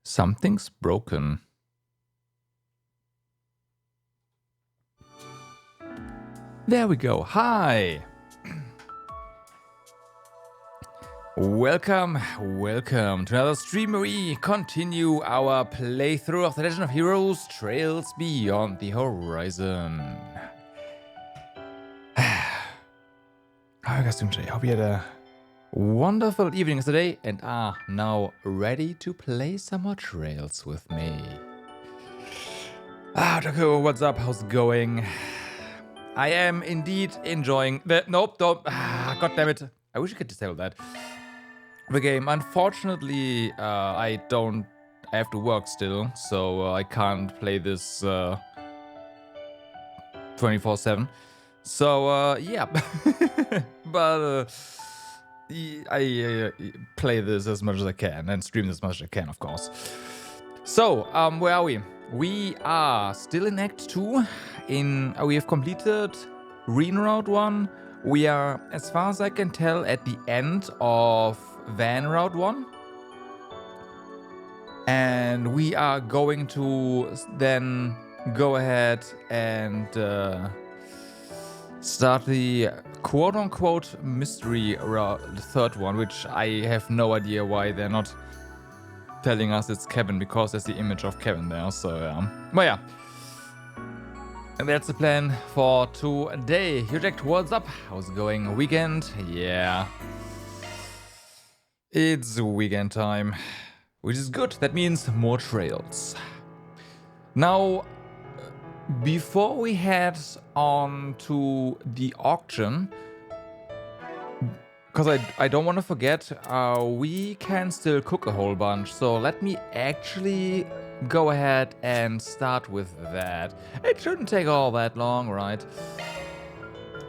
Something's broken. There we go. Hi. Welcome to another stream where we continue our playthrough of The Legend of Heroes Trails Beyond the Horizon. How are you guys doing today? Hope you had a wonderful evening today and are now ready to play some more trails with me. Taku, what's up? How's it going? I am indeed enjoying the... Nope, don't... God damn it. I wish I could disable that. The game. Unfortunately, I have to work still, so I can't play this 24/7. So, yeah. But I play this as much as I can and stream as much as I can, of course. So, where are we? We are still in Act 2. We have completed Reen Route 1. We are, as far as I can tell, at the end of Van Route 1. And we are going to then go ahead and start the quote-unquote mystery route, the third one, which I have no idea why they're not telling us it's Kevin, because there's the image of Kevin there, so yeah. But yeah. And that's the plan for today. Huject, what's up? How's it going? Weekend? Yeah. It's weekend time, which is good. That means more trails. Now, before we head on to the auction, because I don't want to forget, we can still cook a whole bunch. So let me actually go ahead and start with that. It shouldn't take all that long, right?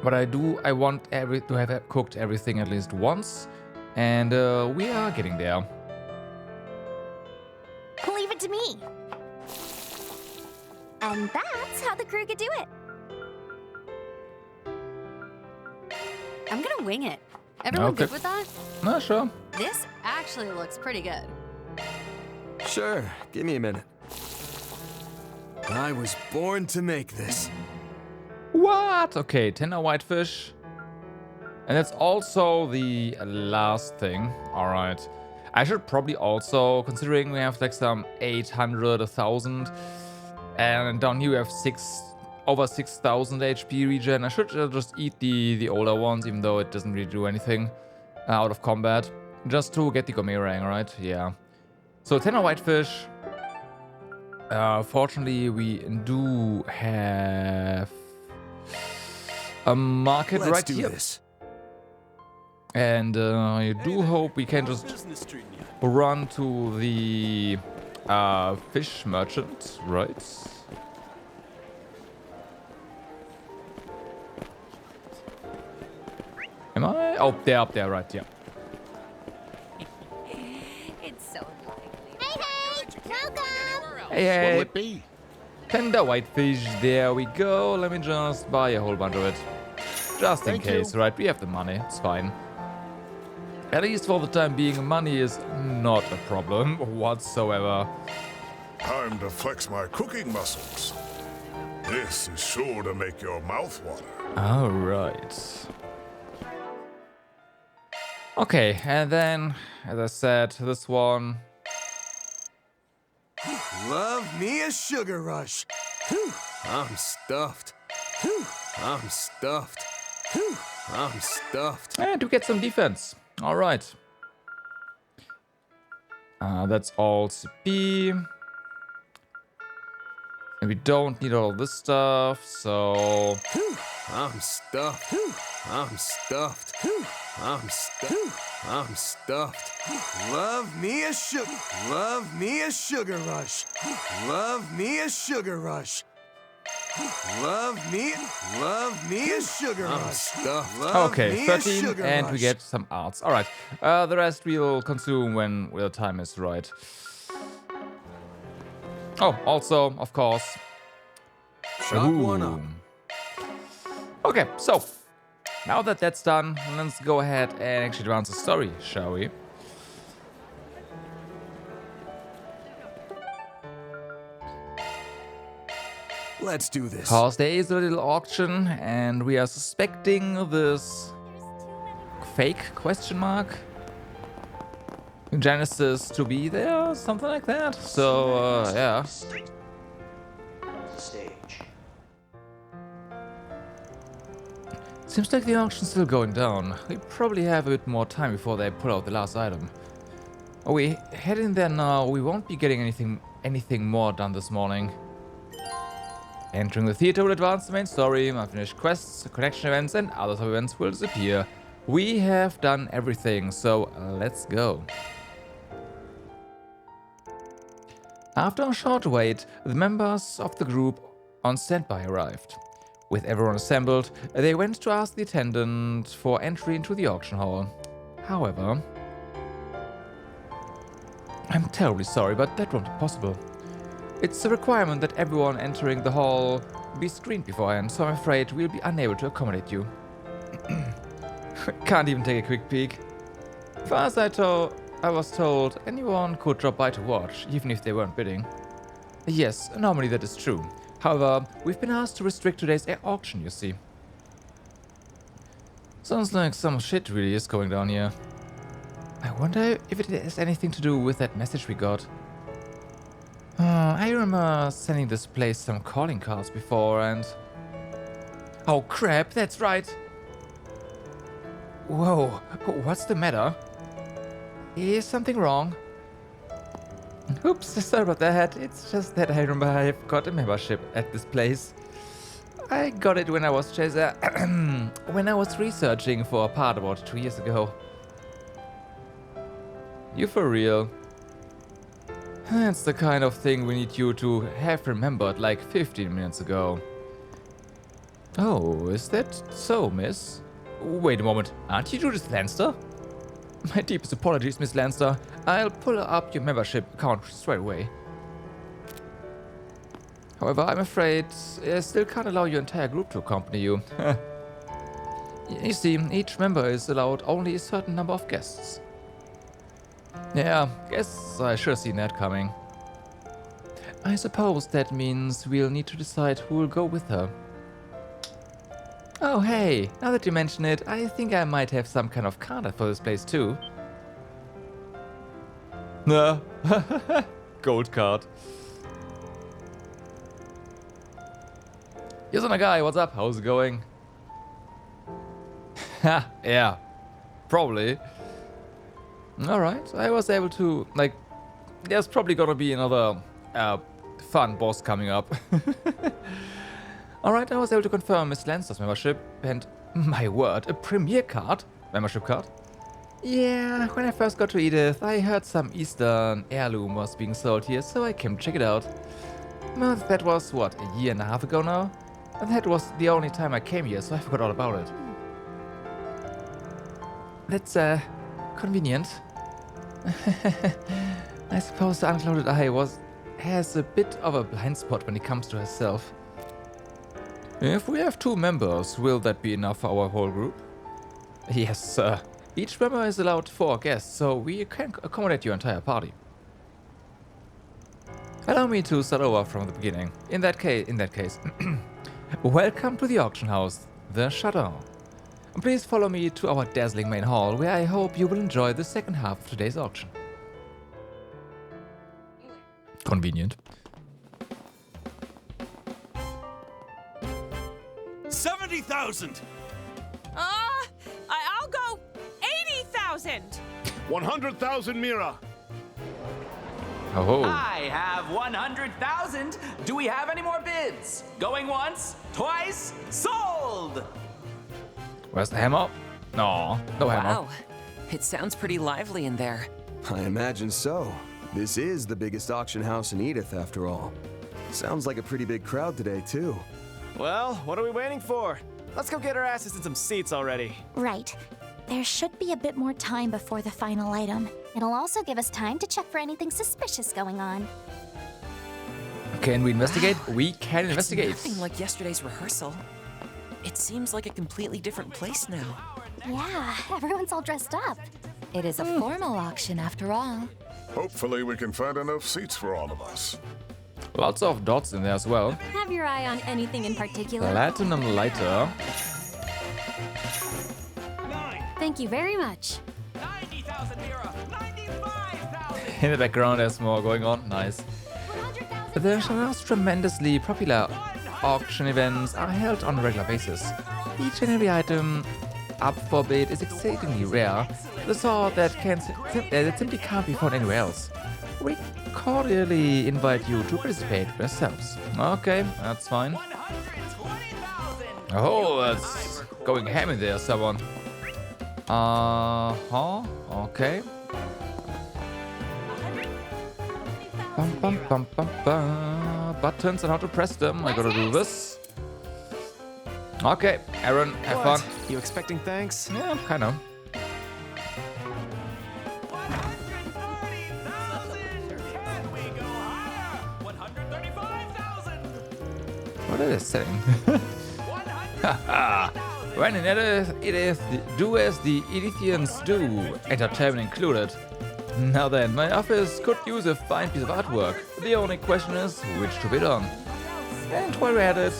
But I want to have cooked everything at least once. And we are getting there. Leave it to me. And that's how the crew could do it. I'm gonna wing it. Everyone good with that? No, sure. This actually looks pretty good. Sure, give me a minute. I was born to make this. What? Okay, 10 whitefish. And that's also the last thing. Alright. I should probably also, considering we have like some 800, 1,000, and down here we have over 6,000 HP regen. I should just eat the older ones, even though it doesn't really do anything out of combat. Just to get the gourmet rank, right? Yeah. So 10 whitefish. Fortunately, we do have a market right here. This. And I do hope we can just run to the fish merchant, right? Am I? Oh, they're up there, right, yeah. It's so lively. Hey, welcome! Hey, What'll it be? tender whitefish, there we go. Let me just buy a whole bunch of it. Just in case, right? We have the money, it's fine. At least for the time being, money is not a problem whatsoever. Time to flex my cooking muscles. This is sure to make your mouth water. Alright. Okay, and then, as I said, this one. Love me a sugar rush. Whew, I'm stuffed. Whew, I'm stuffed. Whew, I'm stuffed. And to get some defense. Alright. That's all CP. And we don't need all this stuff, so... Whew, I'm stuffed. Whew, I'm stuffed. Whew, I'm stuffed. I'm stuffed. Love me a sugar. Love me a sugar rush. Love me a sugar rush. Love me a sugar rush. Stuffed. Okay, 13, and we get some arts. Alright, the rest we'll consume when the time is right. Oh, also, of course... Shock one up. Okay, so... Now that that's done, let's go ahead and actually advance the story, shall we? Let's do this. Cause there is a little auction and we are suspecting this fake question mark Genesis to be there, something like that. So, yeah. Seems like the auction's still going down. We probably have a bit more time before they pull out the last item. Oh, we head in there now. We won't be getting anything more done this morning. Entering the theater will advance the main story. Unfinished quests, connection events, and other sub-events will disappear. We have done everything, so let's go. After a short wait, the members of the group on standby arrived. With everyone assembled, they went to ask the attendant for entry into the auction hall. However, I'm terribly sorry, but that won't be possible. It's a requirement that everyone entering the hall be screened beforehand, so I'm afraid we'll be unable to accommodate you. Can't even take a quick peek. First I was told anyone could drop by to watch, even if they weren't bidding. Yes, normally that is true. However, we've been asked to restrict today's auction, you see. Sounds like some shit really is going down here. I wonder if it has anything to do with that message we got. I remember sending this place some calling cards before and... Oh crap, that's right! Whoa, what's the matter? Is something wrong? Oops, sorry about that. It's just that I remember I've got a membership at this place. I got it when I was when I was researching for a part about 2 years ago. You for real? That's the kind of thing we need you to have remembered like 15 minutes ago. Oh, is that so, miss? Wait a moment, aren't you Judith Lanster? My deepest apologies, Miss Lanster. I'll pull up your membership account straight away. However, I'm afraid I still can't allow your entire group to accompany you. You see, each member is allowed only a certain number of guests. Yeah, guess I should have seen that coming. I suppose that means we'll need to decide who will go with her. Oh hey, now that you mention it, I think I might have some kind of card for this place too. Nah, gold card. Here's my guy, what's up? How's it going? Ha, yeah, probably. Alright, I was able to, like, there's probably gonna be another fun boss coming up. Alright, I was able to confirm Miss Lanster's membership and, my word, a premier card? Membership card? Yeah, when I first got to Edith, I heard some Eastern heirloom was being sold here, so I came to check it out. Well, that was, what, a year and a half ago now? And that was the only time I came here, so I forgot all about it. That's, convenient. I suppose the unclouded eye has a bit of a blind spot when it comes to herself. If we have 2 members, will that be enough for our whole group? Yes, sir. Each member is allowed 4 guests, so we can accommodate your entire party. Allow me to start over from the beginning. In that case, welcome to the auction house, the Shuttle. Please follow me to our dazzling main hall, where I hope you will enjoy the second half of today's auction. Convenient. 70,000! I'll go 80,000! 100,000 Mira! Oh. I have 100,000. Do we have any more bids? Going once, twice, sold! Where's the hammer? No hammer. Wow, it sounds pretty lively in there. I imagine so. This is the biggest auction house in Edith, after all. Sounds like a pretty big crowd today, too. Well, what are we waiting for? Let's go get our asses in some seats already. Right. There should be a bit more time before the final item. It'll also give us time to check for anything suspicious going on. Can we investigate? We can investigate. It's nothing like yesterday's rehearsal. It seems like a completely different place now. Yeah, everyone's all dressed up. It is a formal auction after all. Hopefully we can find enough seats for all of us. Lots of dots in there as well. Have your eye on anything in particular? Platinum lighter. Thank you very much. 90,000 Mira! 95,000! In the background, there's more going on. Nice. The Shannon's tremendously popular auction events are held on a regular basis. Each and every item up for bid is exceedingly rare, the sort that simply can't be found anywhere else. We cordially invite you to participate yourselves. Okay, that's fine. 120,000! Oh, that's going ham in there, someone. Okay. Bum, bum, bum, bum, bum. Buttons and how to press them. I gotta do this. Okay, Aaron, have fun. You expecting thanks? Yeah, kind of. 130,000! Can we go higher? 135,000! What are they saying? When in do as the Edithians do, entertainment included. Now then, my office could use a fine piece of artwork. The only question is which to bid on. And while we're at it,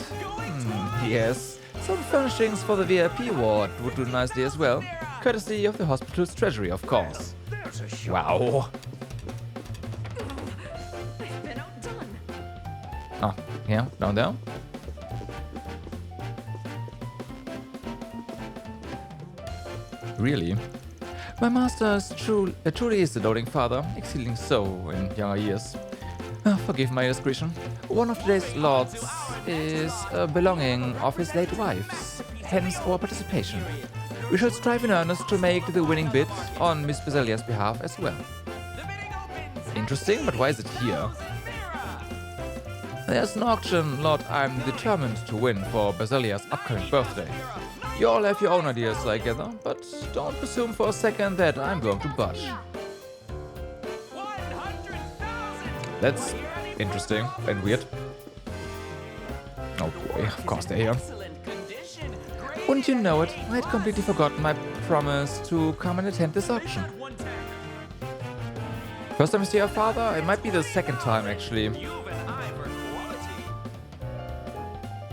yes, some furnishings for the VIP ward would do nicely as well. Courtesy of the hospital's treasury, of course. Wow. Oh, yeah, down there. Really? My master truly is a doting father, exceeding so in younger years. Forgive my indiscretion. One of today's lots is a belonging of his late wife's, hence our participation. We shall strive in earnest to make the winning bid on Miss Baselia's behalf as well. Interesting, but why is it here? There's an auction lot I'm determined to win for Baselia's upcoming birthday. You all have your own ideas, I gather, but don't presume for a second that I'm going to budge. That's interesting and weird. Oh boy, of course they're here. Wouldn't you know it, I'd completely forgotten my promise to come and attend this auction. First time I see your father? It might be the second time, actually.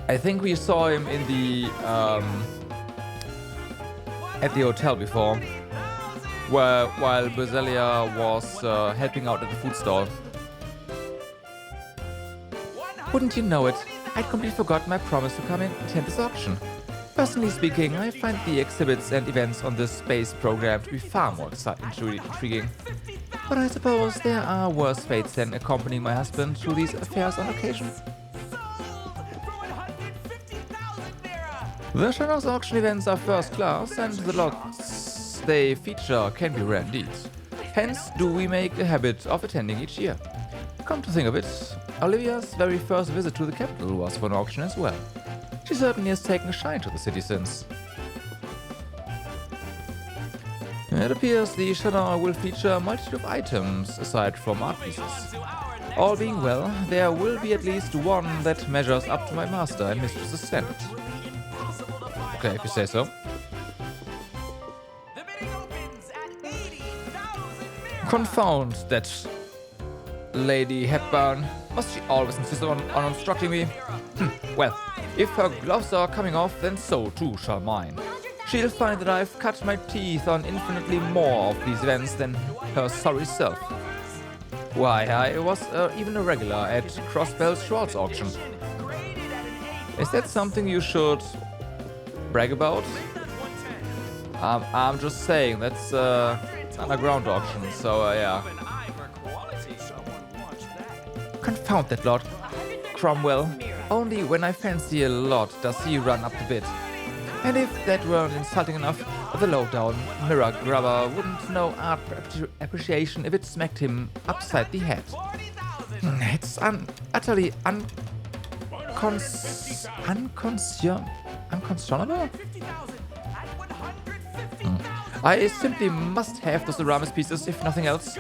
I think we saw him in the at the hotel before, while Baselia was helping out at the food stall. Wouldn't you know it, I'd completely forgotten my promise to come and attend this auction. Personally speaking, I find the exhibits and events on this space program to be far more intriguing. But I suppose there are worse fates than accompanying my husband to these affairs on occasion. The Shannon's auction events are first class, and the lots they feature can be rare indeed. Hence do we make a habit of attending each year. Come to think of it, Olivia's very first visit to the capital was for an auction as well. She certainly has taken a shine to the city since. It appears the Shannon will feature a multitude of items aside from art pieces. All being well, there will be at least one that measures up to my master and mistress's standard. Okay, if you say so. Confound that Lady Hepburn. Must she always insist on obstructing me? Well, if her gloves are coming off, then so too shall mine. She'll find that I've cut my teeth on infinitely more of these events than her sorry self. Why, I was even a regular at Crossbell Schwartz auction. Is that something you should brag about? I'm just saying, that's underground auction, so yeah. Confound that lot. Cromwell. Only when I fancy a lot does he run up the bid. And if that weren't insulting enough, the low-down mirror grubber wouldn't know art appreciation if it smacked him upside the head. It's utterly unconscionable? I simply must have those Aramis pieces, if nothing else.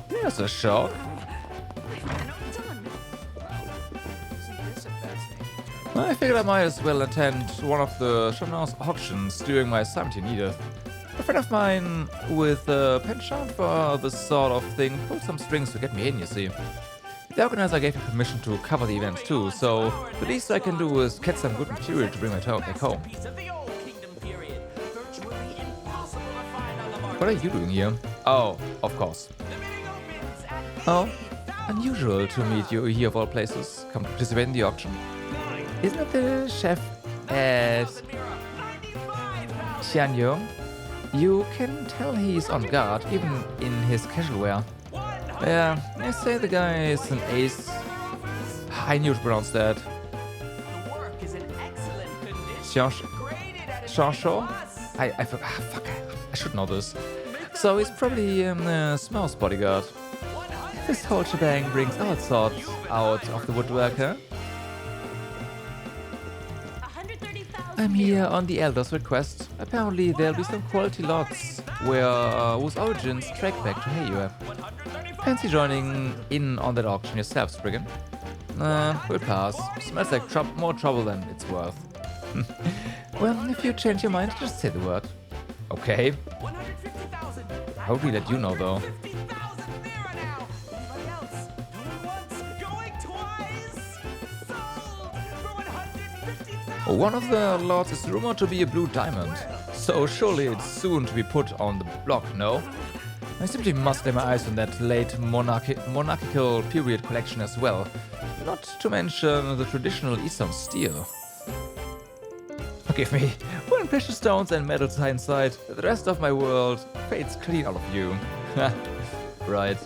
There's a shock. I figured I might as well attend one of the Chanel's auctions during my 17 Edith. A friend of mine with a penchant for this sort of thing pulled some strings to get me in, you see. The organizer gave me permission to cover the event too, so the least I can do is get some good material to bring my back home. What are you doing here? Oh, of course. Oh, unusual to meet you here of all places. Come to participate in the auction. Isn't it the chef at Xianyong? You can tell he's on guard, even in his casual wear. Yeah, I say the guy is an ace. I knew to pronounce that. Xiaosho? I forgot. Fuck, I should know this. So he's probably a Smells bodyguard. This whole shebang brings all sorts out of the woodwork, huh? I'm here on the Elder's request. Apparently there'll be some quality lots whose origins track back to Heiyue. Fancy joining in on that auction yourself, Spriggan? We'll pass. Smells like more trouble than it's worth. Well, if you change your mind, just say the word. Okay. How would we let you know, though? One of the lots is rumored to be a blue diamond, so surely it's soon to be put on the block, no? I simply must lay my eyes on that late monarchical period collection as well, not to mention the traditional Eastern steel. Forgive me, when precious stones and metals hindsight, the rest of my world fades clean out of view. Right.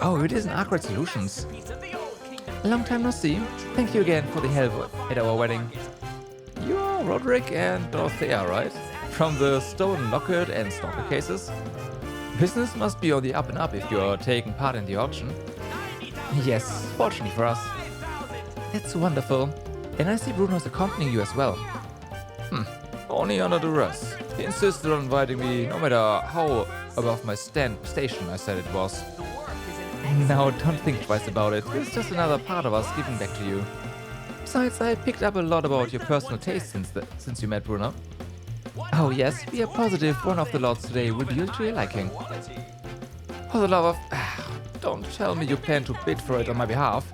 Oh, it is an Arkwright Solutions. Long time no see. Thank you again for the help at our wedding. You're Roderick and Dorothea, right? From the Stone Locket and Stalker cases? Business must be on the up and up if you're taking part in the auction. Yes, fortunately for us. That's wonderful. And I see Bruno's accompanying you as well. Only under duress. He insisted on inviting me no matter how above my station I said it was. Now don't think twice about it. It's just another part of us giving back to you. Besides, I picked up a lot about your personal taste since you met Bruno. Oh yes, we are positive one of the lots today will yield to your liking. For the love of... don't tell me you plan to bid for it on my behalf.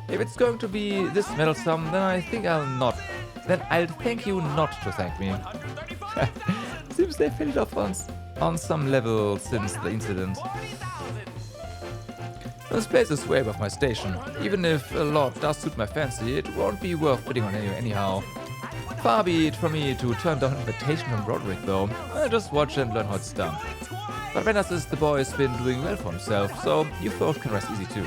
If it's going to be this meddlesome, then I think I'll thank you not to thank me. Seems they've hit it off on some level since the incident. This place is way above my station. Even if a lot does suit my fancy, it won't be worth bidding on anyhow. Far be it from me to turn down an invitation from Roderick, though. I'll just watch and learn how it's done. But Venus says the boy's been doing well for himself, so you both can rest easy too.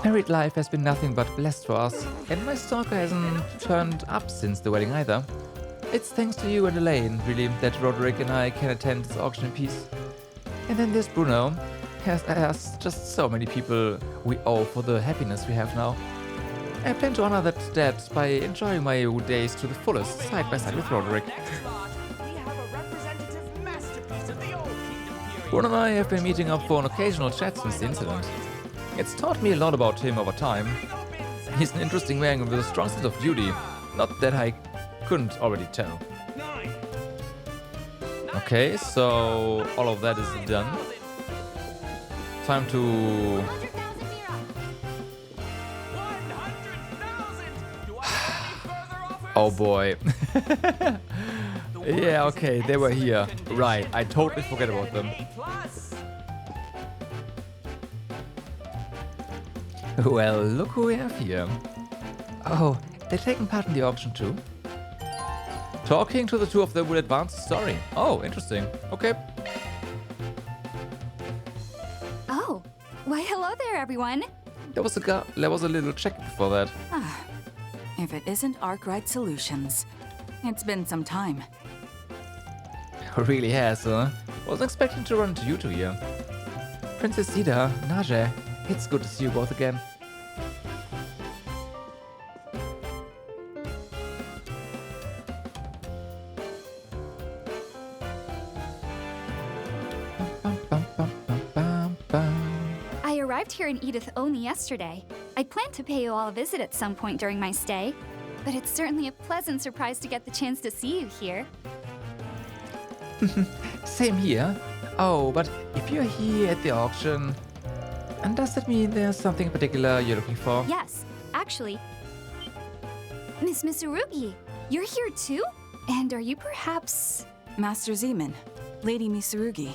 Married life has been nothing but blessed for us, and my stalker hasn't turned up since the wedding either. It's thanks to you and Elaine, really, that Roderick and I can attend this auction in peace. And then there's Bruno. Has just so many people we owe for the happiness we have now. I plan to honor that debt by enjoying my days to the fullest, side by side with Roderick. Bruno and I have been meeting up for an occasional chat since the incident. It's taught me a lot about him over time. He's an interesting man with a strong sense of duty. Not that I couldn't already tell. Okay, so all of that is done. Time to... Oh boy. Yeah, okay, they were here. Right, I totally forget about them. Well, look who we have here. Oh, they're taking part in the auction too? Talking to the two of them will advance the story. Oh, interesting. Okay. Oh, why hello there, everyone. There was a little check before that. If it isn't Arkwright Solutions. It's been some time. Really has, huh? Wasn't expecting to run into you two here. Princess Sida, Nadia, it's good to see you both again. arrived here in Edith only yesterday. I planned to pay you all a visit at some point during my stay, but it's certainly a pleasant surprise to get the chance to see you here. Same here. Oh, but if you're here at the auction, and does that mean there's something particular you're looking for? Yes, actually. Miss Misurugi, you're here too? And are you perhaps... Master Zeman, Lady Misurugi.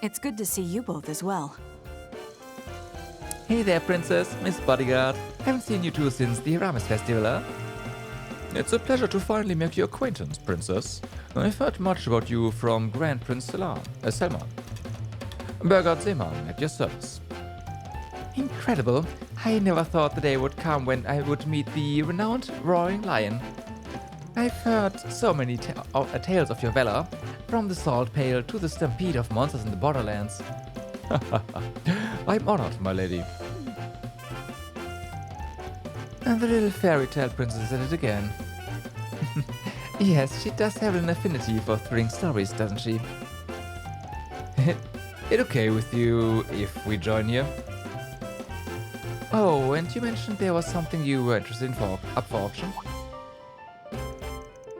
It's good to see you both as well. Hey there, Princess, Miss Bodyguard. Haven't seen you two since the Aramis Festival, huh? It's a pleasure to finally make your acquaintance, Princess. I've heard much about you from Grand Prince Selman. Burgard Zeman, at your service. Incredible. I never thought the day would come when I would meet the renowned Roaring Lion. I've heard so many tales of your valor, from the Salt Pail to the stampede of monsters in the Borderlands. I'm honored, my lady. And the little fairy tale princess did it again. Yes, she does have an affinity for thrilling stories, doesn't she? It okay with you if we join you? Oh, and you mentioned there was something you were interested in up for auction?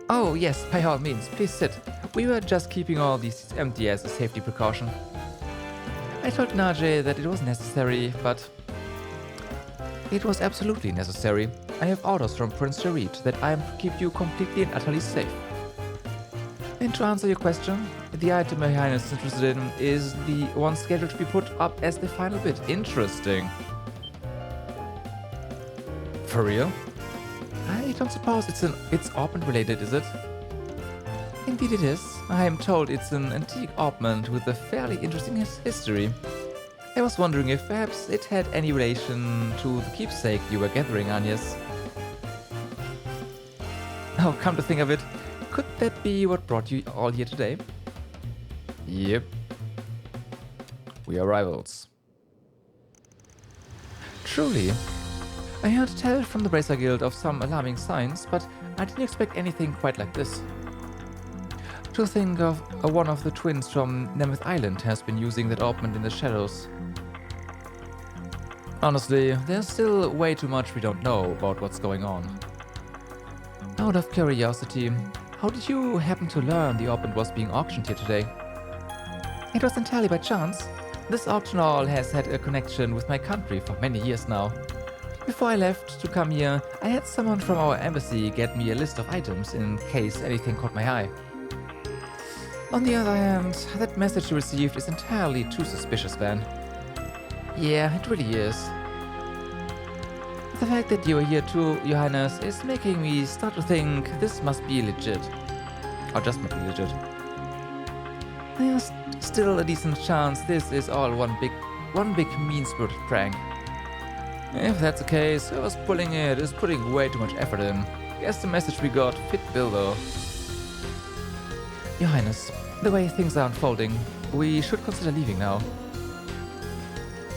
Oh, yes, by all means, please sit. We were just keeping all these seats empty as a safety precaution. I told Nadia that it was necessary, but... It was absolutely necessary. I have orders from Prince Jareed that I am to keep you completely and utterly safe. And to answer your question, the item Her Highness is interested in is the one scheduled to be put up as the final bid. Interesting. For real? I don't suppose it's orbment related, is it? Indeed it is. I am told it's an antique orbment with a fairly interesting history. I was wondering if perhaps it had any relation to the keepsake you were gathering, Agnes. Oh, come to think of it, could that be what brought you all here today? Yep. We are rivals. Truly. I heard tell from the Bracer Guild of some alarming signs, but I didn't expect anything quite like this. To think of one of the twins from Nemeth Island has been using that orbment in the shadows. Honestly, there's still way too much we don't know about what's going on. Out of curiosity, how did you happen to learn the orbment was being auctioned here today? It was entirely by chance. This auction hall has had a connection with my country for many years now. Before I left to come here, I had someone from our embassy get me a list of items in case anything caught my eye. On the other hand, that message you received is entirely too suspicious, Van. Yeah, it really is. The fact that you are here too, Your Highness, is making me start to think this must be legit. Or just might be legit. There's still a decent chance this is all one big mean-spirited prank. If that's the case, whoever's pulling it is putting way too much effort in. Guess the message we got fit bill though. Your Highness, the way things are unfolding, we should consider leaving now.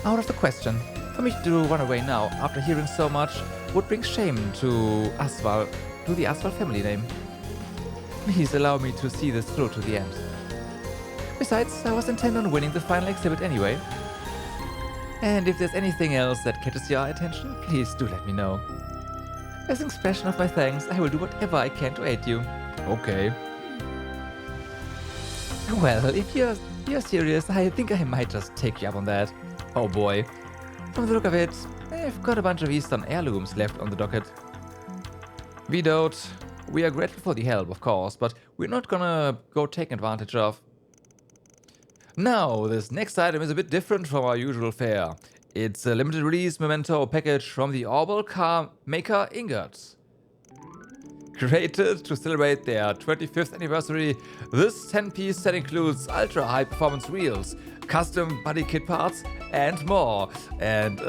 Out of the question. For me to run away now, after hearing so much, would bring shame to the Aswal family name. Please allow me to see this through to the end. Besides, I was intent on winning the final exhibit anyway. And if there's anything else that catches your attention, please do let me know. As an expression of my thanks, I will do whatever I can to aid you. Okay. Well, if you're serious, I think I might just take you up on that. Oh boy. From the look of it, I've got a bunch of Eastern heirlooms left on the docket. We don't. We are grateful for the help, of course, but we're not gonna go take advantage of. Now, this next item is a bit different from our usual fare. It's a limited release memento package from the Orbal Car Maker Ingots. Created to celebrate their 25th anniversary, this 10-piece set includes ultra high performance wheels, custom body kit parts, and more. And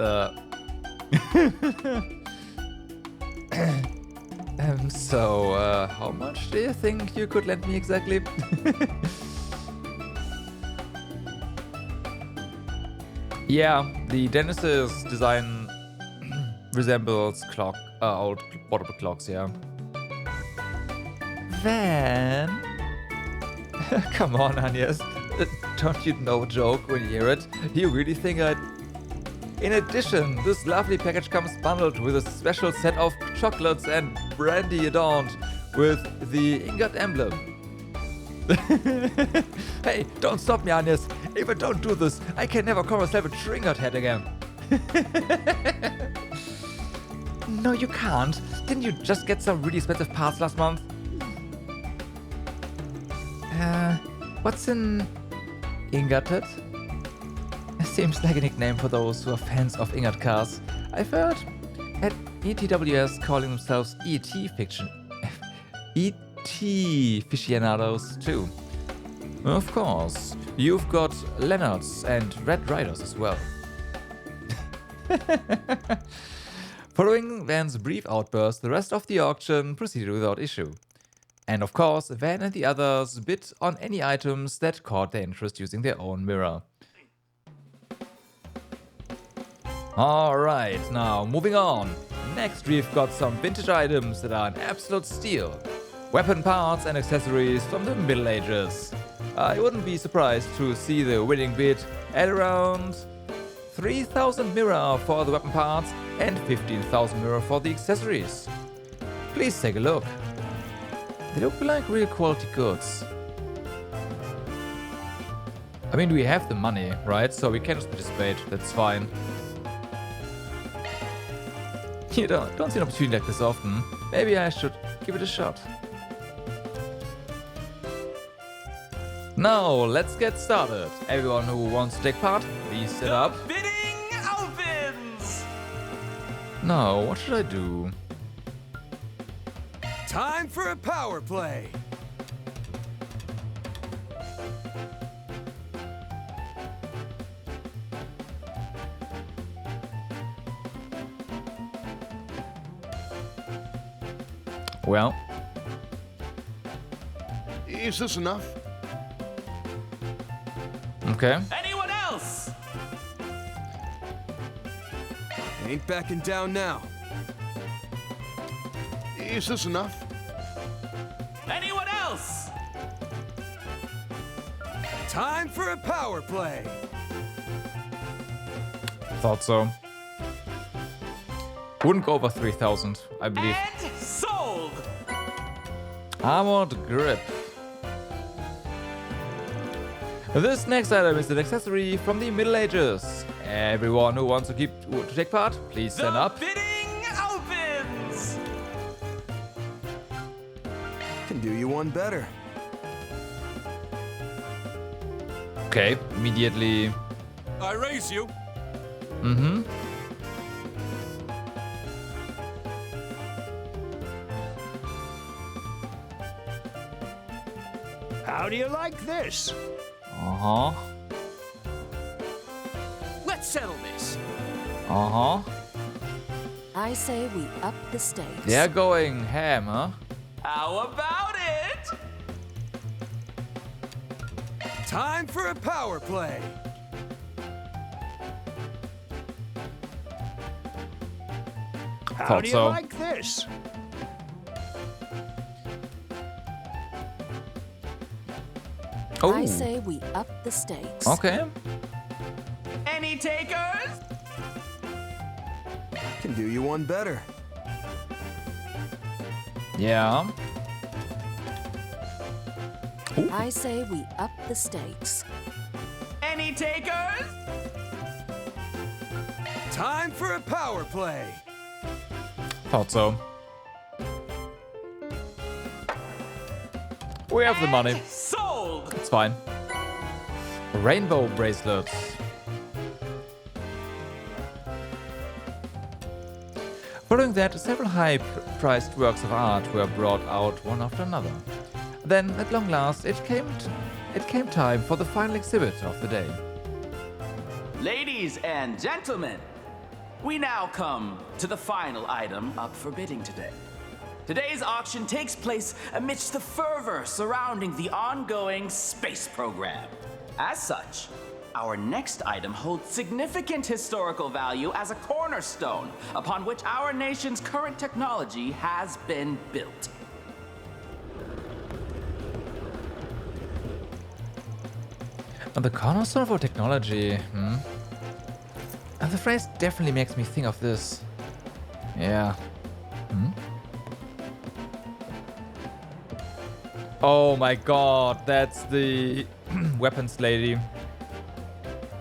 so how much do you think you could lend me exactly? Yeah, the Dennis's design resembles old portable clocks, yeah. Van? Come on, Agnes. Don't you know a joke when you hear it? You really think I'd... In addition, this lovely package comes bundled with a special set of chocolates and brandy adorned with the ingot emblem. Hey, don't stop me, Agnes. If I don't do this, I can never call myself a Tringot head again. No, you can't. Didn't you just get some really expensive parts last month? What's an ingoted? Seems like a nickname for those who are fans of ingot cars. I've heard at ETWS calling themselves ET fiction. ET aficionados too. Of course, you've got Leonards and Red Riders as well. Following Van's brief outburst, the rest of the auction proceeded without issue. And of course, Van and the others bid on any items that caught their interest using their own mirror. Alright, now moving on. Next we've got some vintage items that are an absolute steal. Weapon parts and accessories from the Middle Ages. I wouldn't be surprised to see the winning bid at around 3,000 mirror for the weapon parts and 15,000 mirror for the accessories. Please take a look. They look like real quality goods. I mean, we have the money, right? So we can just participate, that's fine. You don't see an opportunity like this often. Maybe I should give it a shot. Now, let's get started. Everyone who wants to take part, please sit up. Bidding opens! Now, what should I do? Time for a power play. Well. Is this enough? Okay. Anyone else? Ain't backing down now. Is this enough? Anyone else? Time for a power play. Thought so. Wouldn't go over 3,000, I believe. And sold! Armored grip. This next item is an accessory from the Middle Ages. Everyone who wants to take part, please stand up. Bidding opens! Can do you one better. Okay, immediately. I raise you. Mm-hmm. How do you like this? Uh-huh. Let's settle this. Uh-huh. I say we up the stakes. They're going ham, huh? How about it? Time for a power play. How do you like this? Oh. I say we up the stakes. Okay. Any takers? Can do you one better. Yeah. Ooh. I say we up the stakes. Any takers? Time for a power play. Thought so. We have the money. Sold! It's fine. Rainbow bracelets. Following that, several high-priced works of art were brought out one after another. Then, at long last, it came time for the final exhibit of the day. Ladies and gentlemen, we now come to the final item up for bidding today. Today's auction takes place amidst the fervor surrounding the ongoing space program. As such, our next item holds significant historical value as a cornerstone upon which our nation's current technology has been built. The cornerstone of our technology, And the phrase definitely makes me think of this. Yeah. Hmm? Oh my god, that's the weapons lady.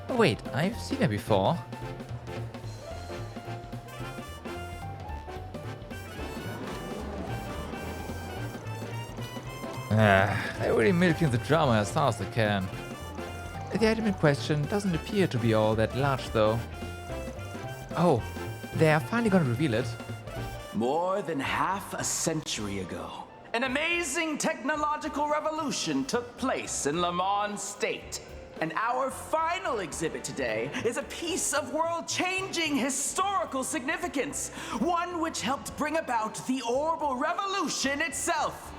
Oh, wait, I've seen her before. They're really milking the drama as fast as they can. The item in question doesn't appear to be all that large, though. Oh, they are finally gonna reveal it. More than half a century ago, an amazing technological revolution took place in Lamont State. And our final exhibit today is a piece of world-changing historical significance, one which helped bring about the Orbital Revolution itself.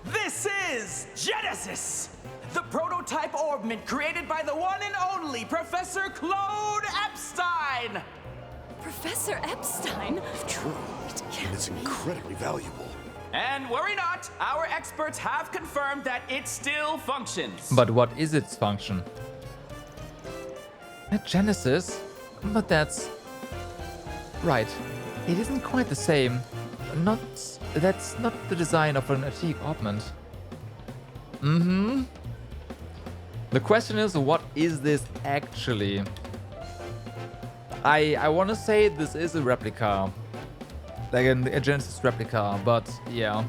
This is Genesis, the prototype orbment created by the one and only Professor Claude Epstein. Professor Epstein? True. It's incredibly valuable. And worry not, our experts have confirmed that it still functions. But what is its function? A Genesis? But that's... right. It isn't quite the same. That's not the design of an antique orbment. Mm-hmm. The question is, what is this actually? I want to say this is a replica. Like a Genesis replica, but yeah.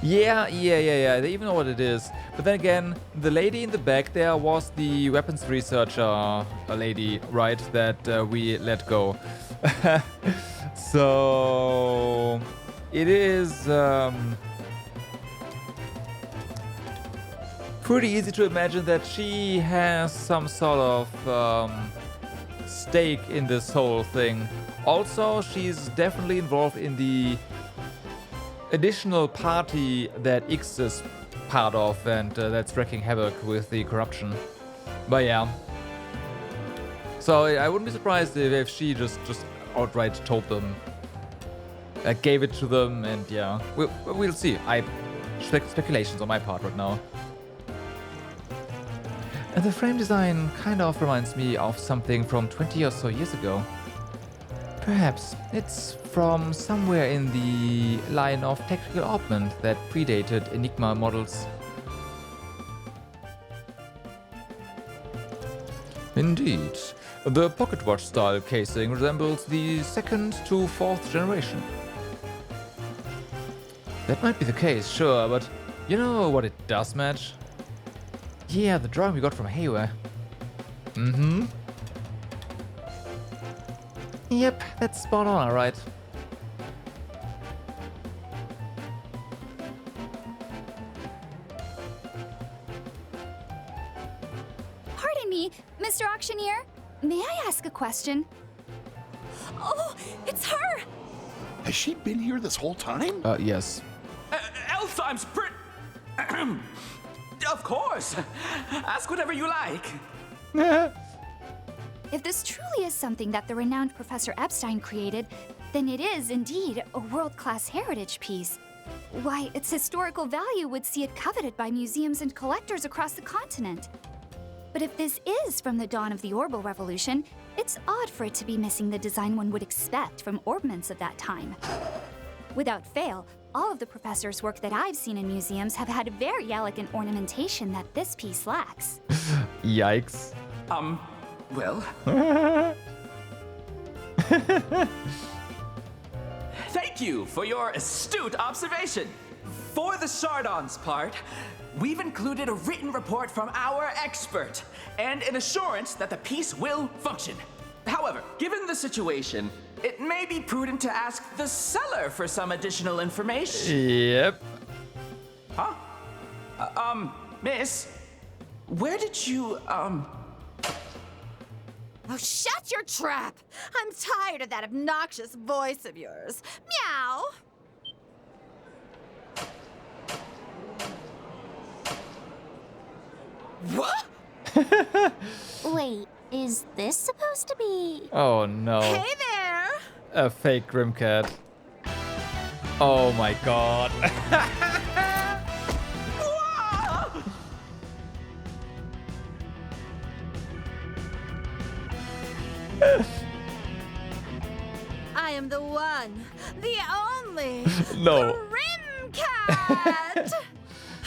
Yeah, they even know what it is. But then again, the lady in the back there was the weapons researcher lady, right, that we let go. So it is pretty easy to imagine that she has some sort of stake in this whole thing. Also, she's definitely involved in the additional party that X is part of, and that's wreaking havoc with the corruption. But yeah. So I wouldn't be surprised if she just outright told them, gave it to them, and yeah, we'll see. Speculations on my part right now. And the frame design kind of reminds me of something from 20 or so years ago. Perhaps it's from somewhere in the line of tactical orbment that predated Enigma models. Indeed. The pocket watch style casing resembles the 2nd to 4th generation. That might be the case, sure, but you know what it does match? Yeah, the drawing we got from Hayward. Mm-hmm. Yep, that's spot on, alright. Pardon me, Mr. Auctioneer. May I ask a question? Oh, it's her! Has she been here this whole time? Yes. Else I'm Of course! Ask whatever you like. If this truly is something that the renowned Professor Epstein created, then it is indeed a world-class heritage piece. Why, its historical value would see it coveted by museums and collectors across the continent. But if this is from the dawn of the Orbital Revolution, it's odd for it to be missing the design one would expect from orbments of that time. Without fail, all of the professor's work that I've seen in museums have had very elegant ornamentation that this piece lacks. Yikes. Well... Thank you for your astute observation. For the Chardon's part, we've included a written report from our expert and an assurance that the piece will function. However, given the situation, it may be prudent to ask the seller for some additional information. Yep. Huh? Miss, where did you, Oh, shut your trap! I'm tired of that obnoxious voice of yours. Meow! What? Wait, is this supposed to be... Oh no. Hey there! A fake Grimcat. Oh my god. I am the one, the only No. Grimcat!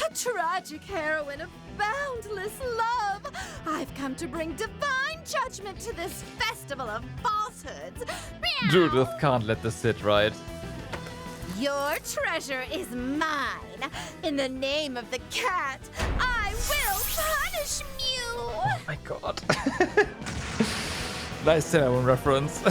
A tragic heroine of boundless love. I've come to bring divine judgment to this festival of falsehoods. Meow. Judith can't let this sit, right? Your treasure is mine. In the name of the cat, I will punish you. Oh my god. Nice Cinnamon reference.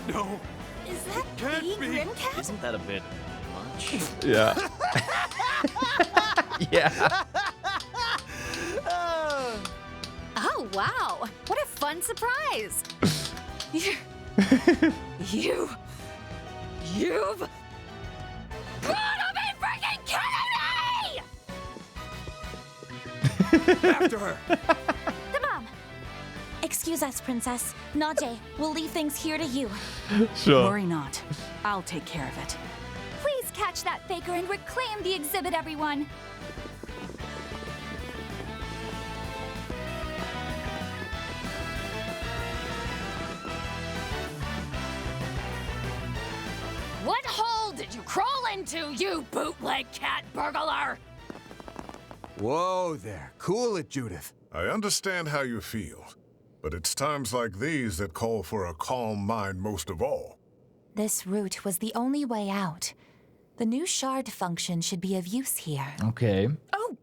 No. Is that the Grimcat? Isn't that a bit much? Yeah. Yeah. Oh, wow. What a fun surprise. You've gotta be freaking kidding me! After her. Come on. Excuse us, Princess. Nadia, we'll leave things here to you. Sure. Worry not. I'll take care of it. Please catch that faker and reclaim the exhibit, everyone. What hole did you crawl into, you bootleg cat burglar? Whoa there. Cool it, Judith. I understand how you feel, but it's times like these that call for a calm mind most of all. This route was the only way out. The new shard function should be of use here. Okay. Oh.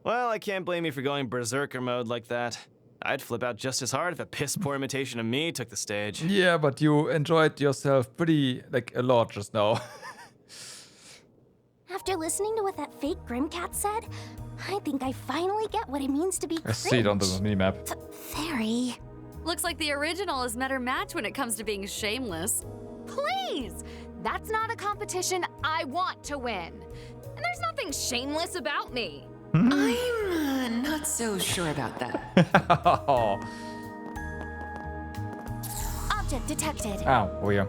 Well, I can't blame you for going berserker mode like that. I'd flip out just as hard if a piss-poor imitation of me took the stage. Yeah, but you enjoyed yourself pretty, like, a lot just now. After listening to what that fake Grimcat said, I think I finally get what it means to be I see it on the minimap. Fairy. Looks like the original is better match when it comes to being shameless. Please! That's not a competition I want to win. And there's nothing shameless about me. I'm not so sure about that. Oh. Object detected. Ow, oh yeah.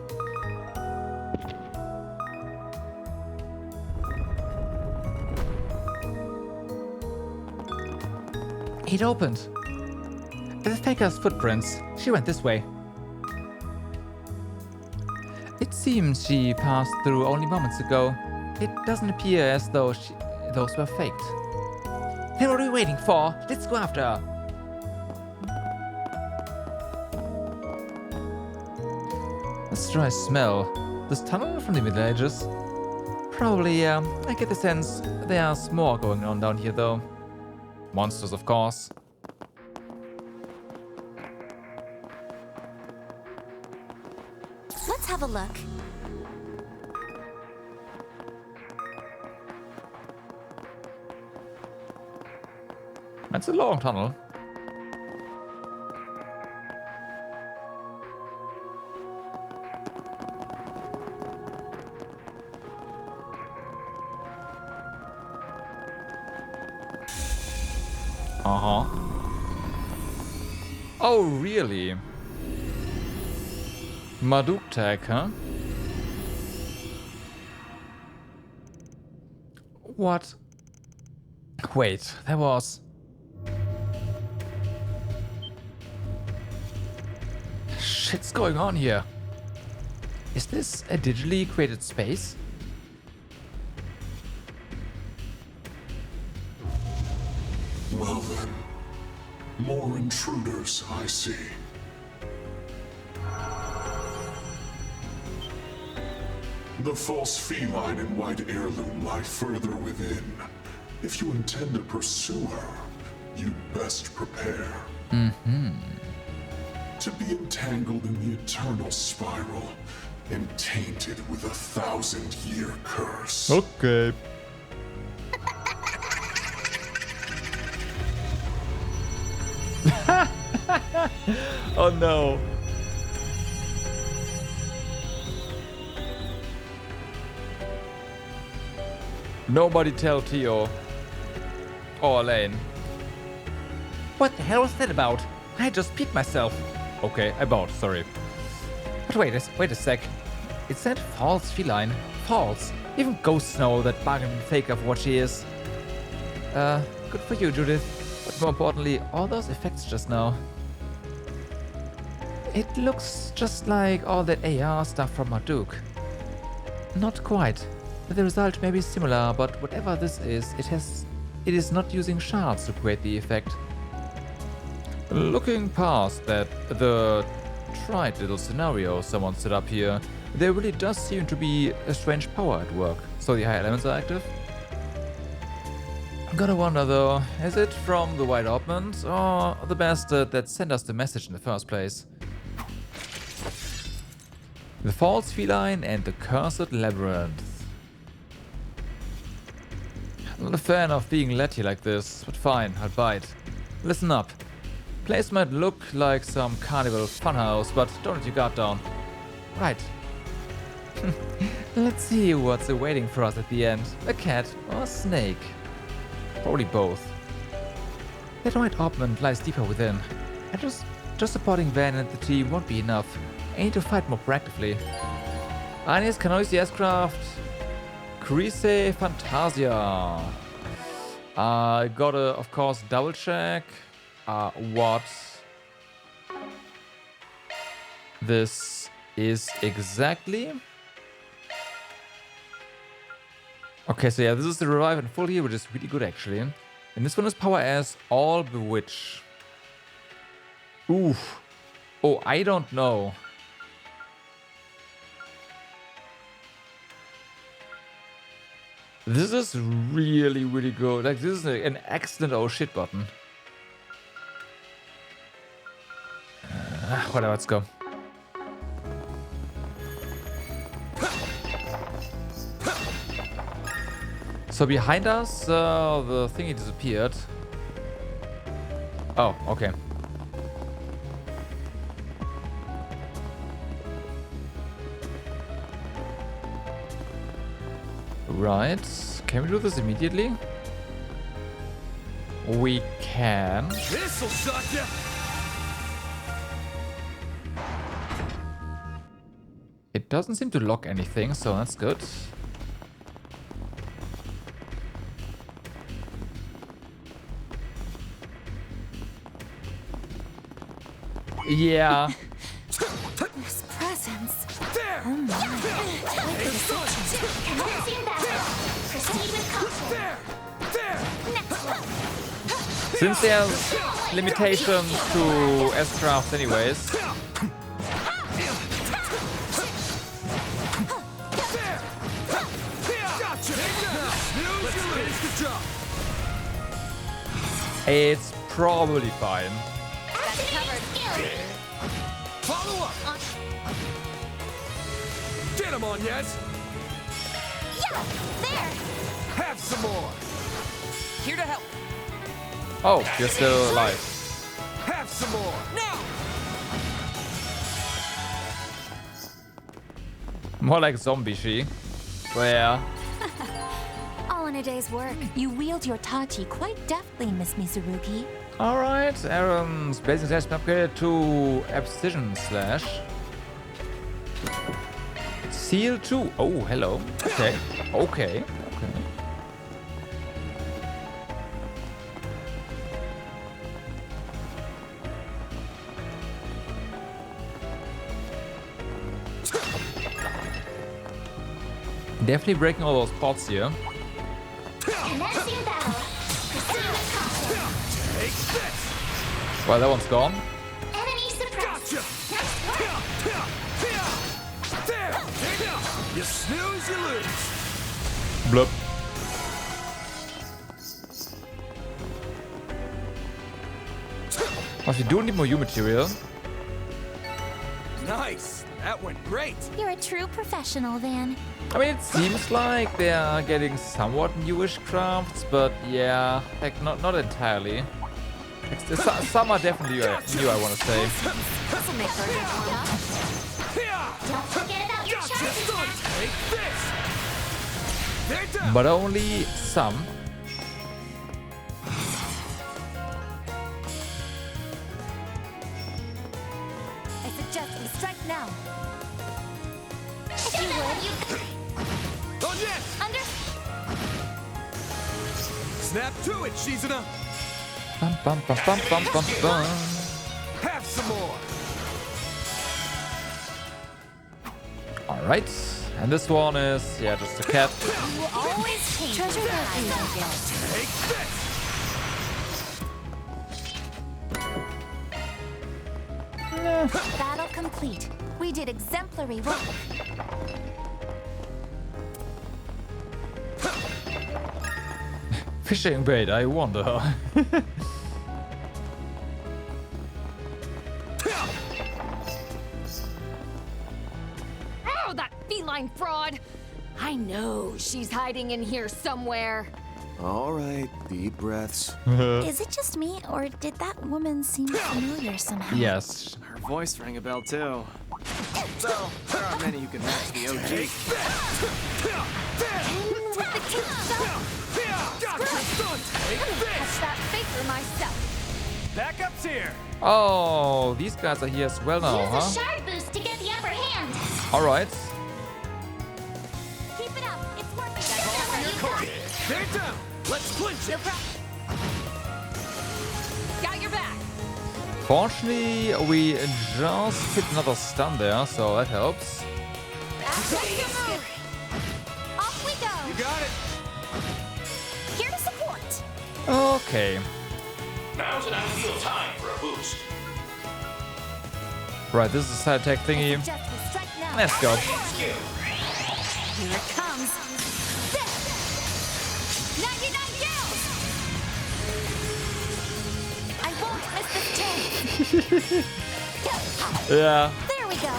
It opened. The faker's footprints. She went this way. It seems she passed through only moments ago. It doesn't appear as though those were faked. Then what are we waiting for? Let's go after her. Let's try smell. This tunnel from the Middle Ages? Probably, yeah. I get the sense there's more going on down here, though. Monsters, of course. Let's have a look. That's a long tunnel. Uh-huh. Oh, really? Maduk tag, huh? What? Wait, there was... Shit's going on here. Is this a digitally created space? Well then, more intruders, I see. The false feline and white heirloom lie further within. If you intend to pursue her, you'd best prepare. Mm-hmm. To be entangled in the eternal spiral and tainted with a 1,000-year curse. Okay. Oh no. Nobody tell Tio. Or Elaine. What the hell was that about? I just peed myself. Okay, I bowed, sorry. But wait a sec. It said false feline. False. Even ghosts know that bargain fake of what she is. Good for you, Judith. But more importantly, all those effects just now. It looks just like all that AR stuff from Marduk. Not quite. The result may be similar, but whatever this is, it is not using shards to create the effect. Looking past the trite little scenario someone set up here, there really does seem to be a strange power at work. So the higher elements are active? Gotta wonder though, is it from the White Orbment or the bastard that sent us the message in the first place? The false feline and the cursed labyrinth. I'm not a fan of being led here like this, but fine, I'll bite. Listen up. Place might look like some carnival funhouse, but don't let your guard down. Right. Let's see what's awaiting for us at the end. A cat or a snake? Probably both. That White Orbment lies deeper within. And just supporting Van and the team won't be enough. I need to fight more proactively. Ines Canoisi Aircraft. Crise Fantasia. Gotta, of course, double check what this is exactly. Okay, so yeah, this is the revive in full here, which is really good actually. And this one is power as all bewitch. Oof. Oh, I don't know. This is really, really good. Like, this is an excellent oh shit button. Whatever, let's go. So behind us, the thingy disappeared. Oh, okay. Right. Can we do this immediately? We can. This'll suck ya. It doesn't seem to lock anything, so that's good. Yeah. This presence. There. Oh my. Since there's limitations to S-Crafts anyways. It's probably fine. Follow up. Get him on, yes? Yeah, there. Have some more. Here to help. Oh, you're still alive. Have some more. Now. More like zombie-she. So yeah. All in a day's work. You wield your tachi quite deftly, Miss Mitsurugi. Alright, Aaron's basic has been upgraded to Abscission Slash. Seal 2. Oh, hello. Okay. Okay. Okay. Definitely breaking all those pots here. Well, that one's gone. Enemy suppressed. There. You snooze, you lose. Blup. What we do need more U material. Nice. That went great. You're a true professional, Van. I mean, it seems like they are getting somewhat newish crafts, but yeah, like not entirely. Some are definitely new, I want to say. This'll make for a good warm-up. Don't forget about your charges. Take this. They're done. But only some. I suggest we strike now. If you would, you... Oh, yes. Under... Snap to it, Shizuna. Bum, bum, bum, bum, bum, bum, bum. Have some more. Alright. And this one is, yeah, just a cat. You will always change treasure that. Take this. Battle complete. We did exemplary work. Fishing bait, I wonder. Oh, that feline fraud! I know she's hiding in here somewhere. All right, deep breaths. Is it just me, or did that woman seem familiar somehow? Yes. Her voice rang a bell too. So, there aren't many who can match the OG. Catch that faker myself. Backup's here. Oh, these guys are here as well now, Use huh? a shard boost to get the upper hand. Alright. Keep it up. It's working. They're down. Let's clinch it. Got your back. Fortunately, we just hit another stun there, so that helps. Off we go. You got it. Here to support. Okay. Now's an ideal time for a boost. Right, this is a side attack thingy. Just will strike now. Let's go. Here it comes. Nadia, I won't miss this chance. Yeah. There we go.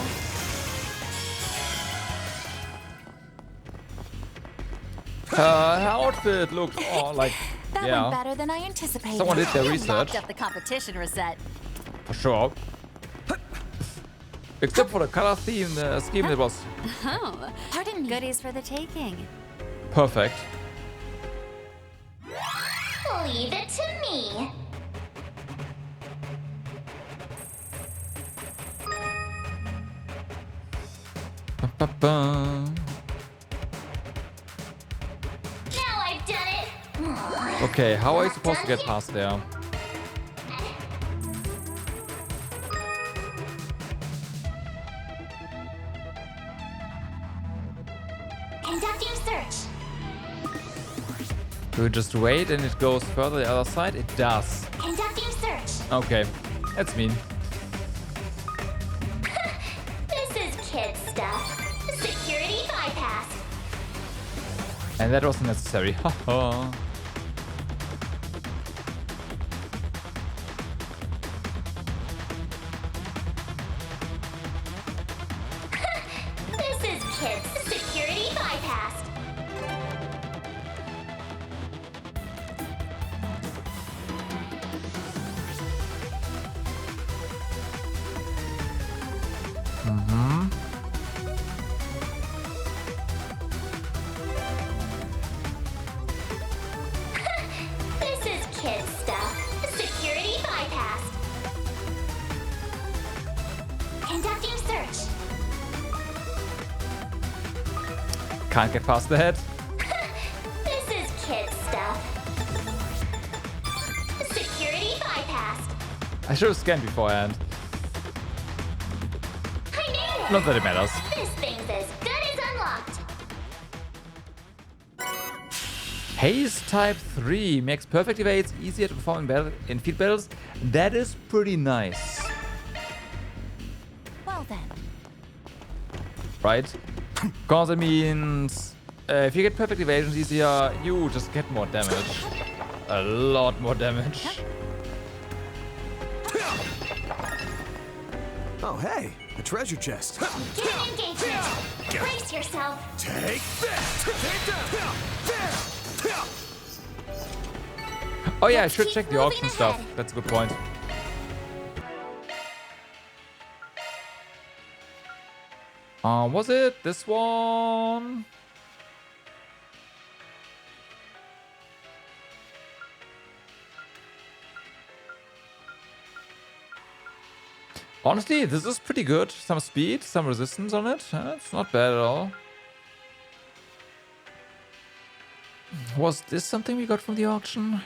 Her outfit looked like, That yeah, went better than I anticipated. someone did their You research. mopped up the competition, Rosette. For sure. Except for the color theme scheme, it was Oh, pardon me. Goodies for the taking. perfect. Leave it to me. Ba-ba-ba. Now I've done it. Okay, how are you supposed to get past there? Conducting search. Do we just wait and it goes further the other side? It does. Conducting search. Okay, that's mean. This is kid stuff. Security bypass. And that wasn't necessary. Haha. This is kid security bypass. Mm-hmm. This is kid stuff. Security bypass. Conducting search. Can't get past the head. This is kid stuff. Security bypass. I should have scanned beforehand. I knew it. Not that it matters. This thing's as good as unlocked. Haze type 3 makes perfect evades easier to perform in field battles. That is pretty nice. Well then. Right? Because it means if you get perfect evasions easier, you just get more damage. A lot more damage. Oh, hey, a treasure chest. Get an engagement. Brace yourself. Take Oh yeah, I should check the auction stuff. That's a good point. Was it this one? Honestly, this is pretty good. Some speed, some resistance on it. It's not bad at all. Was this something we got from the auction?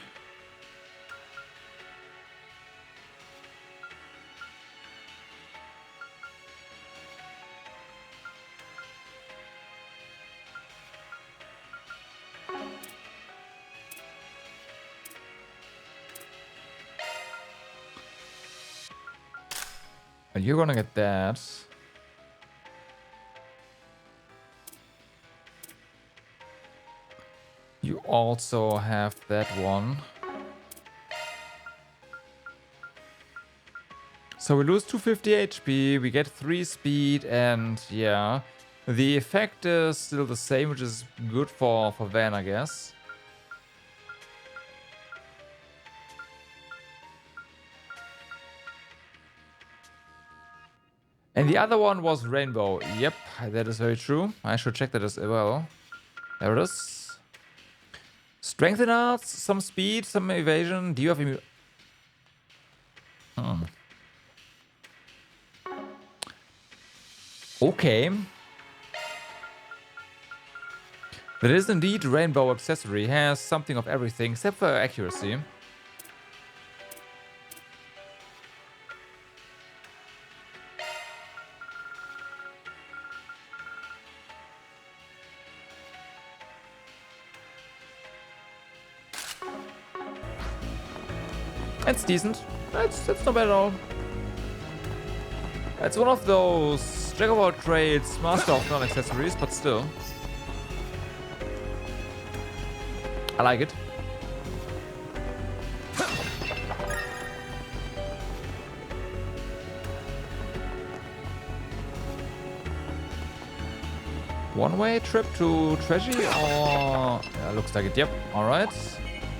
You're gonna get that. You also have that one. So we lose 250 HP, we get 3 speed, and yeah. The effect is still the same, which is good for Van, I guess. And the other one was Rainbow. Yep, that is very true. I should check that as well. There it is. Strength in arts, some speed, some evasion. Do you have Okay. That is indeed Rainbow accessory. Has something of everything except for accuracy. It's decent. That's not bad at all. It's one of those jack of all trades, master of non-accessories, but still. I like it. One-way trip to Treasure, or... Yeah, looks like it, yep. Alright.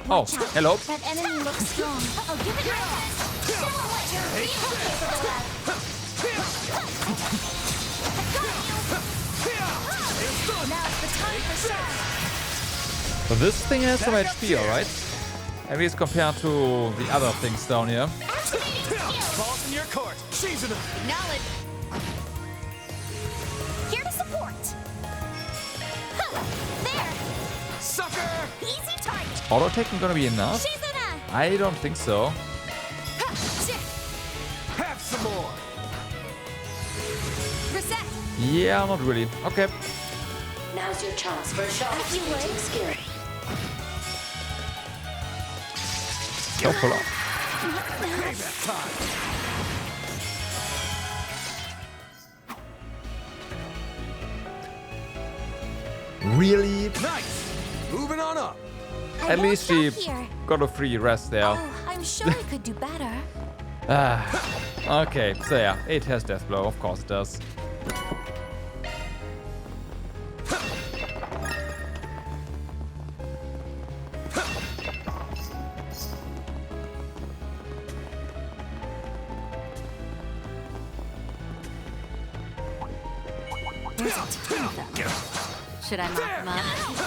Oh, hello. That enemy looks strong. I'll give it your best. Show them what you're really capable of. Now's the time for shots. So this thing has some HP, alright? At least compared to the other things down here. Balls in your court. Seasonal. Acknowledge. Here to support. There. Sucker. Easy target. Auto taking gonna be enough? I don't think so. Have some more. Reset. Yeah, not really. Okay. Now's your chance for a shot. Skill. Go pull up. Payback time. Really? Nice. Moving on up. At least she got a free rest there. Oh, I'm sure I could do better. Okay, so yeah, it has Death Blow, of course it does. There's a ton of them. Should I mop them up?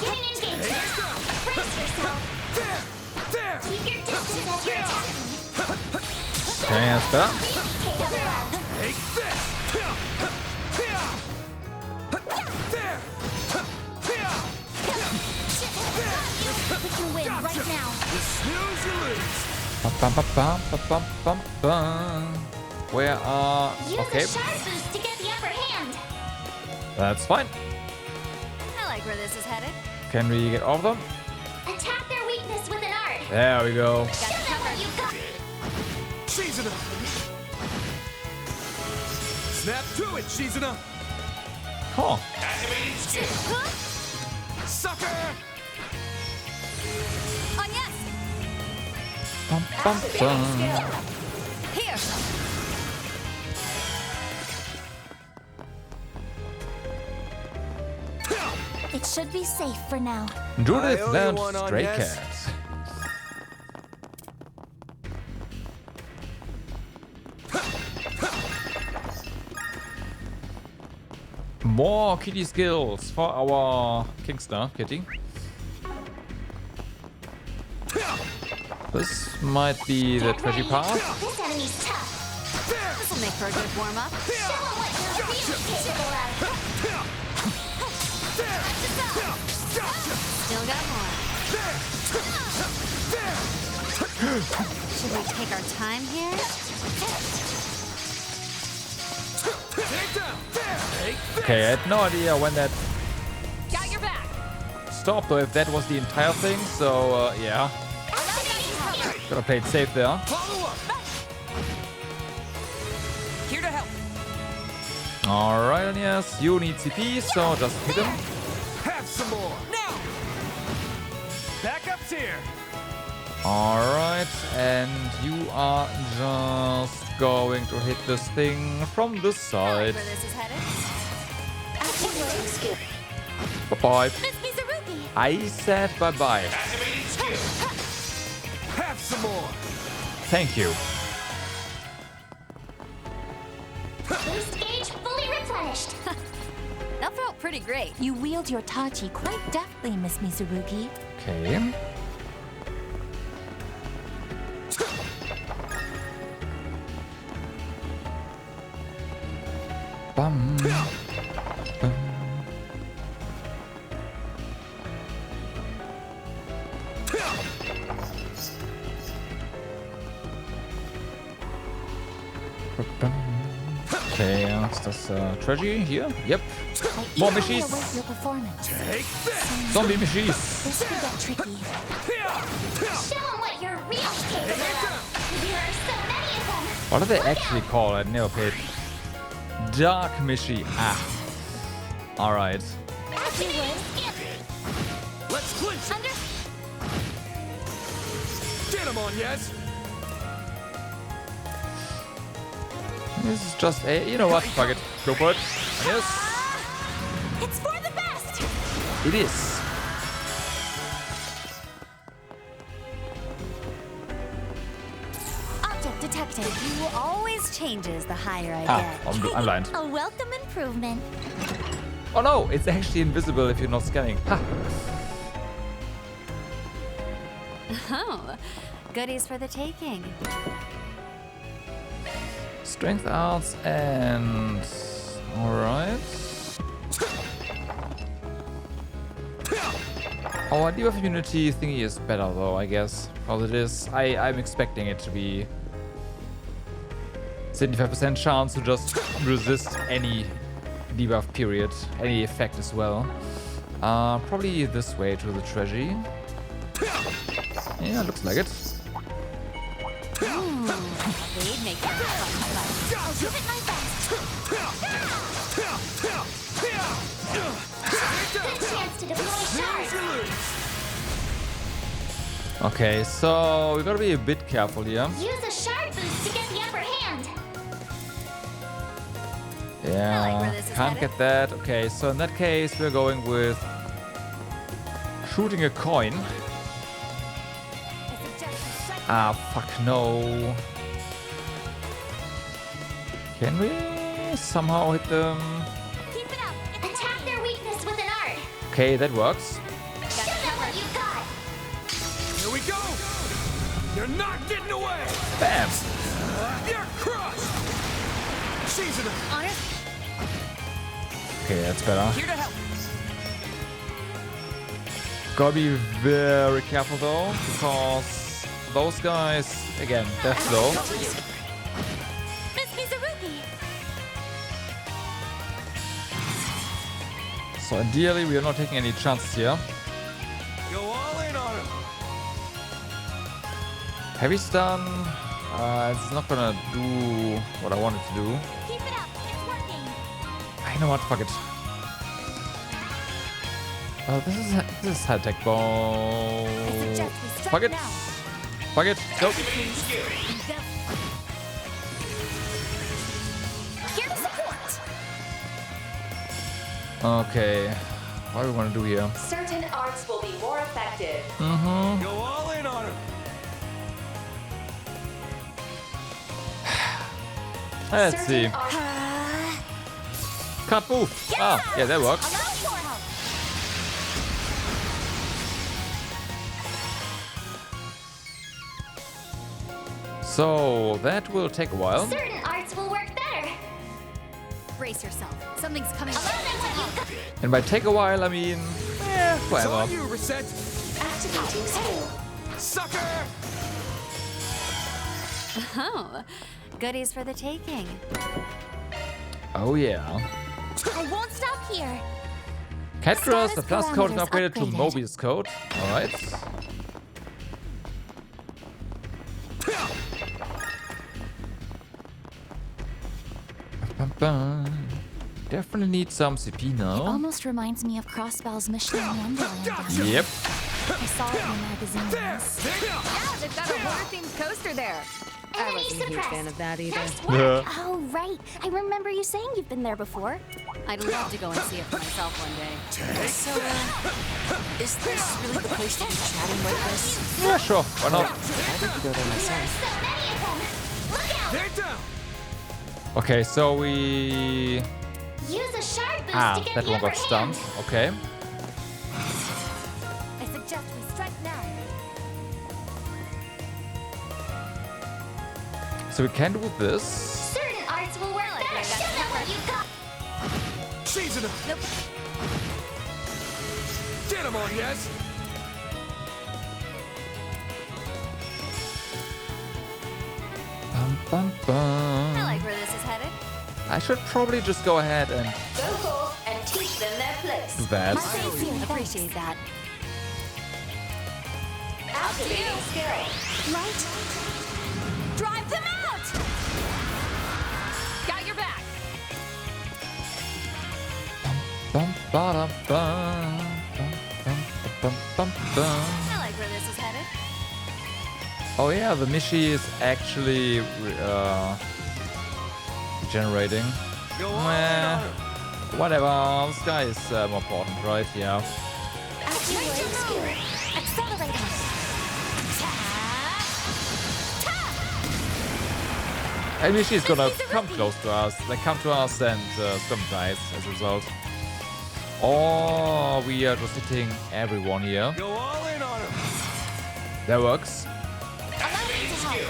Getting engaged. Brace yourself. Keep your distance as you're attacking. Okay, that's better. Take this. We can win right now. You snooze, you lose. Bum, bum, bum, bum, bum, bum, bum. Where are... Use Okay, a sharp boost to get the upper hand. that's fine. I like where this is headed. Can we get all of them? Attack their weakness with an art. There we go. Got you covered. You got Shizuna. Snap to it, Shizuna. Huh. Activating skill. Sucker. On yes. Bum, bum, bum. Here. It should be safe for now. Judith I owe you and one on Stray yes. Cat. More kitty skills for our Kingster kitty. This might be the treasure part. This enemy's tough. This'll make for a good warm-up. Show them what you're really capable of. Still got more. Should we take our time here? Okay, I had no idea when that Got your back. stopped or if that was the entire thing, so yeah. Gotta play it safe there. Here to help. Alright, and yes, you need CP, so just hit him. Have some more. Now. Backup's here. Alright, and you are just going to hit this thing from this side. Where this is headed? Bye-bye. Miss Mizurugi! I said bye-bye. Have some more. Thank you. Boost gauge fully replenished. That felt pretty great. You wield your tachi quite deftly, Miss Mizurugi. Okay. Bum. Bum. Okay, ist das Treasure hier? Yep. More Mishies. Your performance. Zombie Mishies. This could get tricky. Show them what you're real capable of. There are so many of them. What do they actually call it? Never paid. Dark Mishi. Ah. Alright. As you would. Let's clinch. Get him on, yes. This is just a... You know what? Fuck it. Go for it. Yes. It's for the best. It is. Object detected. You always changes the higher I Ah, get. I'm blind. A welcome improvement. Oh no, it's actually invisible if you're not scanning. Ha. Oh, goodies for the taking. Strength arts and... Alright. Our debuff immunity thingy is better though, I guess. Because it is... I'm expecting it to be... 75% chance to just resist any debuff period, any effect as well. Probably this way to the treasury. Yeah, looks like it. They'd make that fun. I'll give it my best. Good chance to deploy shards. Okay, so we gotta be a bit careful here. Use a shard boost to get the upper hand. Yeah, can't get that. Okay, so in that case, we're going with shooting a coin. Ah, fuck no. Can we somehow hit them? Keep it up. Attack their weakness with an art. Okay, that works. Show them what you've got. Here we go. You're not getting away. Bam. You're crushed. Season it. Honor. Okay, that's better. Here to help. Gotta be very careful though, because those guys, again, death though. Miss Mizurugi. So ideally, we are not taking any chances here. Go all in on him. Heavy stun. It's not gonna do what I wanted to do. Keep it up. It's working. I know what. Fuck it. This is high tech ball. Fuck it. Fuck it. Go. Here to support. Okay. What do we want to do here? Certain arts will be more effective. Mm-hmm. Go all in on him. Let's see. Can't move. Ah, yeah, that works. So that will take a while. Certain arts will work better. Brace yourself. Something's coming. And by take a while, I mean, It's forever. on you, Reset. Activating skill. Sucker! Oh, goodies for the taking. Oh yeah. I won't stop here. Catra's, the plus code is parameters upgraded to upgraded. Mobius code. Alright. Definitely need some CP It now. almost reminds me of Crossbell's mission in Wonderland. Yep. I saw it in a magazine once. Yeah, they've got a water-themed coaster there. I wasn't a huge fan of that either. Yeah. Oh, right. I remember you saying you've been there before. I'd love to go and see it for myself one day. So, is this really the place to be chatting like this? Yeah, sure. Why not? I'd like to go there myself. They're down! Okay, so we... Use a shard boost Ah, to get that the one upper got stunned. hand. Okay. I suggest we strike now. So we can do this. Certain arts will work better. Show them what you got. Season him! Nope. Get him on, yes! Bum, bum, bum. I like where this is headed. I should probably just go ahead and Go forth and teach them their place. do that. Appreciate that. Activating skill. Right? Drive them out! Got your back. Bum, ba, bum, bum, bum, bum, bum. I like where this is headed. Oh yeah, the Mishi is actually generating. Meh. Whatever, this guy is more important, right? Yeah. Activating skill. Accelerating. And Mishi is gonna come close to us. Like come to us and some dies as a result. Oh, we are just hitting everyone here. Go all in on him! That works.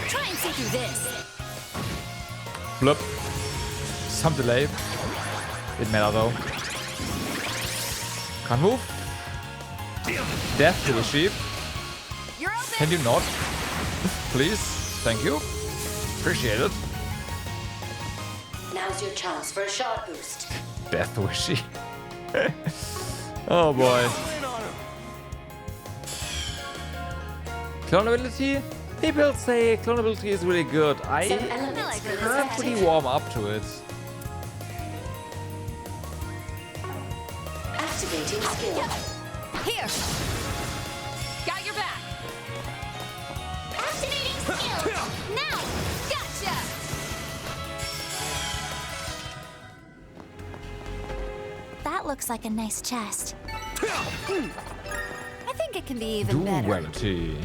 Try and see through this. Blip. Some delay. Didn't matter though. Can't move. Death to the sheep. You're open. Can you not? Please. Thank you. Appreciate it. Now's your chance for a shard boost. Death to a sheep. Oh boy. Clonability? People say clonability is really good. I can't pretty warm up to it. Activating skill. Here. Got your back. Activating skill. Now. Gotcha. That looks like a nice chest. I think it can be even better. Duality.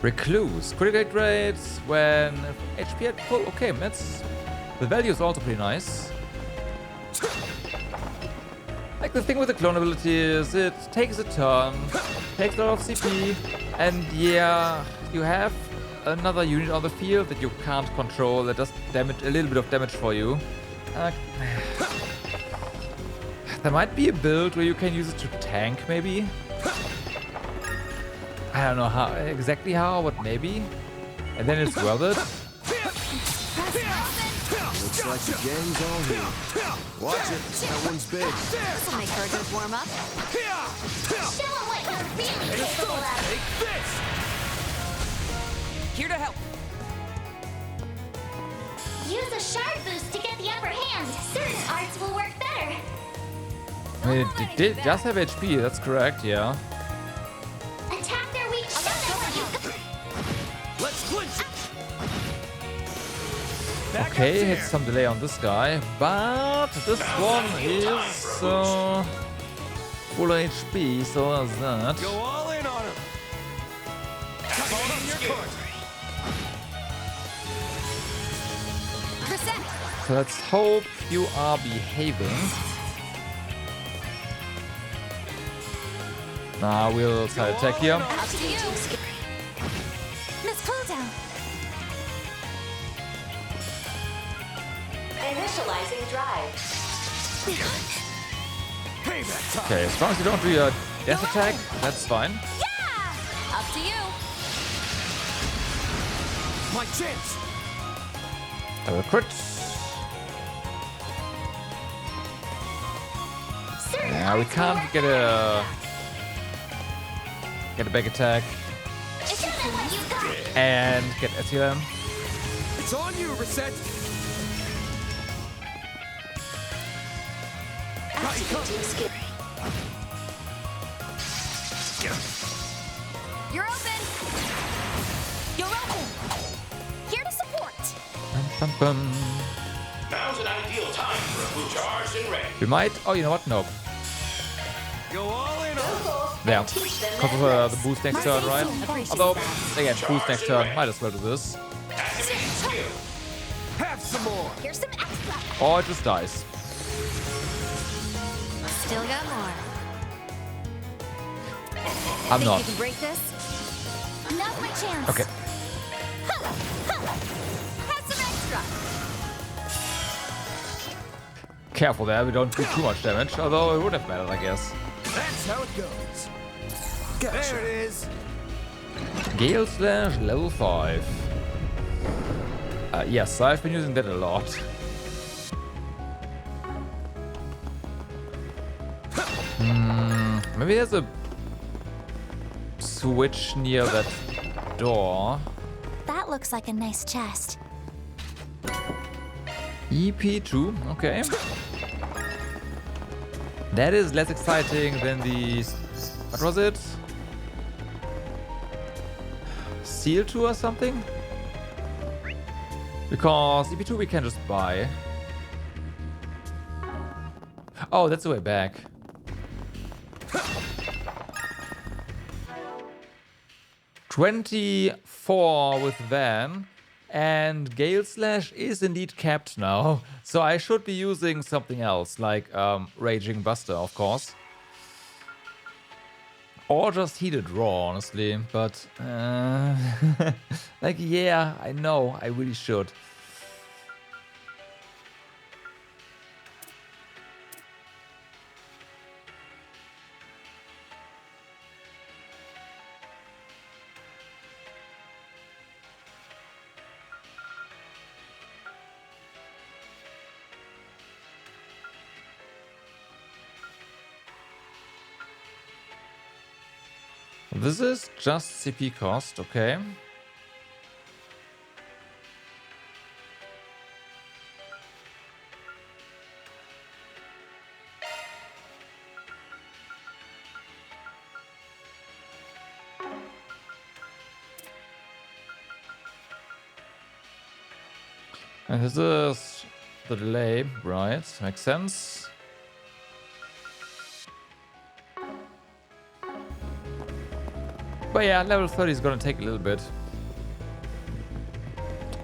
Recluse. Critical rates when HP at full. Okay, that's... The value is also pretty nice. Like the thing with the clone ability is it takes a turn, takes a lot of CP, and yeah, you have another unit on the field that you can't control that does damage, a little bit of damage for you. There might be a build where you can use it to tank, maybe. I don't know how exactly how, but maybe. And then it's worth it. Looks like the gang's all here. Watch it, that one's big. This'll make for a good warm-up. Show them what you're really capable of. Take this! Here to help. Use a shard boost to get the upper hand. Certain arts will work better. I mean, it did just have HP, that's correct, yeah. Attack their weak. Show them what you got. Let's clinch it! Okay, hit some delay on this guy, but this one is full HP, so that's that. Go all in on him! Hold on your court! Percent. So let's hope you are behaving. Nah, we'll try to attack here. Activating skill. Miss Cooldown. Initializing drive. Payback time! Okay, as long as you don't do your Death attack, that's fine. Yeah! Up to you. My chance. I will crit. Yeah, we can't get a back attack and get SLM. It's on you, Reset. Activating skill. You're open. You're open. Here to support. Bum, bum, bum. Now's an ideal time for a blue charged and ready. We might. Oh, you know what? Nope. Go all in on. Yeah, because of the boost next turn, right? Although, again, boost next turn. Might as well do this. Have some more. Here's some extra. Or it just dies. Still got more. I'm Think not. you can break this? Now's my chance. Okay. Have some extra. Careful there, we don't do too much damage. Although it would have mattered, I guess. That's how it goes. Gotcha. There it is. Gale Slash level 5. Yes, I've been using that a lot. Maybe there's a switch near that door. That looks like a nice chest. EP2, okay. That is less exciting than the... What was it? Seal 2 or something? Because EP2 we can just buy. Oh, that's the way back. $24 with Van. And Gale Slash is indeed capped now, so I should be using something else, like Raging Buster, of course. Or just Heated Raw, honestly, but... like, yeah, I know, I really should. This is just CP cost, okay. And this is the delay, right? Makes sense. But yeah, level 30 is gonna take a little bit.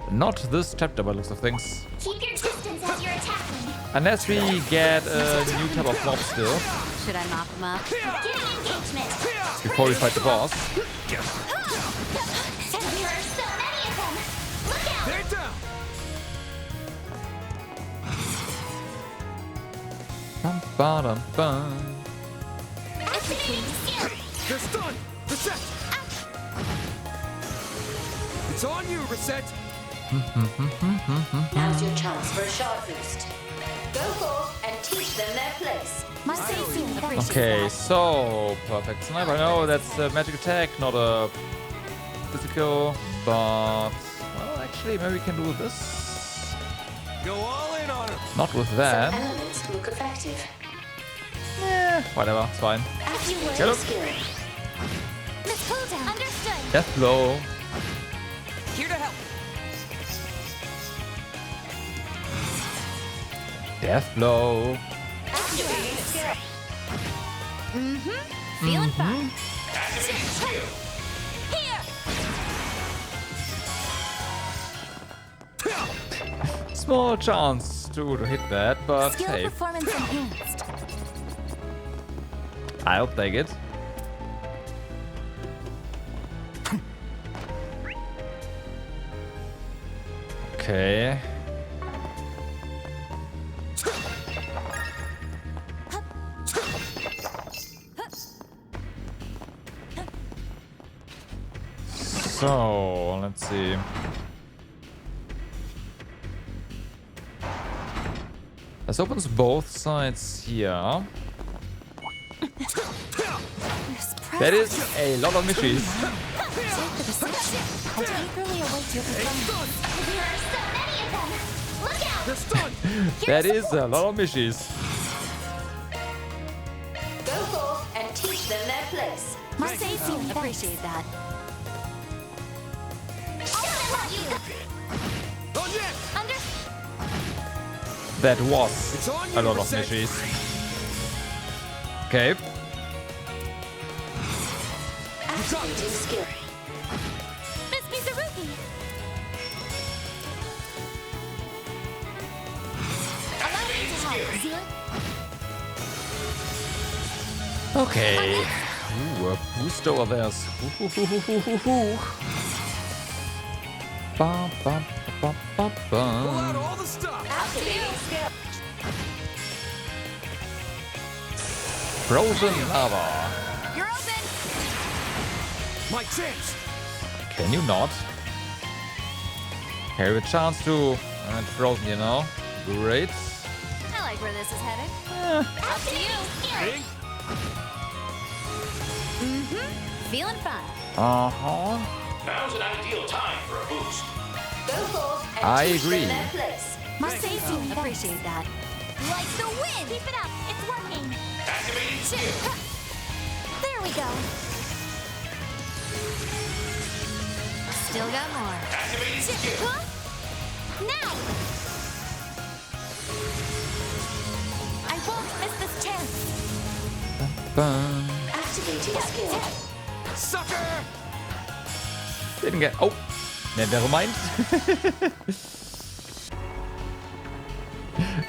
Not this chapter by looks of things. Keep your distance as you're attacking. Unless we get a new type of mob still. Should I mop them up? Getting engagement. Before we fight the boss. And there are so many of them. Look out. They're down. Bum, ba, dum, bum. Activating skill. They're stunned. Reset. It's on you, Reset. Now's your chance for a shot boost. Go forth and teach them their place. My safety appreciates Okay, that. so perfect sniper. I know that's a magic attack, not a physical, but well, actually, maybe we can do this. Go all in on him. Not with that. Some elements look effective. Eh, whatever, it's fine. Activating Get up. skill. Miss Cooldown. Understood. Death blow. Here to help. Death blow. Activating skill. Feeling fine. Activating skill. Here. Small chance to hit that, but Skill hey, performance enhanced. I'll take it. Okay. So, let's see. This opens both sides here. That is a lot of mishies. That is a lot of mishies. Go forth and teach them their place. My safety, appreciate that. That was a lot of mishies. Okay. Activating skill. Miss Mizurugi! Okay. Ooh, a boost over there. Ba, ba, ba, ba, ba. All the stuff. Activating skill. Frozen lava. You're open. My chance. Can you not? Have a chance to. And frozen, you know. Great. I like where this is headed. Up to you. Feeling fine. Uh-huh. Now's an ideal time for a boost. Go forth and I teach agree. them their place. My safety, appreciate that. Like the wind! Keep it up! It's working! Activating skill. There we go! Still got more. Activating skill. Huh? Now! I won't miss this chance! Ba. Activating skill. Sucker! Didn't get. Oh, never mind.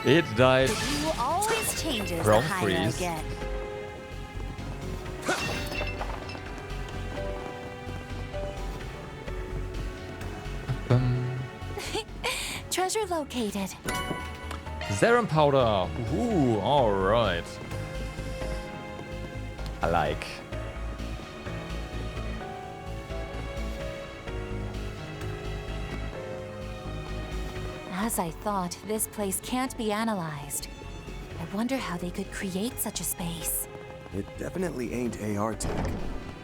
It died. The view always changes From the higher I freeze. get. Treasure located. Serum powder. Ooh, all right. I like. As I thought, this place can't be analyzed. I wonder how they could create such a space. It definitely ain't AR tech.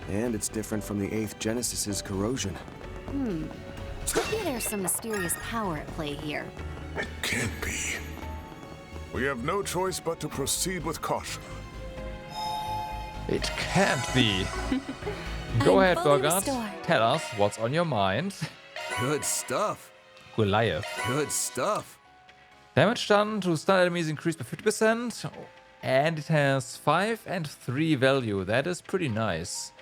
And it's different from the 8th Genesis's corrosion. Maybe there's some mysterious power at play here. It can't be. We have no choice but to proceed with caution. It can't be. Go ahead, fully Bogart. restored. Tell us what's on your mind. Good stuff. Goliath. Good stuff. Damage done to stun enemies increased by 50%. And it has 5 and 3 value. That is pretty nice.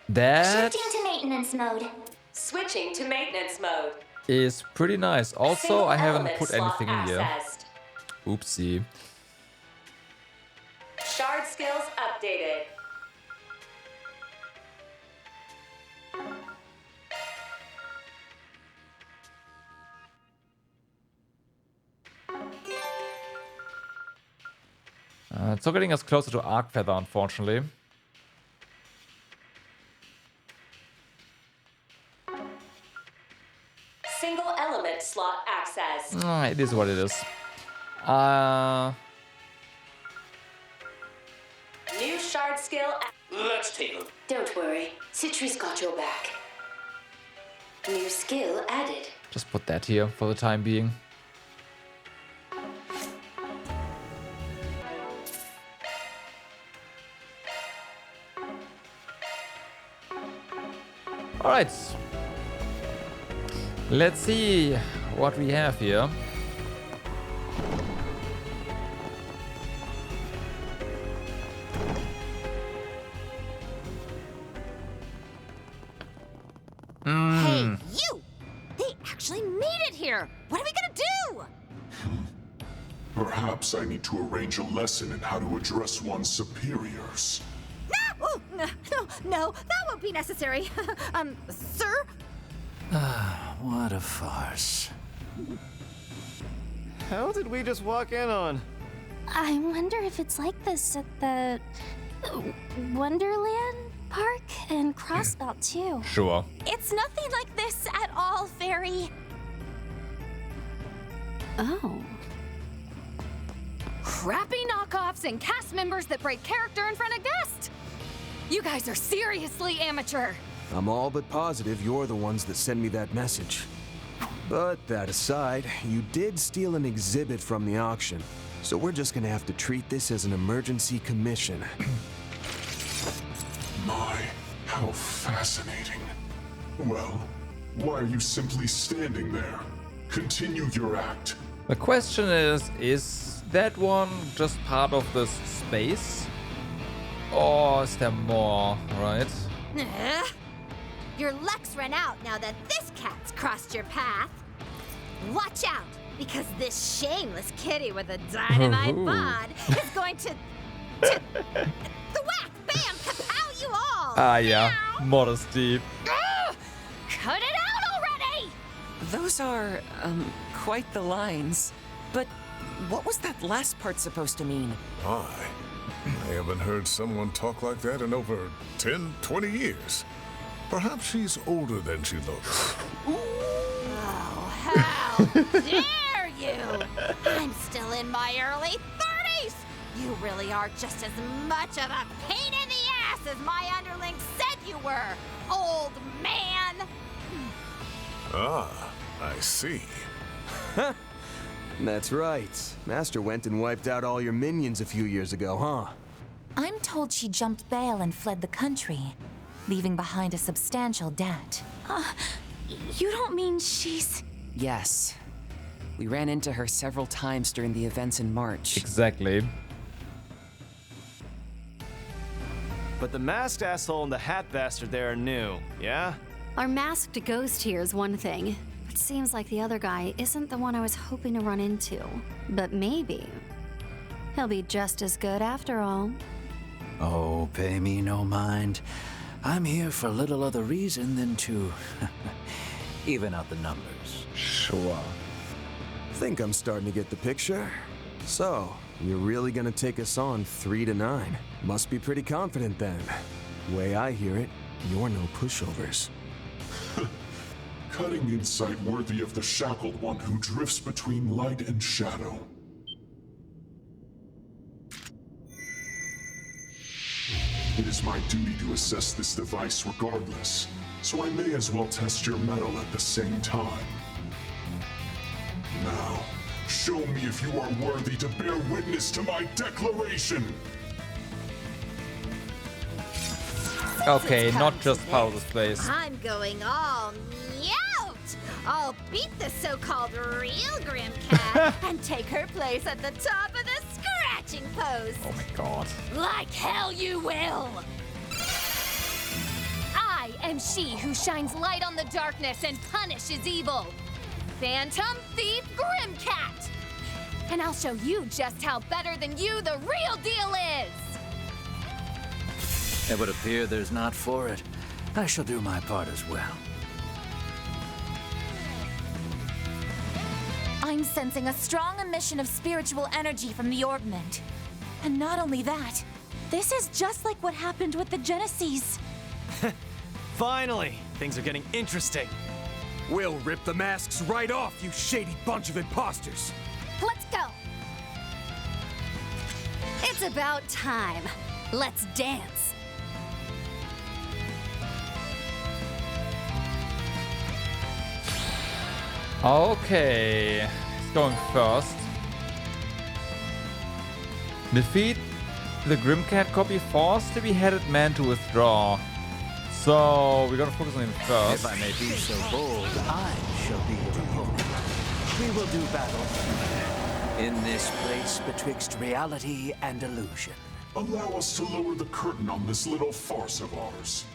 That Shifting to maintenance mode. Switching to maintenance mode. is pretty nice. Also, Single I haven't element put slot anything in here. accessed. Oopsie. Shard skills updated. It's not getting us closer to Arc Feather, unfortunately. Single element slot accessed. It is what it is. New shard skill. Let's take a look. Don't worry, Citri's got your back. New skill added. Just put that here for the time being. Alright. Let's see what we have here. Hey, you! They actually made it here! What are we gonna do? Perhaps I need to arrange a lesson in how to address one's superiors. No, that won't be necessary. Sir? What a farce. How did we just walk in on? I wonder if it's like this at the Wonderland? park and crossbelt too. Sure. It's nothing like this at all, Fairy. Oh. Crappy knockoffs and cast members that break character in front of guests. You guys are seriously amateur. I'm all but positive you're the ones that sent me that message. But that aside, you did steal an exhibit from the auction. So we're just gonna have to treat this as an emergency commission. My, how fascinating. Well, why are you simply standing there? Continue your act. The question is that one just part of this space? Or is there more, right? Your luck's run out now that this cat's crossed your path. Watch out, because this shameless kitty with a dynamite bod is going to the whack, bam, kapow you all! Ah, yeah. Modesty. Cut it out already! Those are, quite the lines. But what was that last part supposed to mean? I haven't heard someone talk like that in over 10, 20 years. Perhaps she's older than she looks. Oh, how dare you! I'm still in my early 30s! You really are just as much of a pain in the ass as my underling said you were, old man! Ah, I see. That's right. Master went and wiped out all your minions a few years ago, huh? I'm told she jumped bail and fled the country, leaving behind a substantial debt. You don't mean she's... Yes. We ran into her several times during the events in March. Exactly. But the masked asshole and the hat bastard there are new, yeah? Our masked ghost here is one thing. It seems like the other guy isn't the one I was hoping to run into. But maybe he'll be just as good after all. Oh, pay me no mind. I'm here for little other reason than to even out the numbers. Sure. Think I'm starting to get the picture. So, you're really gonna take us on 3-9. Must be pretty confident then. Way I hear it, you're no pushovers. Cutting insight worthy of the shackled one who drifts between light and shadow. It is my duty to assess this device regardless, so I may as well test your mettle at the same time. Now, show me if you are worthy to bear witness to my declaration! Okay, not just part of the space. I'm going all meowt! I'll beat the so-called real Grimcat and take her place at the top of the scratching post! Oh my god. Like hell you will! I am she who shines light on the darkness and punishes evil. Phantom Thief Grimcat! And I'll show you just how better than you the real deal is! It would appear there's not for it. I shall do my part as well. I'm sensing a strong emission of spiritual energy from the orbment. And not only that, this is just like what happened with the Genesis. Finally! Things are getting interesting. We'll rip the masks right off, you shady bunch of imposters! Let's go! It's about time. Let's dance. Okay, it's going first. Defeat the Grimcat copy, force the Behatted Man to withdraw. So we're gonna focus on him first. If I may be so bold, I shall be your opponent. We will do battle in this place betwixt reality and illusion. Allow us to lower the curtain on this little farce of ours.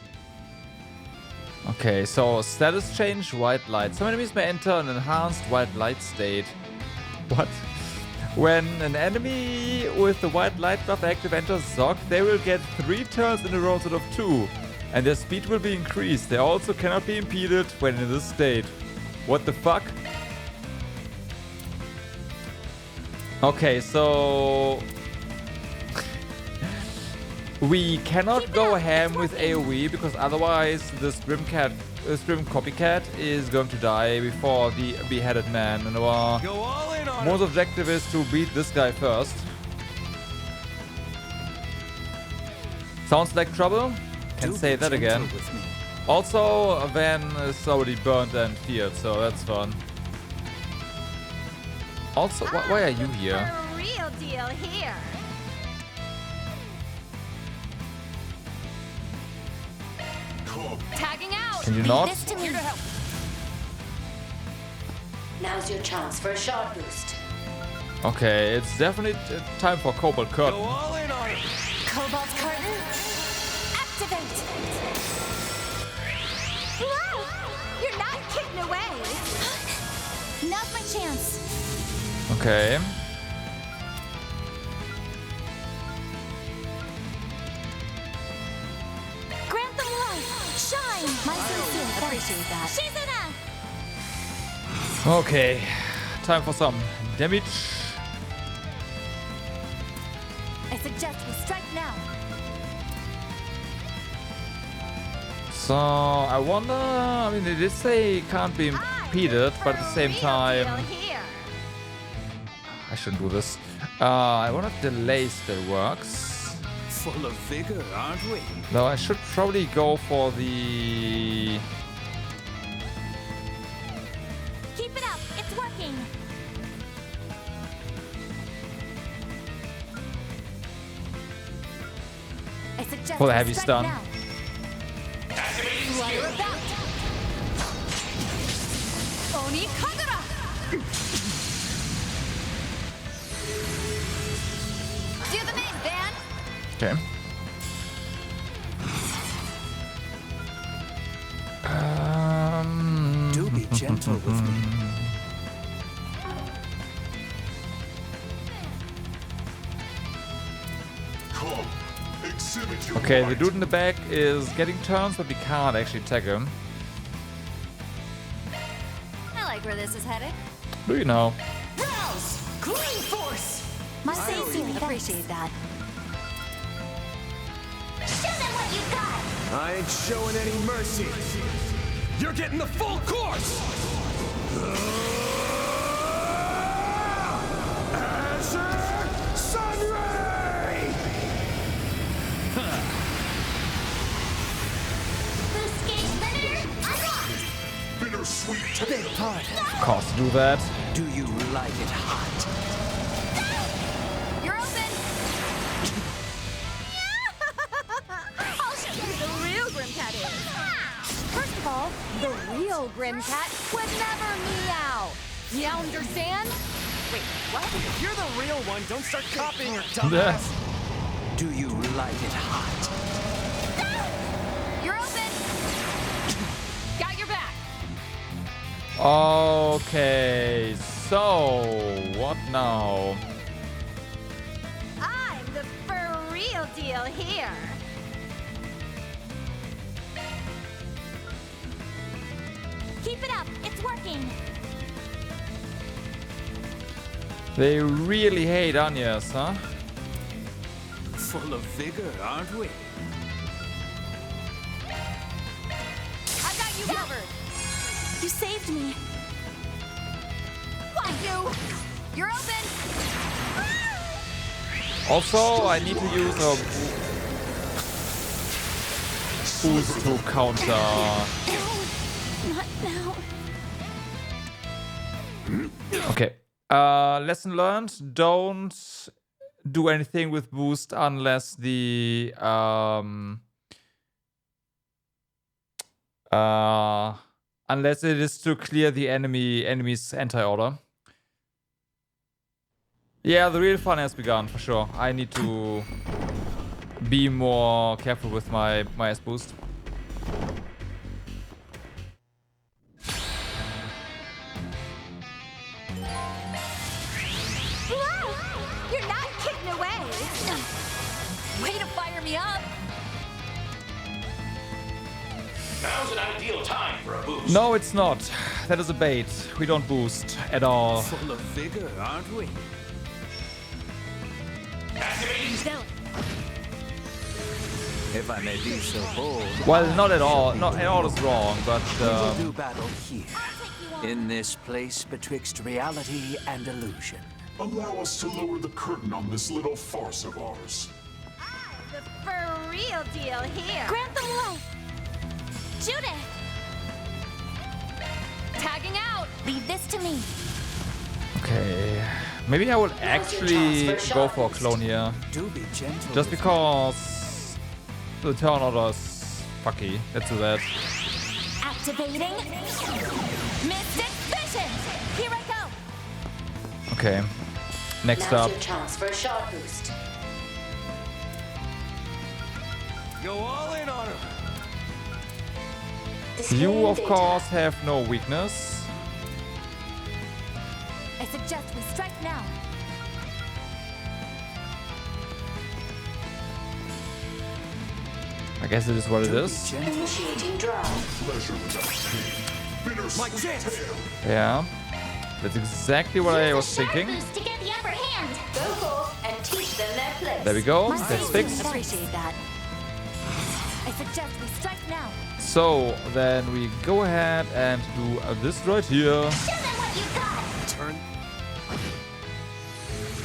Okay, so status change, white light. Some enemies may enter an enhanced white light state. What? When an enemy with the white light buff active enters Zog, they will get 3 turns in a row instead of 2. And their speed will be increased. They also cannot be impeded when in this state. What the fuck? Okay, so... We cannot go ham with AoE because otherwise this Grim copycat is going to die before the Behatted Man. And our most objective is to beat this guy first. Sounds like trouble. Can say that again. Also, Van is already burnt and feared, so that's fun. Also, why are you here? Real deal here. Tagging out. Can you not? Here to help. Now's your chance for a shard boost. Okay, it's definitely time for Cobalt Curtain. Cobalt Curtain, activate! Whoa! You're not kidding away. Now's my chance. Okay. Grant them life. Shine. My sincere Appreciate that. Shizuna! Okay. Time for some damage. I suggest we strike now. So, I wonder... I mean, they did say it can't be impeded, but at the same time... I shouldn't do this. I wonder if delay still works. Full of vigor, aren't we? Though I should probably go for the... Keep it up. It's working. I suggest For the we heavy strike stun. now. Flyer about. Oni Kagura. Do the main, Van. Okay. Do be gentle with me. Come, exhibit your Okay, the might. dude in the back is getting turns, but we can't actually tag him. I like where this is headed. Do you know? Rouse! Clean force! My sincere Appreciate that. Show them what you got. I ain't showing any mercy. You're getting the full course. Azure Sunray! Boost gauge limiter unlocked. Bittersweet. Big part. Of course, do that. Do you like it hot? You're open. I'll show you who the real Grimcat is. First of all, the real Grimcat would never meow. You understand? Wait, what? If you're the real one, don't start copying her, dumbass. Do you like it hot? You're open. Got your back. Okay, so what now? I'm the for real deal here. Keep it up. It's working. They really hate Anyas, huh? Full of vigor, aren't we? I got you covered. You saved me. Fuck you. You're open. Also, I need to use a boost to counter. Not now. Okay. Lesson learned. Don't do anything with boost unless the unless it is to clear the enemy's anti-order. Yeah, the real fun has begun for sure. I need to be more careful with my S boost. Whoa! You're not kidding away. Way to fire me up. Now's an ideal time for a boost. No, it's not. That is a bait. We don't boost at all. Full of vigor, aren't we? Activating If I may be so bold. Well, not at all. Not at all is wrong, but we will do battle here, in this place betwixt reality and illusion. Allow us to lower the curtain on this little farce of ours. The for real deal here. Grant them life. Judith! Tagging out! Leave this to me. okay. Maybe I will actually go for a clone here. Do be gentle. Just because the turn order is fucky. Let's do that. Activating Mystic Vision. Here I go. Okay. Next Now's up. your chance for a shot boost. Go all in on him. You, of course, have no weakness. I suggest we strike now. I guess it is what it is. Initiating drive. Pleasure without pain. My chance. Yeah. That's exactly what I was thinking. To get the upper hand. Go forth and teach them their place. There we go. That's fixed. Appreciate that. I suggest we strike now. So then we go ahead and do this right here. Show them what you got. Turn.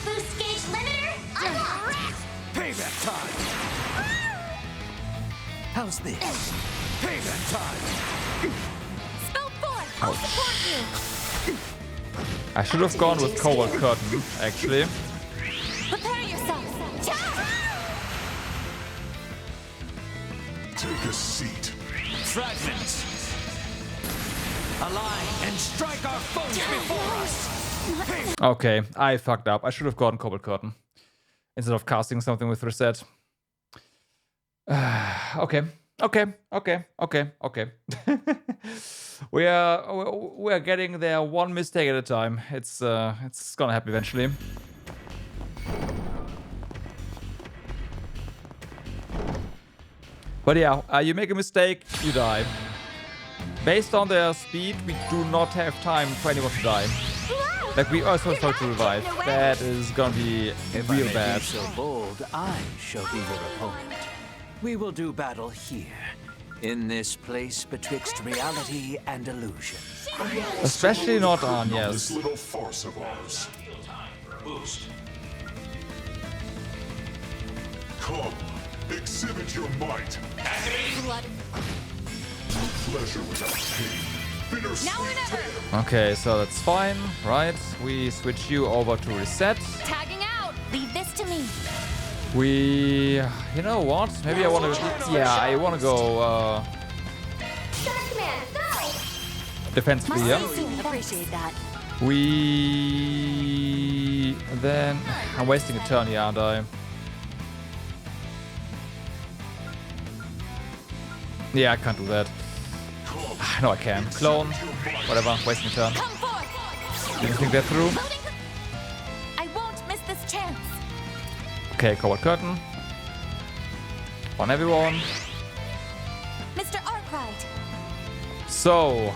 Boost gauge limiter. Unlocked. Payback time. How's this? Payback time. Spell forth. I'll support you. I should have gone with Cobalt Curtain, actually. Prepare yourself. Take a seat. Fragments. Align and strike our foes before us. Okay, I fucked up. I should have gotten Cobalt Curtain instead of casting something with reset. Okay. We are getting there one mistake at a time. It's gonna happen eventually. But yeah, you make a mistake, you die. Based on their speed, we do not have time for anyone to die. Like we also start to revive. That is gonna be real bad. Be so bold, I shall be your opponent. We will do battle here, in this place betwixt reality and illusion. Especially not on, This yes. little farce of ours. Boost. Come, exhibit your might. Blood. Pleasure without pain. Now or never. Okay, so that's fine, right? We switch you over to reset. Tagging out. Leave this to me. We, you know what? Maybe I want to, yeah, I want to go defensively, yeah. Appreciate that. We then, I'm wasting a turn here, aren't I? Yeah, I can't do that. No, I can. Clone, whatever, wasting a turn. Come forth. Didn't think that through. I won't miss this chance. Okay, Cobalt Curtain. On everyone. Mr. Arkwright. So.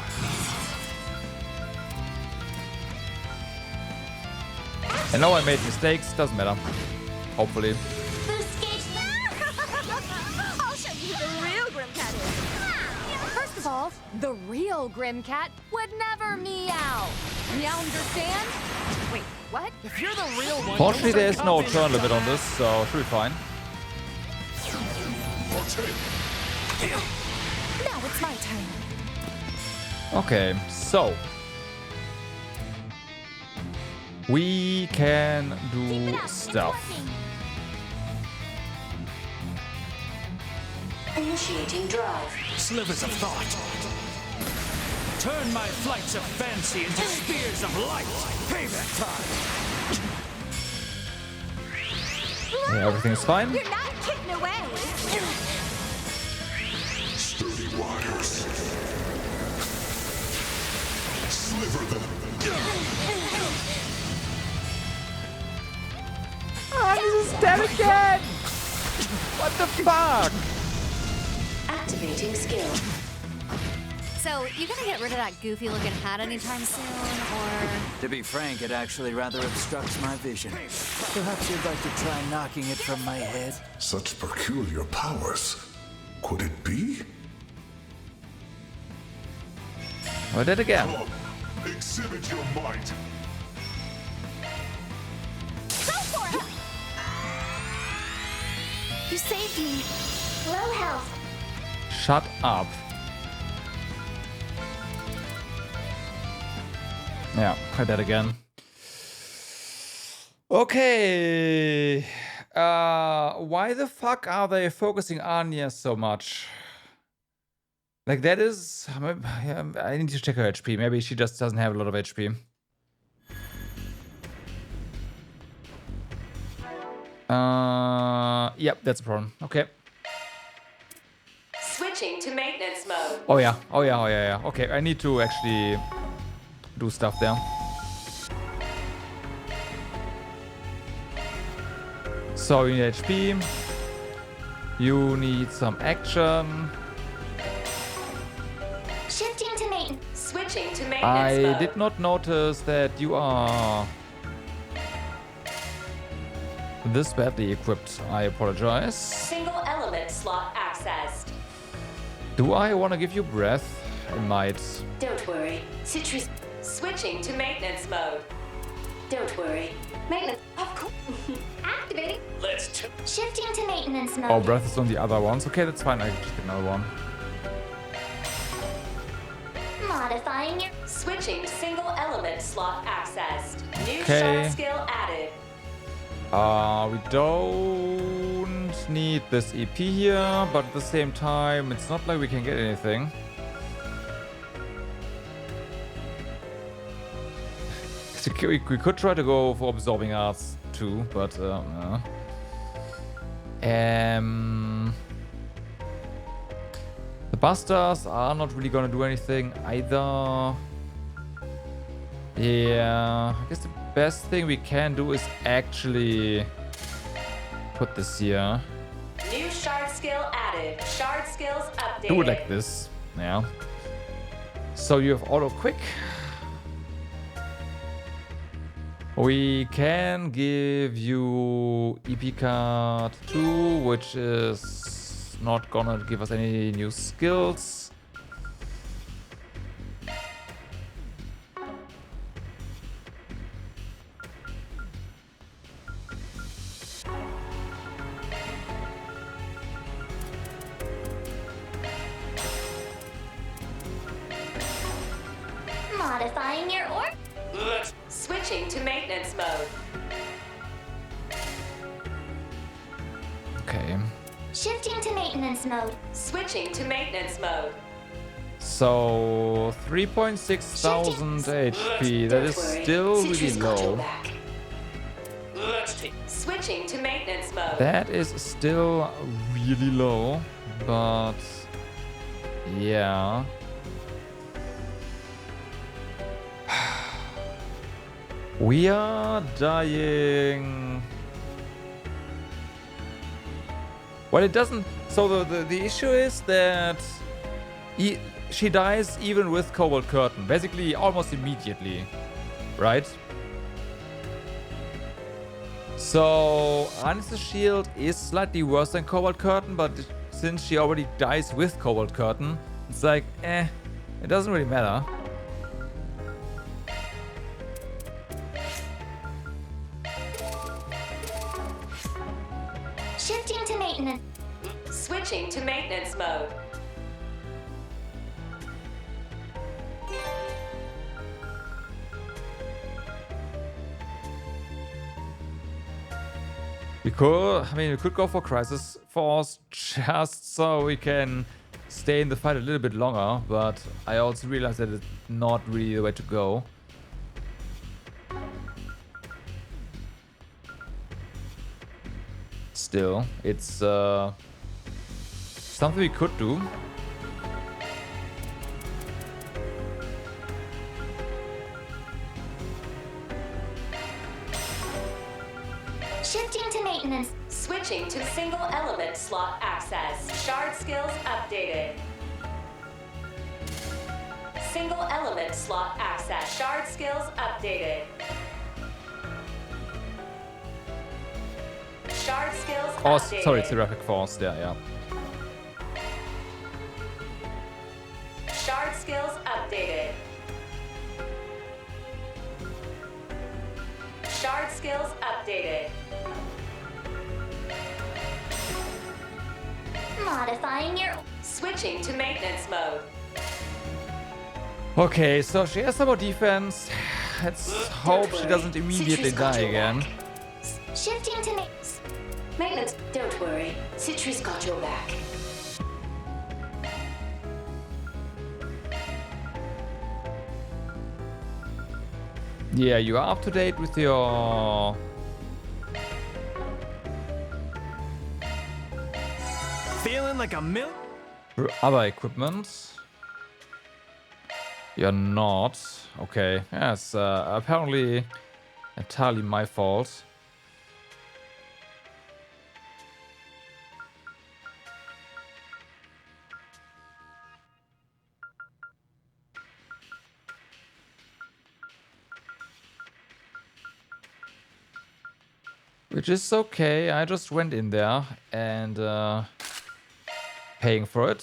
I know I made mistakes, doesn't matter. Hopefully. I'll show you who the real Grimcat is. First of all, the real Grimcat would never meow. You understand? Wait, what? If you're the real one, Fortunately, there is no turn limit on this, so should be fine. Now it's my turn. Okay, so. We can do stuff. Initiating drive. Slivers of thought. Turn my flights of fancy into spears of light. Payback time. Yeah, everything is fine. You're not kidding away. Sturdy wires. Sliver them. Oh, this is dead again! What the fuck? Activating skill. So, you gonna get rid of that goofy looking hat anytime soon, or? To be frank, it actually rather obstructs my vision. Perhaps you'd like to try knocking it from my head? Such peculiar powers. Could it be? I did again. Come, exhibit your might. Go for it! You saved me. Low health. Shut up. Yeah, I did again. Okay. Why the fuck are they focusing Anya so much? Like, that is... I need to check her HP. Maybe she just doesn't have a lot of HP. Yep, that's a problem. Okay. Switching to maintenance mode. Oh yeah. Okay, I need to actually do stuff there. So you need HP. You need some action. Shifting to maintenance. Switching to maintenance I mode. did not notice that you are this badly equipped. I apologize. Single element slot accessed. Do I want to give you breath? I might. Don't worry. Citrus. Switching to maintenance mode. Don't worry. Maintenance. Of course. Activating. Shifting to maintenance mode. Oh, breath is on the other ones. Okay, that's fine. I can just get another one. Modifying your... Switching to single element slot accessed. New Okay. shard skill added. We don't need this EP here, but at the same time, it's not like we can get anything. We could try to go for absorbing arts too, but no. The busters are not really gonna do anything either. Yeah, I guess the best thing we can do is actually put this here. New shard skill added. Shard skills updated. Do it like this. Yeah. So you have auto quick. We can give you EP card 2, which is not gonna give us any new skills. Modifying your orb. Switching to maintenance mode. Okay. Shifting to maintenance mode. Switching to maintenance mode. So 3,600 HP. That is still really low. Switching to maintenance mode. That is still really low, but yeah. We are dying. Well, it doesn't. So the issue is that she dies even with Cobalt Curtain, basically almost immediately, right? So Anya's shield is slightly worse than Cobalt Curtain, but since she already dies with Cobalt Curtain, it's like, it doesn't really matter. Shifting to maintenance. Switching to maintenance mode. We could go for Crisis Force just so we can stay in the fight a little bit longer, but I also realize that it's not really the way to go. Still, it's something we could do. Shifting to maintenance. Switching to single element slot access. Shard skills updated. single element slot access. Shard skills updated. Shard skills Oh, updated. sorry, Seraphic Force there, yeah. Shard skills updated. Shard skills updated. Modifying your... Switching to maintenance mode. Okay, so she has some more defense. Let's hope she doesn't immediately die again. Shifting to maintenance. Don't worry. Citrus got your back. Yeah, you are up to date with your... Feeling like a other equipment. You're not. Okay, yes, apparently entirely my fault. Which is okay, I just went in there and paying for it.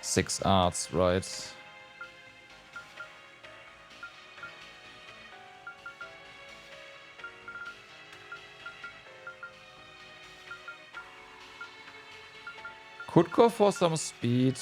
Six arts, right. Could go for some speed.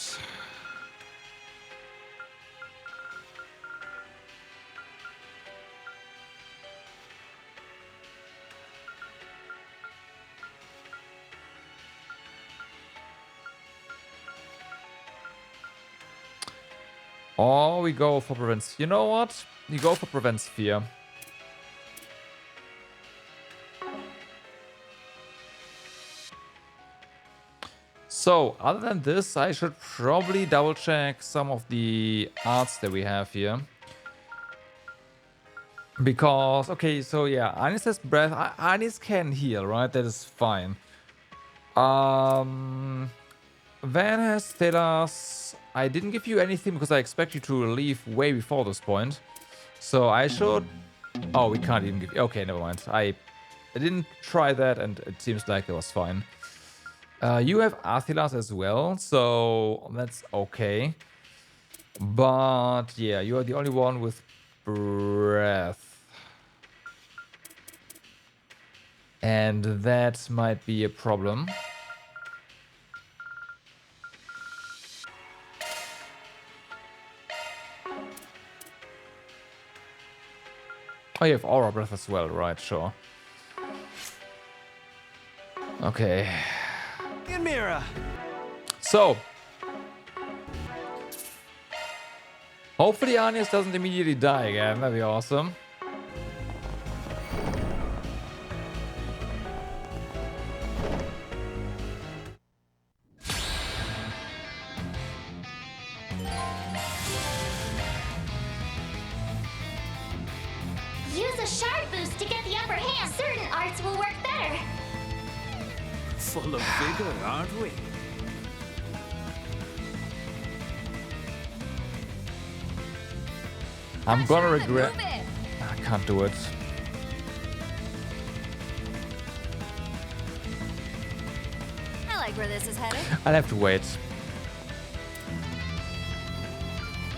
Or we go for prevent. You know what? You go for prevent sphere. So, other than this, I should probably double check some of the arts that we have here. Because, okay, so yeah, Anis has breath. Anis can heal, right? That is fine. Van has Stellas. I didn't give you anything because I expect you to leave way before this point. So I should... Oh, we can't even give... Okay, never mind. I didn't try that and it seems like it was fine. You have Arthilas as well, so that's okay. But yeah, you are the only one with breath. And that might be a problem. Oh, you have Aura Breath as well, right, sure. Okay. Mira. So, hopefully Anius doesn't immediately die again. That'd be awesome. Use a shard boost to get the upper hand. Certain arts will work better. Full of vigor, aren't we? I'm gonna regret... I can't do it. I like where this is headed. I'll have to wait.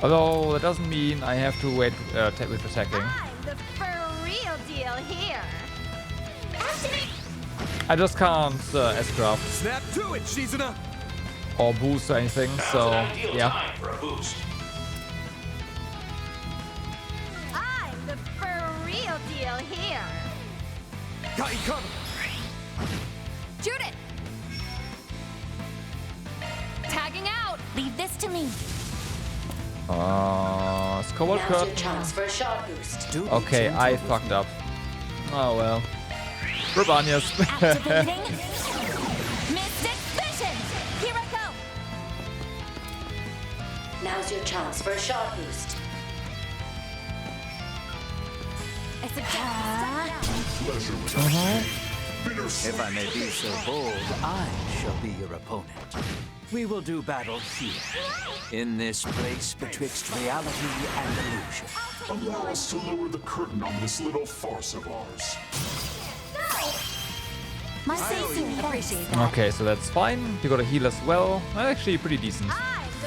Although that doesn't mean I have to wait with attacking. I'm the for real deal here. I just can't S-craft. Snap to it, Shizuna! Or boost or anything, so yeah. Time for a boost. I'm the for real deal here. Got you covered. Shoot it! Tagging out! Leave this to me. Cobalt Now's your Curtain. chance for a shot boost. Okay, I fucked up. Oh well. Rebanias. Now's your chance for a shot boost. It's a Pleasure with If I may be so bold, I shall be your opponent. We will do battle here, in this place betwixt reality and illusion. Allow us to lower the curtain on this little farce of ours. My appreciate that. Okay, so that's fine. You got a heal as well. Actually, pretty decent.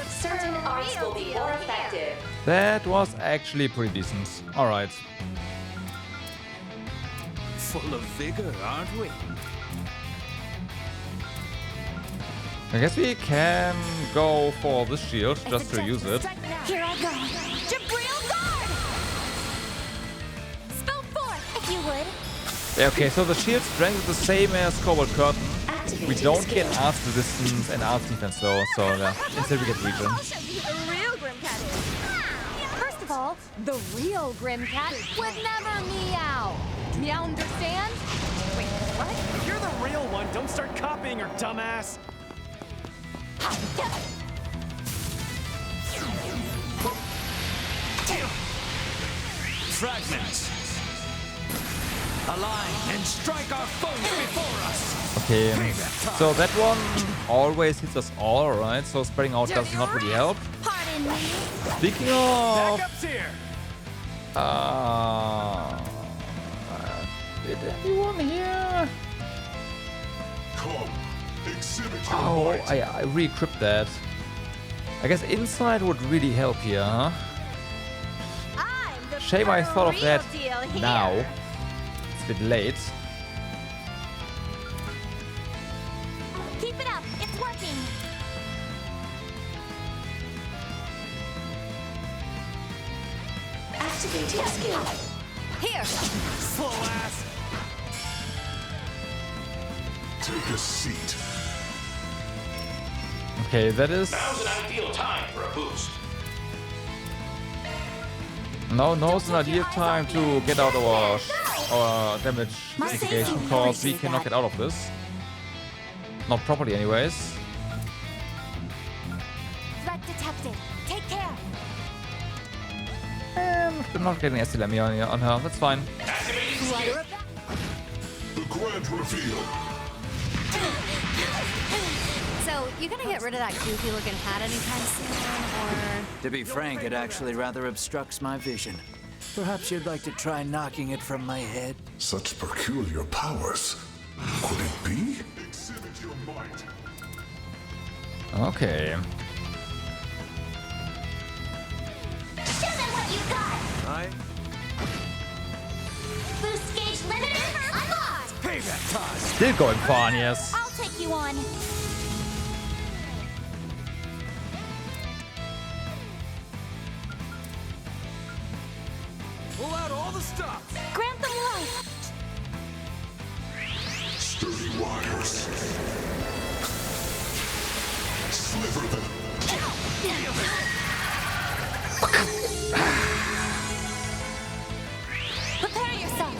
Certain arts will be more effective. That was actually pretty decent. All right. Full of vigor, aren't we? I guess we can go for the shield just to use it. Here I go. Jabril guard! Spell forth, if you would. Okay, so the shield strength is the same as Cobalt Curtain. We don't get arts resistance and arts defense though, so yeah, instead we get regen. I'll show you who the real Grimcat is. First of all, the real Grimcat would never meow. You understand? Wait, what? If you're the real one, don't start copying her, dumbass. Fragments. Align and strike our foes before us. Okay, so that one always hits us all, right? So spreading out does not really help. Pardon me. Speaking of... Backup's here. Did anyone here? Come, exhibit your Oh, might. I re-equipped that. I guess inside would really help here, huh? I'm the Shame I thought of that real deal here. now. It's a bit late. Keep it up. It's working. Activating skill. Here. Slow ass. Take a seat. Okay, that is... Now's an ideal time for a boost. No, it's an ideal time to get out our damage mitigation because we cannot get out of this. Not properly anyways. Threat detected. Take care. And I'm not getting SLM on her, that's fine. The grand reveal. So, you gonna get rid of that goofy looking hat anytime soon, or...? To be frank, it actually rather obstructs my vision. Perhaps you'd like to try knocking it from my head? Such peculiar powers. Could it be? Exhibit your might. Okay. Show them what you got. Right. Boost gauge limiter unlocked. Payback time. Still going far, yes. I'll take you on. Pull out all the stops. Grant them life. Sturdy wires. Sliver them. Prepare yourself.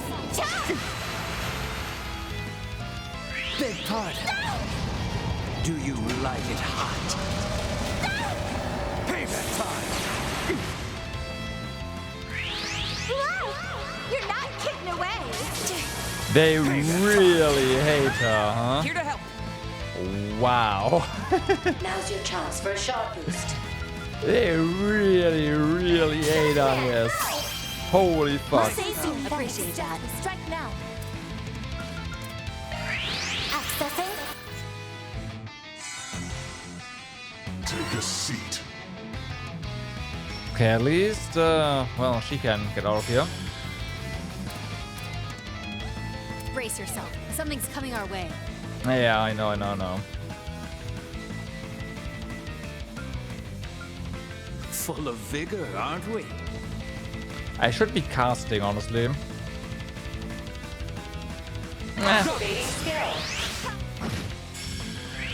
Beg pardon. Do you like it hot? Payback time. You're not kidding away. They really hate her, huh? Here to help. Wow. Now's your chance for a shot boost. They really hate on this. Holy fuck. Appreciate that. Strike now. Accessing. Take a seat. Okay, at least, well, she can get out of here. Brace yourself. Something's coming our way. Yeah, I know. Full of vigor, aren't we? I should be casting, honestly. Activating skill.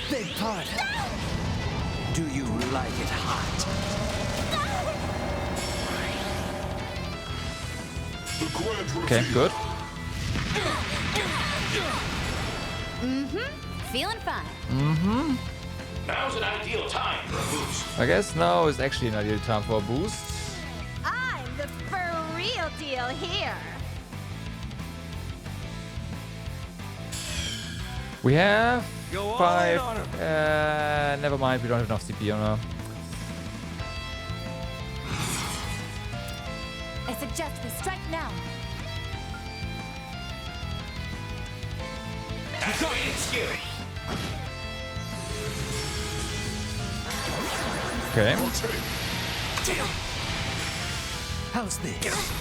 Beg pardon. Do you like it hot? The grand reveal. Okay, good. Feeling fine. Now's an ideal time for a boost. I guess now is actually an ideal time for a boost. I'm the for real deal here. We have Go all 5. in on him. Never mind, we don't have enough CP on her. I suggest we strike now. Activating skill. Okay. How's this?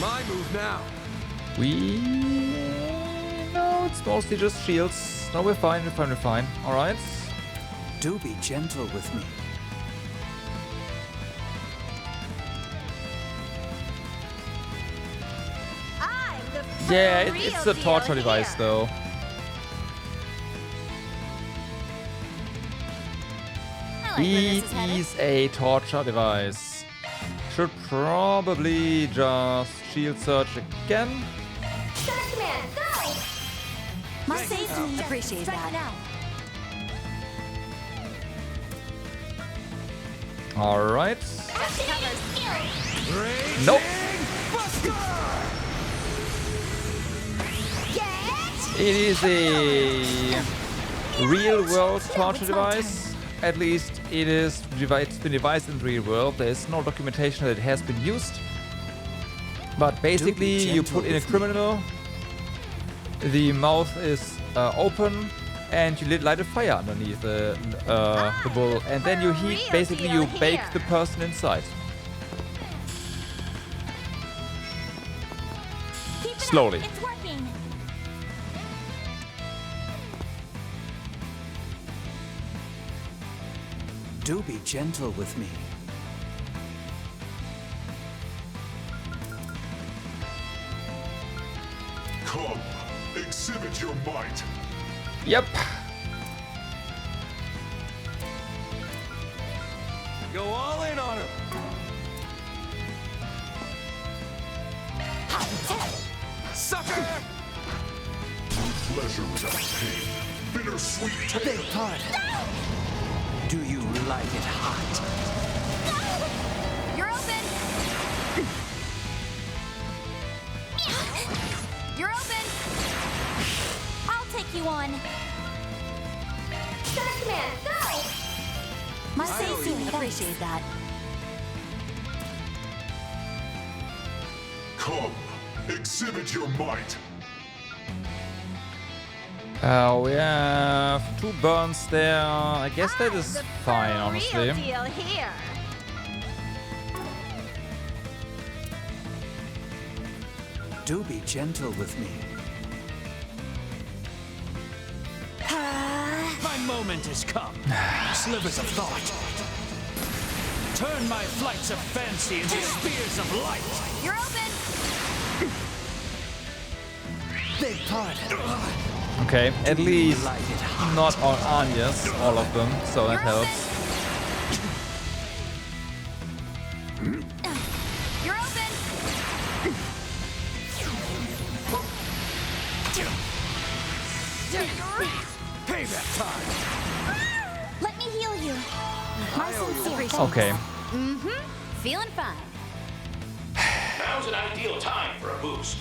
My move now. No, it's mostly just shields. No, we're fine, we're fine. Alright. Do be gentle with me. I'm the Yeah, real it's a deal torture device here. though. It is a torture device. Should probably just shield search again. Darkman, go! My safety. Appreciate Strike that. now. Alright. Activating skill! Nope. Get It is a real world torture device. At least it's been devised in the real world. There is no documentation that it has been used. But basically, you put in a criminal, the mouth is open, and you light a fire underneath the bull, and then you heat. Basically, you bake the person inside. Keep it Slowly. Up. It's working. Do be gentle with me. Come, exhibit your might. Yep. Go all in on him. Sucker! Pleasure without pain. Bittersweet Beg tale. pardon. Do you like it hot? You're open. You're open. I'll take you on. Darkman, go! My safety. Appreciate that. Come, exhibit your might. We have 2 burns there. I guess that is fine, honestly. real deal here. Do be gentle with me. My moment has come. Slivers of thought. Turn my flights of fancy into spears of light. You're open. Beg pardon. Okay, at least not on Anya's, all of them, so that helps. You're open. Payback time. Let me heal you. My sincere. Okay. Mm-hmm. Feeling fine. Now's an ideal time for a boost.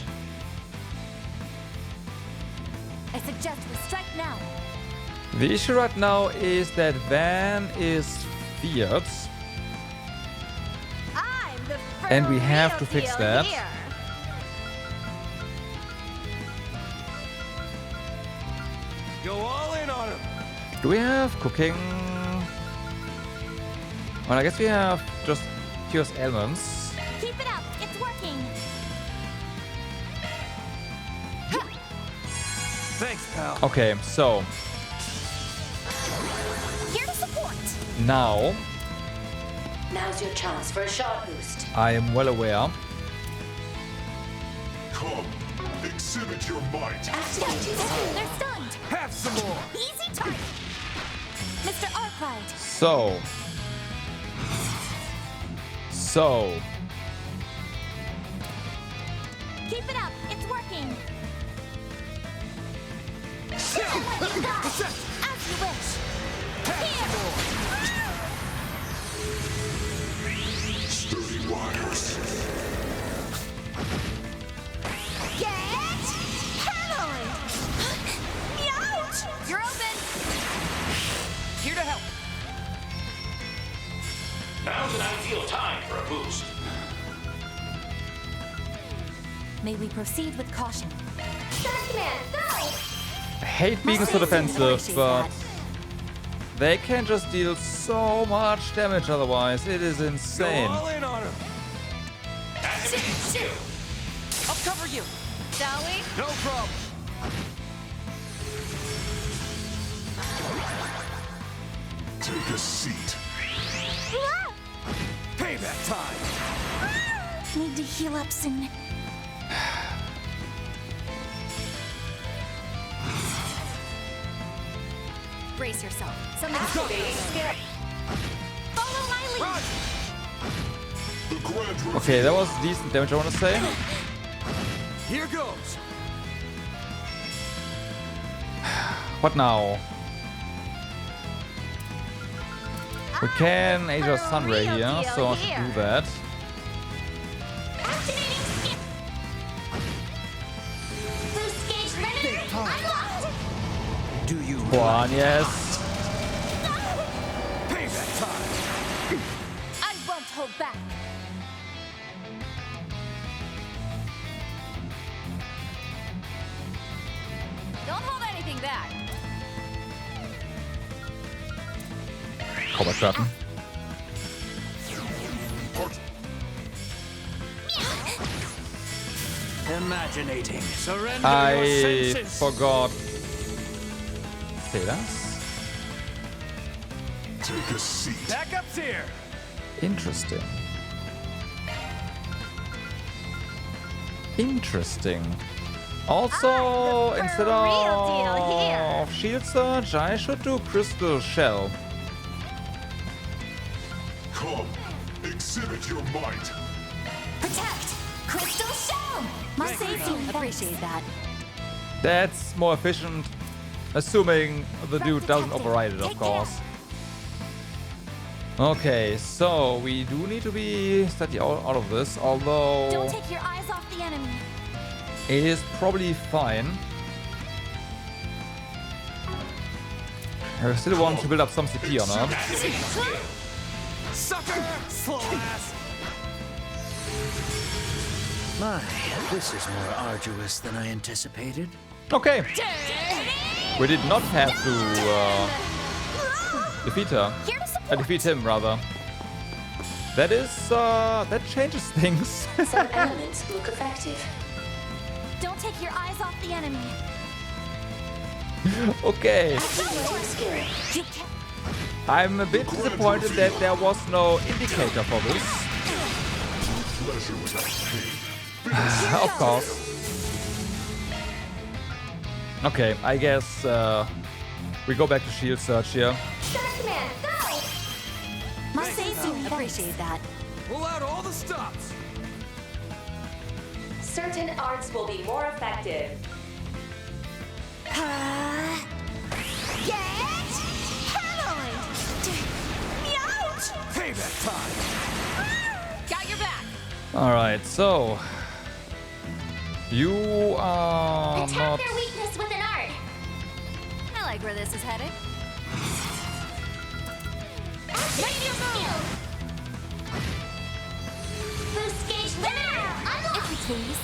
I suggest we strike now. The issue right now is that Van is feared, I'm the and we have real to fix deal that. here. Go all in on him. Do we have cooking? Well, I guess we have just cures ailments. Keep it up. It's working. Thanks, pal. Okay, so Here to support. now Now's your chance for a shot boost. I am well aware. Come, exhibit your might. They're stunned. Have some more. Easy target. Mr. Arkwright. So. Keep it up. It's working. As you wish. Here. May we proceed with caution. I hate being so defensive, but they can just deal so much damage otherwise. It is insane. Go all in on him. Shoot! I'll cover you. Shall we? No problem. Take a seat. Payback time. Need to heal up soon. Brace yourself. Activating skill. Follow my lead. The grand Okay, that was decent damage, I want to say. Here goes. What now? We can age our Sunray here, so I should do that. Do you One, yes. Payback time. I won't hold back. Don't hold anything back. Combat Garten. imaginating? Surrender I your senses. forgot. Say that? Take a seat. Backup's here. Interesting. Interesting. Also, instead of Shield Surge, I should do Crystal Shell. Come, exhibit your might. Protect! Crystal Shell! My safety. Appreciate that. That's more efficient, assuming the dude doesn't override it, of course. Okay, so we do need to be steady out of this, although Don't take your eyes off the enemy. it is probably fine. I still want to build up some CP on her. Sucker! Slow ass! My, this is more arduous than I anticipated. Okay. We did not have to defeat her. Defeat him, rather. That is, that changes things. Some elements look effective. Don't take your eyes off the enemy. Okay. Activating skill. You can I'm a bit disappointed that there was no indicator for this. Pleasure without pain. Of course. Okay, I guess we go back to Shield Search here. My safety. Appreciate that. Pull out all the stops. Certain arts will be more effective. Get Feline! Ouch! Payback time. Got your back. Alright, so you are Attack not their weakness with an art. I like where this is headed. Activate your move. Boost gauge limiter. Unlock. Please.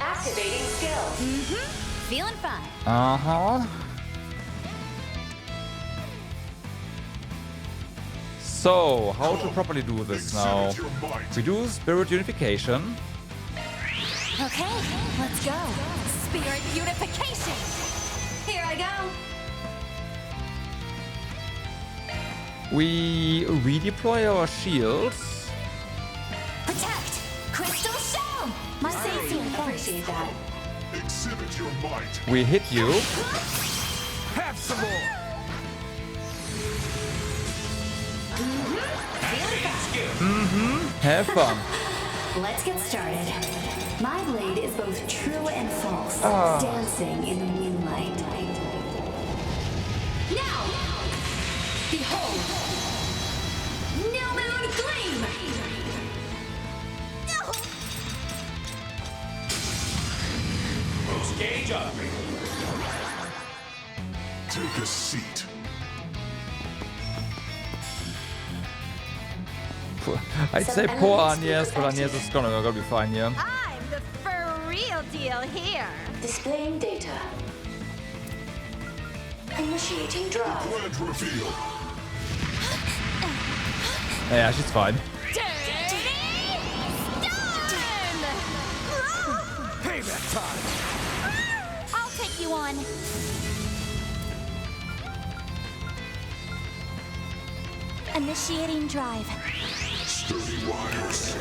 Activating skill. Feeling fine. Uh-huh. So, how to properly do this now? We do Spirit Unification. Okay, let's go. Spirit unification. Here I go. We redeploy our shields. Protect! Crystal Shell! My safety. Appreciate that. Exhibit your might. We hit you. Have some more. Have fun. Let's get started. My blade is both true and false, dancing in the moonlight. Now, behold, new moon gleam. Boost gauge up. Take a seat. I'd say poor Agnes, but Agnes is gonna be fine here. I'm the deal here. Displaying data. Initiating drive. Grand reveal. Yeah, she's fine. Payback time. I'll take you on. Initiating drive. Sturdy wires.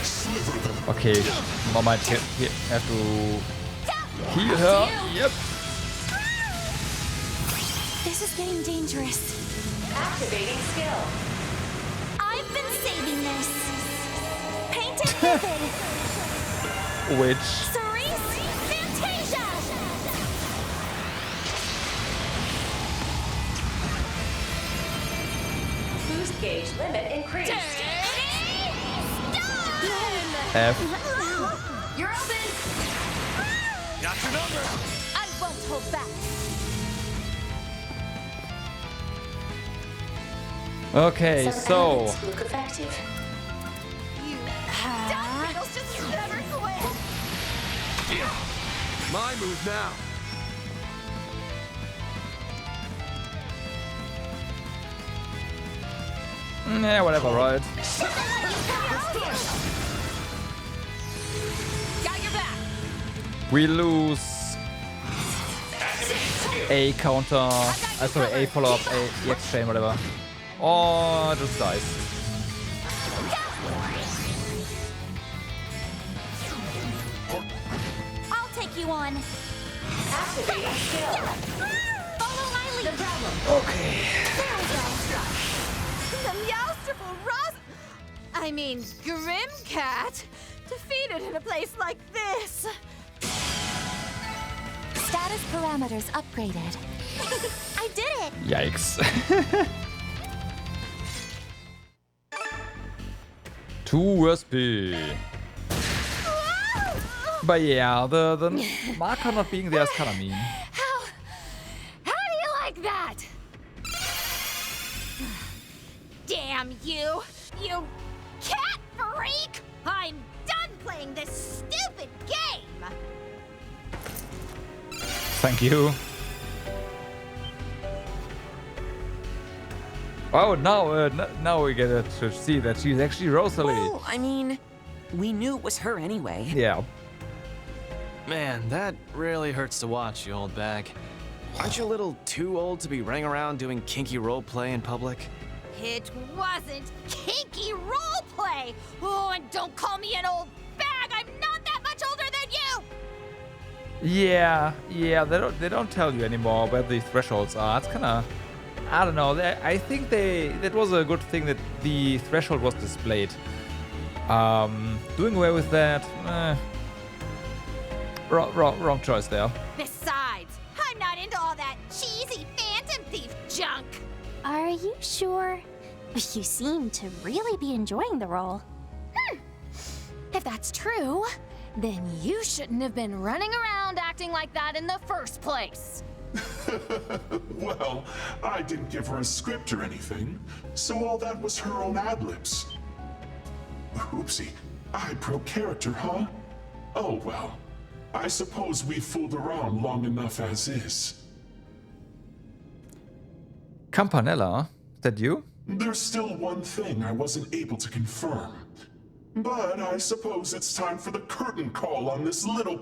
Sliver them. Okay, Mama might have to heal her. Yep. This is getting dangerous. Activating skill. I've been saving this. Painted vivid. Which? Cerise Fantasia. Boost gauge limit increased. F. You're open. Got your number. I won't hold back. Okay, Some so elements look effective. Just never quit. My move now. yeah, whatever, right? Got your back. We lose a counter. Sorry, a follow-up, a EX chain, whatever. Or just dies. I'll take you on. Activating skill. Follow my lead. The problem. Okay. The Meowsterful Grimcat. Defeated in a place like this. Status parameters upgraded. I did it. Yikes. 2 SP. But yeah, the marker not being there is kind of mean. How do you like that? Damn you! You cat freak! I'm done playing this stupid game! Thank you. Oh, now we get to see that she's actually Rosalie. Well, I mean, we knew it was her anyway. Yeah. Man, that really hurts to watch, you old bag. Aren't you a little too old to be running around doing kinky roleplay in public? It wasn't kinky roleplay! Oh, and don't call me an old bag! I'm not that much older than you! Yeah, they don't tell you anymore where the thresholds are. It's kind of, I don't know. I think that was a good thing that the threshold was displayed. Doing away with that, wrong choice there. Besides, I'm not into all that cheesy Phantom Thief junk! Are you sure? You seem to really be enjoying the role. If that's true, then you shouldn't have been running around acting like that in the first place. Well, I didn't give her a script or anything, so all that was her own ad-libs. Oopsie, I broke character, huh? Oh well, I suppose we fooled around long enough as is. Campanella, is that you? There's still one thing I wasn't able to confirm. But I suppose it's time for the curtain call on this little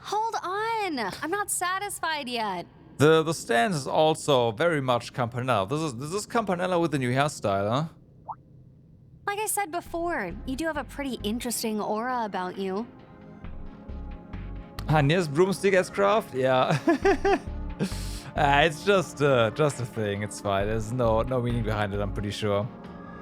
Hold on, I'm not satisfied yet. The stance is also very much Campanella. This is Campanella with the new hairstyle, huh? Like I said before, you do have a pretty interesting aura about you. Hanya's broomstick as craft? Yeah. It's just a thing. It's fine. There's no meaning behind it, I'm pretty sure.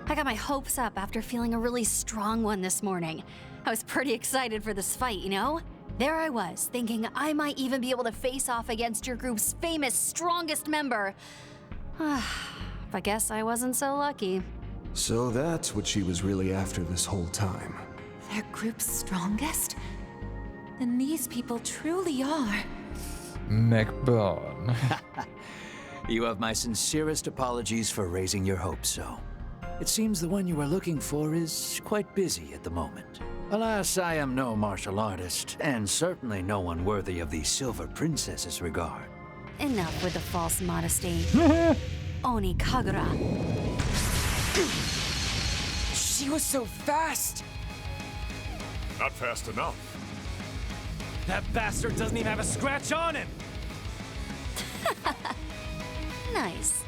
I got my hopes up after feeling a really strong one this morning. I was pretty excited for this fight, you know? There I was, thinking I might even be able to face off against your group's famous strongest member. But guess I wasn't so lucky. So that's what she was really after this whole time. Their group's strongest? Then these people truly are. McBurn. You have my sincerest apologies for raising your hopes so. It seems the one you are looking for is quite busy at the moment. Alas, I am no martial artist, and certainly no one worthy of the Silver Princess's regard. Enough with the false modesty. Oni Kagura. She was so fast! Not fast enough. That bastard doesn't even have a scratch on him! Nice.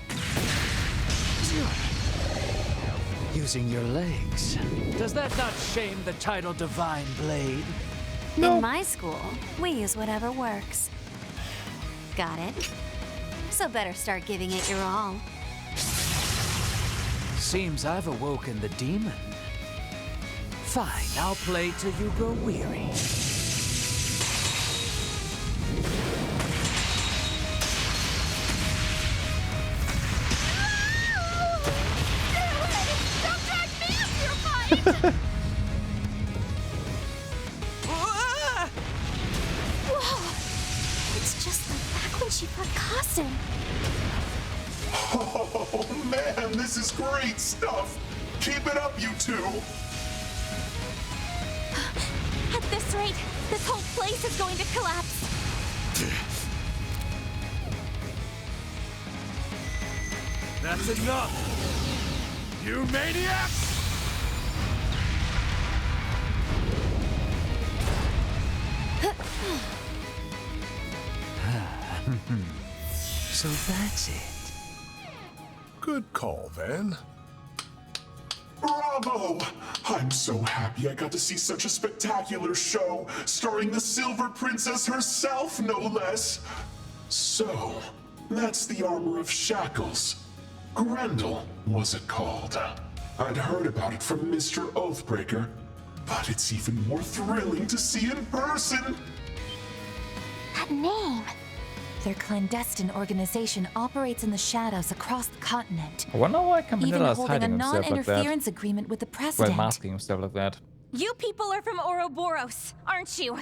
Using your legs. Does that not shame the title Divine Blade? In my school, we use whatever works. Got it? So better start giving it your all. Seems I've awoken the demon. Fine, I'll play till you grow weary. Whoa! It's just like back when she fought Kasen. Oh man, this is great stuff! Keep it up, you two! At this rate, this whole place is going to collapse. That's enough! You maniacs! So that's it. Good call, Van. Bravo! I'm so happy I got to see such a spectacular show, starring the Silver Princess herself, no less. So, that's the Armor of Shackles. Grendel, was it called? I'd heard about it from Mr. Oathbreaker, but it's even more thrilling to see in person. That name. Their clandestine organization operates in the shadows across the continent. I wonder why Even Caminilla is holding a hiding himself like that. non-interference agreement with the While president. masking himself like that. You people are from Ouroboros, aren't you?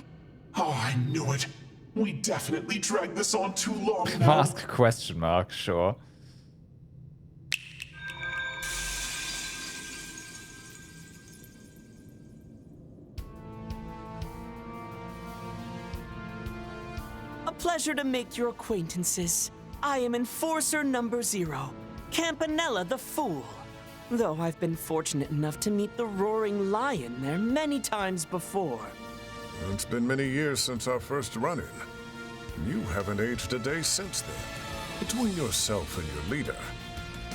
Oh, I knew it. We definitely dragged this on too long now. Mask question mark, sure. A pleasure to make your acquaintances. I am Enforcer number 0, Campanella the Fool. Though I've been fortunate enough to meet the Roaring Lion there many times before. It's been many years since our first run-in. You haven't aged a day since then. Between yourself and your leader,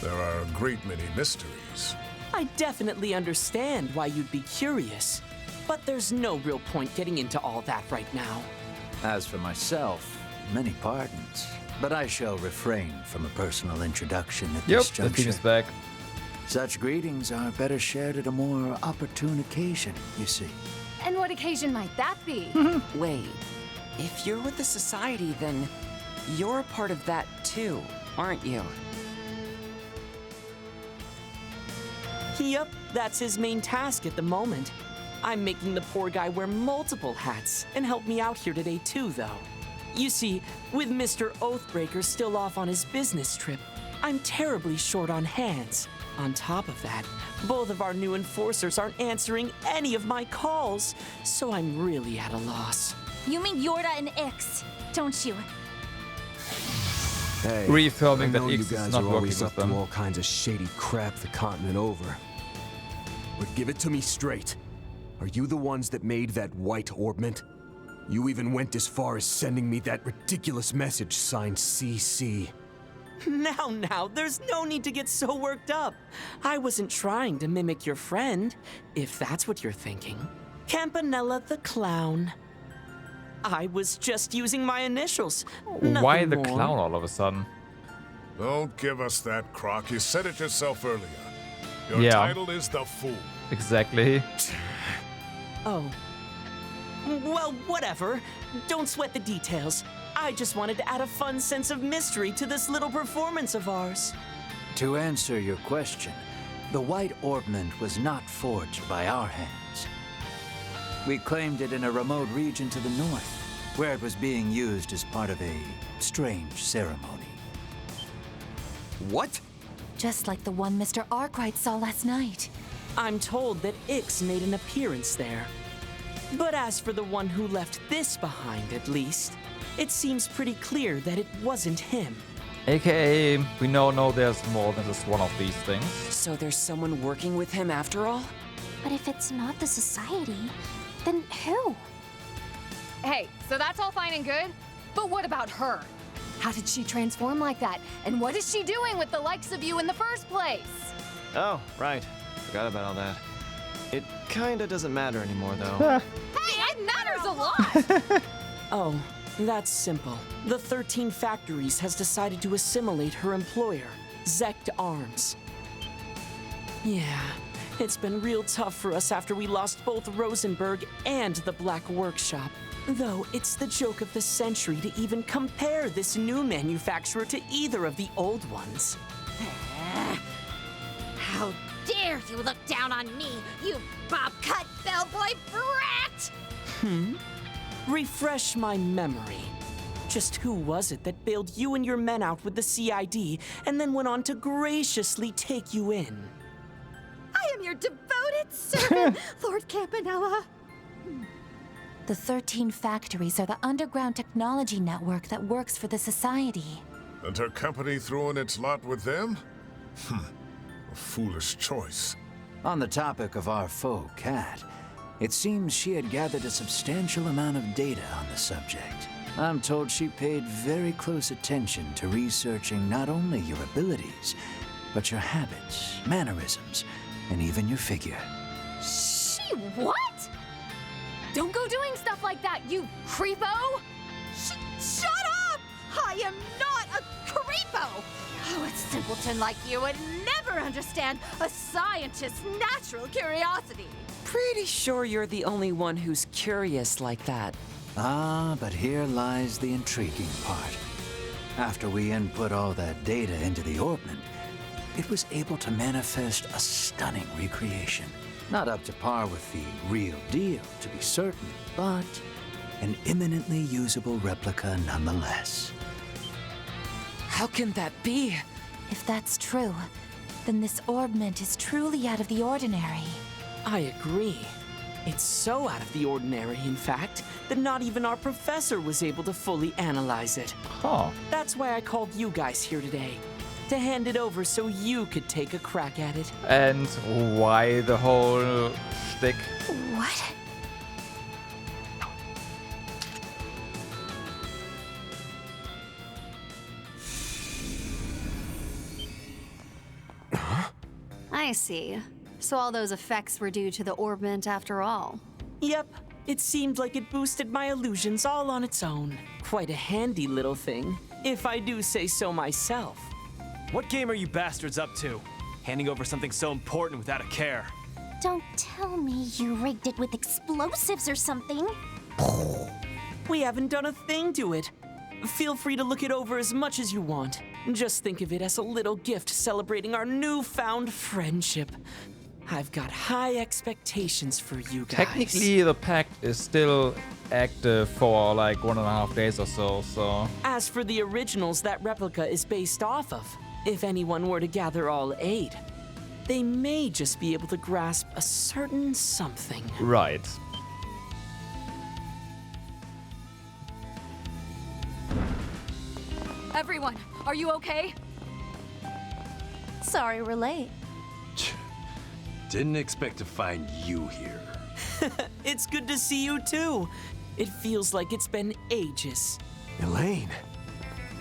there are a great many mysteries. I definitely understand why you'd be curious, but there's no real point getting into all that right now. As for myself, many pardons, but I shall refrain from a personal introduction at this Yep, the juncture. team is back. Such greetings are better shared at a more opportune occasion, you see. And what occasion might that be? Wait, if you're with the Society, then you're a part of that too, aren't you? Yep, that's his main task at the moment. I'm making the poor guy wear multiple hats and help me out here today too, though. You see, with Mr. Oathbreaker still off on his business trip, I'm terribly short on hands. On top of that, both of our new enforcers aren't answering any of my calls, so I'm really at a loss. You mean Yorda and Ix, don't you? Hey, Reaffirming I that know you Ix is guys not are working always with up to them. all kinds of shady crap the continent over. But give it to me straight. Are you the ones that made that white orbment? You even went as far as sending me that ridiculous message signed CC. Now, there's no need to get so worked up. I wasn't trying to mimic your friend, if that's what you're thinking. Campanella the Clown. I was just using my initials. Why nothing the more. clown all of a sudden? Don't give us that, Croc. You said it yourself earlier. Your Yeah. title is the Fool. Exactly. Oh. Well, whatever. Don't sweat the details. I just wanted to add a fun sense of mystery to this little performance of ours. To answer your question, the white orbment was not forged by our hands. We claimed it in a remote region to the north, where it was being used as part of a strange ceremony. What? Just like the one Mr. Arkwright saw last night. I'm told that Ix made an appearance there. But as for the one who left this behind, at least, it seems pretty clear that it wasn't him. AKA, we now know there's more than just one of these things. So there's someone working with him after all? But if it's not the Society, then who? Hey, so that's all fine and good, but what about her? How did she transform like that? And what is she doing with the likes of you in the first place? Oh, right. Forgot about all that. It kinda doesn't matter anymore, though. Hey, it matters a lot! Oh, that's simple. The 13 Factories has decided to assimilate her employer, Zect Arms. Yeah, it's been real tough for us after we lost both Rosenberg and the Black Workshop. Though it's the joke of the century to even compare this new manufacturer to either of the old ones. How dare you look down on me, you bob-cut bellboy brat! Refresh my memory. Just who was it that bailed you and your men out with the CID and then went on to graciously take you in? I am your devoted servant, Lord Campanella. The 13 Factories are the underground technology network that works for the Society. And her company threw in its lot with them? A foolish choice. On the topic of our foe, Cat, it seems she had gathered a substantial amount of data on the subject. I'm told she paid very close attention to researching not only your abilities, but your habits, mannerisms, and even your figure. She what? Don't go doing stuff like that, you creepo! Shut up! I am not a creepo! Oh, a simpleton like you would never understand a scientist's natural curiosity. Pretty sure you're the only one who's curious like that. Ah, but here lies the intriguing part. After we input all that data into the orbment, it was able to manifest a stunning recreation. Not up to par with the real deal, to be certain, but an eminently usable replica nonetheless. How can that be? If that's true, then this orbment is truly out of the ordinary. I agree. It's so out of the ordinary, in fact, that not even our professor was able to fully analyze it. Oh. That's why I called you guys here today, to hand it over so you could take a crack at it. And why the whole shtick? What? I see. So all those effects were due to the orbment after all. Yep, it seemed like it boosted my illusions all on its own. Quite a handy little thing, if I do say so myself. What game are you bastards up to? Handing over something so important without a care. Don't tell me you rigged it with explosives or something. We haven't done a thing to it. Feel free to look it over as much as you want. Just think of it as a little gift celebrating our newfound friendship. I've got high expectations for you guys. Technically, the pact is still active for like 1.5 days or so. As for the originals that replica is based off of, if anyone were to gather all 8, they may just be able to grasp a certain something. Right. Everyone, are you okay? Sorry we're late. Didn't expect to find you here. It's good to see you too. It feels like it's been ages. Elaine,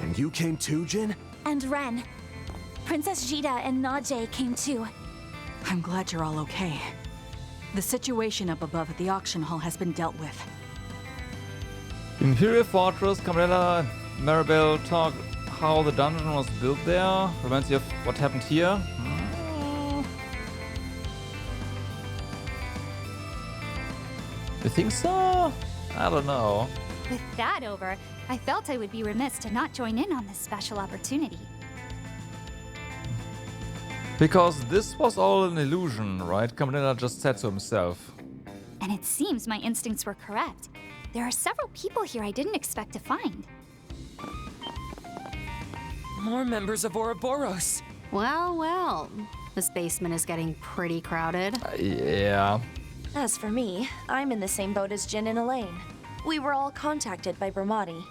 and you came too, Jin? And Ren. Princess Jita and Nadia came too. I'm glad you're all okay. The situation up above at the auction hall has been dealt with. Imperial Fortress, Camarilla and Maribel talk how the dungeon was built there. Reminds you of what happened here. You think so? I don't know. With that over, I felt I would be remiss to not join in on this special opportunity. Because this was all an illusion, right? Camarilla just said so himself. And it seems my instincts were correct. There are several people here I didn't expect to find. More members of Well, well. This basement is getting pretty crowded. Yeah. As for me, I'm in the same boat as Jin and Elaine. We were all contacted by Brahmati.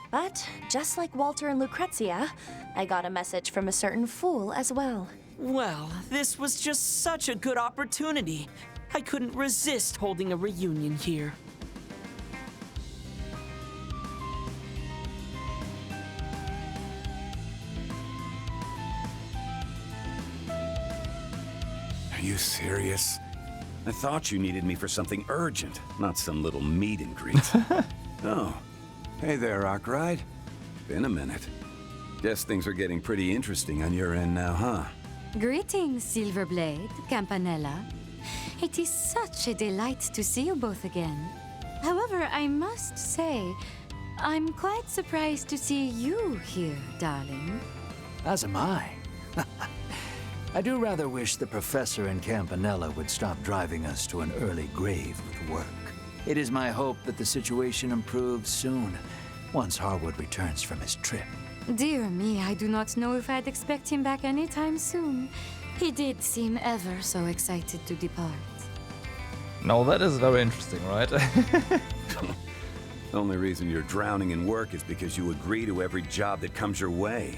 But, just like Walter and Lucrezia, I got a message from a certain fool as well. Well, this was just such a good opportunity. I couldn't resist holding a reunion here. Are you serious? I thought you needed me for something urgent, not some little meet and greet. Oh, hey there, Arkwright. Been a minute. Guess things are getting pretty interesting on your end now, huh? Greetings, Silverblade, Campanella. It is such a delight to see you both again. However, I must say, I'm quite surprised to see you here, darling. As am I. I do rather wish the Professor and Campanella would stop driving us to an early grave with work. It is my hope that the situation improves soon, once Harwood returns from his trip. Dear me, I do not know if I'd expect him back anytime soon. He did seem ever so excited to depart. No, that is very interesting, right? The only reason you're drowning in work is because you agree to every job that comes your way.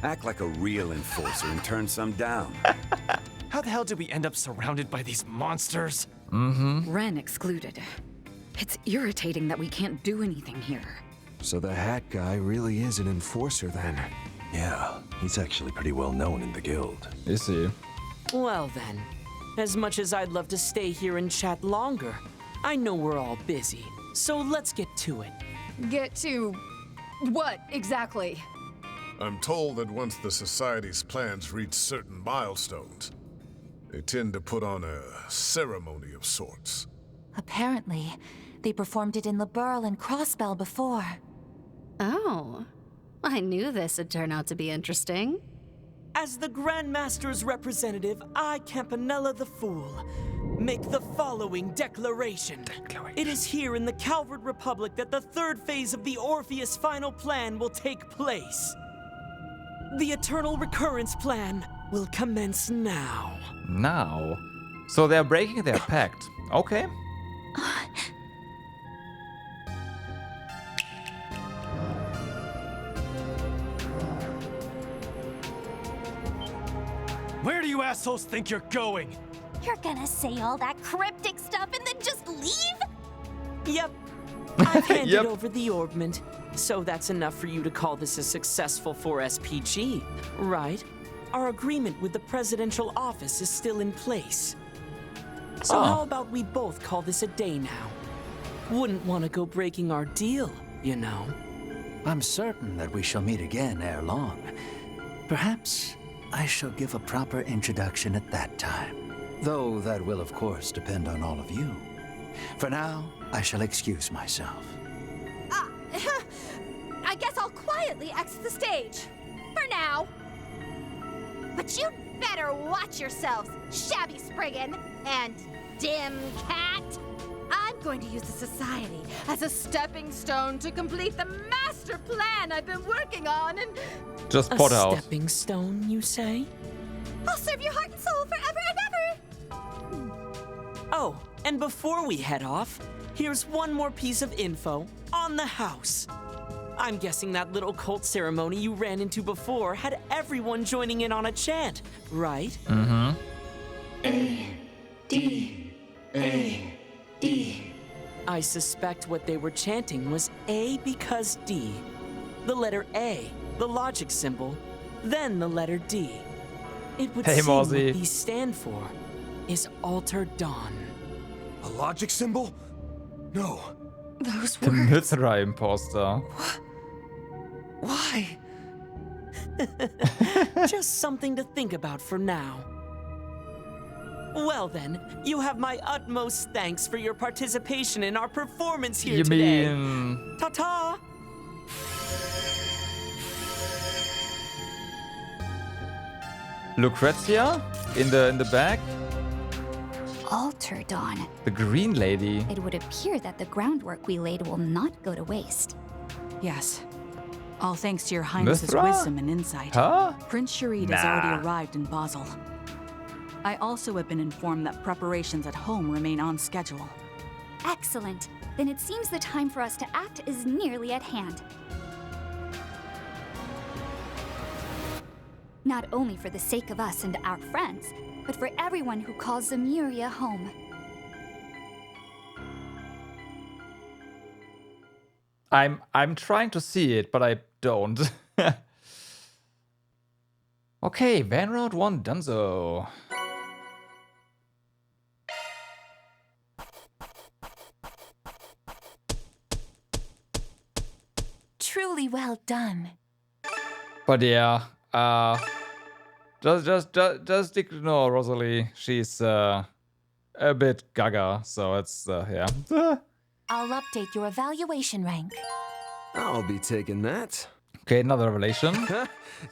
Act like a real enforcer and turn some down. How the hell did we end up surrounded by these monsters? Ren excluded. It's irritating that we can't do anything here. So the hat guy really is an enforcer then? Yeah, he's actually pretty well known in the guild. Is he? Well then, as much as I'd love to stay here and chat longer, I know we're all busy, so let's get to it. Get to what exactly? I'm told that once the Society's plans reach certain milestones, they tend to put on a ceremony of sorts. Apparently, they performed it in Labyrinth and Crossbell before. Oh, I knew this would turn out to be interesting. As the Grandmaster's representative, I, Campanella the Fool, make the following declaration. It is here in the Calvard Republic that the third phase of the Orpheus final plan will take place. The Eternal Recurrence plan will commence now. Now? So they're breaking their pact. Okay. Where do you assholes think you're going? You're gonna say all that cryptic stuff and then just leave? Yep. I've handed over the orbment, so that's enough for you to call this a successful 4SPG, right? Our agreement with the presidential office is still in place. So how about we both call this a day now? Wouldn't want to go breaking our deal, you know. I'm certain that we shall meet again ere long. Perhaps I shall give a proper introduction at that time. Though that will, of course, depend on all of you. For now, I shall excuse myself. I guess I'll quietly exit the stage. For now. But you'd better watch yourselves, Shabby Spriggan and Dim Cat. I'm going to use the Society as a stepping stone to complete the master plan I've been working on and... Just pot out. A stepping stone, you say? I'll serve your heart and soul forever and ever! Oh, and before we head off, here's one more piece of info on the house. I'm guessing that little cult ceremony you ran into before had everyone joining in on a chant, right? A, D, A, D. I suspect what they were chanting was A because D. The letter A, the logic symbol, then the letter D. It would seem what these stand for is Alter Dawn. A logic symbol? No. Those The words. Mithra imposter. Why? Just something to think about for now. Well then, you have my utmost thanks for your participation in our performance here You today. mean... Ta-ta! Lucrezia? In the back? Alter Dawn. The green lady. It would appear that the groundwork we laid will not go to waste. Yes. All thanks to your Highness's Mithra? wisdom and insight. Huh? Prince Sharid has Nah. already arrived in Basel. I also have been informed that preparations at home remain on schedule. Excellent. Then it seems the time for us to act is nearly at hand. Not only for the sake of us and our friends, but for everyone who calls Zemuria home. I'm trying to see it, but I don't. Okay, van route 1 donezo. Truly well done. But yeah, just ignore Rosalie. She's a bit gaga, so it's yeah. I'll update your evaluation rank. I'll be taking that. Okay, another revelation.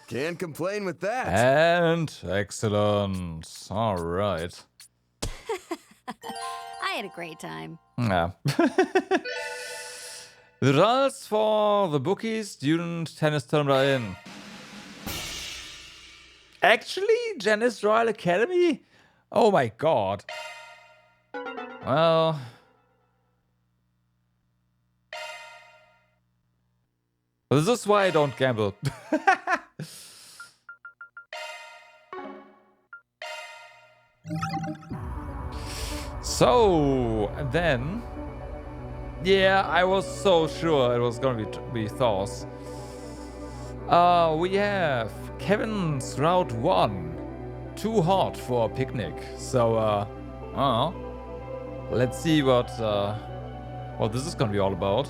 Can't complain with that. And excellent. All right. I had a great time. Yeah. The results for the bookies student tennis tournament are in. Actually, Janice Royal Academy? Oh my god. Well. This is why I don't gamble. So, and then... Yeah, I was so sure it was gonna be Thor's. We have Kevin's Route 1. Too hot for a picnic. So, I don't know. Let's see what this is gonna be all about.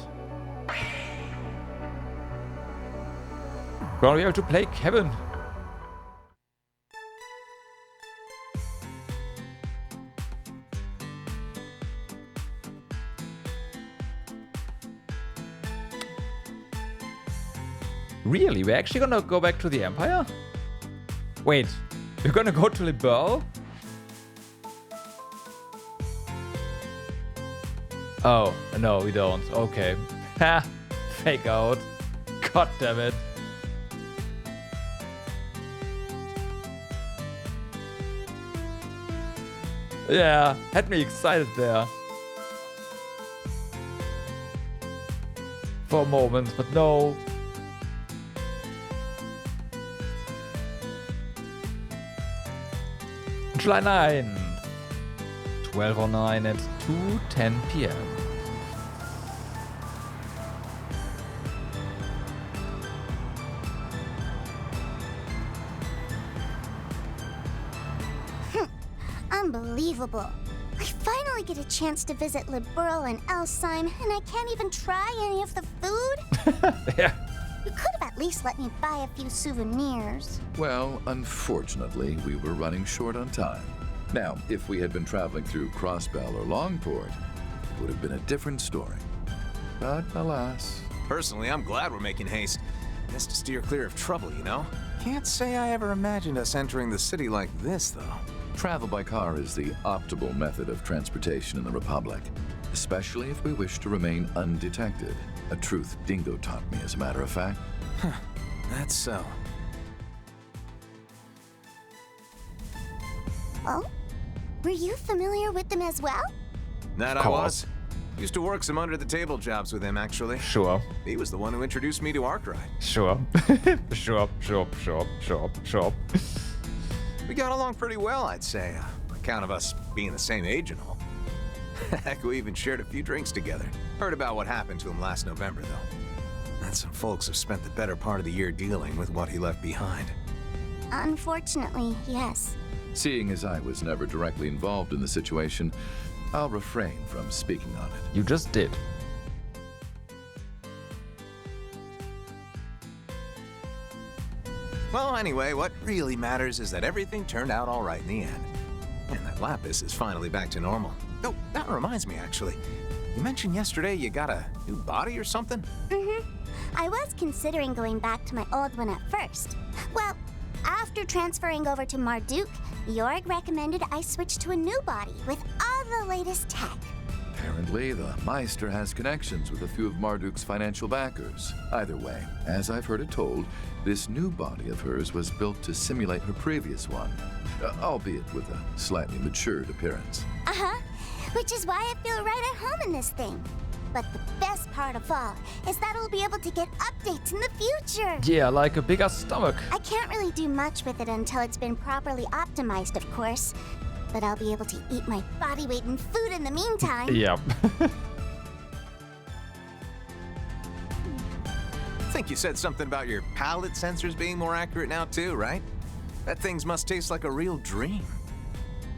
Well, we have to play Kevin. Really? We're actually gonna go back to the Empire? Wait, we're gonna go to Liberl? Oh, no, we don't. Okay. Ha! Fake out. God damn it. Yeah, had me excited there. For a moment, but no. July 9th. 12:09 at 2:10 p.m. Unbelievable. I finally get a chance to visit Liberl and Elsheim, and I can't even try any of the food? Yeah. You could have at least let me buy a few souvenirs. Well, unfortunately, we were running short on time. Now, if we had been traveling through Crossbell or Longport, it would have been a different story. But alas. Personally, I'm glad we're making haste. Just to steer clear of trouble, you know? Can't say I ever imagined us entering the city like this, though. Travel by car is the optimal method of transportation in the Republic, especially if we wish to remain undetected. A truth Dingo taught me, as a matter of fact. Huh, that's so. Oh? Were you familiar with them as well? That I was. Used to work some under-the-table jobs with him, actually. Sure. He was the one who introduced me to Arkwright. Sure. Sure. We got along pretty well, I'd say. On account of us being the same age and all. Heck, we even shared a few drinks together. Heard about what happened to him last November, though. And some folks have spent the better part of the year dealing with what he left behind. Unfortunately, yes. Seeing as I was never directly involved in the situation, I'll refrain from speaking on it. You just did. Well, anyway, what really matters is that everything turned out all right in the end. And that Lapis is finally back to normal. Oh, that reminds me, actually. You mentioned yesterday you got a new body or something? Mm-hmm. I was considering going back to my old one at first. Well, after transferring over to Marduk, Jorg recommended I switch to a new body with all the latest tech. Apparently, the Meister has connections with a few of Marduk's financial backers. Either way, as I've heard it told, this new body of hers was built to simulate her previous one. albeit with a slightly matured appearance. Uh-huh. Which is why I feel right at home in this thing. But the best part of all is that I'll be able to get updates in the future. Yeah, like a bigger stomach. I can't really do much with it until it's been properly optimized, of course. But I'll be able to eat my body weight in food in the meantime. Yep. I think you said something about your palate sensors being more accurate now too, right? That things must taste like a real dream.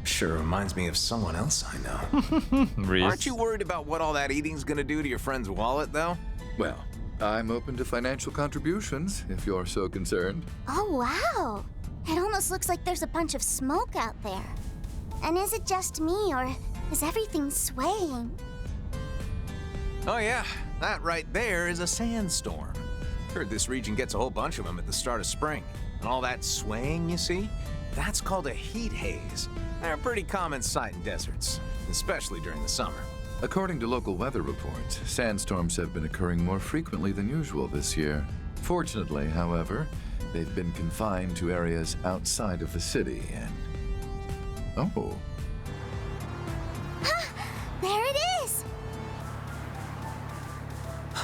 Sure reminds me of someone else I know. Aren't you worried about what all that eating's gonna do to your friend's wallet, though? Well, I'm open to financial contributions, if you're so concerned. Oh, wow. It almost looks like there's a bunch of smoke out there. And is it just me, or is everything swaying? Oh yeah, that right there is a sandstorm. Heard this region gets a whole bunch of them at the start of spring. And all that swaying you see, that's called a heat haze. They're a pretty common sight in deserts, especially during the summer. According to local weather reports, sandstorms have been occurring more frequently than usual this year. Fortunately, however, they've been confined to areas outside of the city and... Oh. There it is!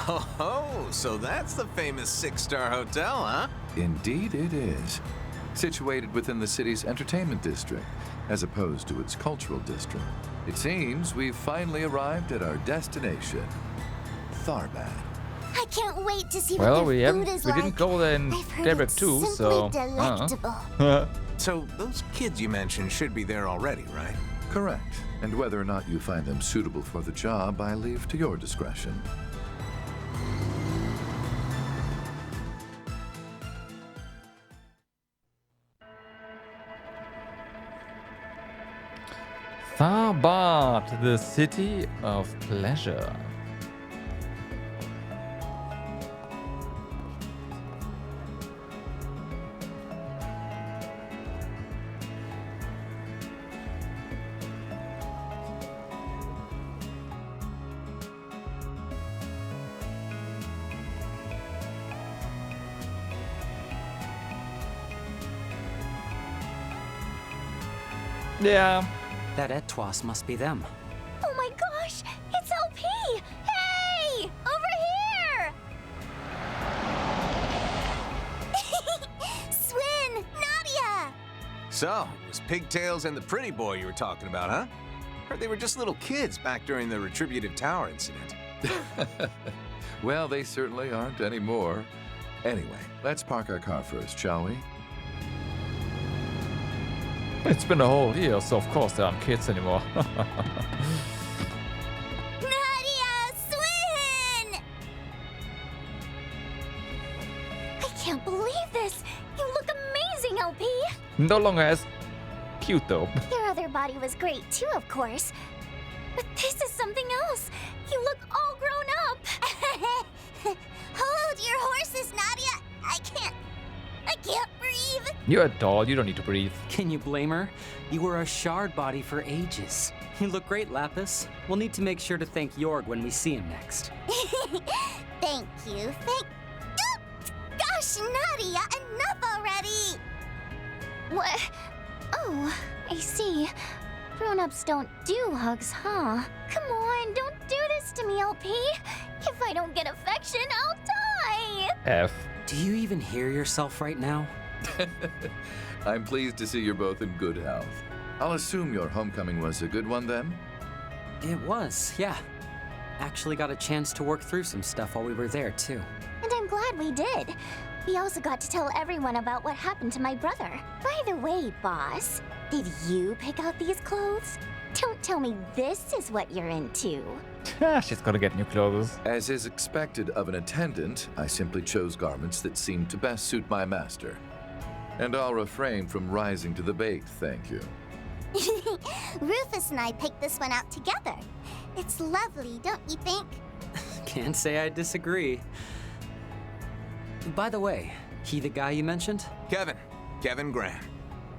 Oh, so that's the famous 6-star hotel, huh? Indeed it is. Situated within the city's entertainment district, as opposed to its cultural district. It seems we've finally arrived at our destination, Tharbad. I can't wait to see Well, what their we food is like. didn't go there in Daybreak 2, so... delectable. So those kids you mentioned should be there already, right? Correct. And whether or not you find them suitable for the job, I leave to your discretion. Tharbad, the city of pleasure. Yeah. That Etwas must be them. Oh my gosh, it's LP! Hey! Over here! Swin! Nadia! So, it was Pigtails and the pretty boy you were talking about, huh? Heard they were just little kids back during the Retributive Tower incident. Well, they certainly aren't anymore. Anyway, let's park our car first, shall we? It's been a whole year, so of course there aren't kids anymore. Nadia! Swin! I can't believe this! You look amazing, LP! No longer as cute though. Your other body was great too, of course. But this is something else. You look all grown up. Hold your horses, Nadia. I can't breathe. You're a doll, you don't need to breathe. Can you blame her? You were a shard body for ages. You look great, Lapis. We'll need to make sure to thank Jyl when we see him next. Thank you. Gosh, Nadia, enough already. What? Oh, I see. Grown-ups don't do hugs, huh? Come on, don't do this to me, LP. If I don't get affection, I'll die. F. Do you even hear yourself right now? I'm pleased to see you're both in good health. I'll assume your homecoming was a good one then? It was, yeah. Actually got a chance to work through some stuff while we were there, too. And I'm glad we did. We also got to tell everyone about what happened to my brother. By the way, boss, did you pick out these clothes? Don't tell me this is what you're into. She's gotta get new clothes. As is expected of an attendant, I simply chose garments that seemed to best suit my master. And I'll refrain from rising to the bait, thank you. Rufus and I picked this one out together. It's lovely, don't you think? Can't say I disagree. By the way, he the guy you mentioned? Kevin Graham.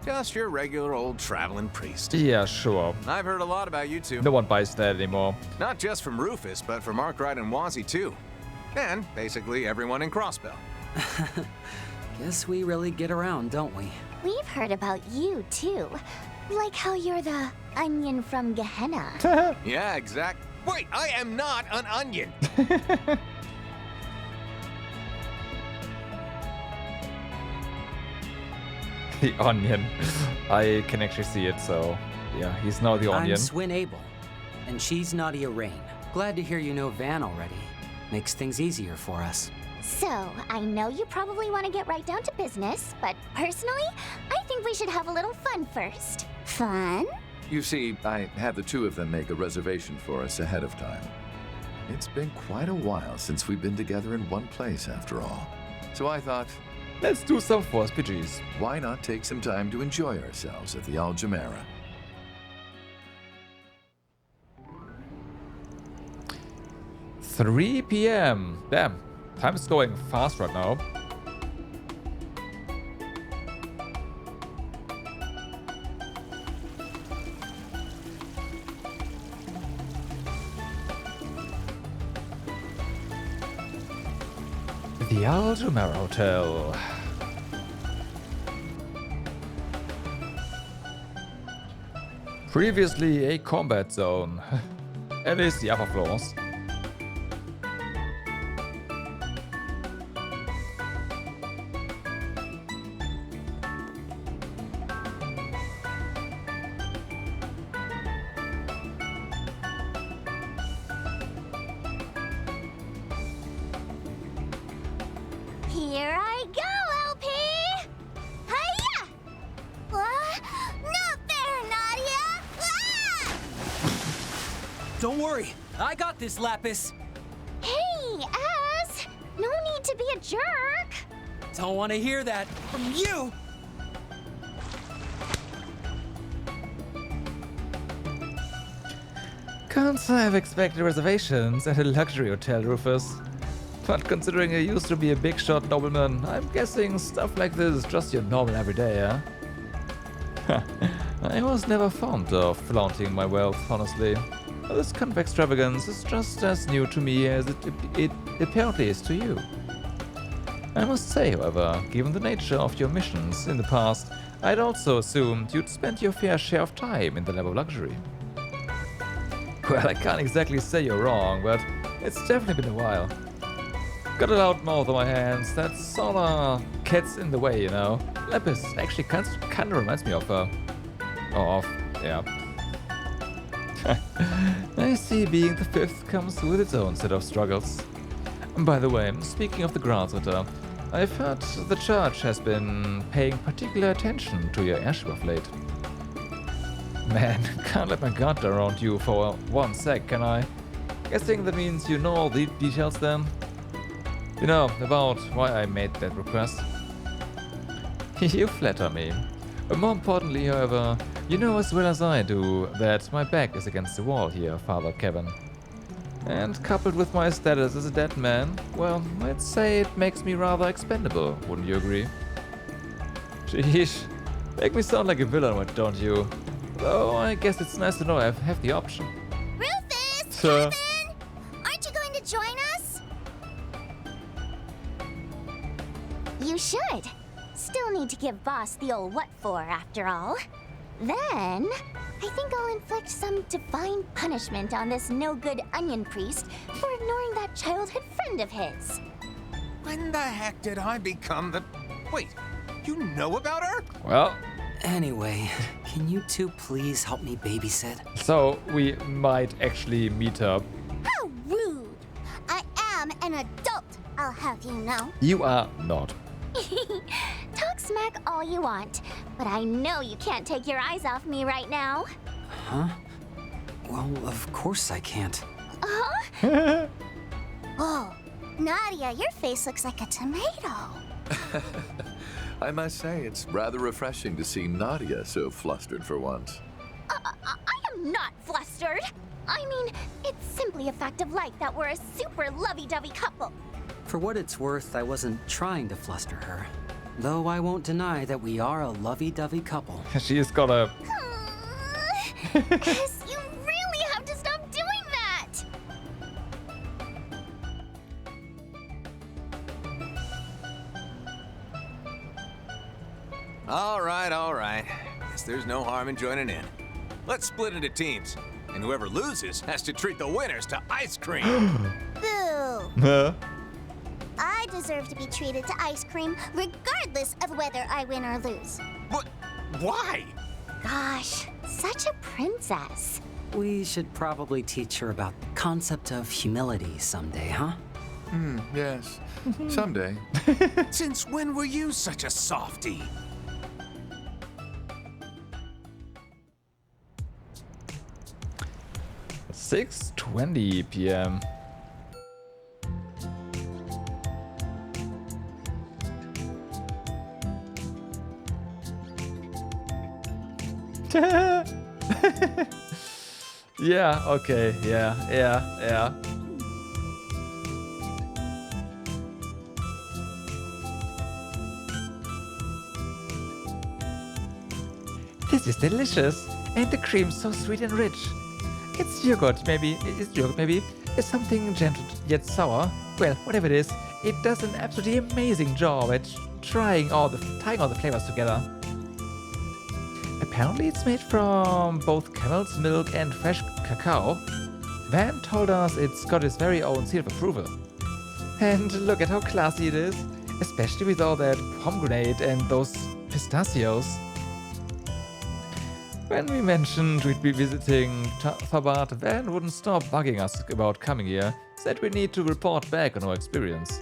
Just your regular old traveling priest. Yeah, sure. I've heard a lot about you two. No one buys that anymore. Not just from Rufus, but from Arkwright and Wazzy too. And basically everyone in Crossbell. Guess we really get around, don't we? We've heard about you, too. Like how you're the onion from Gehenna. Yeah, exact. Wait, I am not an onion! The onion. I can actually see it, so yeah, he's now the onion. I'm Swin Abel, and she's Nadia Rain. Glad to hear you know Van already. Makes things easier for us. So, I know you probably want to get right down to business, but personally, I think we should have a little fun first. Fun? You see, I had the two of them make a reservation for us ahead of time. It's been quite a while since we've been together in one place, after all. So I thought, let's do some Force PGs. Why not take some time to enjoy ourselves at the Aljamera? $3 p.m. Damn, time's going fast right now. The Aljamera Hotel. Previously a combat zone. At least the upper floors. Here I go, LP! Hiya! Not there, Nadia! Ah! Don't worry, I got this, Lapis. Hey, Ass! No need to be a jerk! Don't want to hear that from you! Can't say I've expected reservations at a luxury hotel, Rufus. But considering you used to be a big shot nobleman, I'm guessing stuff like this is just your normal everyday, huh? I was never fond of flaunting my wealth, honestly. This kind of extravagance is just as new to me as it apparently is to you. I must say, however, given the nature of your missions in the past, I'd also assumed you'd spent your fair share of time in the lap of luxury. Well, I can't exactly say you're wrong, but it's definitely been a while. Got a loud mouth on my hands, that sorta gets in the way, you know. Lapis actually kinda reminds me of her. Yeah. I see being the fifth comes with its own set of struggles. By the way, speaking of the groundswinter, I've heard the church has been paying particular attention to your airship of late. Man, can't let my guard down around you for 1 sec, can I? Guessing that means you know all the details then? You know, about why I made that request. You flatter me. More importantly, however, you know as well as I do that my back is against the wall here, Father Kevin. And coupled with my status as a dead man, well, I'd say it makes me rather expendable, wouldn't you agree? Sheesh, make me sound like a villain, don't you? Though I guess it's nice to know I have the option. Rufus! Kevin! Aren't you going to join us? You should. Still need to give Boss the old what for, after all. Then, I think I'll inflict some divine punishment on this no-good onion priest for ignoring that childhood friend of his. When the heck did I become the... Wait, you know about her? Well... Anyway, can you two please help me babysit? So, we might actually meet up. How rude! I am an adult, I'll have you know. You are not. Talk smack all you want, but I know you can't take your eyes off me right now. Huh? Well, of course I can't. Huh? Oh, Nadia, your face looks like a tomato. I must say, it's rather refreshing to see Nadia so flustered for once. I am not flustered. I mean, it's simply a fact of life that we're a super lovey-dovey couple. For what it's worth, I wasn't trying to fluster her. Though I won't deny that we are a lovey-dovey couple. She has got a... Yes, you really have to stop doing that! All right. Guess there's no harm in joining in. Let's split into teams, and whoever loses has to treat the winners to ice cream. Boo! I deserve to be treated to ice cream, regardless of whether I win or lose. What? Why? Gosh, such a princess. We should probably teach her about the concept of humility someday, huh? Yes. Someday. Since when were you such a softie? Six 6:20 p.m. Yeah, okay, yeah. This is delicious, and the cream's so sweet and rich. It's yogurt, maybe. It's something gentle yet sour. Well, whatever it is, it does an absolutely amazing job at tying all the flavors together. Apparently it's made from both camel's milk and fresh cacao. Van told us it's got its very own seal of approval. And look at how classy it is, especially with all that pomegranate and those pistachios. When we mentioned we'd be visiting Thabat, Van wouldn't stop bugging us about coming here, said we need to report back on our experience.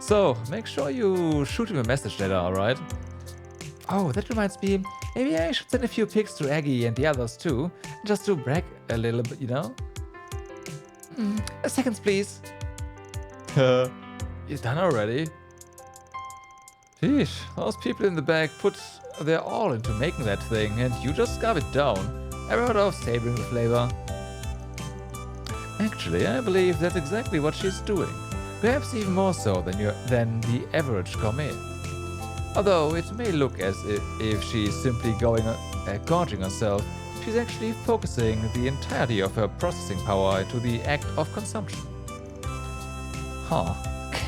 So, make sure you shoot him a message later, alright? Oh, that reminds me, maybe I should send a few pics to Aggie and the others too, just to brag a little bit, you know? Seconds, please. You done already? Sheesh, those people in the back put their all into making that thing, and you just scarf it down. I heard of savoring the flavor. Actually, I believe that's exactly what she's doing. Perhaps even more so than the average gourmet. Although it may look as if she's simply gorging herself, she's actually focusing the entirety of her processing power into the act of consumption. Huh.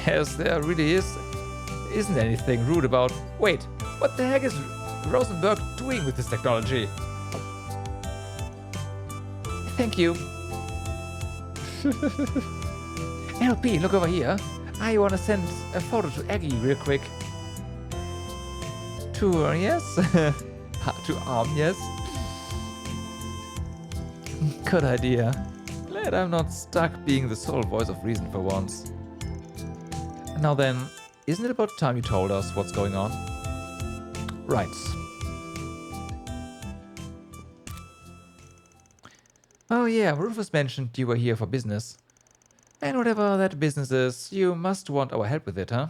Guess there really isn't anything rude about... Wait, what the heck is Rosenberg doing with this technology? Thank you. LP, look over here. I want to send a photo to Aggie real quick. To her, yes? To Arm, yes? Good idea. Glad I'm not stuck being the sole voice of reason for once. Now then, isn't it about time you told us what's going on? Right. Oh yeah, Rufus mentioned you were here for business. And whatever that business is, you must want our help with it, huh?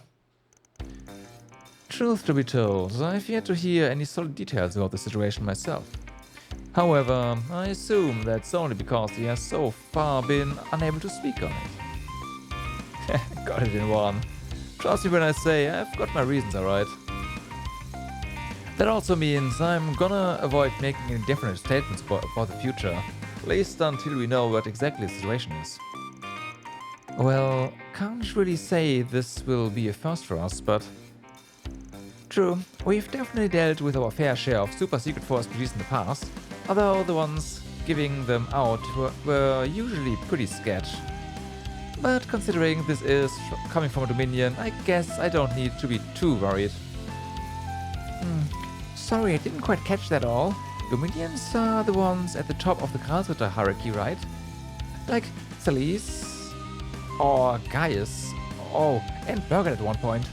Truth to be told, I've yet to hear any solid details about the situation myself. However, I assume that's only because he has so far been unable to speak on it. Got it in one. Trust me when I say I've got my reasons, alright? That also means I'm gonna avoid making any definite statements about the future, at least until we know what exactly the situation is. Well, can't really say this will be a first for us, but... True, we've definitely dealt with our fair share of super secret force PGs in the past, although the ones giving them out were usually pretty sketch. But considering this is coming from a Dominion, I guess I don't need to be too worried. Sorry, I didn't quite catch that all. Dominions are the ones at the top of the Grasritter hierarchy, right? Like Celis or Gaius. Oh, and Burger at one point.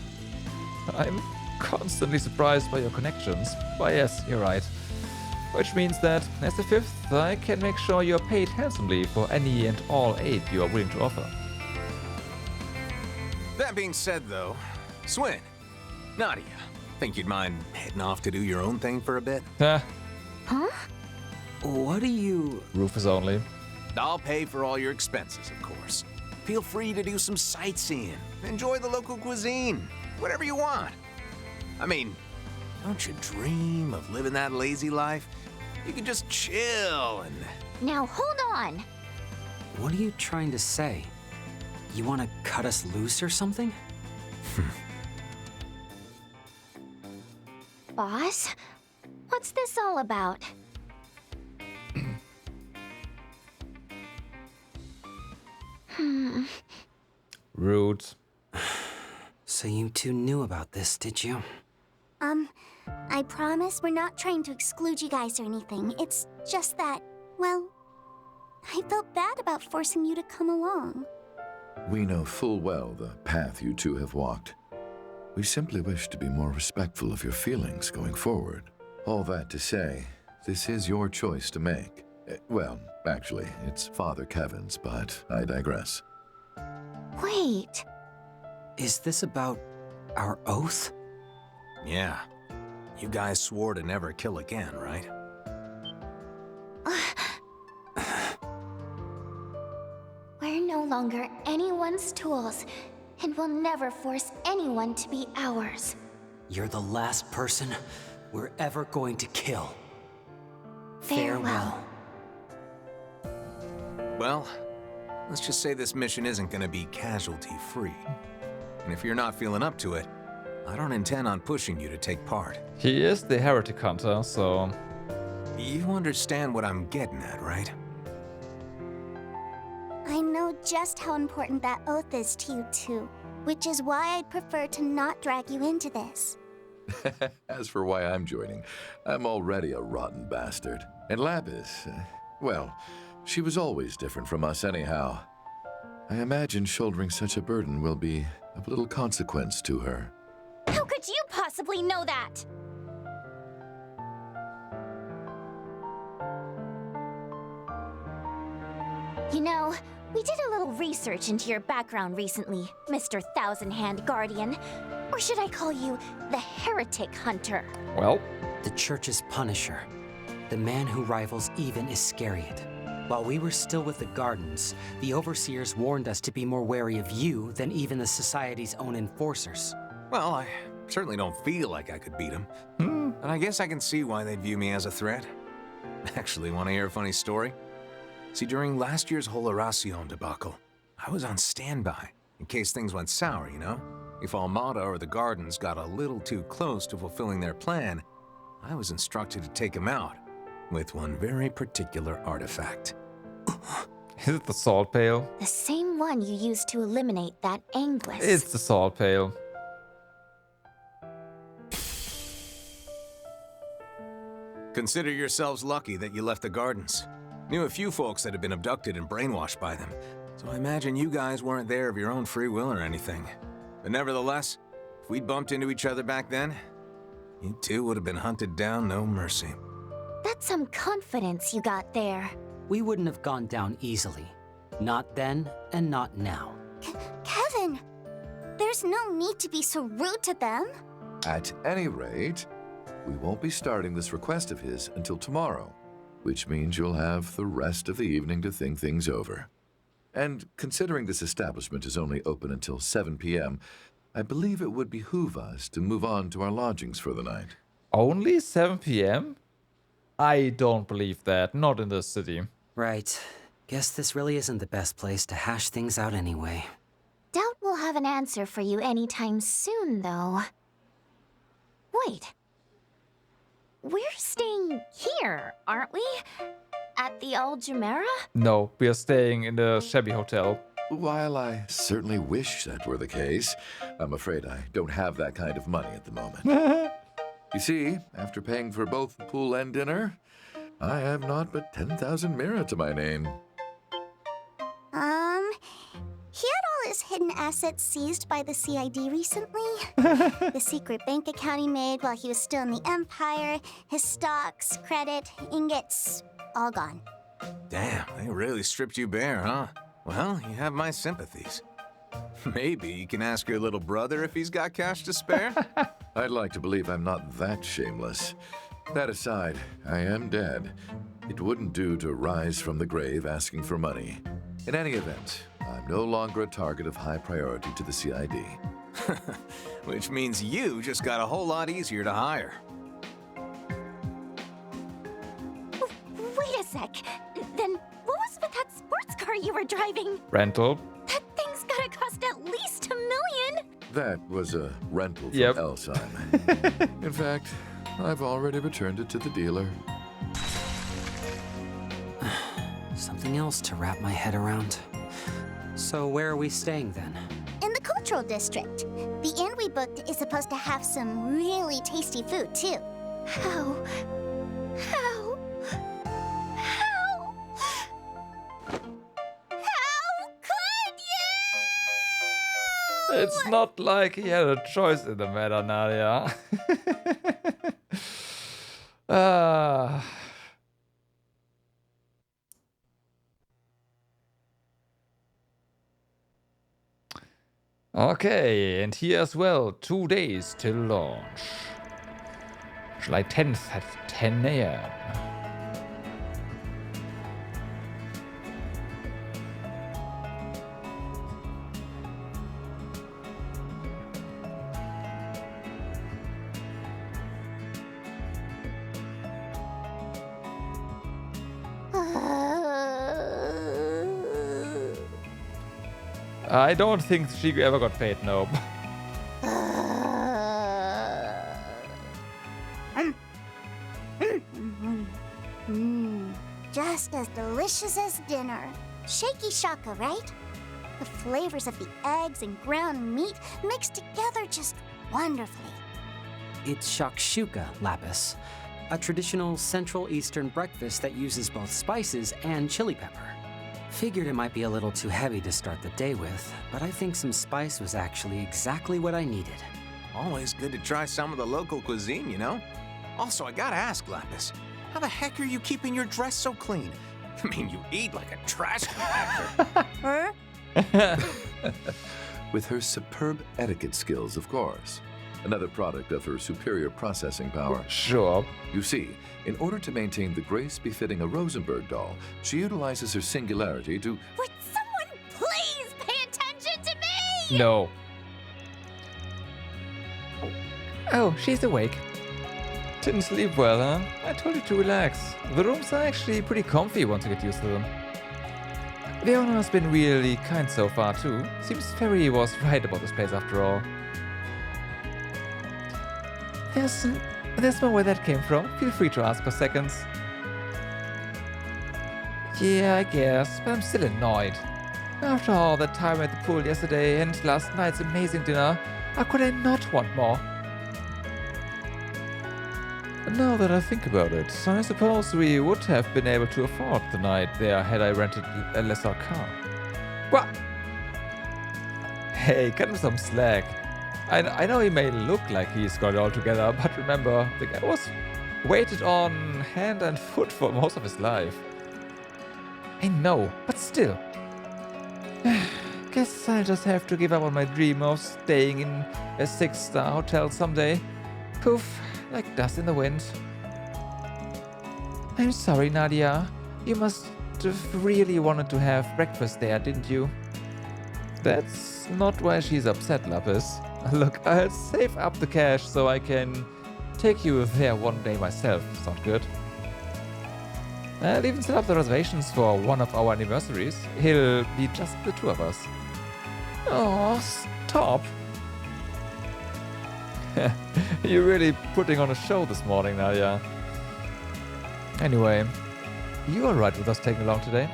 I'm constantly surprised by your connections. Why yes, you're right. Which means that, as the fifth, I can make sure you're paid handsomely for any and all aid you are willing to offer. That being said, though, Swin, Nadia, think you'd mind heading off to do your own thing for a bit? Huh? What do you... Rufus only. I'll pay for all your expenses, of course. Feel free to do some sightseeing, enjoy the local cuisine, whatever you want. I mean, don't you dream of living that lazy life? You could just chill and... Now hold on. What are you trying to say? You want to cut us loose or something? Boss, what's this all about? Rude. So you two knew about this, did you? I promise we're not trying to exclude you guys or anything. It's just that, well, I felt bad about forcing you to come along. We know full well the path you two have walked. We simply wish to be more respectful of your feelings going forward. All that to say, this is your choice to make. Well, actually, it's Father Kevin's, but I digress. Wait. Is this about our oath? Yeah. You guys swore to never kill again, right? We're no longer anyone's tools, and we'll never force anyone to be ours. You're the last person we're ever going to kill. Farewell. Well, let's just say this mission isn't gonna be casualty-free. And if you're not feeling up to it, I don't intend on pushing you to take part. He is the heretic hunter, so... You understand what I'm getting at, right? I know just how important that oath is to you too, which is why I'd prefer to not drag you into this. As for why I'm joining, I'm already a rotten bastard. And Lapis, well, she was always different from us anyhow. I imagine shouldering such a burden will be of little consequence to her. How could you possibly know that? You know, we did a little research into your background recently, Mr. Thousand-Hand Guardian. Or should I call you the Heretic Hunter? Well? The Church's Punisher. The man who rivals even Iscariot. While we were still with the Gardens, the Overseers warned us to be more wary of you than even the Society's own enforcers. Well, I certainly don't feel like I could beat him. And I guess I can see why they'd view me as a threat. Actually, want to hear a funny story? See, during last year's whole Horacion debacle, I was on standby, in case things went sour, you know? If Almada or the Gardens got a little too close to fulfilling their plan, I was instructed to take him out, with one very particular artifact. Is it the salt pail? The same one you used to eliminate that Anguis. It's the salt pail. Consider yourselves lucky that you left the Gardens. Knew a few folks that had been abducted and brainwashed by them, so I imagine you guys weren't there of your own free will or anything. But nevertheless, if we'd bumped into each other back then, you two would have been hunted down no mercy. That's some confidence you got there. We wouldn't have gone down easily. Not then, and not now. Kevin! There's no need to be so rude to them. At any rate, we won't be starting this request of his until tomorrow, which means you'll have the rest of the evening to think things over. And considering this establishment is only open until 7 p.m., I believe it would behoove us to move on to our lodgings for the night. Only 7 p.m.? I don't believe that, not in this city. Right. Guess this really isn't the best place to hash things out anyway. Doubt we'll have an answer for you anytime soon, though. Wait. We're staying here, aren't we? At the Al Jumeirah? No, we are staying in the shabby hotel. While I certainly wish that were the case, I'm afraid I don't have that kind of money at the moment. You see, after paying for both the pool and dinner, I have not but 10,000 mira to my name. He had all his hidden assets seized by the CID recently. The secret bank account he made while he was still in the Empire, his stocks, credit, ingots, all gone. Damn, they really stripped you bare, huh? Well, you have my sympathies. Maybe you can ask your little brother if he's got cash to spare? I'd like to believe I'm not that shameless. That aside, I am dead. It wouldn't do to rise from the grave asking for money. In any event, I'm no longer a target of high priority to the CID. Which means you just got a whole lot easier to hire. Wait a sec. Then what was with that sports car you were driving? Rental. That thing's gotta cost at least $1 million. That was a rental from Yep. Elsheim. In fact, I've already returned it to the dealer. Something else to wrap my head around. So where are we staying then? In the cultural district. The inn we booked is supposed to have some really tasty food, too. How could you? It's not like he had a choice in the matter, Nadia. Okay, and here as well, 2 days till launch. July 10th at 10 AM. I don't think she ever got paid, no. Just as delicious as dinner. Shaky shaka, right? The flavors of the eggs and ground meat mixed together just wonderfully. It's shakshuka, Lapis. A traditional Central Eastern breakfast that uses both spices and chili pepper. Figured it might be a little too heavy to start the day with, but I think some spice was actually exactly what I needed. Always good to try some of the local cuisine, you know? Also, I gotta ask, Lapis, how the heck are you keeping your dress so clean? I mean, you eat like a trash compactor. With her superb etiquette skills, of course. Another product of her superior processing power. Sure. You see, in order to maintain the grace befitting a Rosenberg doll, she utilizes her singularity to... Would someone please pay attention to me? No. Oh, she's awake. Didn't sleep well, huh? I told you to relax. The rooms are actually pretty comfy once you get used to them. The owner has been really kind so far, too. Seems Ferry was right about this place after all. There's more where that came from. Feel free to ask for seconds. Yeah, I guess, but I'm still annoyed. After all that time at the pool yesterday and last night's amazing dinner, how could I not want more? Now that I think about it, I suppose we would have been able to afford the night there had I rented a lesser car. What? Hey, cut him some slack. I know he may look like he's got it all together, but remember, the guy was waited on hand and foot for most of his life. I know, but still. Guess I'll just have to give up on my dream of staying in a 6-star hotel someday. Poof, like dust in the wind. I'm sorry, Nadia. You must have really wanted to have breakfast there, didn't you? That's not why she's upset, Lapis. Look, I'll save up the cash so I can take you there one day myself. Sound good? I'll even set up the reservations for one of our anniversaries. He'll be just the two of us. Oh, stop. You're really putting on a show this morning, Nadia. Anyway, you alright with us taking along today?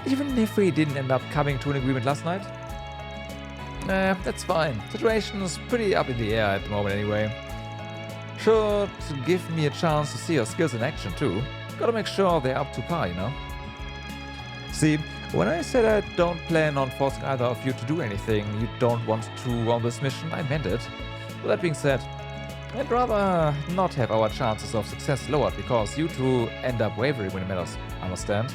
Even if we didn't end up coming to an agreement last night? Nah, that's fine. Situation's pretty up in the air at the moment anyway. Should give me a chance to see your skills in action too. Gotta make sure they're up to par, you know? See, when I said I don't plan on forcing either of you to do anything you don't want to on this mission, I meant it. With that being said, I'd rather not have our chances of success lowered because you two end up wavering when it matters, understand?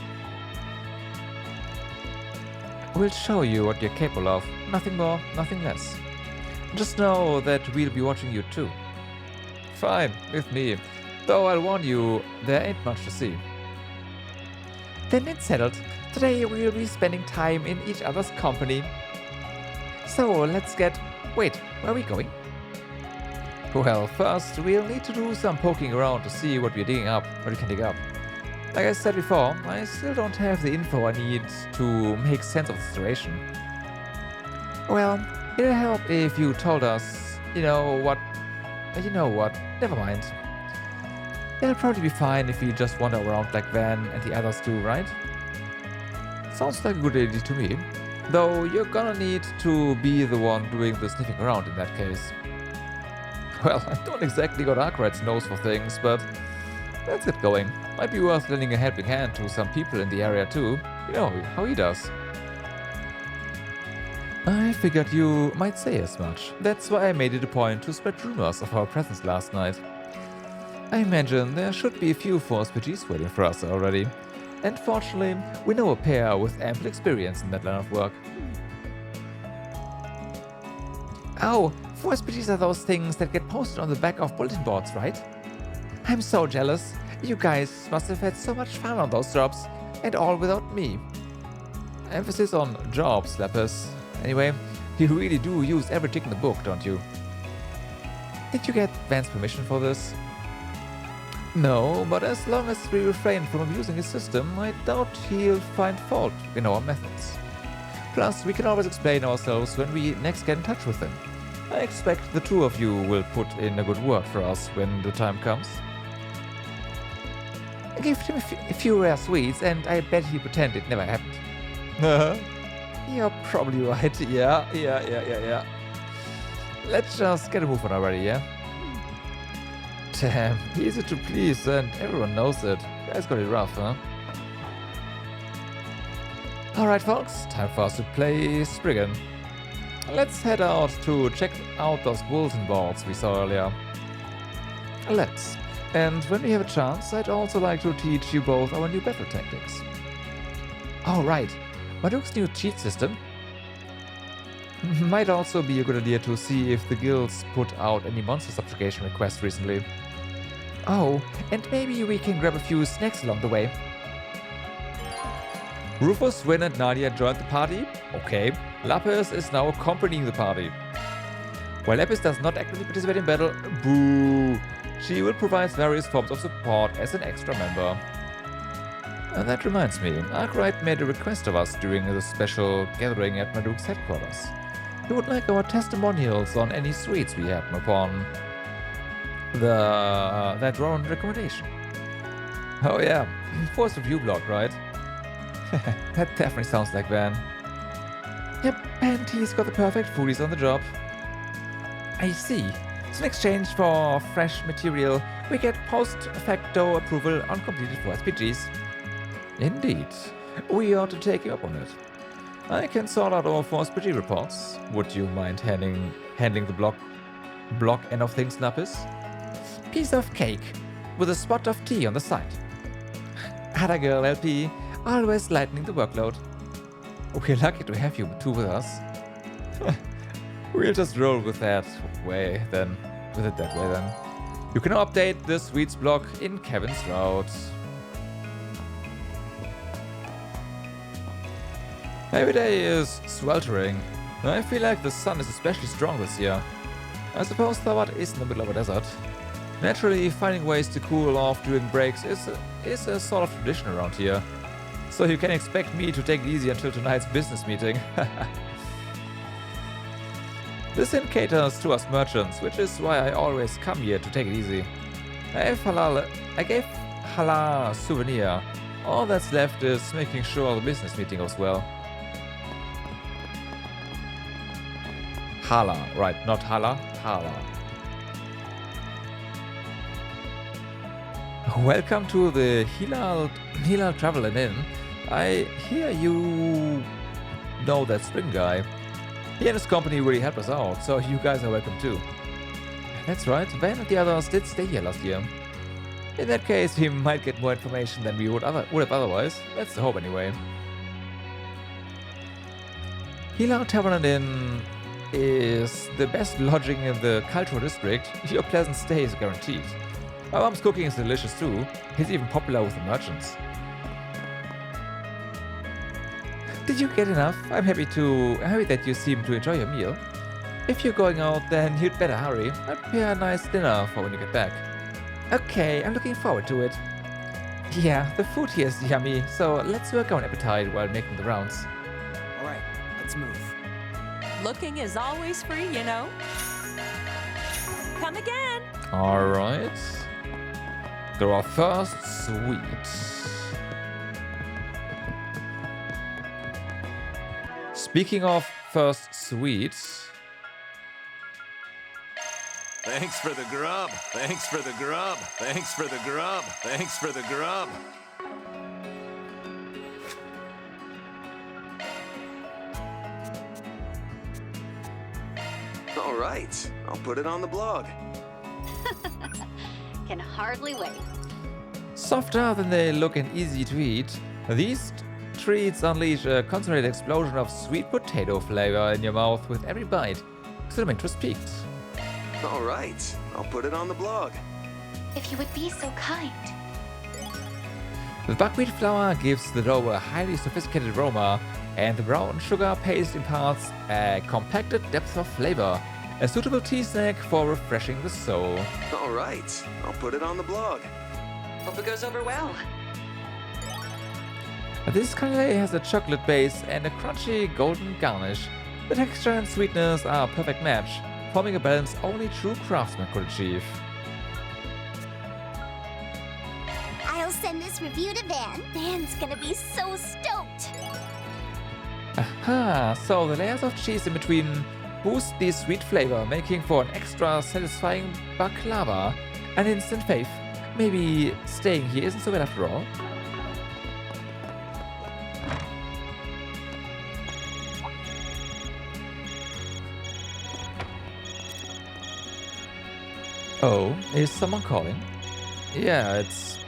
We'll show you what you're capable of, nothing more, nothing less. Just know that we'll be watching you too. Fine, with me. Though I'll warn you, there ain't much to see. Then it's settled. Today we'll be spending time in each other's company. So let's get... Wait, where are we going? Well, first we'll need to do some poking around to see what we're digging up, what we can dig up. Like I said before, I still don't have the info I need to make sense of the situation. Well, it'll help if you told us, you know, what you know what? Never mind. It'll probably be fine if we just wander around like Van and the others too, right? Sounds like a good idea to me. Though you're gonna need to be the one doing the sniffing around in that case. Well, I don't exactly got Arkwright's nose for things, but let's get going. Might be worth lending a helping hand to some people in the area too. You know how he does. I figured you might say as much. That's why I made it a point to spread rumors of our presence last night. I imagine there should be a few Force PGs waiting for us already. And fortunately, we know a pair with ample experience in that line of work. Oh, Force PGs are those things that get posted on the back of bulletin boards, right? I'm so jealous. You guys must have had so much fun on those jobs, and all without me. Emphasis on jobs, Lapis. Anyway, you really do use every tick in the book, don't you? Did you get Van's permission for this? No, but as long as we refrain from abusing his system, I doubt he'll find fault in our methods. Plus, we can always explain ourselves when we next get in touch with him. I expect the two of you will put in a good word for us when the time comes. I gave him a few rare sweets, and I bet he'll pretend it never happened. You're probably right. Yeah. Let's just get a move on already, yeah? Damn, easy to please, and everyone knows it. You guys got it rough, huh? Alright, folks, time for us to play Spriggan. Let's head out to check out those bulletin boards we saw earlier. Let's. And when we have a chance, I'd also like to teach you both our new battle tactics. Alright. Marduke's new cheat system might also be a good idea to see if the guilds put out any monster subjugation requests recently. Oh, and maybe we can grab a few snacks along the way. Rufus, Swin, and Nadia joined the party. Okay. Lapis is now accompanying the party. While Lapis does not actively participate in battle, boo! She will provide various forms of support as an extra member. And that reminds me, Arkwright made a request of us during the special gathering at Marduke's headquarters. He would like our testimonials on any sweets we happen upon. That Rowan recommendation. Oh yeah, Force review blog, right? That definitely sounds like Van. Yep, and he's got the perfect foodies on the job. I see. So in exchange for fresh material, we get post-facto approval on completed Force PGs. Indeed. We ought to take you up on it. I can sort out our Force PG reports. Would you mind handling the block end of things, Lapis? Piece of cake, with a spot of tea on the side. Atta girl, LP, always lightening the workload. We're lucky to have you two with us. We'll just roll with that way then. You can update the sweets block in Kevin's route. Every day is sweltering. I feel like the sun is especially strong this year. I suppose Thawat is in the middle of a desert. Naturally, finding ways to cool off during breaks is a sort of tradition around here. So you can expect me to take it easy until tonight's business meeting. This inn caters to us merchants, which is why I always come here to take it easy. I gave Hala souvenir. All that's left is making sure the business meeting goes well. Hala, right, not Hala, Hala. Welcome to the Hilal Travel and Inn. I hear you know that Spring guy. He and his company really helped us out, so you guys are welcome too. That's right, Van and the others did stay here last year. In that case, we might get more information than we would have otherwise. That's the hope anyway. Hilal Tavern and Inn is the best lodging in the cultural district. Your pleasant stay is guaranteed. My mom's cooking is delicious too. He's even popular with the merchants. Did you get enough? I'm happy that you seem to enjoy your meal. If you're going out, then you'd better hurry. I'll prepare a nice dinner for when you get back. Okay, I'm looking forward to it. Yeah, the food here is yummy, so let's work our appetite while making the rounds. Alright, let's move. Looking is always free, you know. Come again. Alright. Go our first sweet. Speaking of first sweets. Thanks for the grub. Thanks for the grub. Thanks for the grub. Thanks for the grub. All right, I'll put it on the blog. Can hardly wait. Softer than they look and easy to eat, these treats unleash a concentrated explosion of sweet potato flavor in your mouth with every bite. So the interest peaked. All right, I'll put it on the blog. If you would be so kind. The buckwheat flour gives the dough a highly sophisticated aroma, and the brown sugar paste imparts a compacted depth of flavor, a suitable tea snack for refreshing the soul. All right, I'll put it on the blog. Hope it goes over well. This canapé has a chocolate base and a crunchy golden garnish. The texture and sweetness are a perfect match, forming a balance only true craftsmen could achieve. I'll send this review to Van. Van's gonna be so stoked. Aha, so the layers of cheese in between boost the sweet flavor, making for an extra satisfying baklava. An instant faith. Maybe staying here isn't so bad after all. Oh, is someone calling? Yeah, it's...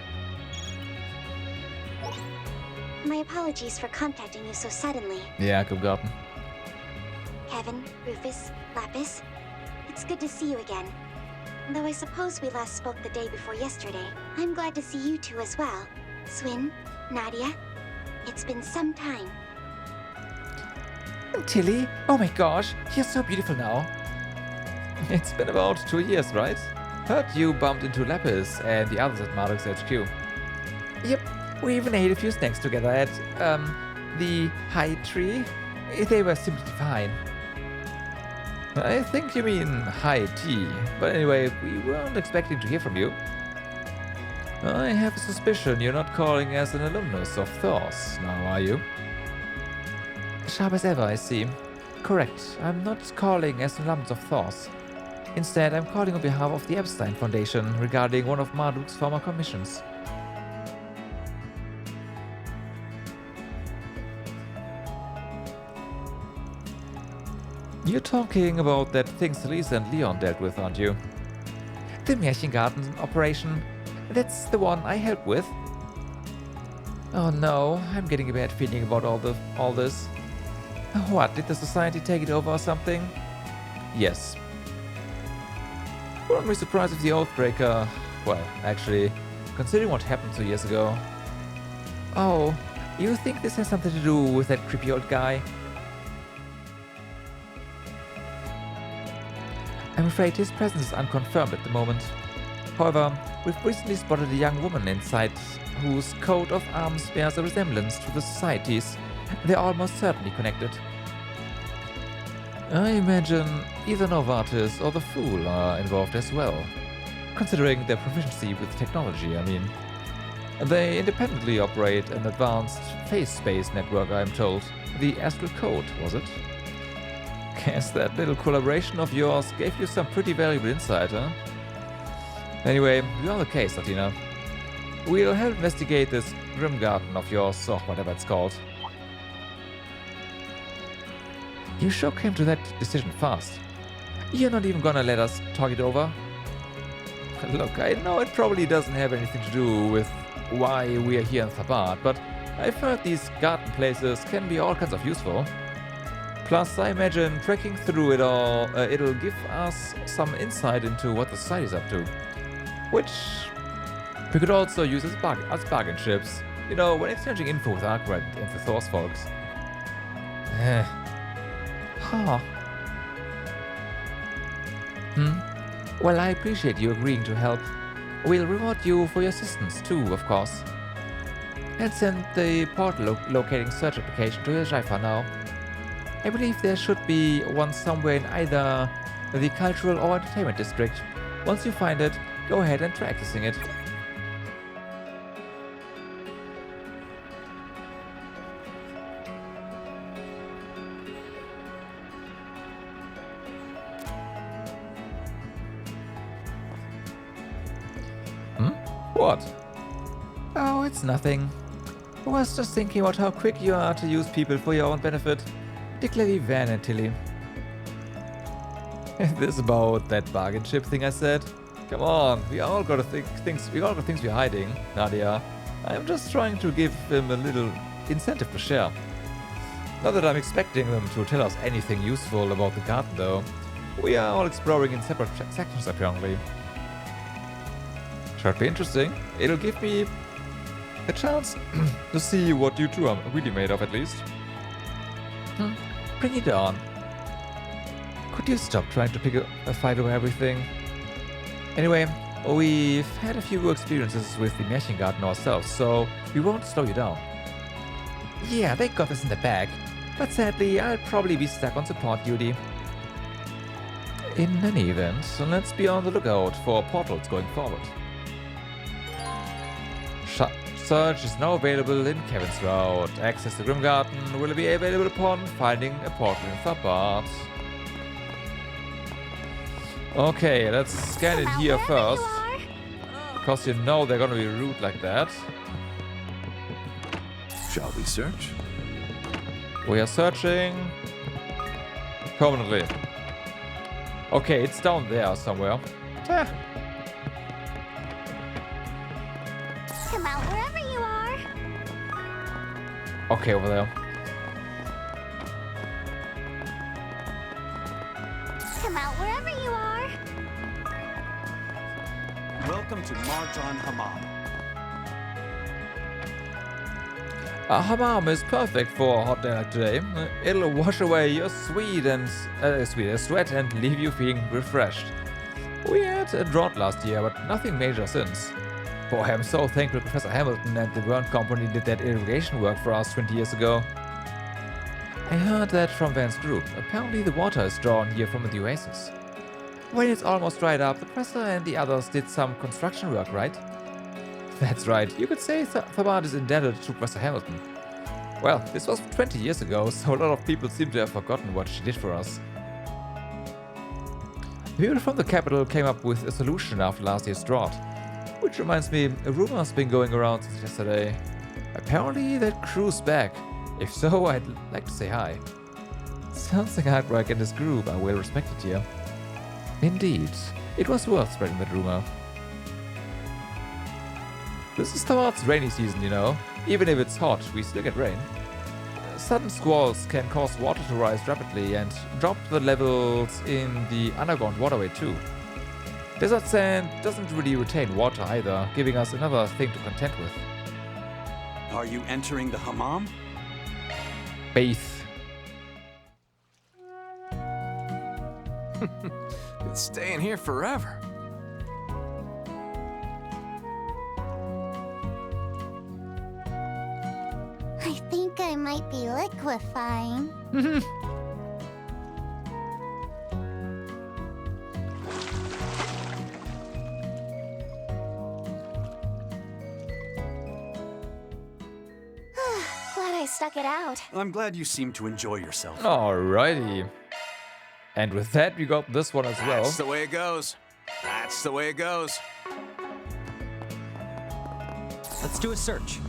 My apologies for contacting you so suddenly. Yeah, Grim Garten. Kevin, Rufus, Lapis. It's good to see you again. Though I suppose we last spoke the day before yesterday. I'm glad to see you two as well. Swin, Nadia. It's been some time. Tilly? Oh my gosh, you're so beautiful now. It's been about 2 years, right? Heard you bumped into Lapis and the others at Marduk's HQ. Yep, we even ate a few snacks together at, the High Tree. They were simply fine. I think you mean high tea, but anyway, we weren't expecting to hear from you. I have a suspicion you're not calling as an alumnus of Thors, now are you? Sharp as ever, I see. Correct, I'm not calling as an alumnus of Thors. Instead, I'm calling on behalf of the Epstein Foundation regarding one of Marduk's former commissions. You're talking about that thing Celise and Leon dealt with, aren't you? The Märchengarten operation. That's the one I helped with. Oh no, I'm getting a bad feeling about all this. What, did the society take it over or something? Yes. Wouldn't be surprised if the Oathbreaker... Well, actually, considering what happened 2 years ago... Oh, you think this has something to do with that creepy old guy? I'm afraid his presence is unconfirmed at the moment. However, we've recently spotted a young woman inside whose coat of arms bears a resemblance to the societies. They're almost certainly connected. I imagine either Novartis or the Fool are involved as well, considering their proficiency with technology, I mean. They independently operate an advanced phase space network, I'm told. The Astral Code, was it? Guess that little collaboration of yours gave you some pretty valuable insight, huh? Anyway, you're on the case, Latina. We'll help investigate this Grim Garten of yours, or whatever it's called. You sure came to that decision fast. You're not even gonna let us talk it over? Look, I know it probably doesn't have anything to do with why we're here in Thabat, but I've heard these garden places can be all kinds of useful. Plus, I imagine trekking through it all, it'll give us some insight into what the society's up to. Which we could also use as bargain chips. You know, when exchanging info with Arkwright and the Thors folks. Huh. Well, I appreciate you agreeing to help. We'll reward you for your assistance too, of course. And send the portal locating search application to Jyl Gryepha now. I believe there should be one somewhere in either the cultural or entertainment district. Once you find it, go ahead and try accessing it. What? Oh, it's nothing. I was just thinking about how quick you are to use people for your own benefit. Particularly Van and Tilly. This about that bargain chip thing I said? Come on, we all got things we're hiding, Nadia. I'm just trying to give them a little incentive to share. Not that I'm expecting them to tell us anything useful about the garden though. We are all exploring in separate sections apparently. Should be interesting. It'll give me a chance to see what you two are really made of at least. Bring it on. Could you stop trying to pick a fight over everything? Anyway, we've had a few experiences with the Märchen Garten ourselves, so we won't slow you down. Yeah, they got us in the bag, but sadly I'll probably be stuck on support duty. In any event, let's be on the lookout for portals going forward. Search is now available in Kevin's Road. Access to Grim Garten will be available upon finding a portal in Thabart. Okay, let's scan it here first. Because you know they're gonna be rude like that. Shall we search? We are searching permanently. Okay, it's down there somewhere. Come out wherever you are. Okay, over there. Come out wherever you are. Welcome to Marjan Hammam. A hammam is perfect for a hot day like today. It'll wash away your sweat and leave you feeling refreshed. We had a drought last year, but nothing major since. Boy, I'm so thankful Professor Hamilton and the Burn Company did that irrigation work for us 20 years ago. I heard that from Van's group. Apparently the water is drawn here from the oasis. When it's almost dried up, the Professor and the others did some construction work, right? That's right, you could say Thabart is indebted to Professor Hamilton. Well, this was 20 years ago, so a lot of people seem to have forgotten what she did for us. The people from the capital came up with a solution after last year's drought. Which reminds me, a rumor's been going around since yesterday. Apparently that crew's back. If so, I'd like to say hi. Sounds like hard work and this group are well respected here. Indeed, it was worth spreading that rumor. This is Thabart's rainy season, you know. Even if it's hot, we still get rain. Sudden squalls can cause water to rise rapidly and drop the levels in the underground waterway too. Desert sand doesn't really retain water either, giving us another thing to contend with. Are you entering the hammam? Bathe. Been staying here forever. I think I might be liquefying. Glad I stuck it out. I'm glad you seem to enjoy yourself. Alrighty. And with that, we got this one as well. That's the way it goes. That's the way it goes. Let's do a search.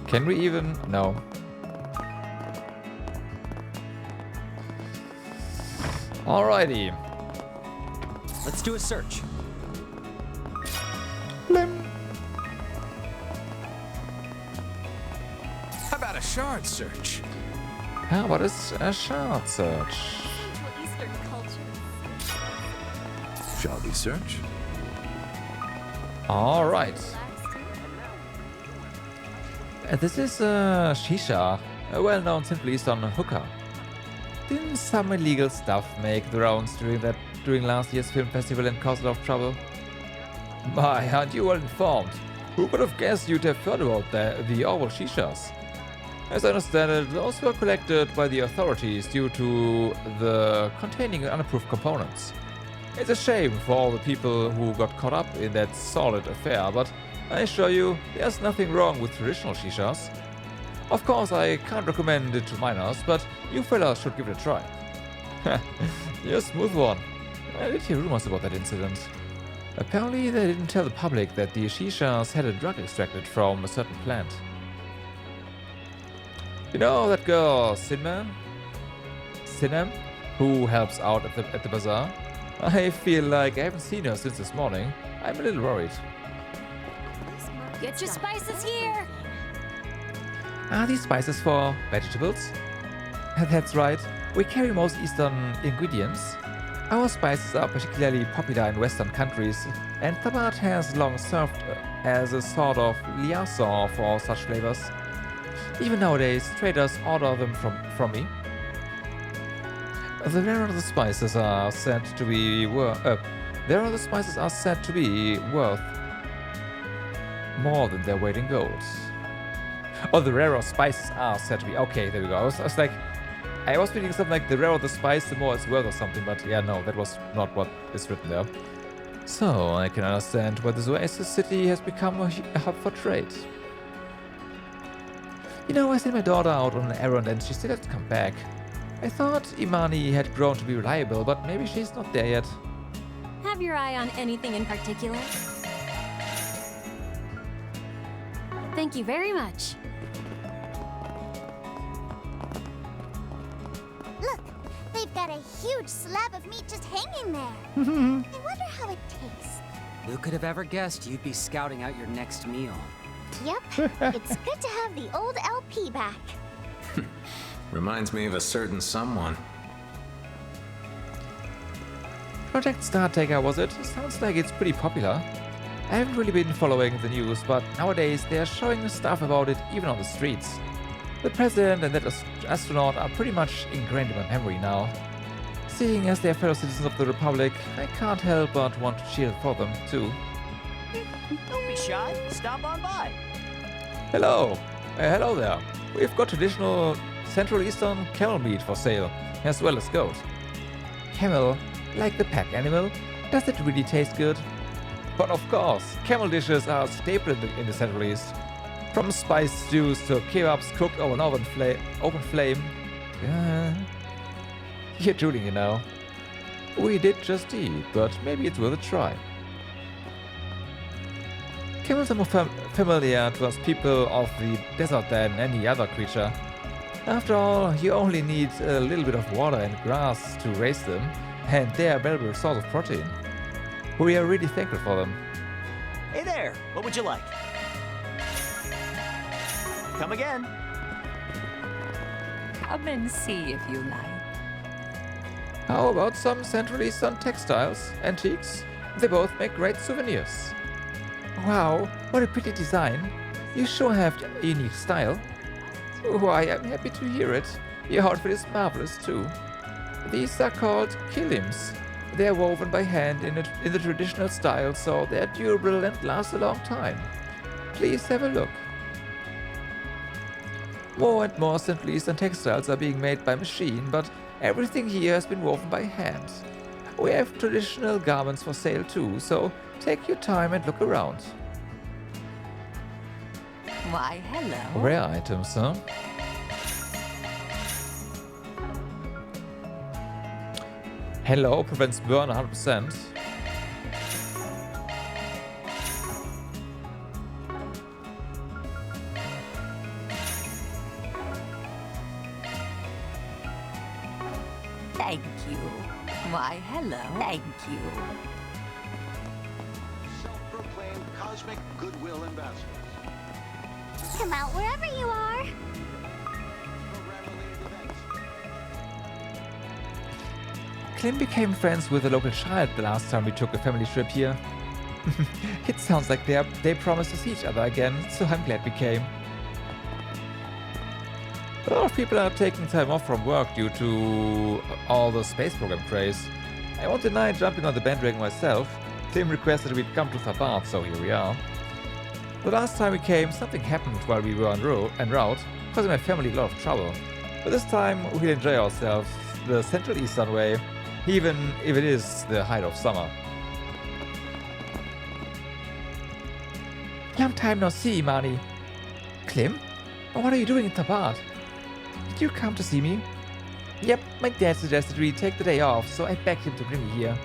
Can we even? No. Alrighty. Let's do a search. Blim. How about a shard search? How about a shard search? Eastern culture. Shall we search? Alright. This is Shisha, a well-known Central Eastern hooker. Didn't some illegal stuff make the rounds during last year's film festival and cause a lot of trouble? My, aren't you well informed? Who would have guessed you'd have heard about the Orwell Shishas? As I understand it, those were collected by the authorities due to the containing unapproved components. It's a shame for all the people who got caught up in that solid affair, but I assure you, there's nothing wrong with traditional shishas. Of course, I can't recommend it to minors, but you fellas should give it a try. You're a smooth one. I did hear rumors about that incident. Apparently, they didn't tell the public that the shishas had a drug extracted from a certain plant. You know that girl, Sinem, who helps out at the bazaar? I feel like I haven't seen her since this morning. I'm a little worried. Get your spices here! Are these spices for vegetables? That's right. We carry most Eastern ingredients. Our spices are particularly popular in Western countries, and Thabat has long served as a sort of liaison for such flavors. Even nowadays, traders order them from me. The rarer the spices are said to be worth more than their weight in gold. Oh, the rarer spices are said to be. Okay, there we go. I was like, I was reading something like the rarer the spice, the more it's worth or something, but yeah, no, that was not what is written there. So, I can understand why this oasis city has become a hub for trade. You know, I sent my daughter out on an errand and she still hasn't come back. I thought Imani had grown to be reliable, but maybe she's not there yet. Have your eye on anything in particular? Thank you very much. Look, they've got a huge slab of meat just hanging there. I wonder how it tastes. Who could have ever guessed you'd be scouting out your next meal? Yep, it's good to have the old LP back. Reminds me of a certain someone. Project Startaker, was it? Sounds like it's pretty popular. I haven't really been following the news, but nowadays they are showing stuff about it even on the streets. The president and that astronaut are pretty much ingrained in my memory now. Seeing as they are fellow citizens of the Republic, I can't help but want to cheer for them too. Don't be shy, stop on by. Hello! Hello there. We've got traditional Central Eastern camel meat for sale, as well as goat. Camel, like the pack animal, does it really taste good? But of course, camel dishes are a staple in the Central East. From spiced stews to kebabs cooked over an open flame. You're drooling, you know. We did just eat, but maybe it's worth a try. Camels are more familiar to us people of the desert than any other creature. After all, you only need a little bit of water and grass to raise them, and they are a valuable source of protein. We are really thankful for them. Hey there, what would you like? Come again. Come and see if you like. How about some Central Eastern textiles, antiques? They both make great souvenirs. Wow, what a pretty design. You sure have a unique style. Why, I'm happy to hear it. Your outfit is marvelous too. These are called kilims. They are woven by hand in the traditional style, so they're durable and last a long time. Please have a look. More and more Central Eastern textiles are being made by machine, but everything here has been woven by hand. We have traditional garments for sale too, so take your time and look around. Why, hello. Rare items, huh? Hello prevents burn 100%. Thank you. Why, hello. Thank you. Self-proclaimed cosmic goodwill ambassadors. Come out wherever you are. Crèm became friends with a local child the last time we took a family trip here. It sounds like they promised to see each other again, so I'm glad we came. A lot of people are taking time off from work due to all the space program craze. I won't deny jumping on the bandwagon myself. Tim requested we'd come to Thabat, so here we are. The last time we came, something happened while we were en route, causing my family a lot of trouble. But this time, we'll enjoy ourselves the Central Eastern way. even if it is the height of summer. Long time no see, Marnie. Clem? What are you doing in Tabat? Did you come to see me? Yep, my dad suggested we take the day off, so I begged him to bring me here.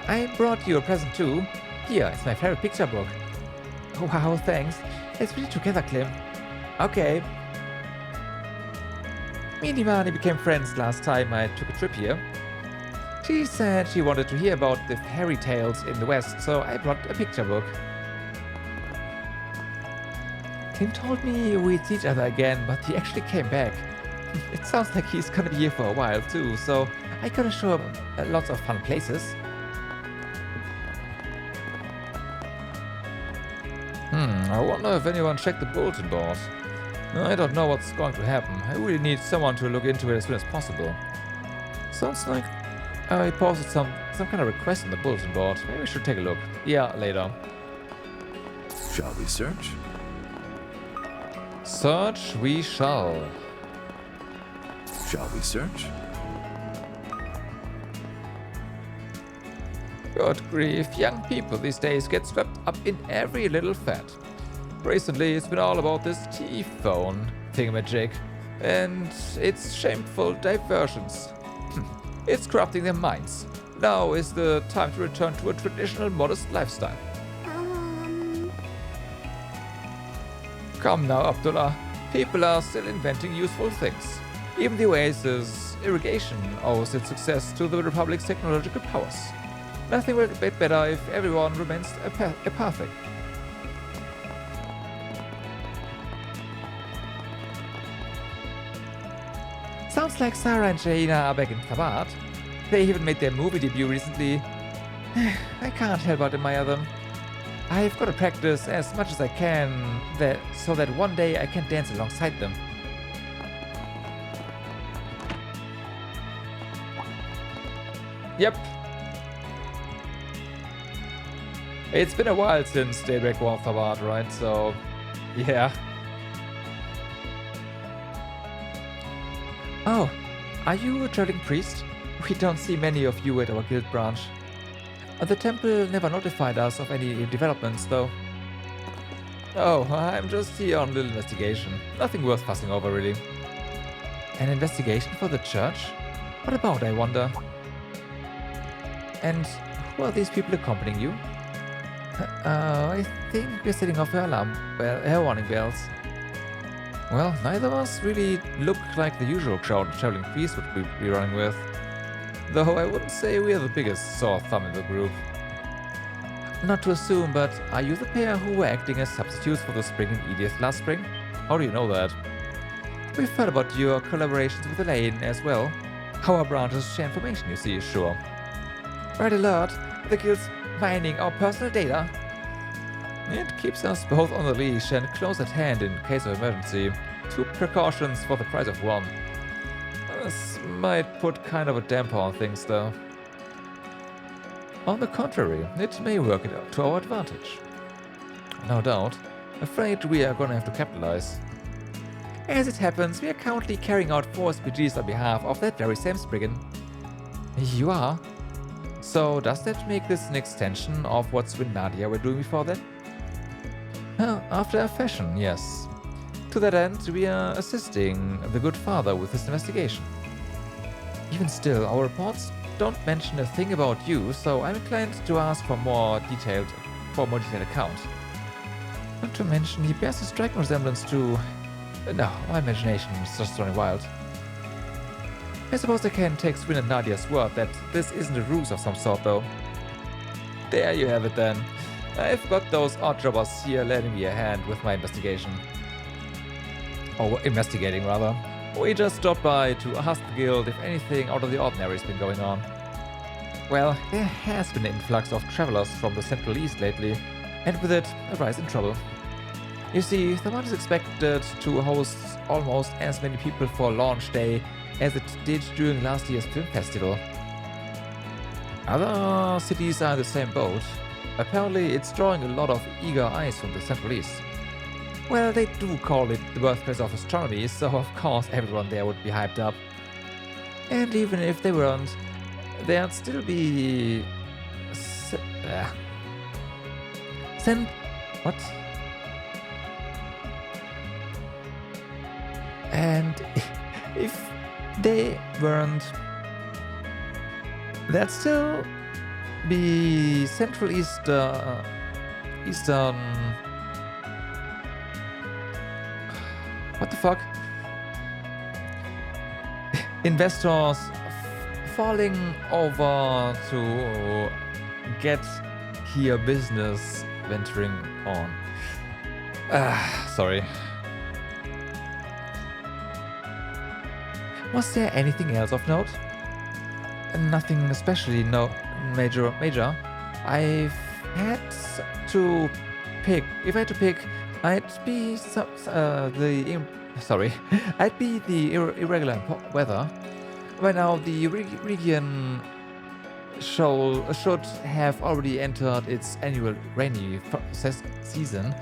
I brought you a present too. Here, it's my favorite picture book. Oh wow, thanks. Let's read it together, Clem. Okay. Me and Imani became friends last time I took a trip here. She said she wanted to hear about the fairy tales in the West, so I brought a picture book. Tim told me we'd see each other again, but he actually came back. It sounds like he's gonna be here for a while too, so I gotta show him lots of fun places. I wonder if anyone checked the bulletin board. I don't know what's going to happen. I really need someone to look into it as soon as possible. Sounds like I posted some kind of request on the bulletin board. Maybe we should take a look. Yeah, later. Shall we search? Search we shall. Shall we search? Good grief, young people these days get swept up in every little fad. Recently, it's been all about this T-phone thingamajig and its shameful diversions. It's corrupting their minds. Now is the time to return to a traditional, modest lifestyle. Come now, Abdullah. People are still inventing useful things. Even the Oasis irrigation owes its success to the Republic's technological powers. Nothing will be better if everyone remains apathic. Sounds like Sarah and Jaina are back in Tabat. They even made their movie debut recently. I can't help but admire them. I've got to practice as much as I can so that one day I can dance alongside them. Yep. It's been a while since Daybreak War Tabat, right? So, yeah. Oh, are you a traveling priest? We don't see many of you at our guild branch. The temple never notified us of any developments, though. Oh, I'm just here on a little investigation. Nothing worth fussing over, really. An investigation for the church? What about, I wonder? And who are these people accompanying you? I think we're setting off her warning bells. Well, neither of us really look like the usual traveling priest would be running with. Though I wouldn't say we're the biggest sore thumb in the group. Not to assume, but are you the pair who were acting as substitutes for the Spring and Edith last spring? How do you know that? We've heard about your collaborations with Elaine as well. Our branches share information, you see, sure. Red alert, the guild's mining our personal data. It keeps us both on the leash and close at hand in case of emergency. 2 precautions for the price of 1. This might put kind of a damper on things, though. On the contrary, it may work to our advantage. No doubt. Afraid we are gonna have to capitalize. As it happens, we are currently carrying out 4 SPGs on behalf of that very same Spriggan. You are? So does that make this an extension of what Swin and Nadia were doing before then? After a fashion, yes. To that end, we are assisting the good father with his investigation. Even still, our reports don't mention a thing about you, so I'm inclined to ask for a more detailed account. Not to mention, he bears a striking resemblance to... No, my imagination is just running wild. I suppose I can take Swin and Nadia's word that this isn't a ruse of some sort, though. There you have it then. I've got those oddjobbers here lending me a hand with my investigation. Or investigating, rather. We just stopped by to ask the guild if anything out of the ordinary has been going on. Well, there has been an influx of travelers from the Central East lately, and with it, a rise in trouble. You see, the one is expected to host almost as many people for launch day as it did during last year's film festival. Other cities are in the same boat. Apparently, it's drawing a lot of eager eyes from the Central East. Well, they do call it the birthplace of astronomy, so of course everyone there would be hyped up. And even if they weren't, there'd still be... What? And if they weren't, there'd still be Central Eastern... What the fuck? Investors falling over to get here business venturing on. Sorry. Was there anything else of note? Nothing especially major. I've had to pick. If I had to pick, I'd be the irregular weather. By now, the region should have already entered its annual rainy season,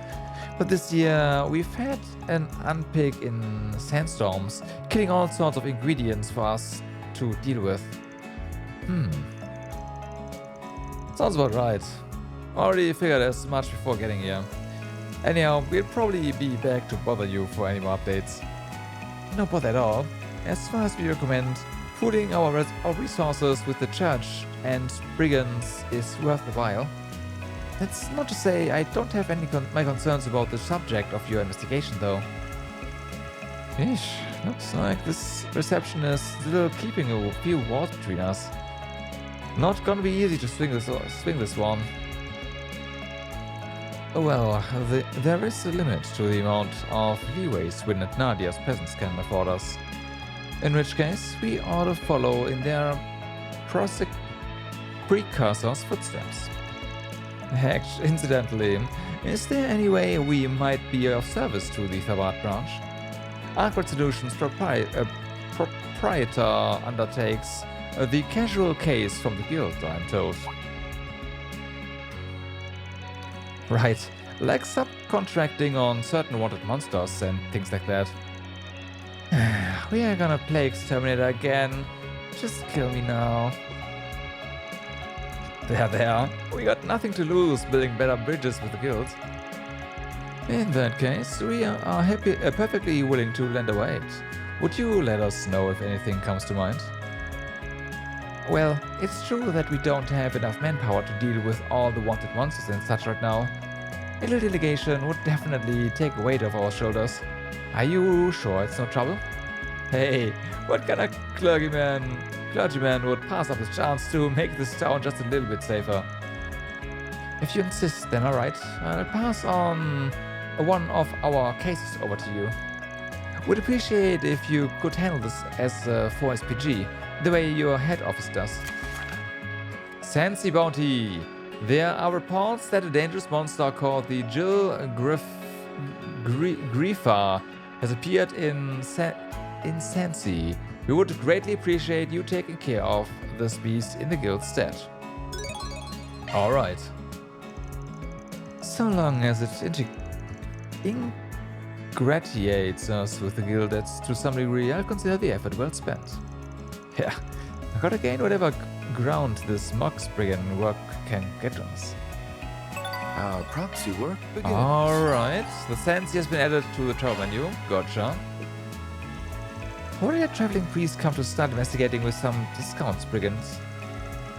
but this year we've had an unpick in sandstorms, killing all sorts of ingredients for us to deal with. Sounds about right. Already figured as much before getting here. Anyhow, we'll probably be back to bother you for any more updates. No bother at all. As far as we recommend, pooling our resources with the church and brigands is worth the while. That's not to say I don't have any my concerns about the subject of your investigation, though. Ish, looks like this reception is still keeping a few walls between us. Not gonna be easy to swing this one. Well, there is a limit to the amount of leeway Swin and Nadia's presence can afford us. In which case, we ought to follow in their precursors' footsteps. Heck, incidentally, is there any way we might be of service to the Thabat branch? Awkward Solutions proprietor undertakes the casual case from the guild, I'm told. Right, like subcontracting on certain wanted monsters and things like that. We are gonna play Exterminator again. Just kill me now. There. We got nothing to lose building better bridges with the guild. In that case, we are perfectly willing to lend a aid. Would you let us know if anything comes to mind? Well, it's true that we don't have enough manpower to deal with all the wanted monsters and such right now. A little delegation would definitely take a weight off our shoulders. Are you sure it's no trouble? Hey, what kind of clergyman would pass up his chance to make this town just a little bit safer? If you insist, then alright. I'll pass on one of our cases over to you. Would appreciate if you could handle this as a 4SPG, the way your head office does. Sandsea Bounty. There are reports that a dangerous monster called the Jyl Gryepha has appeared in Sandsea. We would greatly appreciate you taking care of this beast in the guild's stead. Alright. So long as it ingratiates us with the guild, that's to some degree, I'll consider the effort well spent. Yeah, I gotta gain whatever ground this Mox brigand work can get us. Our proxy work begins. Alright, the Sandsea has been added to the travel menu. Gotcha. Why did a traveling priest come to start investigating with some discounts, brigands?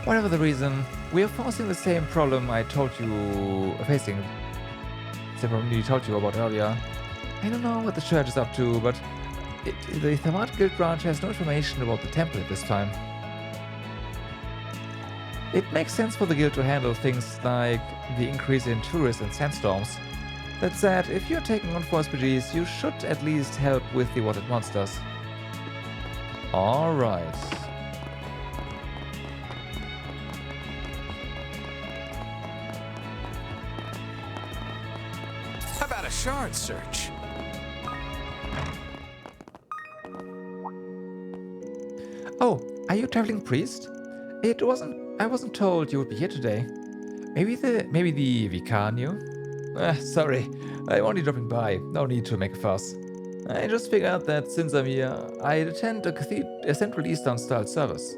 Whatever the reason, we are facing the same problem I told you about earlier. I don't know what the church is up to, but the Thabat Guild branch has no information about the temple at this time. It makes sense for the guild to handle things like the increase in tourists and sandstorms. That said, if you're taking on 4SPGs, you should at least help with the wanted monsters. Alright. How about a shard search? Oh, are you a traveling priest? I wasn't told you would be here today. Maybe the vicar knew? Sorry, I'm only dropping by. No need to make a fuss. I just figured that since I'm here, I'd attend a Central Eastern style service.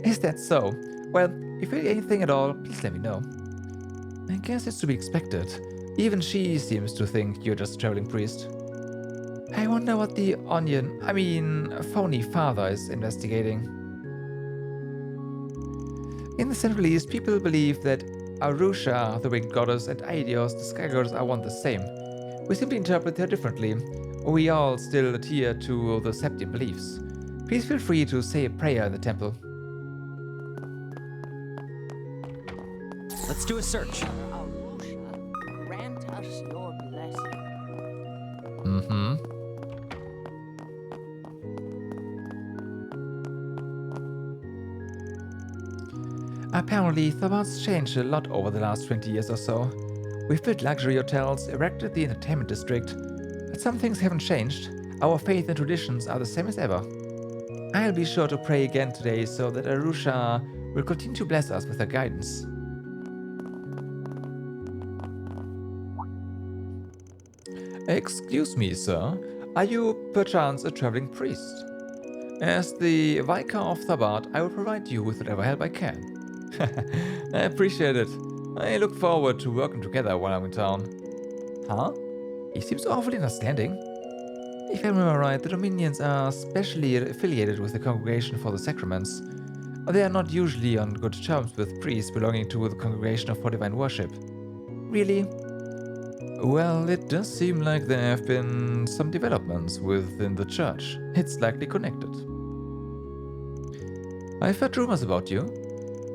Is that so? Well, if you need anything at all, please let me know. I guess it's to be expected. Even she seems to think you're just a traveling priest. I wonder what the phony father is investigating. In the Central East, people believe that Arusha, the winged goddess, and Aidios, the sky goddess, are one the same. We simply interpret her differently. We all still adhere to the Septian beliefs. Please feel free to say a prayer in the temple. Let's do a search. Grant us your blessing. Apparently, Thabat's changed a lot over the last 20 years or so. We've built luxury hotels, erected the entertainment district, but some things haven't changed. Our faith and traditions are the same as ever. I'll be sure to pray again today so that Arusha will continue to bless us with her guidance. Excuse me, sir. Are you perchance a traveling priest? As the Vicar of Thabat, I will provide you with whatever help I can. I appreciate it. I look forward to working together while I'm in town. Huh? He seems awfully understanding. If I remember right, the Dominions are specially affiliated with the Congregation for the Sacraments. They are not usually on good terms with priests belonging to the Congregation for Divine Worship. Really? Well, it does seem like there have been some developments within the church. It's likely connected. I've heard rumors about you,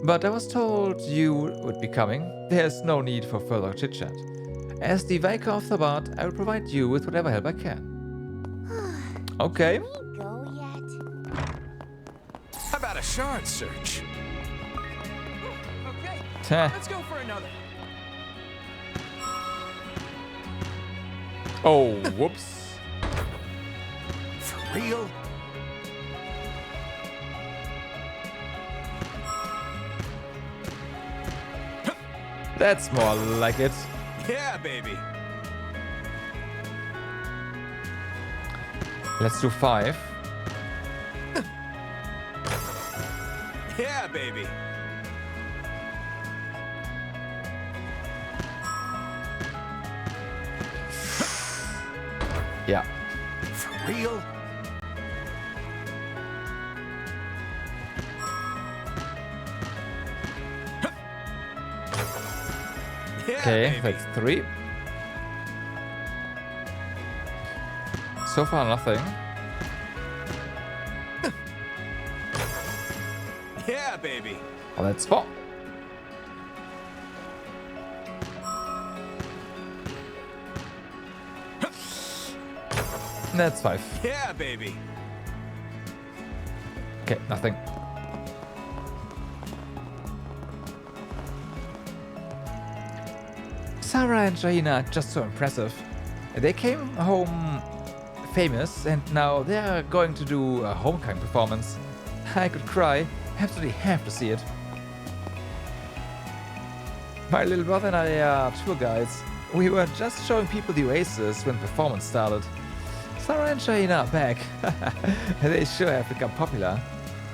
but I was told you would be coming. There's no need for further chit-chat. As the Vicar of Thabat, I will provide you with whatever help I can. Okay. Can we go yet? How about a shard search? Okay, let's go for another. Oh, whoops. For real? That's more like it. Yeah, baby. Let's do 5. Yeah, baby. Yeah. For real? Yeah, Okay, baby. that's 3. So far, nothing. Yeah, baby. Oh, that's 4. That's 5. Yeah, baby. Okay, nothing. Sarah and Jaina are just so impressive. They came home famous and now they're going to do a homecoming performance. I could cry. Absolutely have to see it. My little brother and I are tour guides. We were just showing people the oasis when the performance started. Sarah and Jaina are back. They sure have become popular.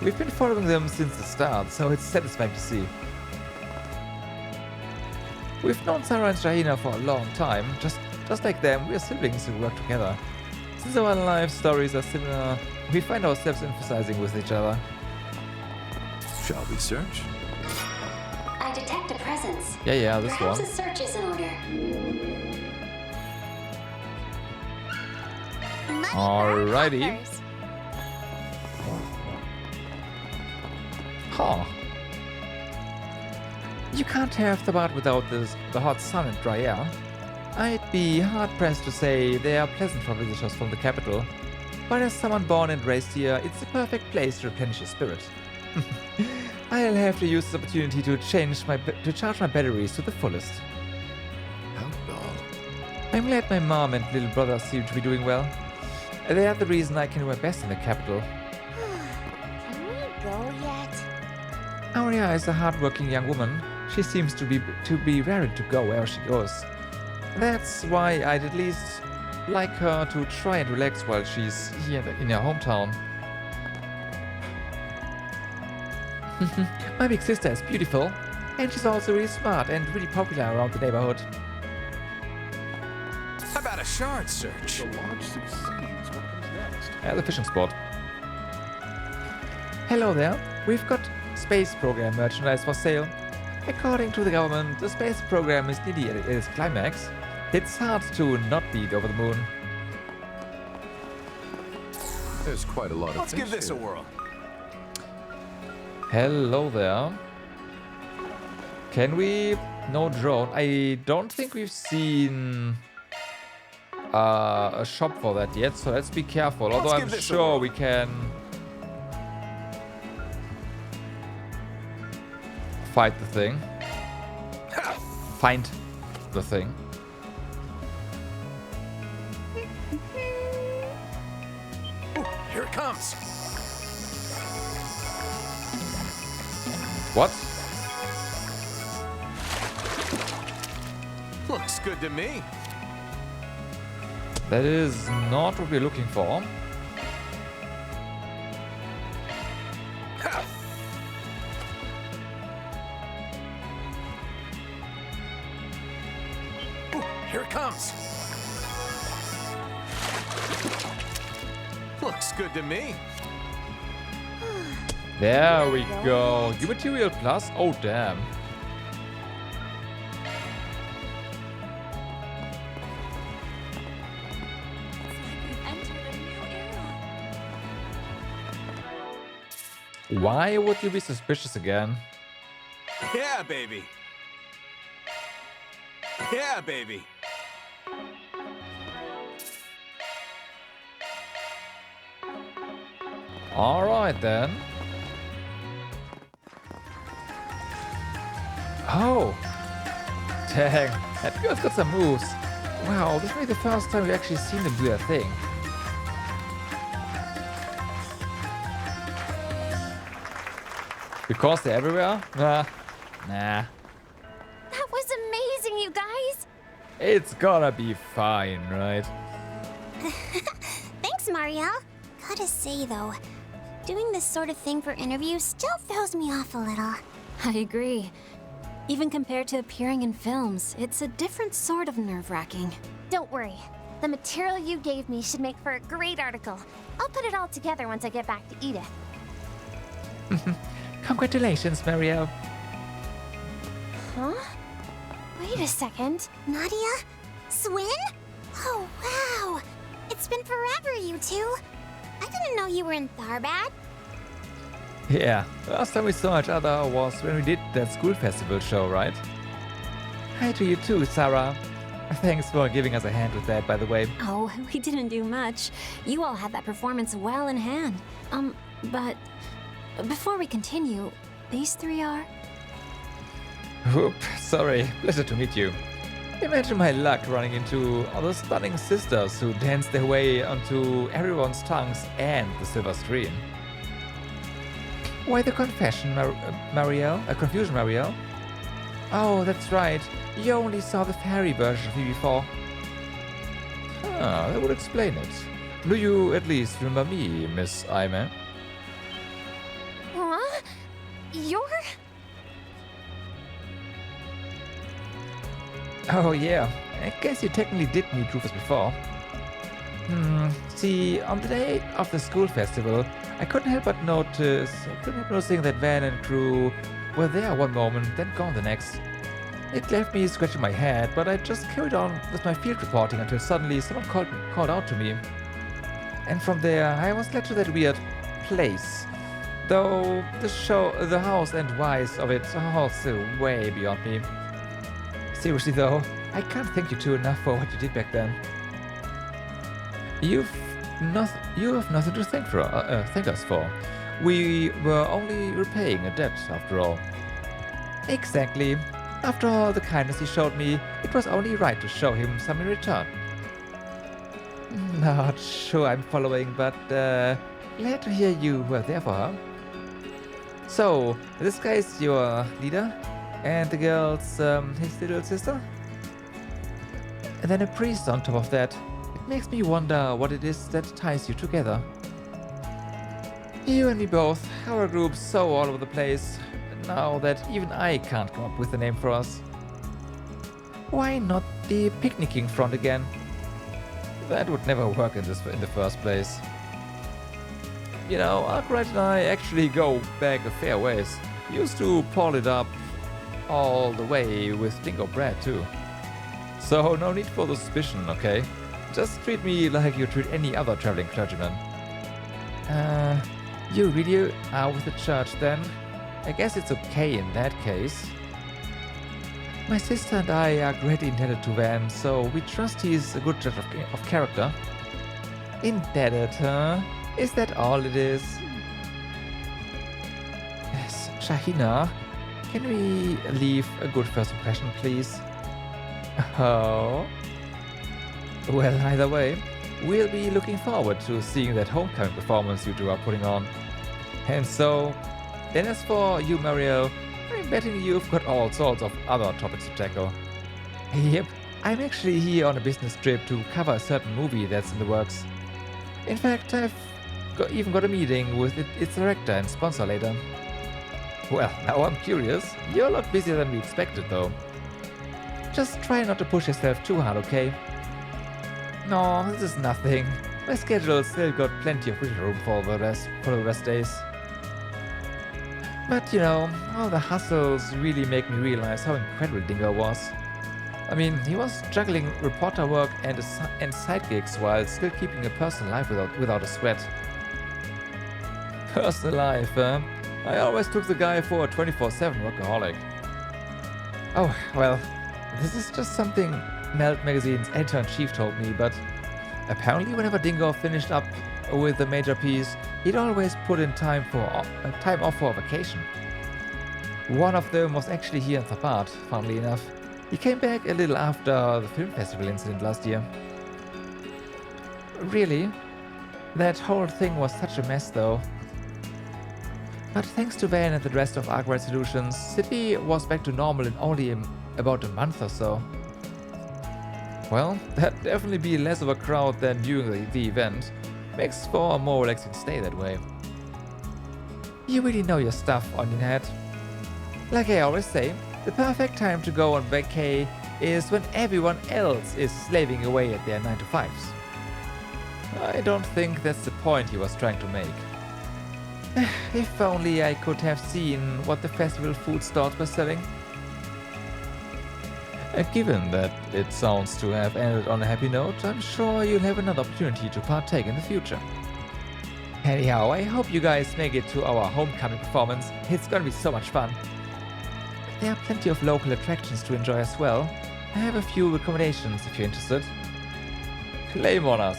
We've been following them since the start, so it's satisfying to see. We've known Sarah and Jaina for a long time. Just like them, we're siblings who work together. Since our life stories are similar, we find ourselves emphasizing with each other. Shall we search? I detect a presence. Yeah, this Perhaps one. a search is in order. Alrighty. Huh. You can't have Thabat without the hot sun and dry air. I'd be hard-pressed to say they are pleasant for visitors from the capital. But as someone born and raised here, it's the perfect place to replenish your spirit. I'll have to use this opportunity to charge my batteries to the fullest. Outlaw. I'm glad my mom and little brother seem to be doing well. They are the reason I can do my best in the capital. Can we go yet? Aurea is a hard-working young woman. She seems to be raring to go wherever she goes. That's why I'd at least like her to try and relax while she's here in her hometown. My big sister is beautiful, and she's also really smart and really popular around the neighborhood. How about a shard search? The launch succeeds. What comes next? The fishing spot. Hello there. We've got space program merchandise for sale. According to the government, the space program is nearly at its climax. It's hard to not be over the moon. There's quite a lot of Let's things give this a here. whirl. Hello there. Can we... No drone. I don't think we've seen a shop for that yet, so let's be careful. Although I'm sure we can fight the thing. Find the thing. Ooh, here it comes. What? Looks good to me. That is not what we're looking for. Ooh, here it comes. Looks good to me. There we go. New material plus. Oh, damn. Why would you be suspicious again? Yeah, baby. Yeah, baby. All right then. Oh, dang! That girl's got some moves. Wow, this may be the first time we've actually seen them do their thing. Because they're everywhere? Nah. That was amazing, you guys! It's gonna be fine, right? Thanks, Mario. Gotta say, though, doing this sort of thing for interviews still throws me off a little. I agree. Even compared to appearing in films, it's a different sort of nerve-wracking. Don't worry. The material you gave me should make for a great article. I'll put it all together once I get back to Edith. Congratulations, Mario. Huh? Wait a second. Nadia? Swin? Oh, wow. It's been forever, you two. I didn't know you were in Tharbad. Yeah, last time we saw each other was when we did that school festival show, right? Hi to you too, Sarah. Thanks for giving us a hand with that, by the way. Oh, we didn't do much. You all had that performance well in hand. But before we continue, these three are... Whoop, sorry. Pleasure to meet you. Imagine my luck running into all the stunning sisters who dance their way onto everyone's tongues and the silver screen. Why the confession, Mario? Confusion, Mario? Oh, that's right. You only saw the fairy version of me before. Ah, that would explain it. Do you at least remember me, Miss Aime? Huh? You're... Oh yeah, I guess you technically did meet Rufus before. See, on the day of the school festival, I couldn't help noticing that Van and crew were there one moment, then gone the next. It left me scratching my head, but I just carried on with my field reporting until suddenly someone called out to me. And from there, I was led to that weird place. Though the house and whys of it are all still way beyond me. Seriously though, I can't thank you two enough for what you did back then. You have nothing to thank us for. We were only repaying a debt, after all. Exactly. After all the kindness he showed me, it was only right to show him some in return. Not sure I'm following, but glad to hear you were there for her. So, this guy is your leader, and the girl's his little sister? And then a priest on top of that. It makes me wonder what it is that ties you together. You and me both. Our group's so all over the place now that even I can't come up with a name for us. Why not the Picnicking Front again? That would never work in the first place. You know, Arkwright and I actually go back a fair ways. Used to pull it up all the way with Dingo Brad too. So no need for the suspicion, okay? Just treat me like you treat any other traveling clergyman. You really are with the church then? I guess it's okay in that case. My sister and I are greatly indebted to Van, so we trust he's a good judge of character. Indebted, huh? Is that all it is? Yes, Shahina, can we leave a good first impression, please? Oh. Well, either way, we'll be looking forward to seeing that homecoming performance you two are putting on. And so, then as for you, Mariel, I'm betting you've got all sorts of other topics to tackle. Yep, I'm actually here on a business trip to cover a certain movie that's in the works. In fact, I've even got a meeting with its director and sponsor later. Well, now I'm curious. You're a lot busier than we expected, though. Just try not to push yourself too hard, okay? No, this is nothing. My schedule's still got plenty of wiggle room for the rest days. But you know, all the hustles really make me realize how incredible Dingo was. I mean, he was juggling reporter work and side gigs while still keeping a personal life without a sweat. Personal life, huh? I always took the guy for a 24/7 workaholic. Oh, well, this is just something Melt Magazine's editor-in-chief told me, but apparently whenever Dingo finished up with the major piece, he'd always put in time off for a vacation. One of them was actually here in Thabat, funnily enough. He came back a little after the film festival incident last year. Really? That whole thing was such a mess though. But thanks to Van and the rest of Arkwright Solutions, City was back to normal in only about a month or so. Well, that'd definitely be less of a crowd than during the event. Makes for a more relaxing stay that way. You really know your stuff, Onionhead. Like I always say, the perfect time to go on vacay is when everyone else is slaving away at their 9-to-5s. I don't think that's the point he was trying to make. If only I could have seen what the festival food stalls were selling. Given that it sounds to have ended on a happy note, I'm sure you'll have another opportunity to partake in the future. Anyhow, I hope you guys make it to our homecoming performance. It's gonna be so much fun. There are plenty of local attractions to enjoy as well. I have a few recommendations if you're interested. Claim on us.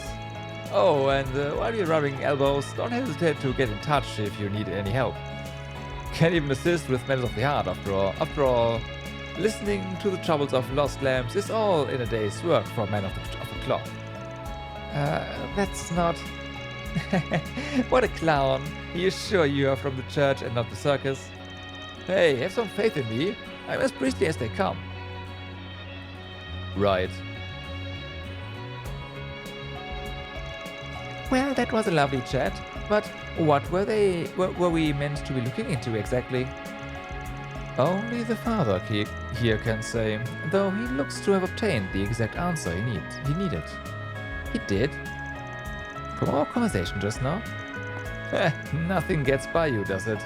Oh, and while you're rubbing elbows, don't hesitate to get in touch if you need any help. Can even assist with matters of the heart after all. Listening to the troubles of lost lambs is all in a day's work for a man of the cloth. That's not... What a clown. Are you sure you are from the church and not the circus? Hey, have some faith in me. I'm as priestly as they come. Right. Well, that was a lovely chat, but what were we meant to be looking into exactly? Only the father here can say, though he looks to have obtained the exact answer he needed. He did? From our conversation just now? Nothing gets by you, does it?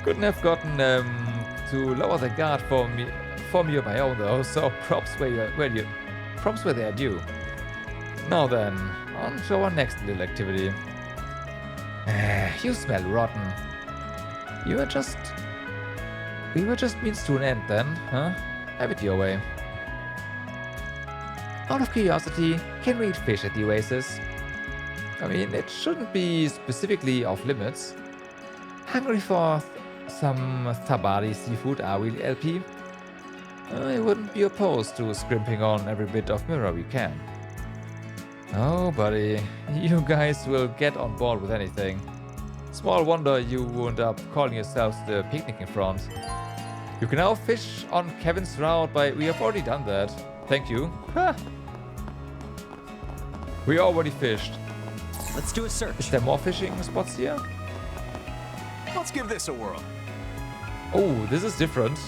Couldn't have gotten to lower the guard for me on my own though, so props where they are due. Now then, on to our next little activity. You smell rotten. We were just means to an end then, huh? Have it your way. Out of curiosity, can we eat fish at the Oasis? I mean, it shouldn't be specifically off limits. Hungry for some Thabadi seafood, are we, LP? I wouldn't be opposed to scrimping on every bit of mirror we can. Oh, buddy, you guys will get on board with anything. Small wonder you wound up calling yourselves the Picnick Front. You can now fish on Kevin's route we have already done that. Thank you. Ha! We already fished. Let's do a search. Is there more fishing spots here? Let's give this a whirl. Oh, this is different.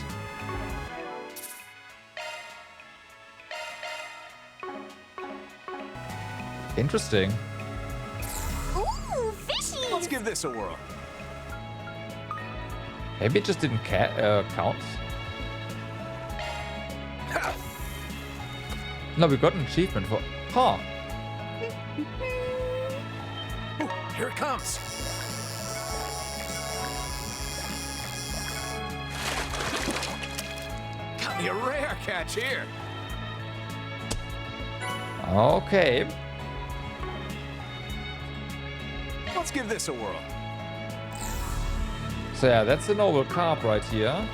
Interesting. Ooh, fishy! Let's give this a whirl. Maybe it just didn't count. No, we got an achievement for... Huh. Ooh, here it comes. Got me a rare catch here. Okay. Let's give this a whirl. So yeah, that's a noble carp right here.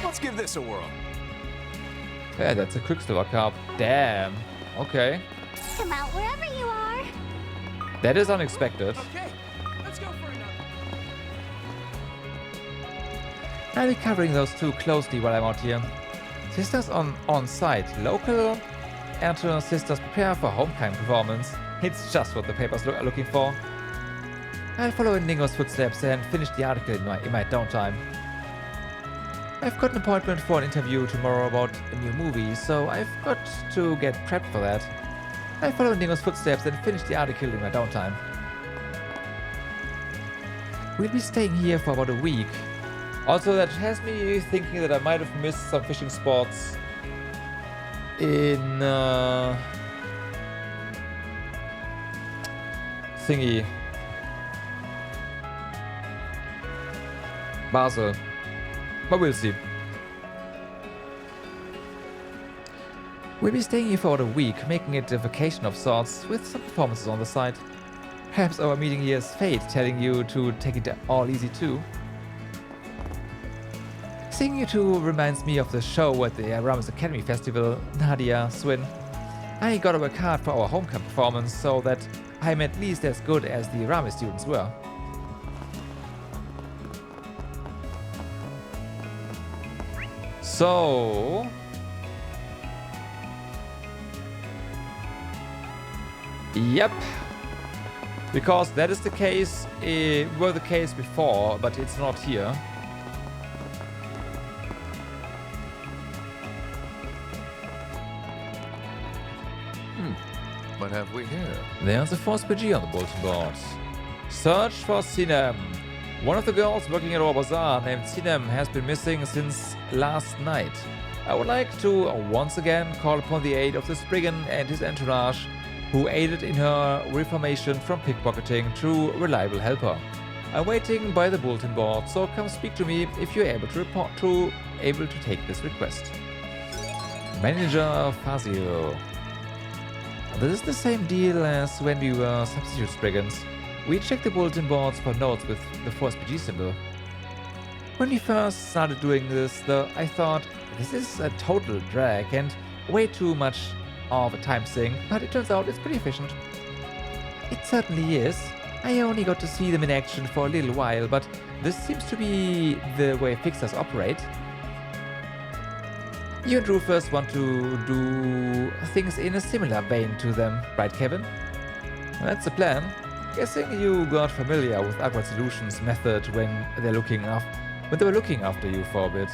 Let's give this a whirl. Yeah, that's a quicksilver carp. Damn. Okay. Come out wherever you are. That is unexpected. Okay, let's go for another. I'll be covering those two closely while I'm out here. Sisters on site. Local Enter sisters prepare for homecoming performance. It's just what the papers are looking for. I'll follow in Ningo's footsteps and finish the article in my downtime. I've got an appointment for an interview tomorrow about a new movie, so I've got to get prepped for that. I'll follow in Ningo's footsteps and finish the article in my downtime. We'll be staying here for about a week. Also, that has me thinking that I might have missed some fishing spots in thingy Basel, but we'll see. We'll be staying here for about a week, making it a vacation of sorts, with some performances on the side. Perhaps our meeting here is fate telling you to take it all easy too. Seeing you two reminds me of the show at the Ramis Academy Festival, Nadia, Swin. I gotta work hard for our homecoming performance so that I'm at least as good as the Ramis students were. So... Yep. Because that is the case, were the case before, but it's not here. What have we here? There's a force PG on the bulletin board. Search for Sinem. One of the girls working at our bazaar named Sinem has been missing since last night. I would like to once again call upon the aid of the Spriggan and his entourage, who aided in her reformation from pickpocketing to reliable helper. I'm waiting by the bulletin board, so come speak to me if you're able to take this request. Manager Fazio. This is the same deal as when we were substitute Spriggans. We checked the bulletin boards for notes with the Force PG symbol. When we first started doing this, though, I thought this is a total drag and way too much of a time sink, but it turns out it's pretty efficient. It certainly is. I only got to see them in action for a little while, but this seems to be the way fixers operate. You and Rufus want to do things in a similar vein to them, right, Kevin? That's the plan. Guessing you got familiar with Awkward Solutions' method when they were looking after you for a bit.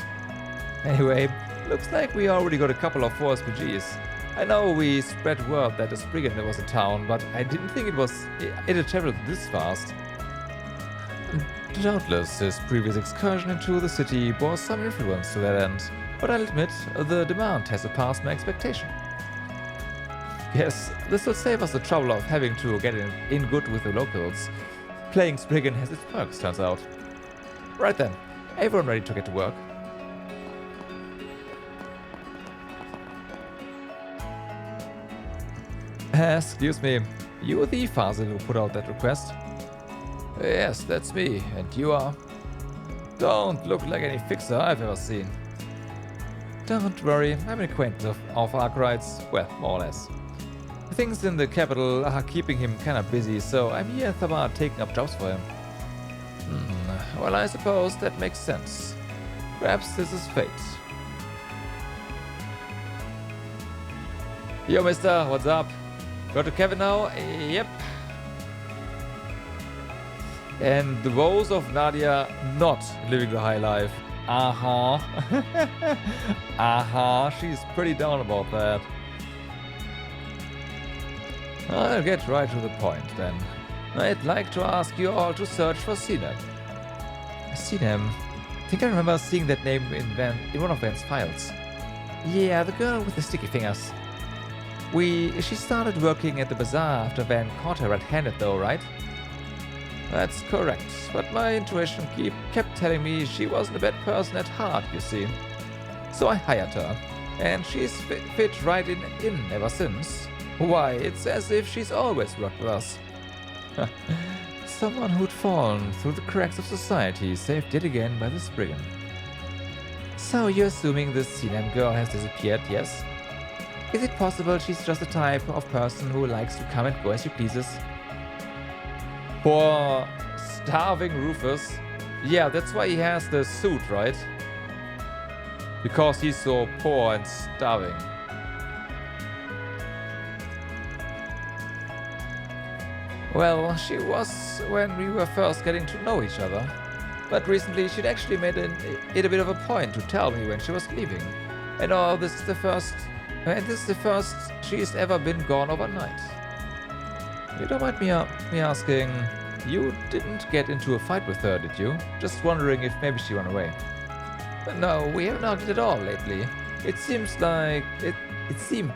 Anyway, looks like we already got a couple of Force PGs. I know we spread word that a Spriggan was in town, but I didn't think it had traveled this fast. Doubtless, his previous excursion into the city bore some influence to that end. But I'll admit, the demand has surpassed my expectation. Yes, this will save us the trouble of having to get in good with the locals. Playing Spriggan has its perks, turns out. Right then, everyone ready to get to work? Excuse me, you the Fazil who put out that request? Yes, that's me, and you are? Don't look like any fixer I've ever seen. Don't worry, I'm an acquaintance of Arkwright's, well, more or less. Things in the capital are keeping him kinda busy, so I'm here in Thamar taking up jobs for him. Well, I suppose that makes sense. Perhaps this is fate. Yo, mister, what's up? Go to Kevin now? Yep. And the woes of Nadia not living the high life. She's pretty down about that. I'll get right to the point then. I'd like to ask you all to search for Sinem. Sinem? I think I remember seeing that name in one of Van's files. Yeah, the girl with the sticky fingers. She started working at the bazaar after Van caught her red-handed though, right? That's correct, but my intuition kept telling me she wasn't a bad person at heart, you see. So I hired her, and she's fit right in ever since. Why, it's as if she's always worked with us. Someone who'd fallen through the cracks of society, saved yet again by this brigand. So you're assuming this Sinem girl has disappeared, yes? Is it possible she's just the type of person who likes to come and go as she pleases? Poor starving Rufus. Yeah, that's why he has the suit, right? Because he's so poor and starving. Well, she was when we were first getting to know each other. But recently she'd actually made it a bit of a point to tell me when she was leaving. And this is the first she's ever been gone overnight. You don't mind me asking, you didn't get into a fight with her, did you? Just wondering if maybe she ran away. No, we haven't argued at all lately. It seemed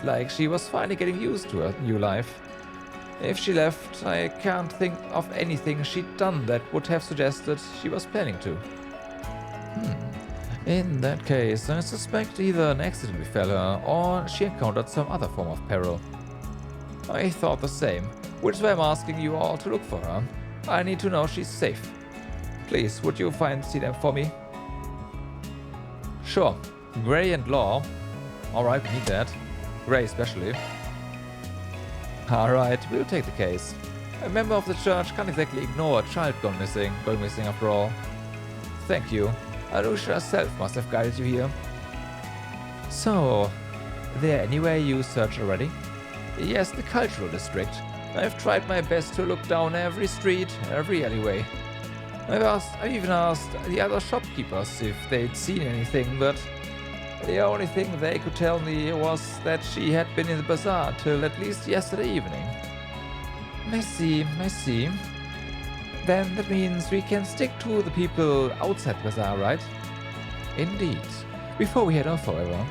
like she was finally getting used to her new life. If she left, I can't think of anything she'd done that would have suggested she was planning to. In that case, I suspect either an accident befell her or she encountered some other form of peril. I thought the same, which is why I'm asking you all to look for her. I need to know she's safe. Please, would you see them for me? Sure. Gray and Law. Alright, we need that. Gray especially. Alright, we'll take the case. A member of the church can't exactly ignore a child going missing after all. Thank you. Arusha herself must have guided you here. So, there anywhere you searched already? Yes, the cultural district. I've tried my best to look down every street, every alleyway. I've even asked the other shopkeepers if they'd seen anything, but the only thing they could tell me was that she had been in the bazaar till at least yesterday evening. I see. Then that means we can stick to the people outside the bazaar, right? Indeed. Before we head off, however,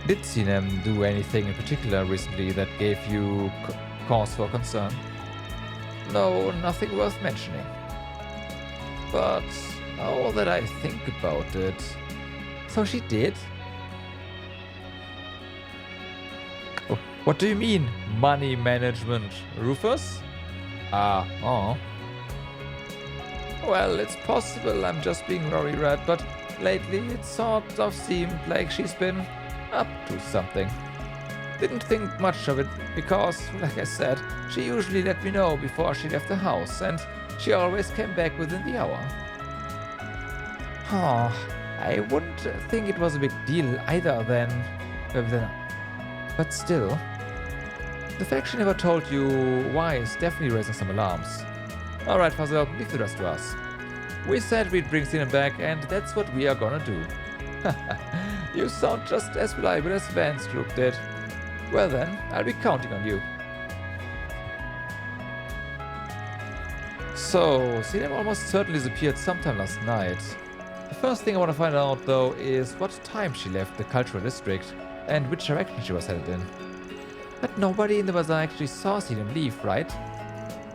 did Sinem do anything in particular recently that gave you cause for concern? No, nothing worth mentioning. But now that I think about it... So she did? Oh, what do you mean, money management, Rufus? Oh. Well, it's possible I'm just being very red, but lately it sort of seemed like she's been up to something. Didn't think much of it because, like I said, she usually let me know before she left the house, and she always came back within the hour. I wouldn't think it was a big deal either then, but still. The fact she never told you why is definitely raising some alarms. Alright, Fuzzle, leave the rest to us. We said we'd bring Sinem back, and that's what we are gonna do. You sound just as reliable as Van's group did. Well then, I'll be counting on you. So, Sinem almost certainly disappeared sometime last night. The first thing I want to find out, though, is what time she left the cultural district and which direction she was headed in. But nobody in the bazaar actually saw Sinem leave, right?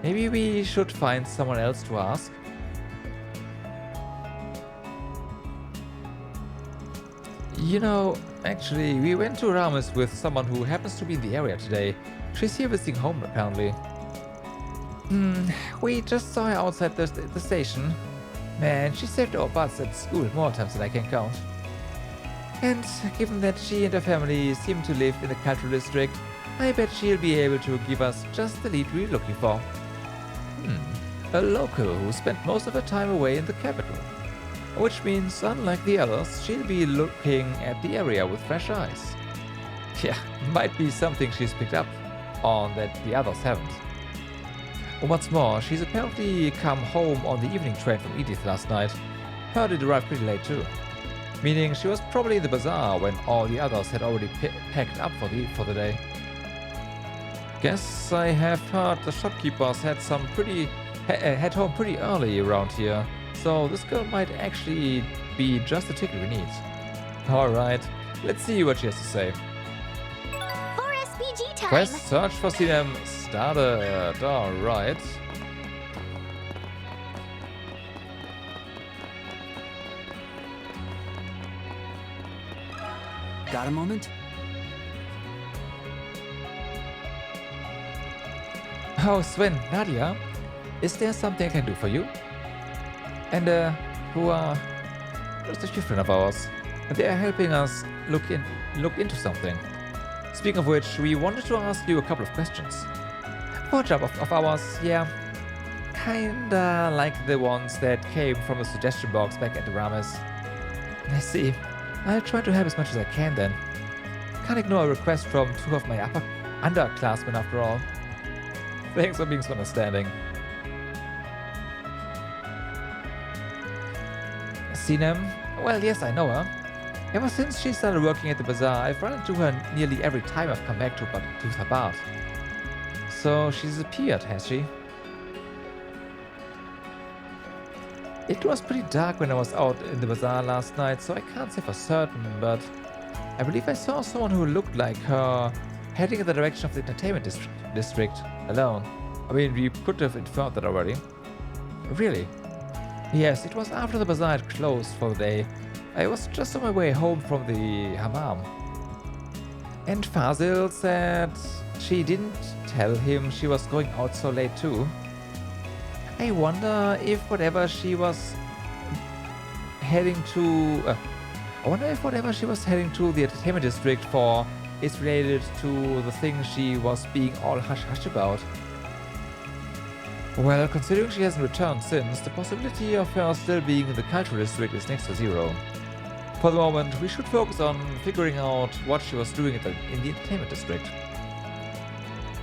Maybe we should find someone else to ask? You know, actually, we went to Ramis with someone who happens to be in the area today. She's here visiting home, apparently. We just saw her outside the station. Man, she saved our butts at school more times than I can count. And given that she and her family seem to live in the cultural district, I bet she'll be able to give us just the lead we're looking for. A local who spent most of her time away in the capital. Which means, unlike the others, she'll be looking at the area with fresh eyes. Yeah, might be something she's picked up on that the others haven't. What's more, she's apparently come home on the evening train from Edith last night. Heard it arrived pretty late too. Meaning she was probably in the bazaar when all the others had already packed up for the day. Guess I have heard the shopkeepers had head home pretty early around here, so this girl might actually be just the ticket we need. Alright, let's see what she has to say. For SPG time! Quest search for Sinem started. Alright. Got a moment? Oh, Swin, Nadia, is there something I can do for you? And who are just a few friends of ours, and they are helping us look into something. Speaking of which, we wanted to ask you a couple of questions. For a job of ours, yeah, kinda like the ones that came from the suggestion box back at the Rames. I see. I'll try to help as much as I can then. Can't ignore a request from two of my underclassmen after all. Thanks for being so understanding. Sinem? Well, yes, I know her. Ever since she started working at the bazaar, I've run into her nearly every time I've come back to Thabat. So she's disappeared, has she? It was pretty dark when I was out in the bazaar last night, so I can't say for certain, but I believe I saw someone who looked like her heading in the direction of the entertainment district alone. I mean, we could have inferred that already. Really? Yes, it was after the bazaar had closed for the day. I was just on my way home from the hammam. And Fazil said she didn't tell him she was going out so late too. I wonder if whatever she was heading to the entertainment district for is related to the thing she was being all hush-hush about. Well, considering she hasn't returned since, the possibility of her still being in the cultural district is next to zero. For the moment, we should focus on figuring out what she was doing in the entertainment district.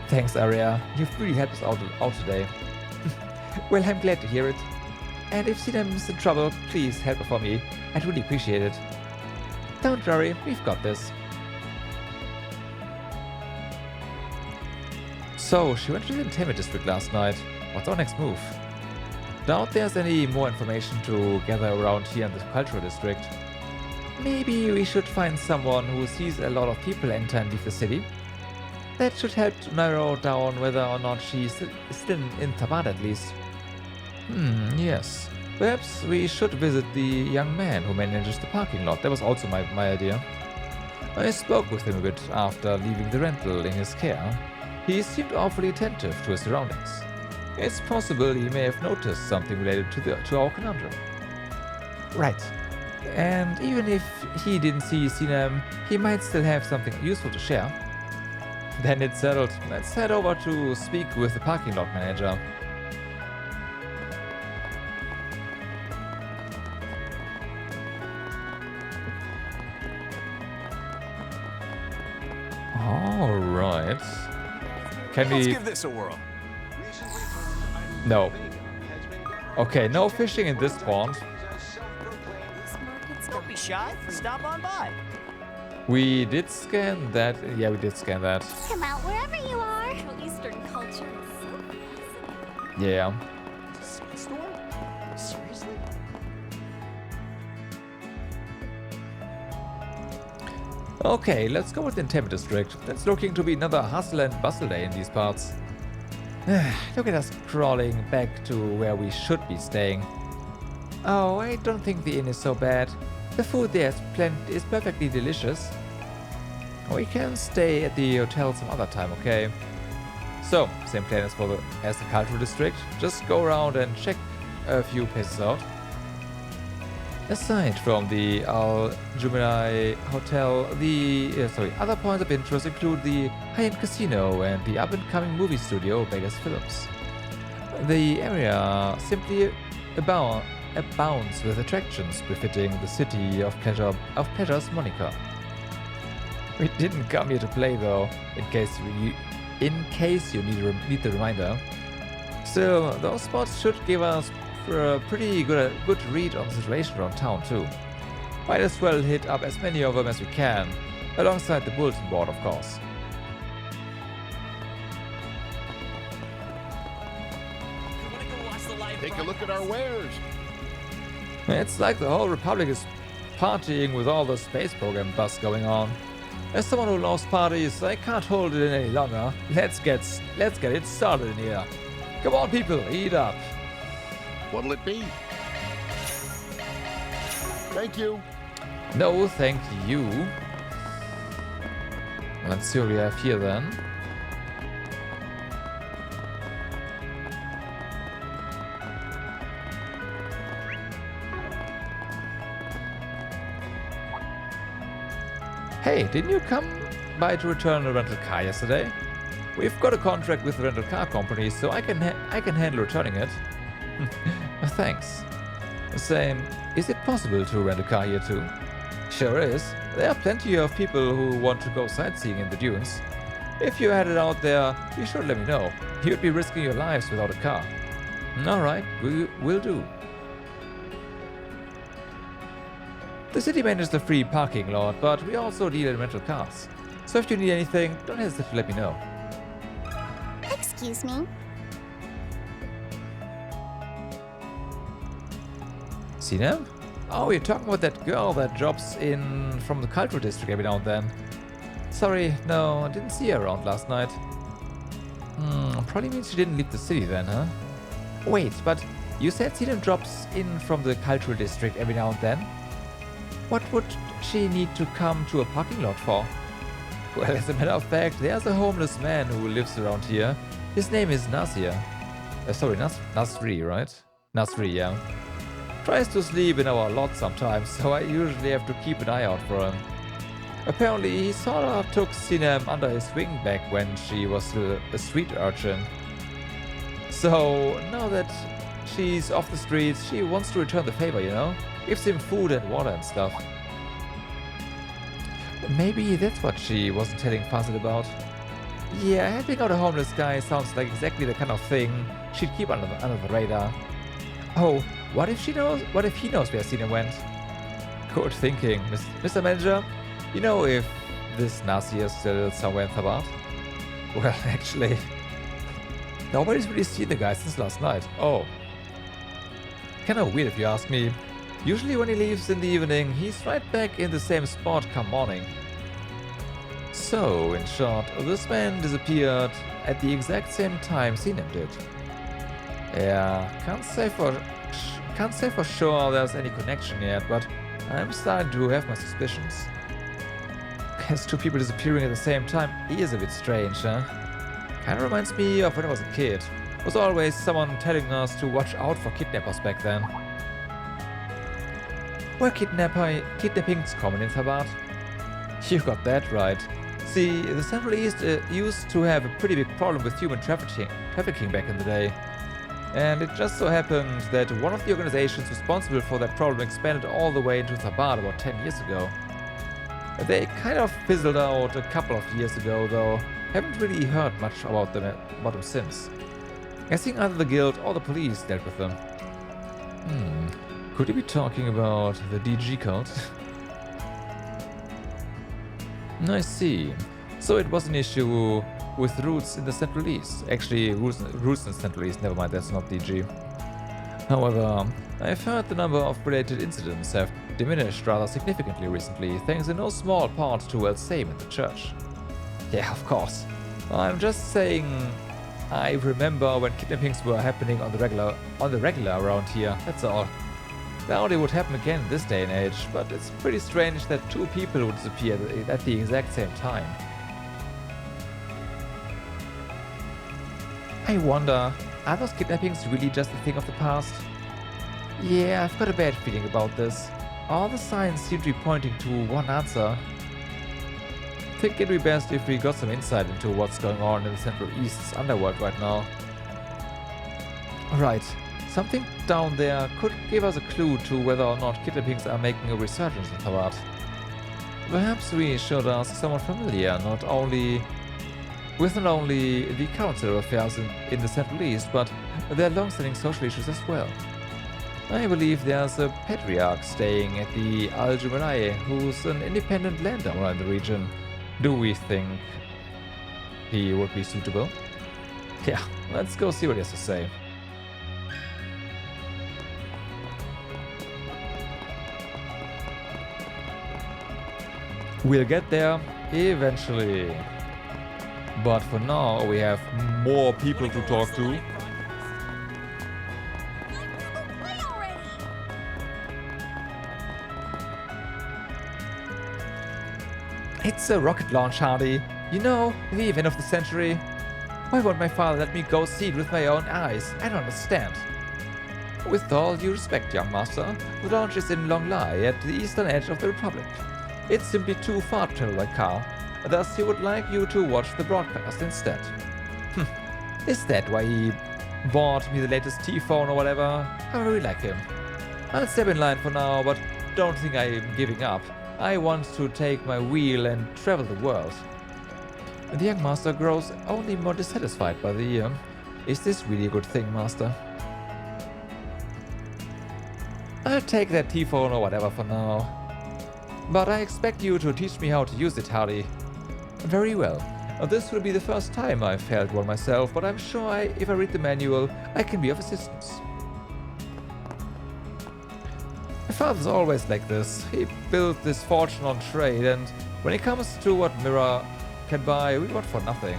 Thanks, Aria. You've really helped us out today. Well, I'm glad to hear it. And if Sinem's in trouble, please help her for me. I'd really appreciate it. Don't worry, we've got this. So, she went to the entertainment district last night. What's our next move? Doubt there's any more information to gather around here in the cultural district. Maybe we should find someone who sees a lot of people enter and leave the city. That should help to narrow down whether or not she's still in Thabat at least. Yes. Perhaps we should visit the young man who manages the parking lot. That was also my idea. I spoke with him a bit after leaving the rental in his care. He seemed awfully attentive to his surroundings. It's possible he may have noticed something related to our conundrum. Right. And even if he didn't see Sinem, he might still have something useful to share. Then it's settled. Let's head over to speak with the parking lot manager. Alright. Let's give this a whirl. No. Okay, no fishing in this pond. Don't be shy. Stop on by. We did scan that. Yeah, we did scan that. Come out wherever you are. Eastern culture. Yeah. Seriously? Okay, let's go with the entertainment district. That's looking to be another hustle and bustle day in these parts. Look at us crawling back to where we should be staying. Oh, I don't think the inn is so bad. The food there is perfectly delicious. We can stay at the hotel some other time, okay? So, same plan as the cultural district. Just go around and check a few places out. Aside from the Al Jumeirah Hotel, other points of interest include the high-end casino and the up-and-coming movie studio Vegas Films. The area simply abounds with attractions befitting the city of pleasure's moniker. We didn't come here to play though, in case you need the reminder. Still, those spots should give us a pretty good read on the situation around town too. Might as well hit up as many of them as we can, alongside the bulletin board, of course. Take a look at our wares. It's like the whole Republic is partying with all the space program buzz going on. As someone who loves parties, I can't hold it in any longer. Let's get it started in here. Come on, people, eat up. What'll it be? Thank you. No, thank you. Let's see what we have here then. Hey, didn't you come by to return a rental car yesterday? We've got a contract with the rental car company, so I can handle returning it. Thanks. Same. Is it possible to rent a car here too? Sure is. There are plenty of people who want to go sightseeing in the dunes. If you're headed out there, you should let me know. You'd be risking your lives without a car. Alright, we'll do. The city manages the free parking lot, but we also deal in rental cars. So if you need anything, don't hesitate to let me know. Excuse me. Seen him? Oh, you're talking about that girl that drops in from the cultural district every now and then. Sorry, no, I didn't see her around last night. Probably means she didn't leave the city then, huh? Wait, but you said Sinem drops in from the cultural district every now and then? What would she need to come to a parking lot for? Well, as a matter of fact, there's a homeless man who lives around here. His name is Nadia. Sorry, Nasri, right? Nasri, yeah. Tries to sleep in our lot sometimes, so I usually have to keep an eye out for him. Apparently, he sorta took Sinem under his wing back when she was still a street urchin. So, now that she's off the streets, she wants to return the favor, you know? Gives him food and water and stuff. Maybe that's what she wasn't telling Fazil about. Yeah, helping out a homeless guy sounds like exactly the kind of thing she'd keep under the radar. Oh, what if he knows where Sinem went? Good thinking, Mr. Manager. You know if this Nazi is still somewhere in Thabat? Well, actually, nobody's really seen the guy since last night. Oh. Kinda weird if you ask me. Usually when he leaves in the evening, he's right back in the same spot come morning. So, in short, this man disappeared at the exact same time Sinem did. Yeah, can't say for sure there's any connection yet, but I'm starting to have my suspicions. Guess two people disappearing at the same time is a bit strange, huh? Kinda reminds me of when I was a kid. There was always someone telling us to watch out for kidnappers back then. Were kidnappings common in Thabat? You got that right. See, the Central East used to have a pretty big problem with human trafficking back in the day. And it just so happened that one of the organizations responsible for that problem expanded all the way into Thabat about 10 years ago. They kind of fizzled out a couple of years ago, though. Haven't really heard much about them since. Guessing either the guild or the police dealt with them. Could he be talking about the DG cult? I see. So it was an issue with roots in the Central East. Actually, roots in the Central East, never mind, that's not DG. However, I've heard the number of related incidents have diminished rather significantly recently, thanks in no small part to Elsame in the church. Yeah, of course. I'm just saying I remember when kidnappings were happening on the regular around here, that's all. Doubt it would happen again in this day and age, but it's pretty strange that two people would disappear at the exact same time. I wonder, are those kidnappings really just a thing of the past? Yeah, I've got a bad feeling about this. All the signs seem to be pointing to one answer. I think it'd be best if we got some insight into what's going on in the Central East's underworld right now. Right. Something down there could give us a clue to whether or not kidnappings are making a resurgence in Thabat. Perhaps we should ask someone familiar, not only with not only the current state of affairs in the Central East, but their long-standing social issues as well. I believe there's a patriarch staying at the Al Jumeirah who's an independent landowner in the region. Do we think he would be suitable? Yeah, let's go see what he has to say. We'll get there eventually. But for now, we have more people to talk to. It's a rocket launch, Hardy. You know, the event of the century. Why won't my father let me go see it with my own eyes? I don't understand. With all due respect, young master, the launch is in Long Lai at the eastern edge of the Republic. It's simply too far to travel by car. Thus, he would like you to watch the broadcast instead. Is that why he bought me the latest T-phone or whatever? I really like him. I'll step in line for now, but don't think I'm giving up. I want to take my wheel and travel the world. The young master grows only more dissatisfied by the year. Is this really a good thing, master? I'll take that T-phone or whatever for now. But I expect you to teach me how to use it, Hardy. Very well. This will be the first time I've held one myself, but I'm sure if I read the manual, I can be of assistance. My father's always like this. He built this fortune on trade, and when it comes to what Mira can buy, we want for nothing.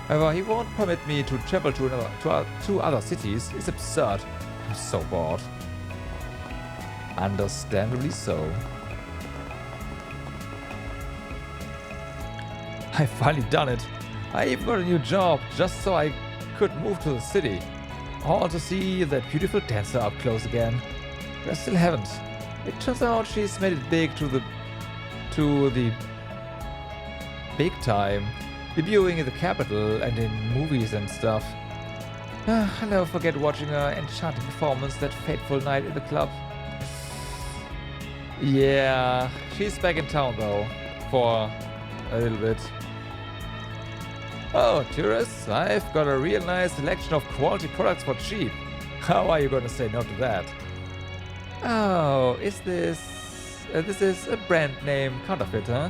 However, he won't permit me to travel to other cities. It's absurd. I'm so bored. Understandably so. I've finally done it. I even got a new job just so I could move to the city. All to see that beautiful dancer up close again. But I still haven't. It turns out she's made it big to the big time, debuting in the capital and in movies and stuff. I'll never forget watching her enchanting performance that fateful night in the club. Yeah, she's back in town though, for a little bit. Oh, tourists, I've got a real nice selection of quality products for cheap. How are you going to say no to that? Oh, is this is a brand name counterfeit, huh?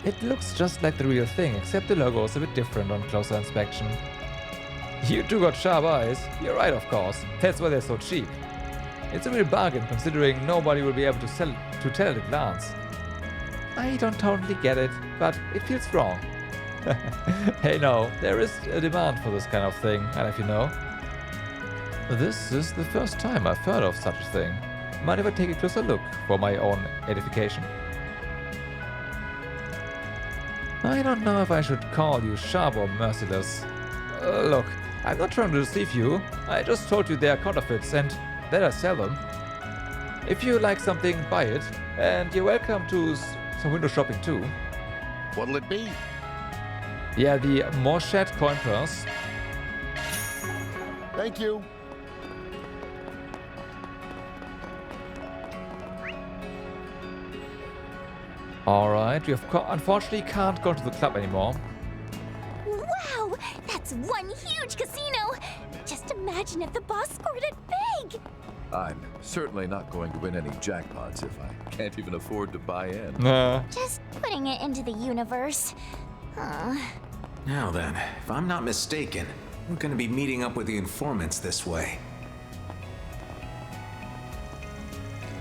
It looks just like the real thing, except the logo is a bit different on closer inspection. You two got sharp eyes. You're right, of course. That's why they're so cheap. It's a real bargain, considering nobody will be able to tell at a glance. I don't totally get it, but it feels wrong. Hey, no, there is a demand for this kind of thing, I'll have you know. This is the first time I've heard of such a thing. Mind if I take a closer look for my own edification? I don't know if I should call you sharp or merciless. Look, I'm not trying to deceive you. I just told you they are counterfeits and that I sell them. If you like something, buy it, and you're welcome to some window shopping too. What'll it be? Yeah, the Morshed coin purse. Thank you. Alright, we unfortunately can't go to the club anymore. Wow, that's one huge casino! Just imagine if the boss scored it big! I'm certainly not going to win any jackpots if I can't even afford to buy in. Just putting it into the universe. Now then, if I'm not mistaken, we're gonna be meeting up with the informants this way.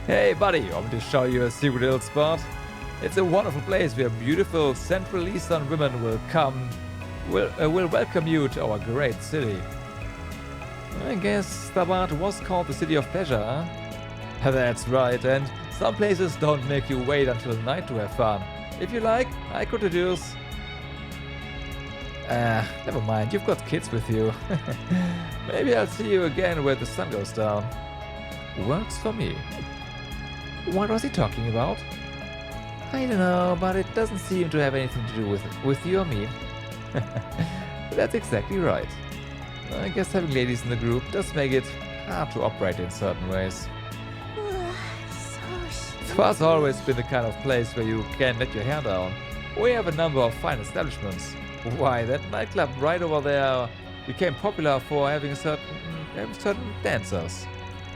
Hey buddy, want me to show you a secret little spot? It's a wonderful place where beautiful Central Eastern women will welcome you to our great city. I guess Stabat was called the City of Pleasure, huh? That's right, and some places don't make you wait until night to have fun. If you like, I could introduce... never mind, you've got kids with you. Maybe I'll see you again where the sun goes down. Works for me. What was he talking about? I don't know, but it doesn't seem to have anything to do with you or me. That's exactly right. I guess having ladies in the group does make it hard to operate in certain ways. The bar's always been the kind of place where you can let your hair down. We have a number of fine establishments. Why, that nightclub right over there became popular for having certain dancers.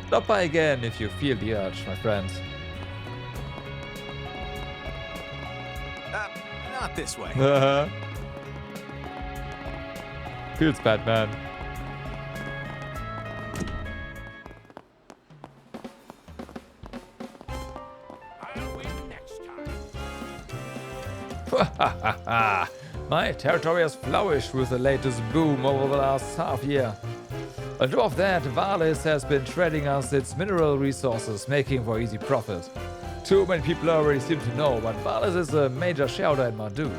Stop by again if you feel the urge, my friend. Not this way. Feels bad, man. My territory has flourished with the latest boom over the last half year. On top of that, Valis has been trading us its mineral resources, making for easy profit. Too many people already seem to know, but Valis is a major shareholder in Marduk.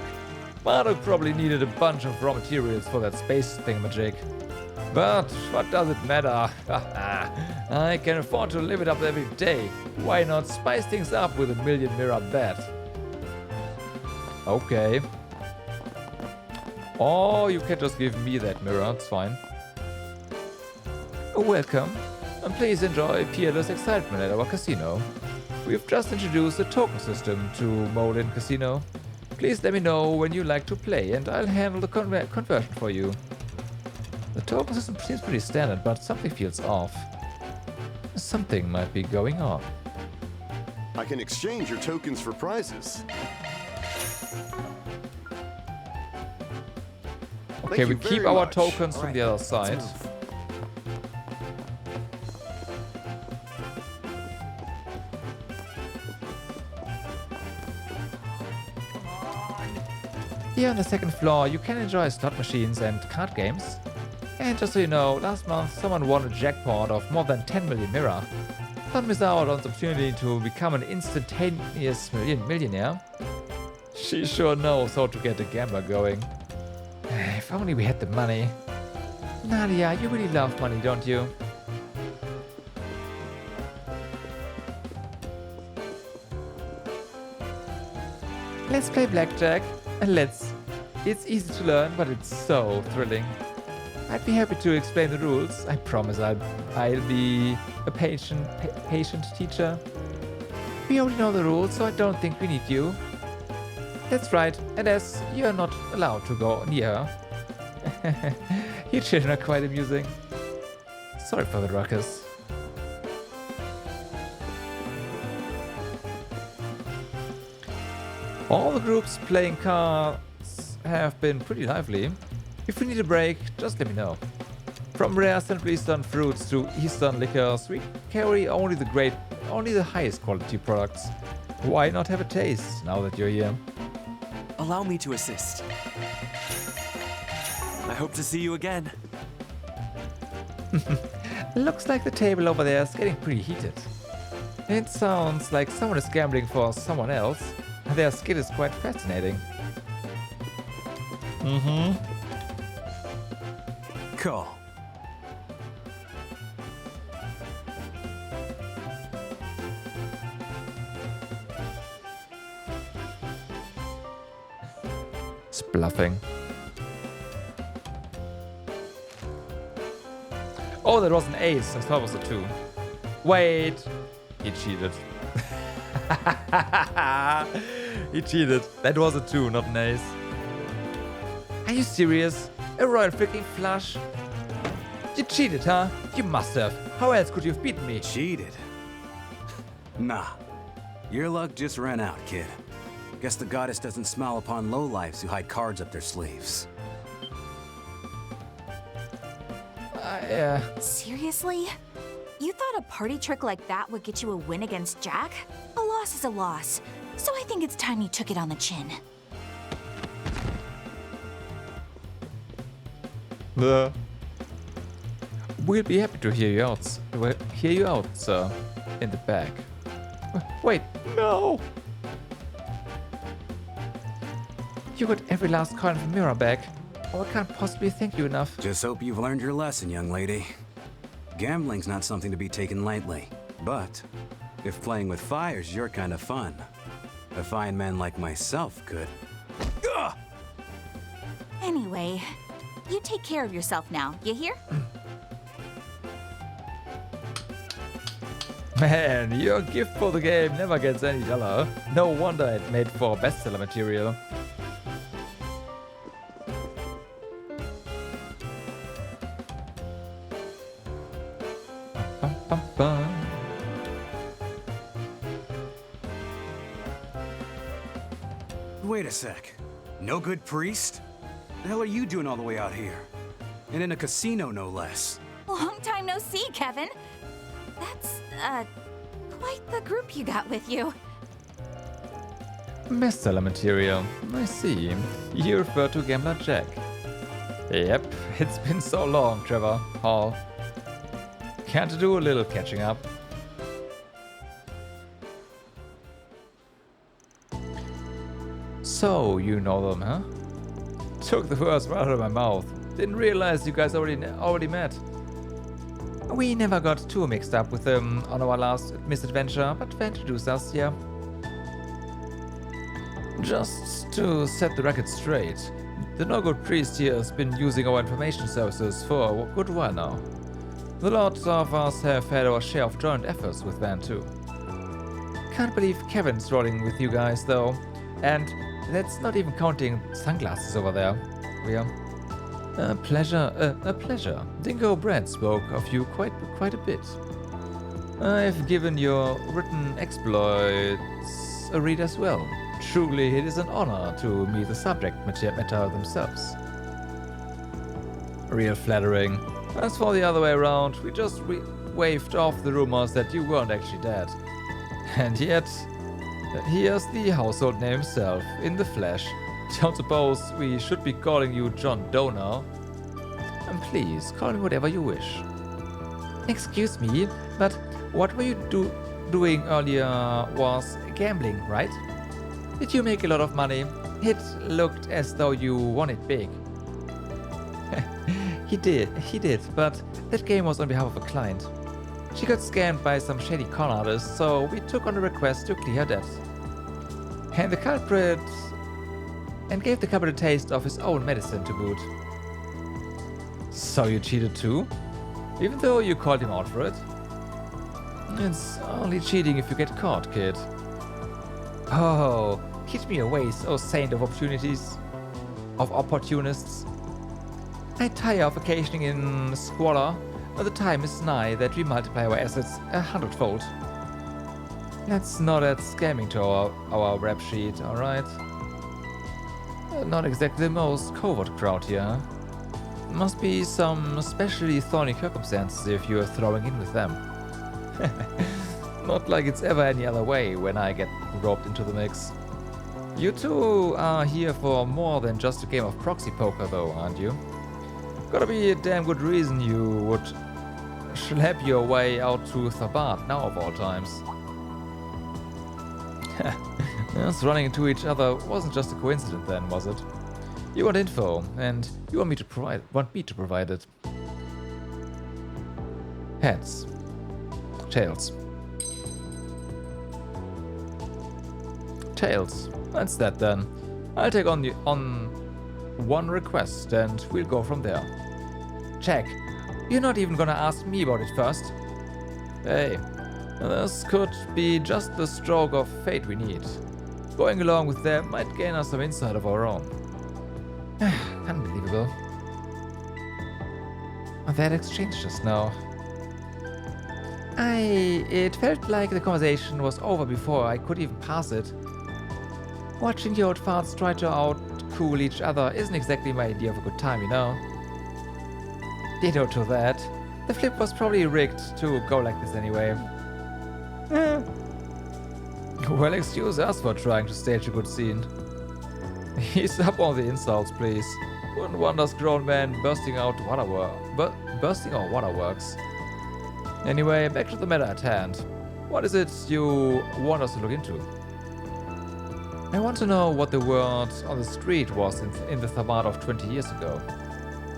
Marduk probably needed a bunch of raw materials for that space thingamajig. But what does it matter? I can afford to live it up every day. Why not spice things up with a million mirror bet? Okay. Or you can just give me that mirror, it's fine. Welcome, and please enjoy peerless excitement at our casino. We've just introduced a token system to Molin Casino. Please let me know when you like to play and I'll handle the conversion for you. The token system seems pretty standard, but something feels off. Something might be going on. I can exchange your tokens for prizes. Okay, we keep our tokens from the other side. Here on the second floor, you can enjoy slot machines and card games. And just so you know, last month someone won a jackpot of more than 10 million mirror. Don't miss out on the opportunity to become an instantaneous millionaire. She sure knows how to get a gambler going. If only we had the money. Nadia, you really love money, don't you? Let's play blackjack. Let's. It's easy to learn, but it's so thrilling. I'd be happy to explain the rules. I promise I'll be a patient teacher. We already know the rules, so I don't think we need you. That's right, and as you're not allowed to go near her. You children are quite amusing. Sorry for the ruckus. All the groups playing cards have been pretty lively. If you need a break, just let me know. From rare Central Eastern fruits to Eastern liquors, we carry only the highest quality products. Why not have a taste now that you're here? Allow me to assist. I hope to see you again. Looks like the table over there is getting pretty heated. It sounds like someone is gambling for someone else. Their skill is quite fascinating. Cool. It's bluffing. Oh, that was an ace. I thought it was a 2. Wait. He cheated. He cheated. That was a 2, not an ace. Are you serious? A royal freaking flush? You cheated, huh? You must have. How else could you have beaten me? Cheated? Nah. Your luck just ran out, kid. Guess the goddess doesn't smile upon lowlifes who hide cards up their sleeves. Seriously? You thought a party trick like that would get you a win against Jack? A loss is a loss, so I think it's time you took it on the chin. We'll be happy to hear you out, sir. In the back. Wait, no! You got every last coin from Mirror back. Oh, I can't possibly thank you enough. Just hope you've learned your lesson, young lady. Gambling's not something to be taken lightly, but if playing with fire's your kind of fun, a fine man like myself could. Anyway, you take care of yourself now, you hear? Man, your gift for the game never gets any duller. No wonder it made for bestseller material. Wait a sec. No good priest? The hell are you doing all the way out here? And in a casino, no less. Long time no see, Kevin. That's, quite the group you got with you. Bestseller material. I see. You refer to Gambler Jack. Yep, it's been so long, Trevor Hall. Can't do a little catching up. So, you know them, huh? Took the words right out of my mouth. Didn't realize you guys already met. We never got too mixed up with them on our last misadventure, but they introduced us here. Just to set the record straight, the no-good priest here has been using our information services for a good while now. A lot of us have had our share of joint efforts with Van too. Can't believe Kevin's rolling with you guys though, and that's not even counting sunglasses over there. A pleasure. Dingo Brad spoke of you quite a bit. I've given your written exploits a read as well. Truly, it is an honor to meet the subject matter themselves. Real flattering. As for the other way around, we just waved off the rumors that you weren't actually dead. And yet, here's the household name himself, in the flesh. Don't suppose we should be calling you John Doe now? And please, call me whatever you wish. Excuse me, but what were you doing earlier was gambling, right? Did you make a lot of money? It looked as though you won it big. He did, but that game was on behalf of a client. She got scammed by some shady con artist, so we took on a request to clear her debt. And gave the culprit a taste of his own medicine to boot. So you cheated too? Even though you called him out for it? It's only cheating if you get caught, kid. Oh, keep me away, oh saint of opportunities. Of opportunists. I tire of vacationing in squalor, but the time is nigh that we multiply our assets 100-fold. Let's not add scamming to our rap sheet, alright? Not exactly the most covert crowd here. Must be some especially thorny circumstances if you're throwing in with them. Not like it's ever any other way when I get roped into the mix. You two are here for more than just a game of proxy poker though, aren't you? Gotta be a damn good reason you would schlep your way out to Thabat now of all times. Us running into each other wasn't just a coincidence then, was it? You want info, and you want me to provide it. Heads. Tails. Tails. That's that then. I'll take on one request and we'll go from there. Check. You're not even gonna ask me about it first. Hey, this could be just the stroke of fate we need. Going along with them might gain us some insight of our own. Unbelievable. That exchange just now. It felt like the conversation was over before I could even pass it. Watching the old farts try to out-cool each other isn't exactly my idea of a good time, you know. Ditto to that. The flip was probably rigged to go like this anyway. Well, excuse us for trying to stage a good scene. Ease up on the insults, please. Wouldn't want us grown men bursting out waterworks. Anyway, back to the matter at hand. What is it you want us to look into? I want to know what the word on the street was in the Thabat of 20 years ago.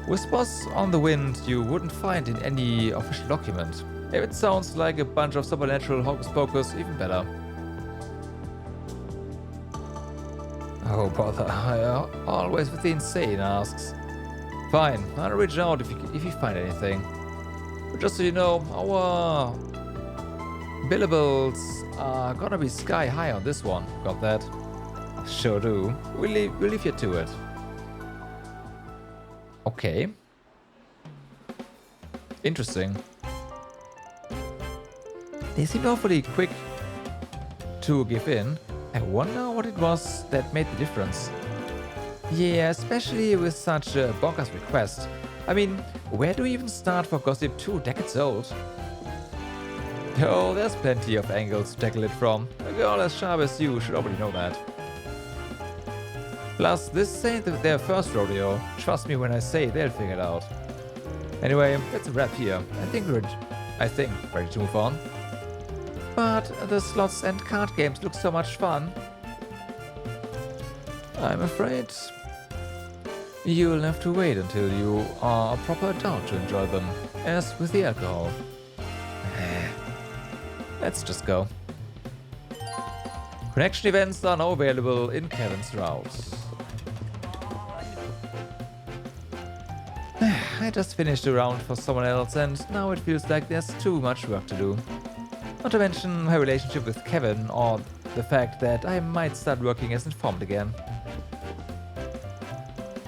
Whispers on the wind you wouldn't find in any official document. If it sounds like a bunch of supernatural hocus pocus, even better. Oh bother, always with the insane asks. Fine, I'll reach out if you find anything. But just so you know, our billables are gonna be sky high on this one. Got that? Sure do. We'll leave you to it. Okay. Interesting. They seemed awfully quick to give in, I wonder what it was that made the difference. Yeah, especially with such a bonkers request. I mean, where do we even start for Gossip 2 decades old? Oh, there's plenty of angles to tackle it from. A girl as sharp as you should already know that. Plus, this ain't their first rodeo. Trust me when I say they'll figure it out. Anyway, that's a wrap here. I think ready to move on. But the slots and card games look so much fun. I'm afraid you'll have to wait until you are a proper adult to enjoy them, as with the alcohol. Let's just go. Connection events are now available in Kevin's route. I just finished a round for someone else and now it feels like there's too much work to do. Not to mention my relationship with Kevin or the fact that I might start working as informed again.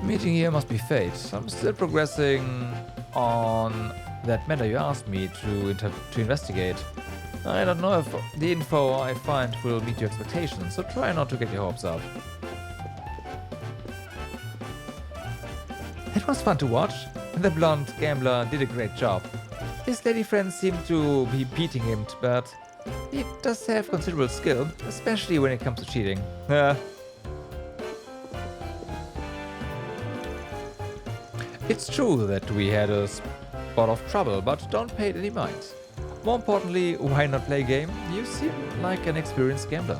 Meeting here must be fate. I'm still progressing on that matter you asked me to investigate. I don't know if the info I find will meet your expectations, so try not to get your hopes up. It was fun to watch. The blonde gambler did a great job. His lady friends seem to be beating him, but he does have considerable skill, especially when it comes to cheating. It's true that we had a spot of trouble, but don't pay it any mind. More importantly, why not play a game? You seem like an experienced gambler.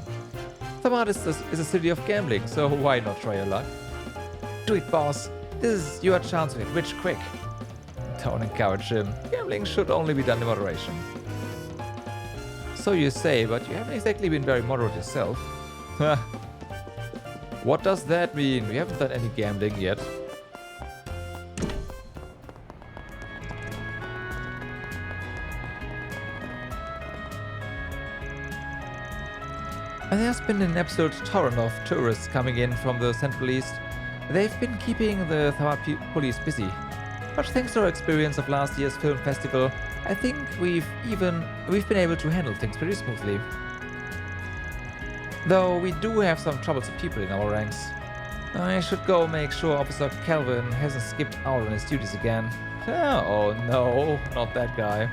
Thamad is a city of gambling, so why not try your luck? Do it, boss. This is your chance to get rich quick. Don't encourage him. Gambling should only be done in moderation. So you say, but you haven't exactly been very moderate yourself. What does that mean? We haven't done any gambling yet. There's been an absolute torrent of tourists coming in from the Central East. They've been keeping the Thamad police busy. But thanks to our experience of last year's film festival, I think we've been able to handle things pretty smoothly. Though we do have some troublesome people in our ranks. I should go make sure Officer Calvin hasn't skipped out on his duties again. Oh no, not that guy.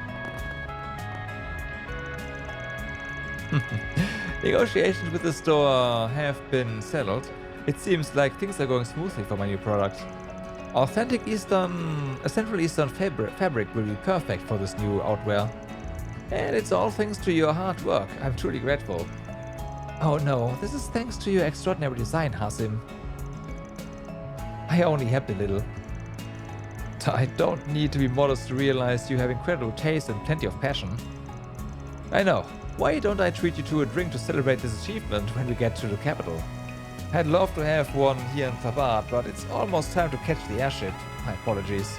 Negotiations with the store have been settled. It seems like things are going smoothly for my new product. Authentic Central Eastern fabric will be perfect for this new outwear. And it's all thanks to your hard work. I'm truly grateful. Oh no, this is thanks to your extraordinary design, Hasim. I only helped a little. I don't need to be modest to realize you have incredible taste and plenty of passion. I know. Why don't I treat you to a drink to celebrate this achievement when we get to the capital? I'd love to have one here in Thamad, but it's almost time to catch the airship. My apologies.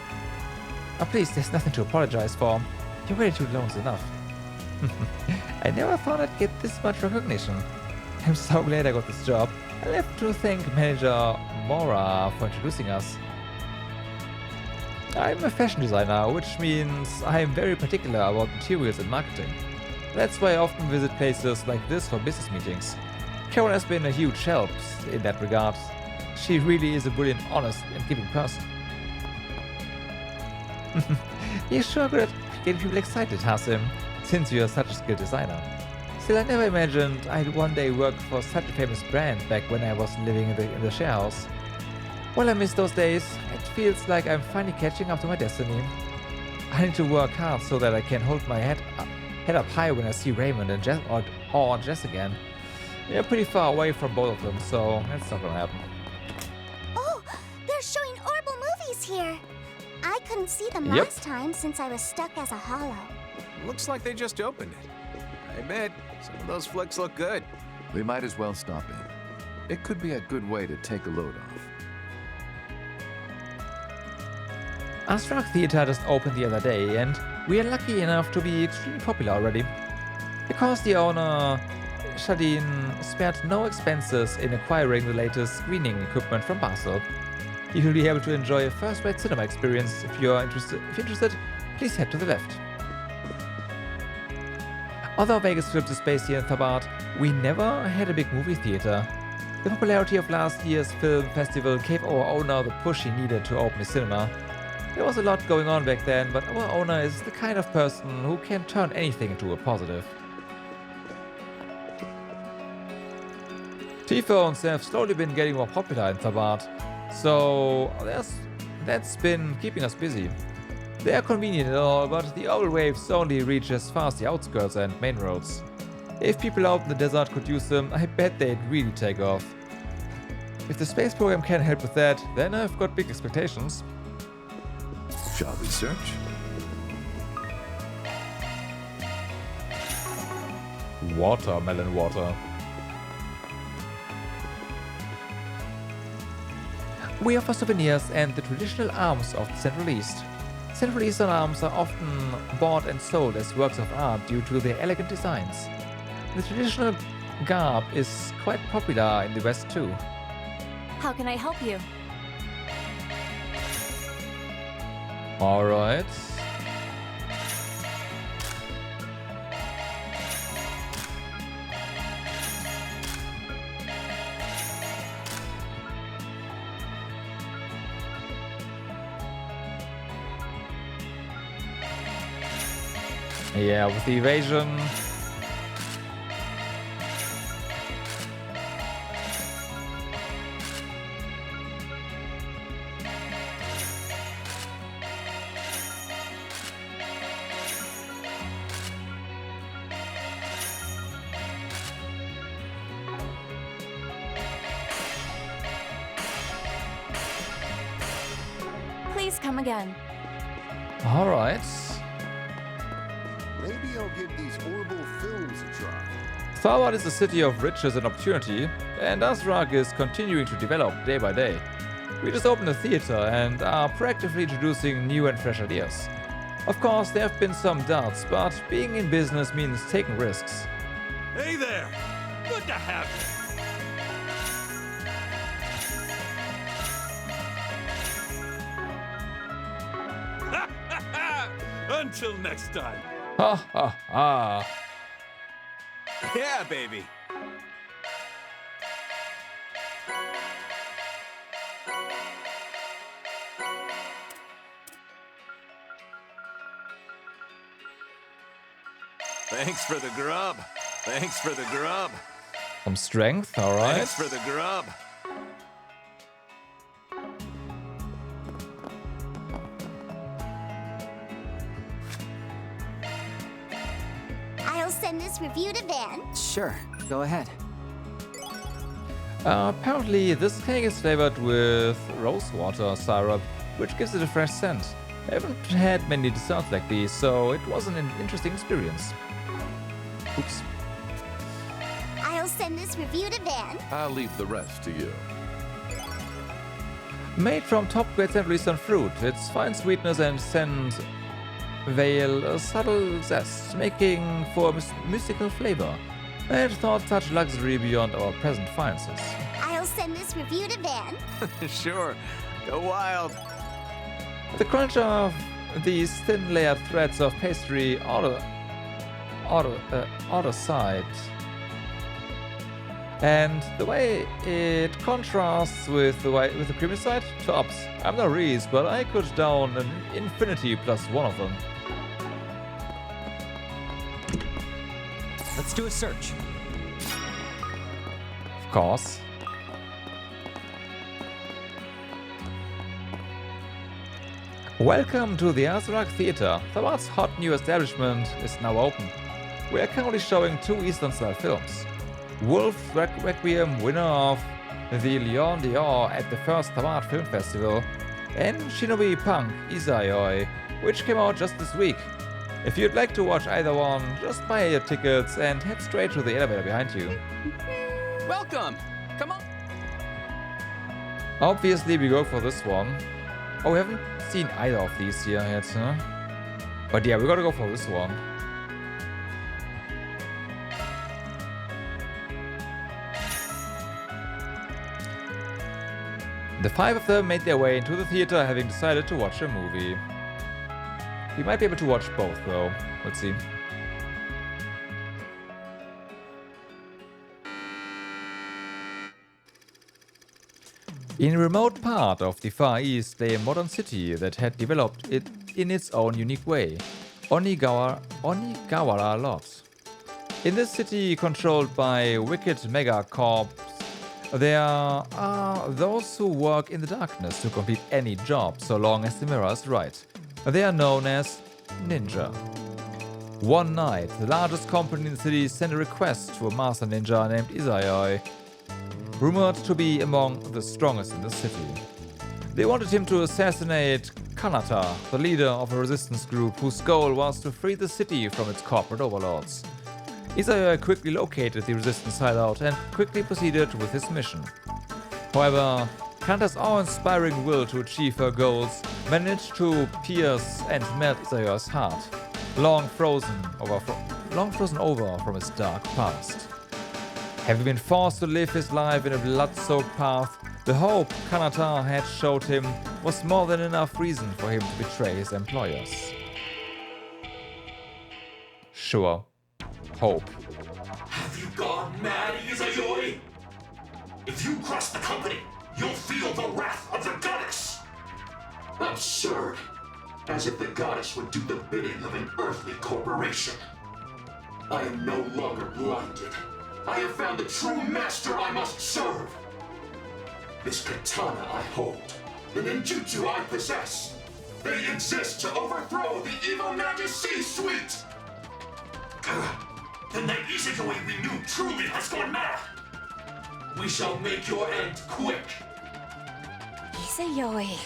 Oh please, there's nothing to apologize for. Your gratitude alone is enough. I never thought I'd get this much recognition. I'm so glad I got this job. I'll have to thank Manager Mora for introducing us. I'm a fashion designer, which means I'm very particular about materials and marketing. That's why I often visit places like this for business meetings. Carol has been a huge help in that regard. She really is a brilliant, honest and giving person. You're sure good at getting people excited, Hasim, since you're such a skilled designer. Still, I never imagined I'd one day work for such a famous brand back when I was living in the share house. While I miss those days, it feels like I'm finally catching up to my destiny. I need to work hard so that I can hold my head up high when I see Raymond and Jess again. They're pretty far away from both of them, so that's not gonna happen. Oh, they're showing Orbital movies here. I couldn't see them last time since I was stuck as a hollow. Looks like they just opened it. I bet some of those flicks look good. We might as well stop in. It could be a good way to take a load off. Astrak Theater just opened the other day, and we are lucky enough to be extremely popular already. Because the owner, Shadeen, spared no expenses in acquiring the latest screening equipment from Basel. You will be able to enjoy a first-rate cinema experience. If you're interested, please head to the left. Although Vegas Scripts is based here in Thabad, we never had a big movie theater. The popularity of last year's film festival gave our owner the push he needed to open a cinema. There was a lot going on back then, but our owner is the kind of person who can turn anything into a positive. T-phones have slowly been getting more popular in Thabad, so that's been keeping us busy. They are convenient and all, but the owl waves only reach as far as the outskirts and main roads. If people out in the desert could use them, I bet they'd really take off. If the space program can help with that, then I've got big expectations. Shall we search? Watermelon water. We offer souvenirs and the traditional arms of the Central East. Central Eastern arms are often bought and sold as works of art due to their elegant designs. The traditional garb is quite popular in the West too. How can I help you? Alright. Yeah, with the evasion. Please come again. Alright. Maybe I'll give these horrible films a try. Thabad is a city of riches and opportunity, and Azrak is continuing to develop day by day. We just opened a theater and are proactively introducing new and fresh ideas. Of course, there have been some doubts, but being in business means taking risks. Hey there! Good to have you! Until next time. Ha ha ha. Yeah, baby. Thanks for the grub. Thanks for the grub. Some strength, alright. Thanks for the grub. I'll send this review to Van. Sure, go ahead. Apparently, this cake is flavored with rosewater syrup, which gives it a fresh scent. I haven't had many desserts like these, so it was an interesting experience. Oops. I'll send this review to Van. I'll leave the rest to you. Made from top-grade Central Eastern fruit, its fine sweetness and scent veil a subtle zest, making for a mystical flavor. I had thought such luxury beyond our present finances. I'll send this review to Van. Sure, go wild. The crunch of these thin layered threads of pastry out of sight. And the way it contrasts with the creamy side, tops. I'm no Reese, but I could down an infinity plus one of them. Let's do a search. Of course. Welcome to the Azrak Theater. Thabad's hot new establishment is now open. We are currently showing 2 Eastern-style films. Wolf Requiem, winner of the Lion d'Or at the first Thabad Film Festival, and Shinobi Punk Izayoi, which came out just this week. If you'd like to watch either one, just buy your tickets and head straight to the elevator behind you. Welcome! Come on! Obviously, we go for this one. Oh, we haven't seen either of these here yet, huh? But yeah, we gotta go for this one. The 5 of them made their way into the theater, having decided to watch a movie. We might be able to watch both, though. Let's see. In a remote part of the Far East lay a modern city that had developed it in its own unique way, Onigawara Lodge. In this city, controlled by wicked megacorps, there are those who work in the darkness to complete any job so long as the mirror is right. They are known as ninja. One night, the largest company in the city sent a request to a master ninja named Izayoi, rumored to be among the strongest in the city. They wanted him to assassinate Kanata, the leader of a resistance group whose goal was to free the city from its corporate overlords. Izayoi quickly located the resistance hideout and quickly proceeded with his mission. However, Kanata's awe-inspiring will to achieve her goals managed to pierce and melt Izayoi's heart, long frozen over from his dark past. Having been forced to live his life in a blood-soaked path, the hope Kanata had showed him was more than enough reason for him to betray his employers. Sure. Hope. Have you gone mad, Izayoi? If you cross the company, you'll feel the wrath of the goddess! Absurd. As if the goddess would do the bidding of an earthly corporation. I am no longer blinded. I have found the true master I must serve. This katana I hold, the ninjutsu I possess, they exist to overthrow the evil Nadia C-suite! Then the Izayoi we knew truly has gone mad! We shall make your end quick! Izayoi.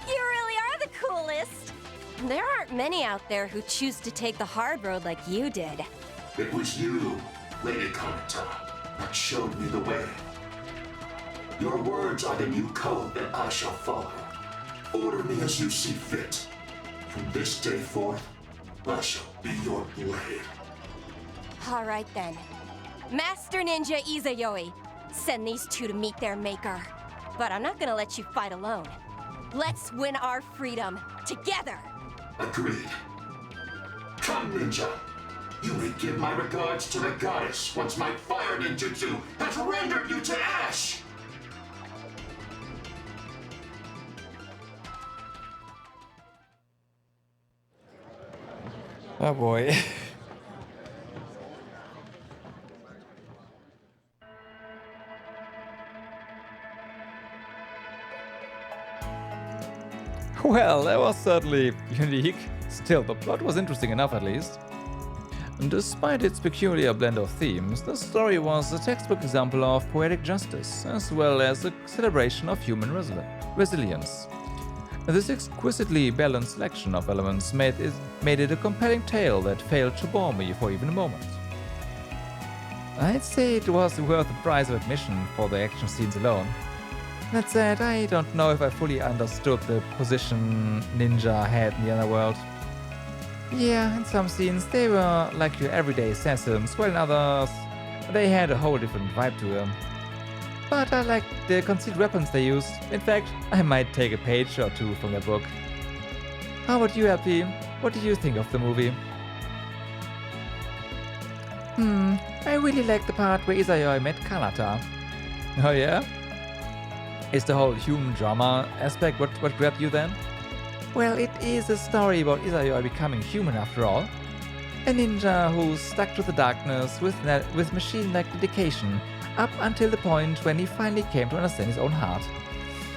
You really are the coolest! There aren't many out there who choose to take the hard road like you did. It was you, Lady Kanata, that showed me the way. Your words are the new code that I shall follow. Order me as you see fit. From this day forth, I shall be your blade. All right then. Master Ninja Izayoi, send these two to meet their maker. But I'm not gonna let you fight alone. Let's win our freedom together! Agreed. Come, ninja. You may give my regards to the goddess once my fire ninjutsu has rendered you to ash! Oh boy. Well, that was certainly unique. Still, the plot was interesting enough at least. Despite its peculiar blend of themes, the story was a textbook example of poetic justice, as well as a celebration of human resilience. This exquisitely balanced selection of elements made it a compelling tale that failed to bore me for even a moment. I'd say it was worth the price of admission for the action scenes alone. That said, I don't know if I fully understood the position ninja had in the underworld. Yeah, in some scenes they were like your everyday assassins, while in others they had a whole different vibe to them. But I liked the concealed weapons they used. In fact, I might take a page or two from their book. How about you, LP? What did you think of the movie? I really liked the part where Izayoi met Kanata. Oh yeah? Is the whole human drama aspect what grabbed you then? Well, it is a story about Izayoi becoming human after all. A ninja who stuck to the darkness with machine-like dedication up until the point when he finally came to understand his own heart.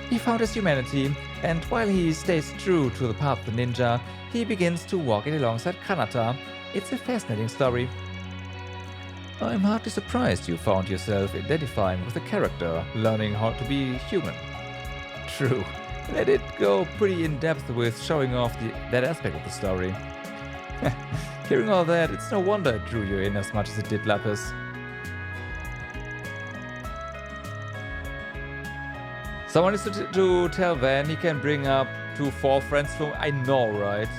He found his humanity, and while he stays true to the path of the ninja, he begins to walk it alongside Kanata. It's a fascinating story. I'm hardly surprised you found yourself identifying with the character, learning how to be human. True. They did go pretty in-depth with showing off that aspect of the story. Hearing all that, it's no wonder it drew you in as much as it did Lapis. Someone needs to tell Van he can bring up 2-4 friends from... I know, right?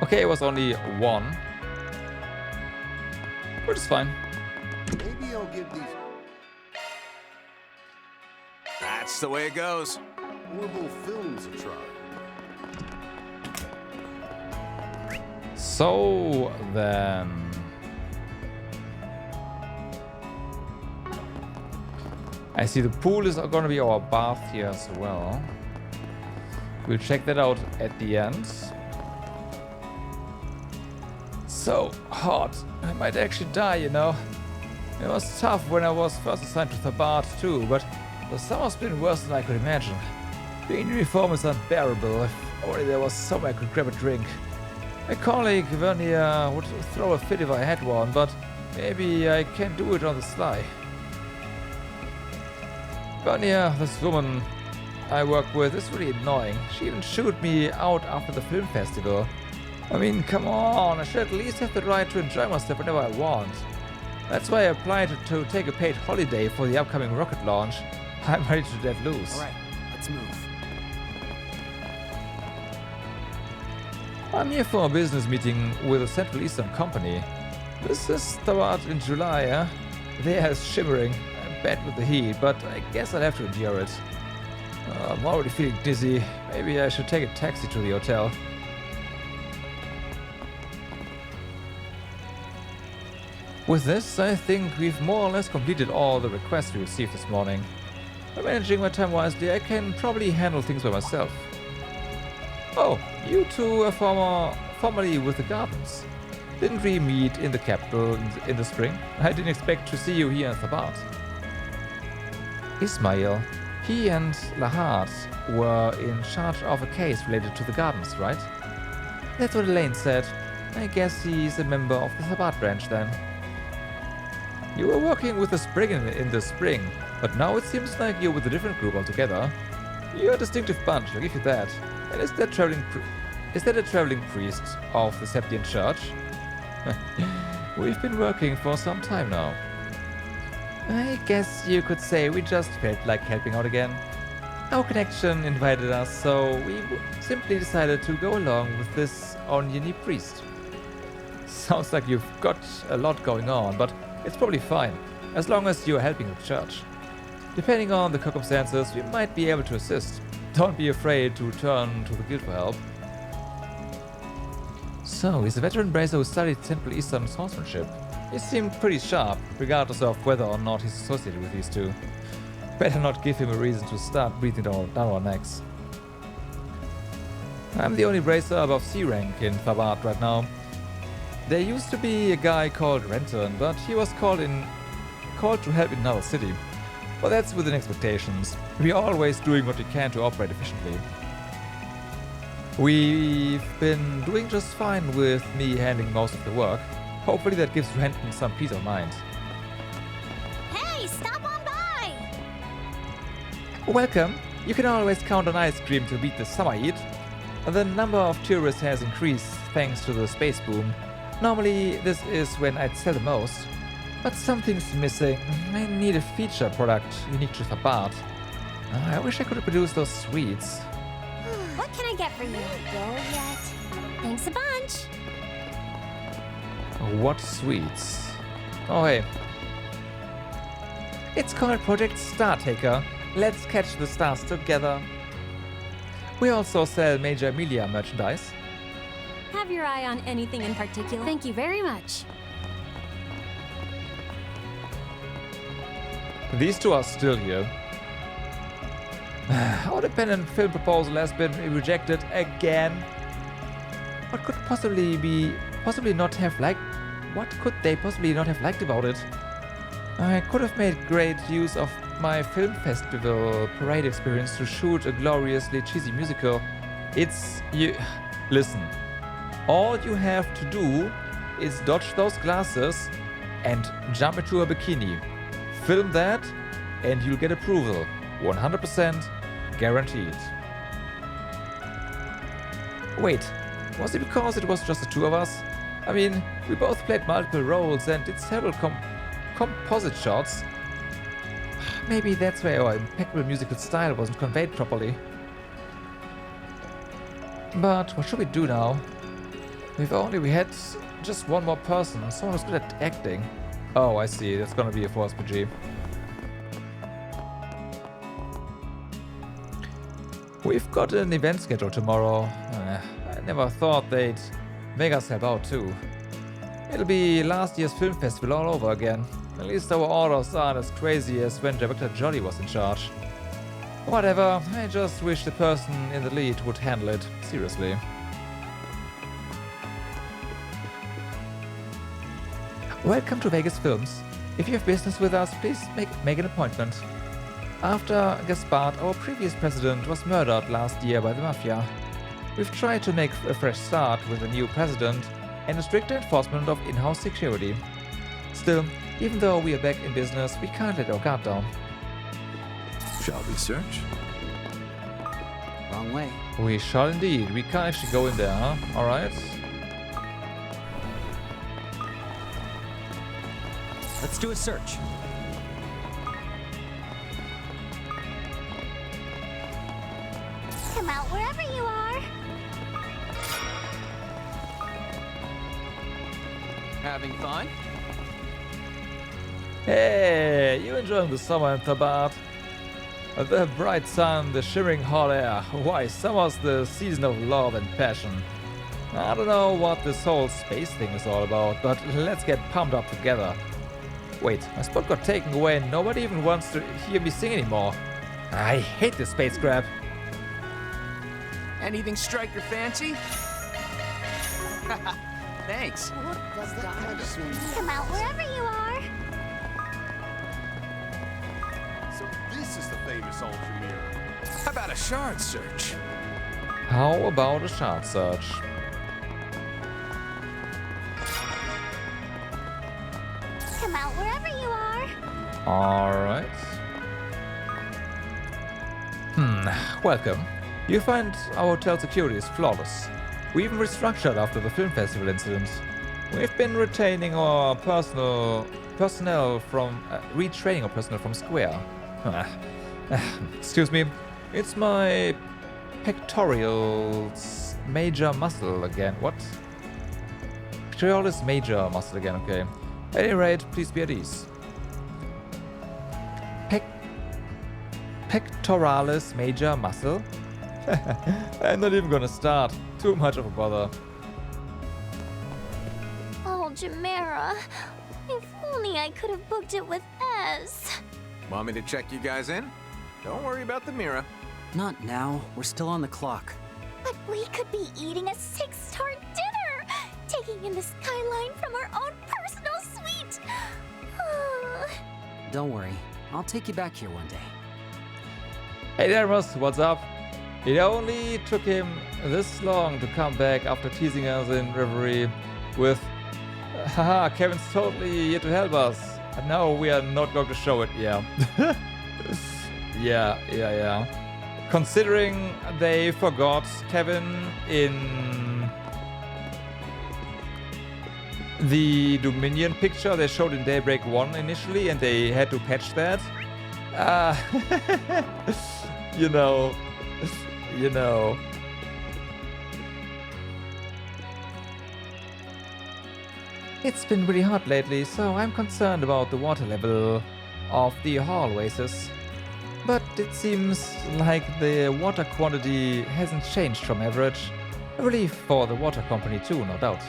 Okay, it was only one. which is fine. Maybe I'll give these That's the way it goes. horrible films a try. So then, I see the pool is going to be our bath here as well. We'll check that out at the end. So hot, I might actually die, you know. It was tough when I was first assigned to Thabat too, but the summer's been worse than I could imagine. Being in uniform is unbearable. If only there was somewhere I could grab a drink. My colleague Vernier would throw a fit if I had one, but maybe I can do it on the sly. Vernier, this woman I work with, is really annoying. She even chewed me out after the film festival. I mean, come on, I should at least have the right to enjoy myself whenever I want. That's why I applied to take a paid holiday for the upcoming rocket launch. I'm ready to let loose. All right, let's move. I'm here for a business meeting with a Central Eastern company. This is start in July, eh? The air is shimmering. I'm bad with the heat, but I guess I'll have to endure it. I'm already feeling dizzy. Maybe I should take a taxi to the hotel. With this, I think we've more or less completed all the requests we received this morning. By managing my time wisely, I can probably handle things by myself. Oh, you two are formerly with the Gardens. Didn't we meet in the capital in the spring? I didn't expect to see you here in Thabat. Ismail, he and Lahad were in charge of a case related to the Gardens, right? That's what Elaine said. I guess he's a member of the Thabat branch then. You were working with the Spring in the spring, but now it seems like you're with a different group altogether. You're a distinctive bunch, I'll give you that. And is that a traveling priest of the Septian Church? We've been working for some time now. I guess you could say we just felt like helping out again. Our connection invited us, so we simply decided to go along with this Onyini priest. Sounds like you've got a lot going on, but it's probably fine, as long as you're helping the church. Depending on the circumstances, we might be able to assist. Don't be afraid to turn to the guild for help. So, he's a veteran bracer who studied Central Eastern swordsmanship. He seemed pretty sharp, regardless of whether or not he's associated with these two. Better not give him a reason to start breathing down our necks. I'm the only bracer above C rank in Thabat right now. There used to be a guy called Renton, but he was called to help in another city. But that's within expectations. We're always doing what we can to operate efficiently. We've been doing just fine with me handling most of the work. Hopefully that gives Renton some peace of mind. Hey, stop on by! Welcome. You can always count on ice cream to beat the summer heat. The number of tourists has increased thanks to the space boom. Normally, this is when I'd sell the most. But something's missing. I need a feature product unique to Thabat. I wish I could produce those sweets. What can I get for you? Go yet? Thanks a bunch. What sweets? Oh, hey. It's called Project Star Taker. Let's catch the stars together. We also sell Major Emilia merchandise. Have your eye on anything in particular? Thank you very much. These two are still here. Our dependent film proposal has been rejected again. What could they possibly not have liked about it? I could have made great use of my film festival parade experience to shoot a gloriously cheesy musical. Listen. All you have to do is dodge those glasses and jump into a bikini. Film that and you'll get approval. 100% guaranteed. Wait, was it because it was just the two of us? I mean, we both played multiple roles and did several composite shots. Maybe that's why our impeccable musical style wasn't conveyed properly. But what should we do now? If only we had just one more person, someone who's good at acting. Oh, I see. That's gonna be a 4SPG. We've got an event schedule tomorrow. I never thought they'd make us help out too. It'll be last year's film festival all over again. At least our orders aren't as crazy as when Director Jolly was in charge. Whatever, I just wish the person in the lead would handle it seriously. Welcome to Vegas Films. If you have business with us, please make an appointment. After Gaspard, our previous president, was murdered last year by the Mafia. We've tried to make a fresh start with a new president and a stricter enforcement of in-house security. Still, even though we are back in business, we can't let our guard down. Shall we search? Wrong way. We shall indeed. We can't actually go in there, huh? Alright. Let's do a search. Come out wherever you are. Having fun? Hey, you enjoying the summer in Tabat? The bright sun, the shimmering hot air. Why, summer's the season of love and passion. I don't know what this whole space thing is all about, but let's get pumped up together. Wait, my spot got taken away and nobody even wants to hear me sing anymore. I hate this space crap. Anything strike your fancy? Thanks. Come out wherever you are. So this is the famous Ultra Mirror. How about a shard search? How about a shard search? Come out wherever you are. Alright. Welcome. You find our hotel security is flawless. We even restructured after the film festival incident. We've been retaining our personnel from retraining our personnel from Square. Excuse me. It's my pectoralis major muscle again. What? Pectoralis major muscle again, okay. At any rate, please be at ease. Pectoralis major muscle? I'm not even gonna start. Too much of a bother. Oh, Chimera. If only I could have booked it with Ez. Want me to check you guys in? Don't worry about the mirror. Not now. We're still on the clock. But we could be eating a 6-star dinner, taking in the skyline from our own personal suite. Don't worry. I'll take you back here one day. Hey there, Russ, what's up? It only took him this long to come back after teasing us in Reverie with haha, Kevin's totally here to help us. And now we are not going to show it, yeah. Yeah. Considering they forgot Kevin in the Dominion picture they showed in Daybreak 1 initially and they had to patch that. You know. It's been really hot lately, so I'm concerned about the water level of the hallways. But it seems like the water quantity hasn't changed from average. A relief for the water company too, no doubt.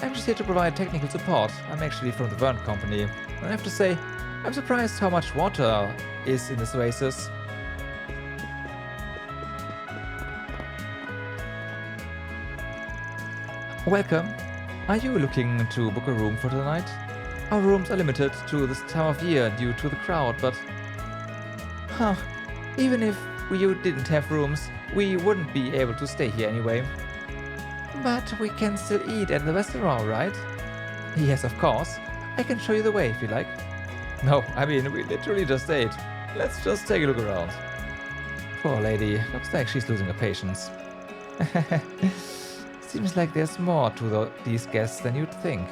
I'm just here to provide technical support. I'm actually from the Vern company. And I have to say, I'm surprised how much water is in this oasis. Welcome. Are you looking to book a room for tonight? Our rooms are limited to this time of year due to the crowd, but... even if you didn't have rooms, we wouldn't be able to stay here anyway. But we can still eat at the restaurant, right? Yes, of course. I can show you the way if you like. No, I mean, we literally just ate. Let's just take a look around. Poor lady. Looks like she's losing her patience. Seems like there's more to these guests than you'd think.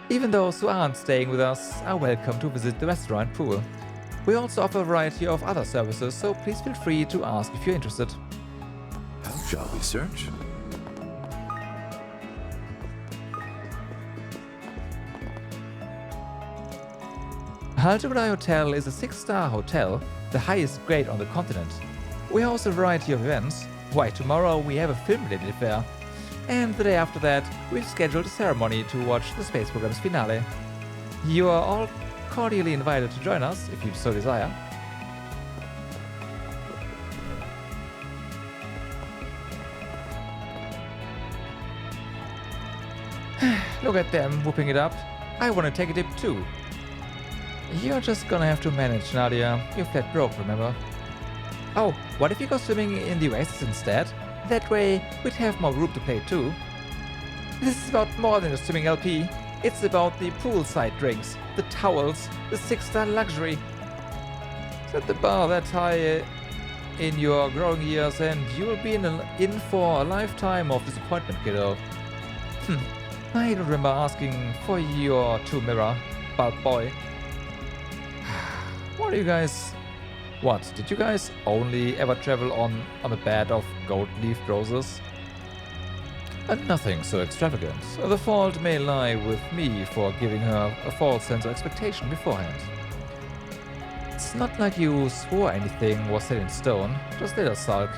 Even those who aren't staying with us are welcome to visit the restaurant pool. We also offer a variety of other services, so please feel free to ask if you're interested. How shall we search? Haltegrai Hotel is a 6-star hotel, the highest grade on the continent. We host a variety of events. Why, tomorrow we have a film-related affair. And the day after that, we've scheduled a ceremony to watch the space program's finale. You are all cordially invited to join us, if you so desire. Look at them whooping it up. I want to take a dip too. You're just gonna have to manage, Nadia. You're flat broke, remember? Oh, what if you go swimming in the oasis instead? That way, we'd have more room to play too. This is about more than a swimming LP. It's about the poolside drinks, the towels, the 6-star luxury. Set the bar that high in your growing years and you'll be in for a lifetime of disappointment, kiddo. I don't remember asking for your 2 mirror, bulb boy. What do you guys... What, did you guys only ever travel on a bed of gold-leafed roses? Nothing so extravagant. The fault may lie with me for giving her a false sense of expectation beforehand. It's not like you swore anything was set in stone. Just let her sulk,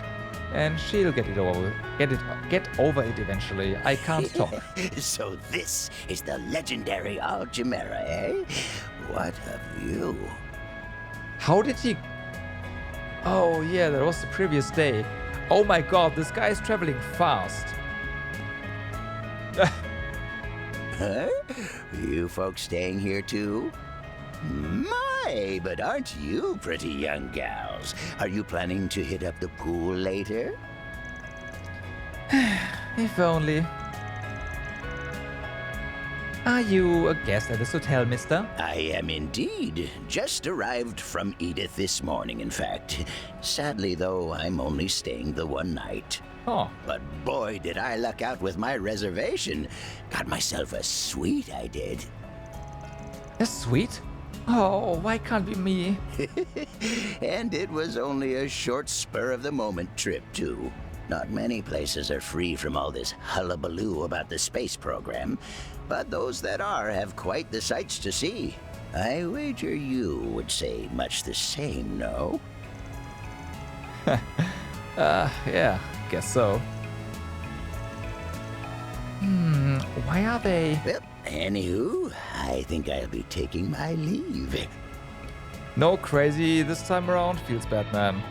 and she'll get over it eventually. I can't talk. So this is the legendary Alchimera, eh? What of you? How did he... Oh yeah, that was the previous day. Oh my god, this guy is traveling fast. Huh? You folks staying here too? My, but aren't you pretty young gals? Are you planning to hit up the pool later? If only. Are you a guest at this hotel, mister? I am indeed. Just arrived from Edith this morning, in fact. Sadly, though, I'm only staying the one night. Oh. But boy, did I luck out with my reservation. Got myself a suite, I did. A suite? Oh, why can't be me? And it was only a short spur-of-the-moment trip, too. Not many places are free from all this hullabaloo about the space program, but those that are have quite the sights to see. I wager you would say much the same, no? Yeah, guess so. Why are they... Well, anywho, I think I'll be taking my leave. No crazy this time around, feels bad, man.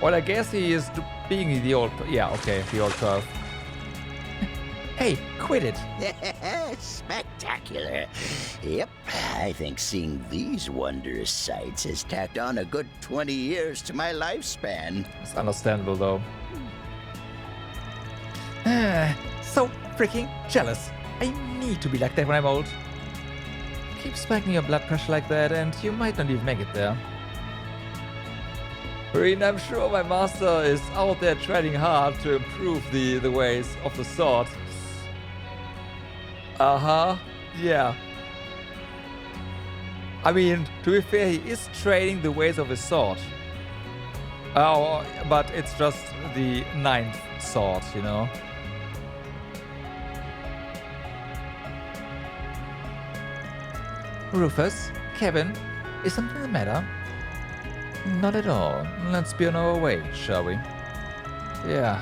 Well, I guess he is being the old... Yeah, okay, the old perv. Hey, quit it! Spectacular. Yep, I think seeing these wondrous sights has tacked on a good 20 years to my lifespan. It's understandable, though. So freaking jealous. I need to be like that when I'm old. Keep spiking your blood pressure like that and you might not even make it there. Marine, I'm sure my master is out there trying hard to improve the ways of the sword. Yeah. I mean, to be fair, he is training the ways of his sword. Oh, but it's just the 9th sword, you know? Rufus, Kevin, is something the matter? Not at all. Let's be on our way, shall we? Yeah.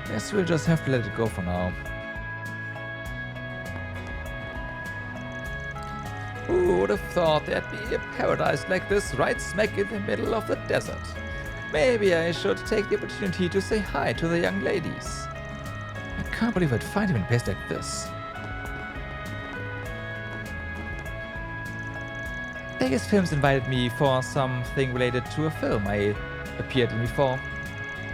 Guess we'll just have to let it go for now. Who would have thought there'd be a paradise like this right smack in the middle of the desert? Maybe I should take the opportunity to say hi to the young ladies. I can't believe I'd find him in a place like this. Vegas Films invited me for something related to a film I appeared in before.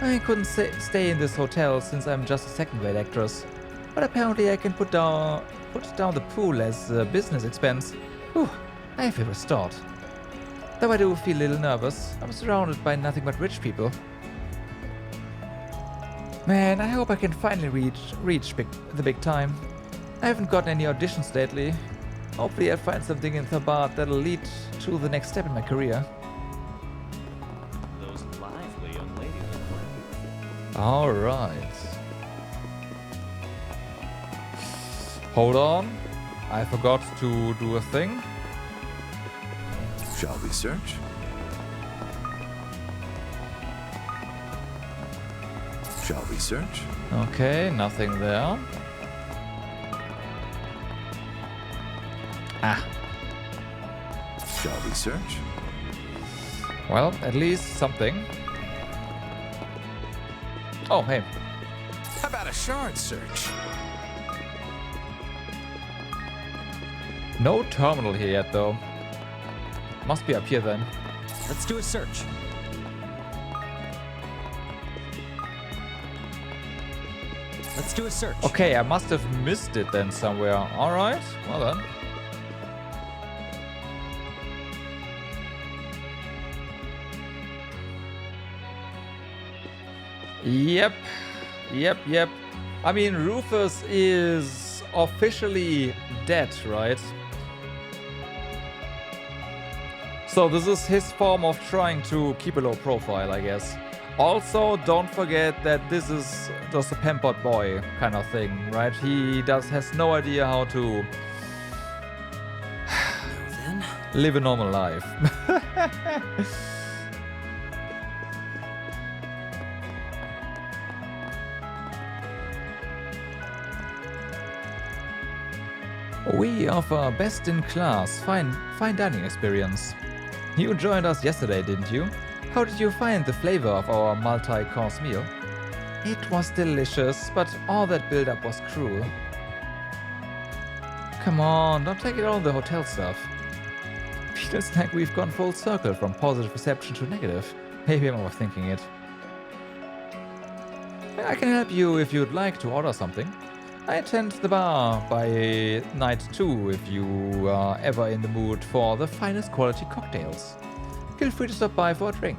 I couldn't stay in this hotel since I'm just a second-rate actress, but apparently I can put down the pool as a business expense. Whew, I feel restored. Though I do feel a little nervous, I'm surrounded by nothing but rich people. Man, I hope I can finally reach the big time. I haven't gotten any auditions lately. Hopefully I'll find something in Thabat that'll lead to the next step in my career. Those lively young ladies. Alright. Hold on. I forgot to do a thing. Shall we search? Shall we search? Okay, nothing there. Ah. Shall we search? Well, at least something. Oh, hey. How about a shard search? No terminal here yet, though. Must be up here then. Let's do a search. Let's do a search. Okay, I must have missed it then somewhere. Alright, well then. Yep. I mean, Rufus is officially dead, right? So this is his form of trying to keep a low profile, I guess. Also, don't forget that this is just a pampered boy kind of thing, right? He has no idea how to live a normal life. We offer best-in-class fine dining experience. You joined us yesterday, didn't you? How did you find the flavor of our multi-course meal? It was delicious, but all that build-up was cruel. Come on, don't take it all the hotel stuff. Feels like we've gone full circle from positive reception to negative. Maybe I'm overthinking it. I can help you if you'd like to order something. I attend the bar by night 2 if you are ever in the mood for the finest quality cocktails. Feel free to stop by for a drink.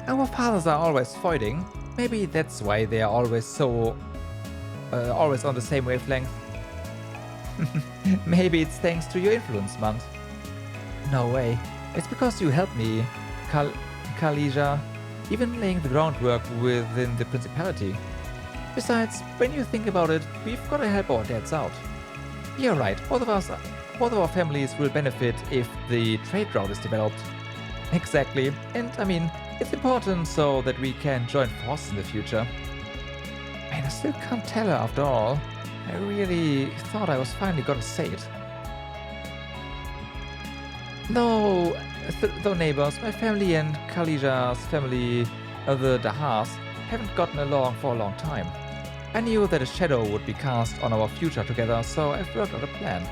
Our fathers are always fighting. Maybe that's why they are always so... always on the same wavelength. Maybe it's thanks to your influence, Mant. No way. It's because you helped me, Kalija, even laying the groundwork within the Principality. Besides, when you think about it, we've got to help our dads out. You're right, both of our families will benefit if the trade route is developed. Exactly, and I mean, it's important so that we can join forces in the future. And I still can't tell her after all. I really thought I was finally gonna say it. No, though neighbors, my family and Kalija's family, the Dahas, haven't gotten along for a long time. I knew that a shadow would be cast on our future together, so I've worked out a plan.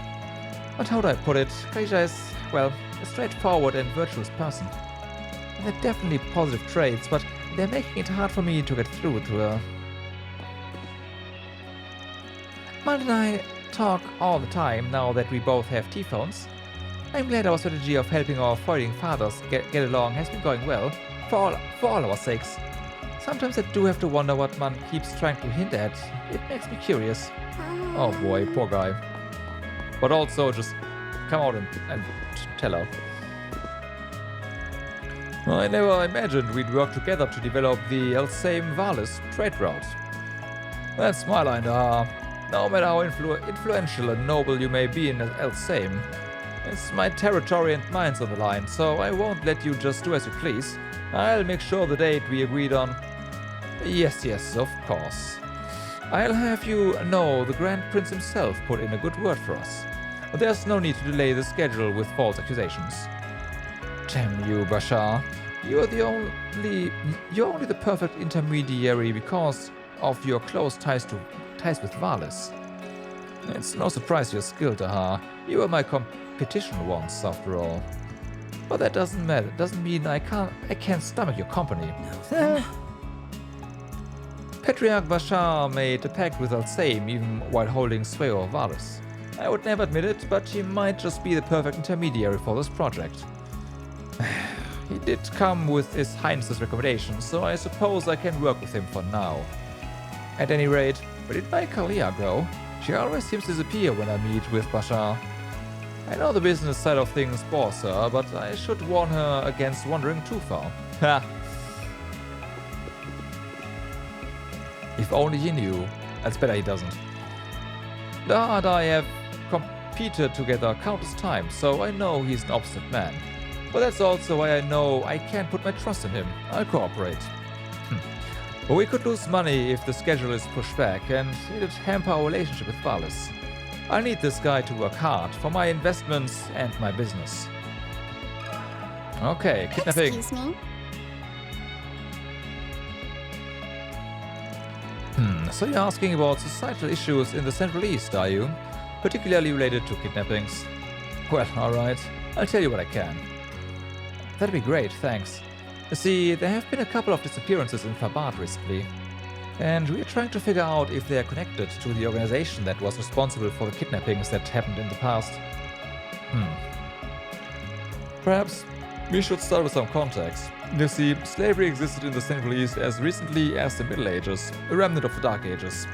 But how do I put it? Kalija is, well, a straightforward and virtuous person. They're definitely positive traits, but they're making it hard for me to get through to her. Mant and I talk all the time now that we both have T-phones. I'm glad our strategy of helping our fighting fathers get along has been going well, for all our sakes. Sometimes I do have to wonder what Mant keeps trying to hint at. It makes me curious. Oh boy, poor guy. But also just come out and tell her. I never imagined we'd work together to develop the Elsame-Valis trade route. That's my line, no matter how influential and noble you may be in Elsame, it's my territory and mine's on the line, so I won't let you just do as you please. I'll make sure the date we agreed on... Yes, of course. I'll have you know the Grand Prince himself put in a good word for us. There's no need to delay the schedule with false accusations. Damn you, Bashar. You're only the perfect intermediary because of your close ties with Valis. It's no surprise you're skilled, Aha. You were my competition once, after all. But that doesn't matter. Doesn't mean I can't stomach your company. Patriarch Bashar made a pact with Elsame even while holding sway over Valis. I would never admit it, but he might just be the perfect intermediary for this project. He did come with His Highness's recommendation, so I suppose I can work with him for now. At any rate, where did my Kalia go? She always seems to disappear when I meet with Bashar. I know the business side of things bores her, but I should warn her against wandering too far. Ha! If only he knew. It's better he doesn't. Da and I have competed together countless times, so I know he's an obstinate man. But that's also why I know I can't put my trust in him. I'll cooperate. But we could lose money if the schedule is pushed back, and it'd hamper our relationship with Valis. I need this guy to work hard for my investments and my business. Okay, kidnapping. Excuse me? So you're asking about societal issues in the Central East, are you? Particularly related to kidnappings? Well, alright. I'll tell you what I can. That'd be great, thanks. You see, there have been a couple of disappearances in Fabat recently, and we're trying to figure out if they're connected to the organization that was responsible for the kidnappings that happened in the past. Perhaps we should start with some context. You see, slavery existed in the Central East as recently as the Middle Ages, a remnant of the Dark Ages.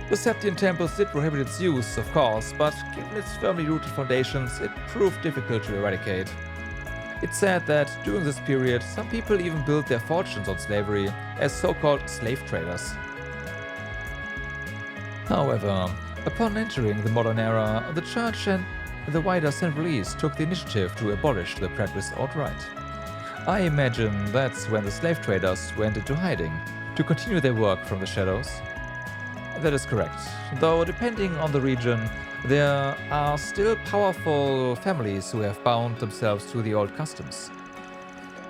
The Septian temples did prohibit its use, of course, but given its firmly rooted foundations, it proved difficult to eradicate. It's said that during this period, some people even built their fortunes on slavery as so-called slave traders. However, upon entering the modern era, the Church and the wider Central East took the initiative to abolish the practice outright. I imagine that's when the slave traders went into hiding to continue their work from the shadows. That is correct, though depending on the region, there are still powerful families who have bound themselves to the old customs.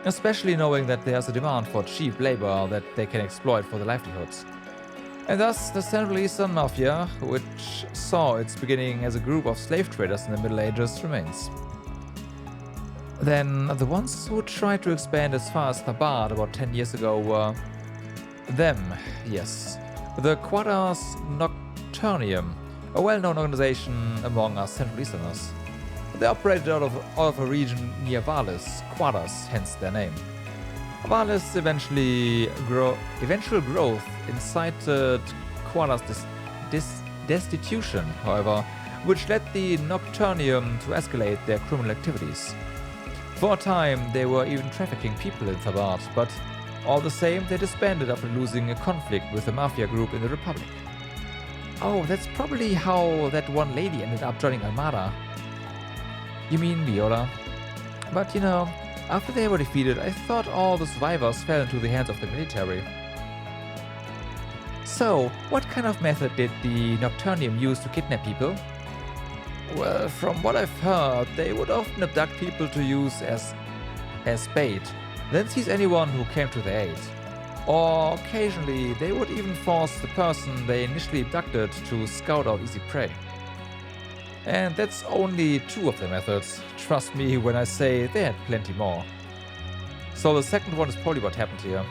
Especially knowing that there's a demand for cheap labor that they can exploit for their livelihoods. And thus, the Central Eastern Mafia, which saw its beginning as a group of slave traders in the Middle Ages, remains. Then, the ones who tried to expand as far as Thabad about 10 years ago were them, yes. The Quadas Nocturnium, a well-known organization among us Central Easterners. They operated out of a region near Valis, Quadas, hence their name. Valis' eventual growth incited Quadas' destitution, however, which led the Nocturnium to escalate their criminal activities. For a time, they were even trafficking people in Thabad, but all the same, they disbanded after losing a conflict with the mafia group in the Republic. Oh, that's probably how that one lady ended up joining Armada. You mean Viola? But you know, after they were defeated, I thought all the survivors fell into the hands of the military. So, what kind of method did the Nocturnium use to kidnap people? Well, from what I've heard, they would often abduct people to use as bait, then seize anyone who came to their aid. Or occasionally, they would even force the person they initially abducted to scout out easy prey. And that's only 2 of their methods. Trust me when I say they had plenty more. So the second one is probably what happened here.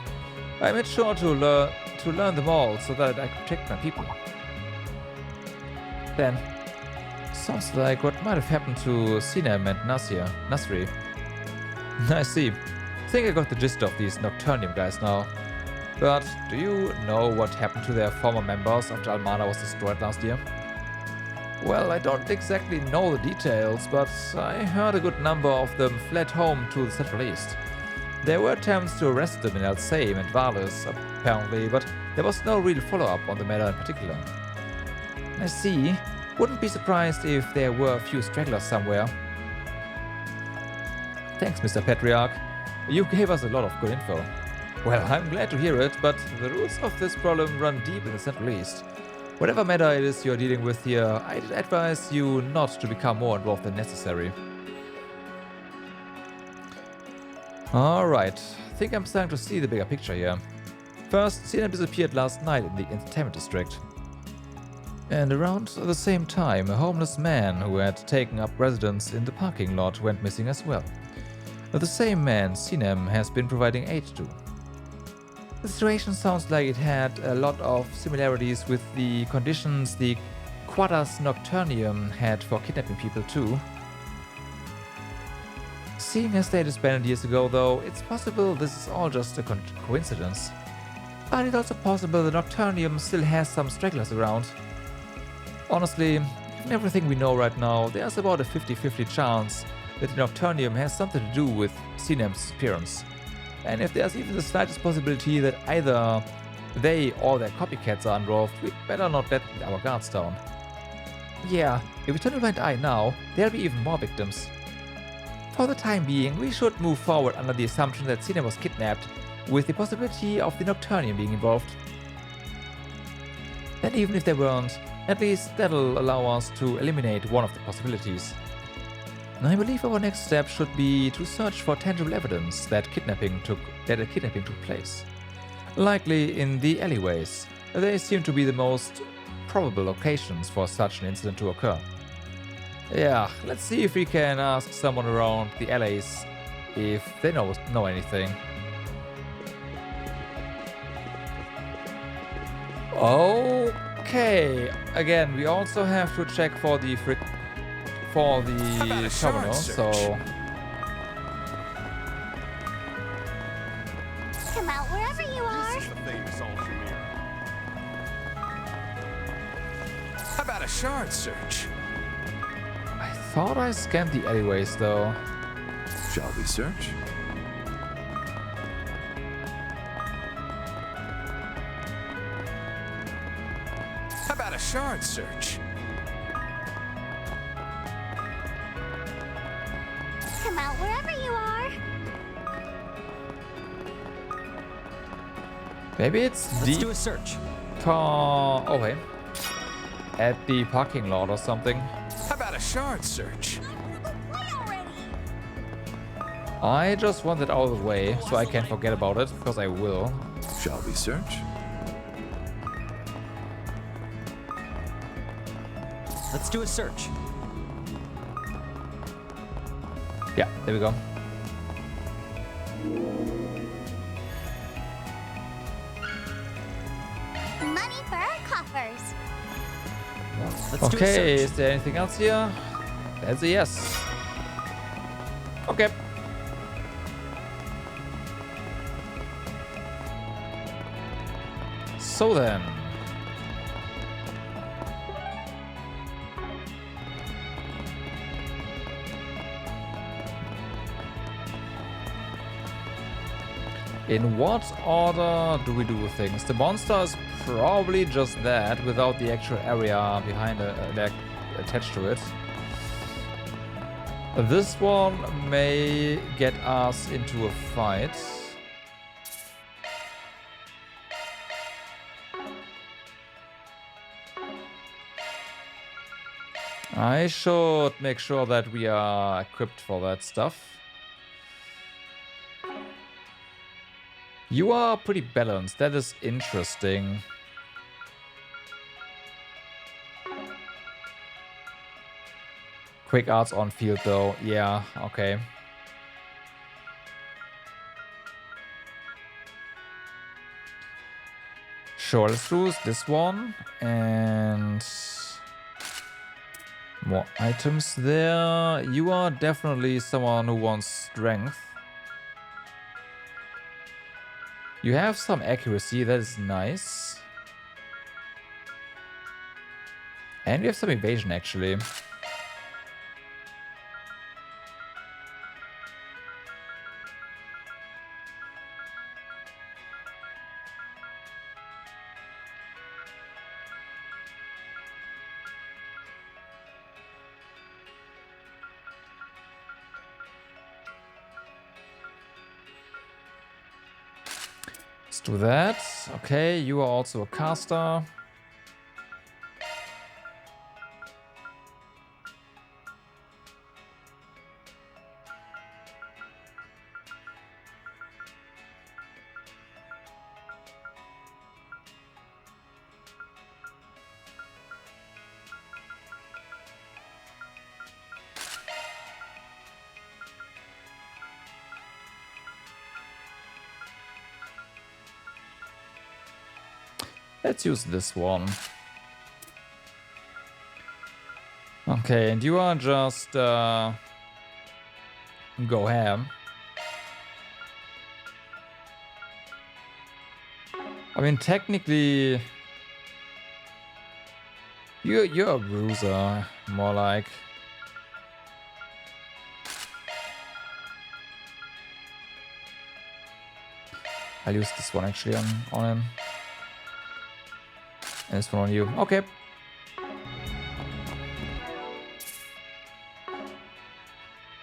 I made sure to learn them all so that I could protect my people. Then, sounds like what might have happened to Sinem and Nasri. I see. Think I got the gist of these Nocturnium guys now. But do you know what happened to their former members after Almana was destroyed last year? Well, I don't exactly know the details, but I heard a good number of them fled home to the Central East. There were attempts to arrest them in Alsaim and Valis, apparently, but there was no real follow-up on the matter in particular. I see. Wouldn't be surprised if there were a few stragglers somewhere. Thanks, Mr. Patriarch. You gave us a lot of good info. Well, I'm glad to hear it, but the roots of this problem run deep in the Central East. Whatever matter it is you're dealing with here, I'd advise you not to become more involved than necessary. Alright, I think I'm starting to see the bigger picture here. First, Sinem disappeared last night in the entertainment district. And around the same time, a homeless man who had taken up residence in the parking lot went missing as well. The same man Sinem has been providing aid to. The situation sounds like it had a lot of similarities with the conditions the Quadas Nocturnium had for kidnapping people too. Seeing as they disbanded years ago though, it's possible this is all just a coincidence. But it's also possible the Nocturnium still has some stragglers around. Honestly, from everything we know right now, there's about a 50-50 chance that the Nocturnium has something to do with Sinem's disappearance. And if there's even the slightest possibility that either they or their copycats are involved, we'd better not let our guards down. Yeah, if we turn a blind eye now, there'll be even more victims. For the time being, we should move forward under the assumption that Cena was kidnapped, with the possibility of the Nocturnium being involved. And even if they weren't, at least that'll allow us to eliminate one of the possibilities. I believe our next step should be to search for tangible evidence that a kidnapping took place. Likely in the alleyways. They seem to be the most probable locations for such an incident to occur. Yeah, let's see if we can ask someone around the alleys if they know anything. Okay, again, we also have to check for the terminal, so... Come out wherever you are. This is the famous Ultramere. How about a shard search? I thought I scanned the alleyways, though. Shall we search? How about a shard search? Come out wherever you are. Maybe it's Let's do a search. Oh, wait. At the parking lot or something. How about a shard search? I just want it out of the way so I can forget about it, because I will. Shall we search? Let's do a search. Yeah, there we go. Money for our coffers. Okay, is there anything else here? That's a yes. Okay. So then. In what order do we do things? The monster is probably just that, without the actual area behind attached to it. This one may get us into a fight. I should make sure that we are equipped for that stuff. You are pretty balanced. That is interesting. Quick arts on field though. Yeah, okay. Sure, let's do this one. And more items there. You are definitely someone who wants strength. You have some accuracy, that is nice. And you have some evasion, actually. Let's do that. Okay, you are also a caster. Let's use this one. Okay, and you are just go ham. I mean, technically, you're a bruiser, more like. I'll use this one actually on him. And this one on you. Okay.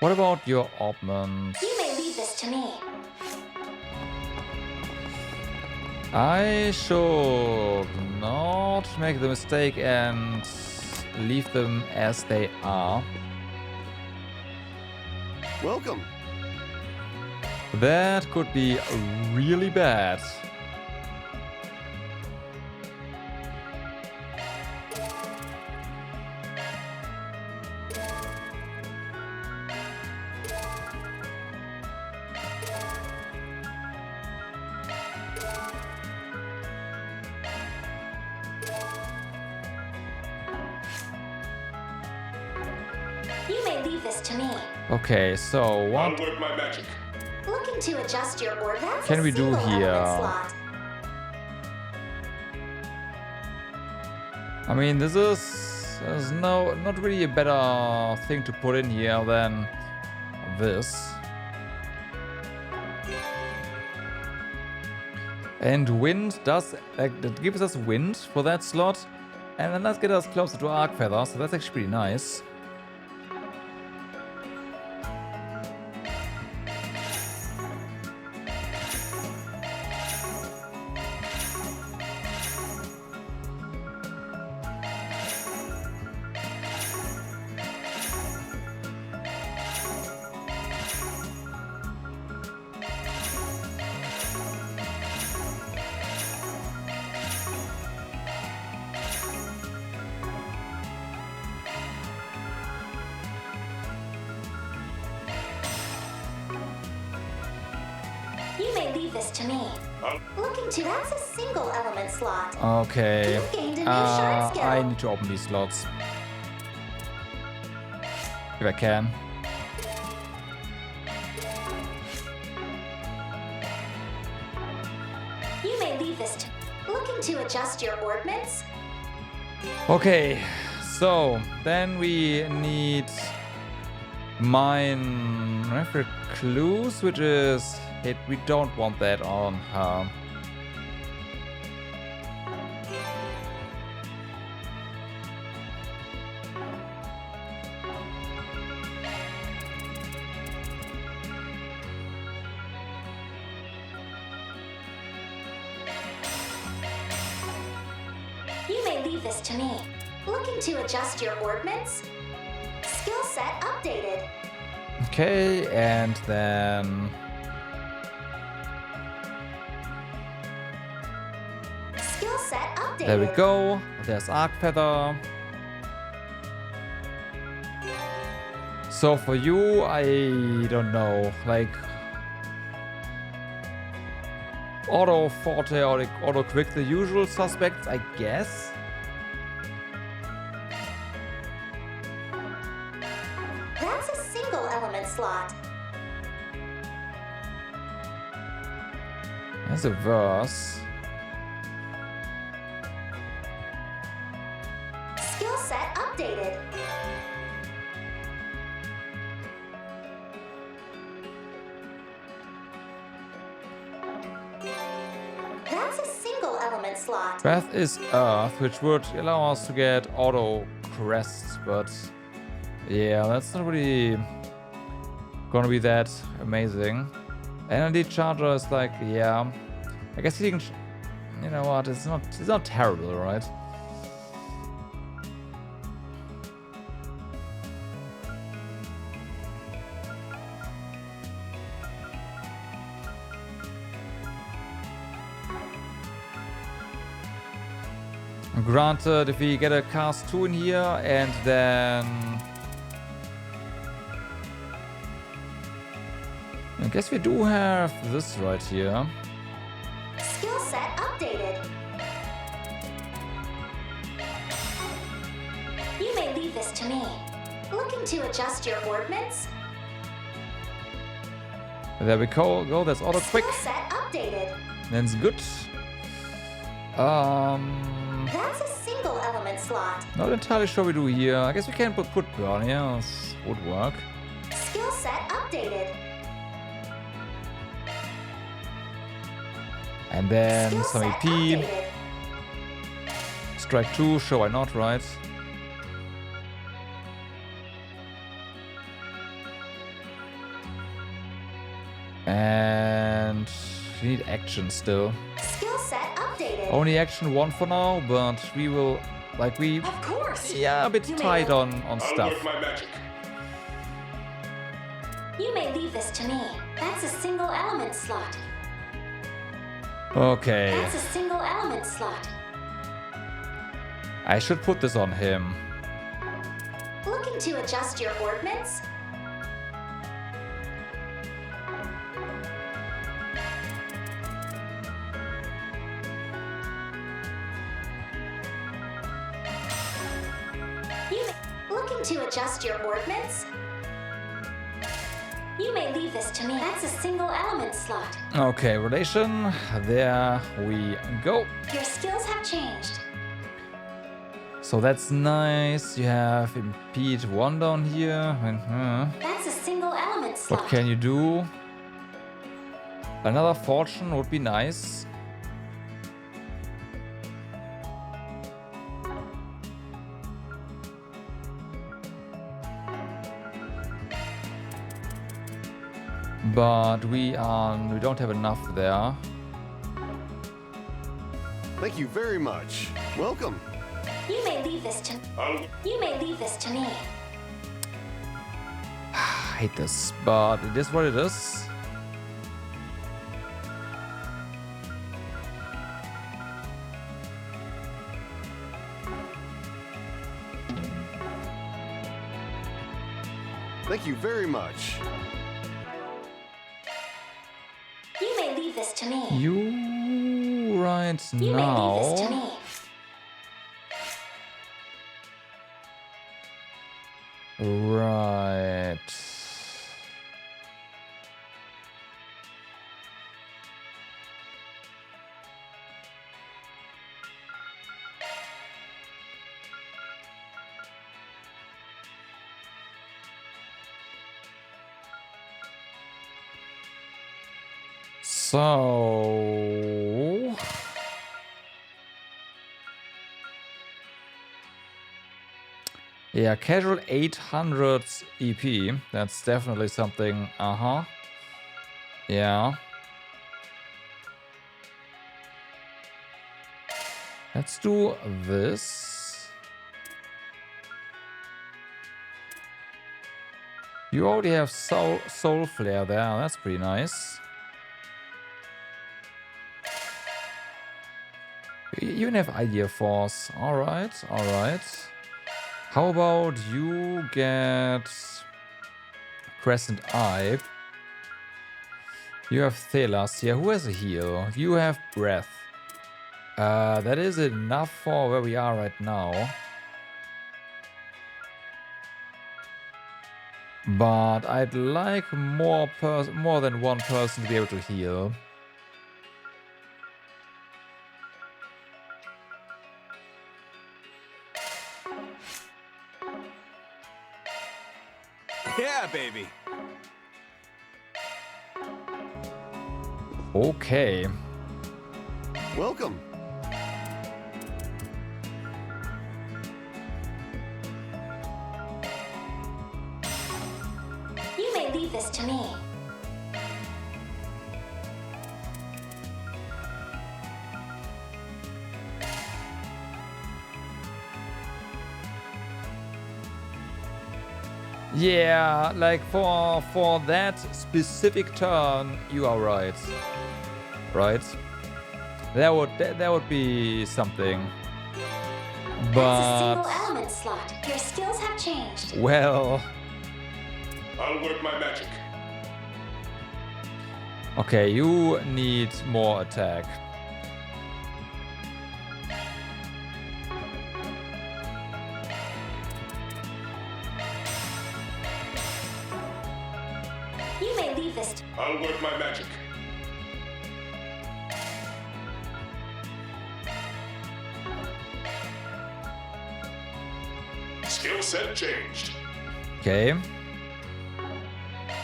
What about your oddments? You may leave this to me. I should not make the mistake and leave them as they are. Welcome. That could be really bad. You may leave this to me. Okay, so what I'll work my magic. Looking to adjust your order. That's can a we do single here? element slot. I mean, there's not really a better thing to put in here than this. And wind does, like, that gives us wind for that slot. And then let's get us closer to Arc Feather, so that's actually pretty nice. You may leave this to me. Looking to that's a single element slot. Okay. You've gained a new shard skill. I need to open these slots. If I can. You may leave this to looking to adjust your ordnance. Okay, so then we need mine recluse, which is it. We don't want that on her. You may leave this to me. Looking to adjust your ordnance. Skill set updated. Okay, and then Skill set updated. there we go. There's Arc Feather. So for you, I don't know, like auto forte or like auto quick, the usual suspects, I guess. That's a single element slot. There's a verse. Skill set updated. That's a single element slot. Breath is Earth, which would allow us to get auto crests, but yeah, that's not really gonna be that amazing. Energy charger is like, yeah, I guess you can, you know what? It's not terrible, right? Granted, if we get a cast 2 in here and then I guess we do have this right here. Skill set updated. You may leave this to me. Looking to adjust your ordnance. There we go. That's auto quick. Skill set updated. That's good. That's a single element slot. Not entirely sure we do here. I guess we can put burn here. This would work. Skill set updated. And then Skill some set AP. updated. Strike 2, sure, why not, right? And we need action still. Skill set updated. Only action 1 for now, but we will, like, Of course. yeah, a bit You may tight leave- on I'll stuff. work my magic. You may leave this to me. That's a single element slot. Okay. That's a single element slot. I should put this on him. Looking to adjust your ordnance? Looking to adjust your ordnance? You may leave this to me. That's a single element slot. Okay, relation. There we go. Your skills have changed. So that's nice. You have impede 1 down here. That's a single element slot. What can you do? Another fortune would be nice. But we don't have enough there. Thank you very much. Welcome. You may leave this to You may leave this to me. I hate this, but it is what it is. Thank you very much. You may leave this to me. You right You may leave this to now. me. Right. So yeah, casual 800 EP. That's definitely something. Yeah. Let's do this. You already have soul flare there. That's pretty nice. You even have idea force. All right. How about you get Crescent Eye? You have Thelas. Yeah, who has a heal? You have Breath. That is enough for where we are right now. But I'd like more than one person to be able to heal. Yeah, baby. Okay. Welcome. You may leave this to me. Yeah, like for that specific turn, you are right. Right? That would be something. That's a But single element slot. Your skills have changed. well, I'll work my magic. okay, you need more attack. You may leave this to I'll work my magic. Skill set changed. Okay.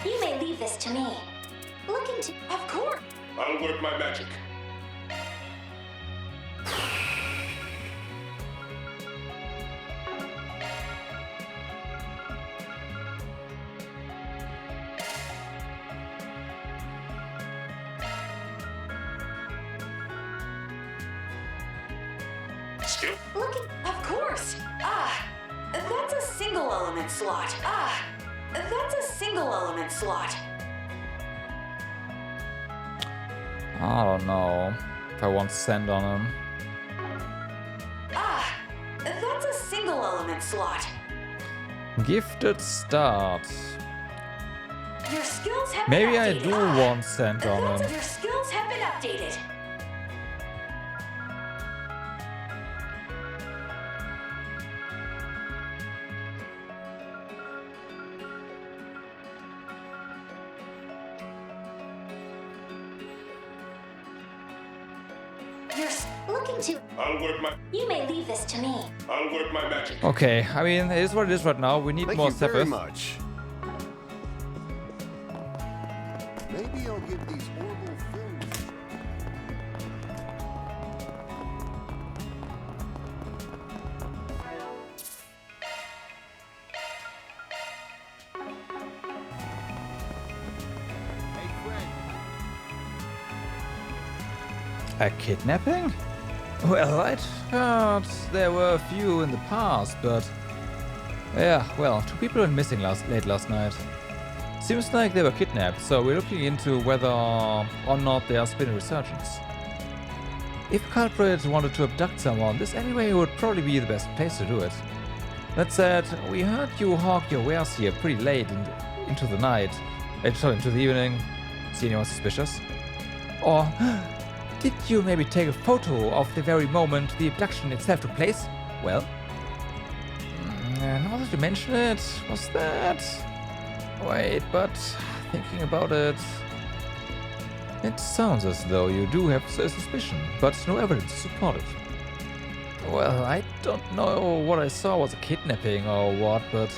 You may leave this to me. Looking to Of course. I'll work my magic. skill? Of course. That's a single element slot. That's a single element slot. I don't know if I want send on him. That's a single element slot. Gifted start. Your skills have Maybe been I updated. do want send on him. Your skills have been updated. I'll work my... You may leave this to me. I'll work my magic. Okay, I mean, it is what it is right now. We need more Thank you very Sepith. much. Maybe I'll give these horrible things. A kidnapping? Well, I'd heard there were a few in the past, but... Yeah, well, 2 people went missing late last night. Seems like they were kidnapped, so we're looking into whether or not there has been a resurgence. If a culprit wanted to abduct someone, this alleyway would probably be the best place to do it. That said, we heard you hawk your wares here pretty late into the night. Into the evening. See anyone suspicious? Or... did you maybe take a photo of the very moment the abduction itself took place? Well, now that you mention it, was that... Wait, but thinking about it... It sounds as though you do have a suspicion, but no evidence to support it. Well, I don't know what I saw was a kidnapping or what, but...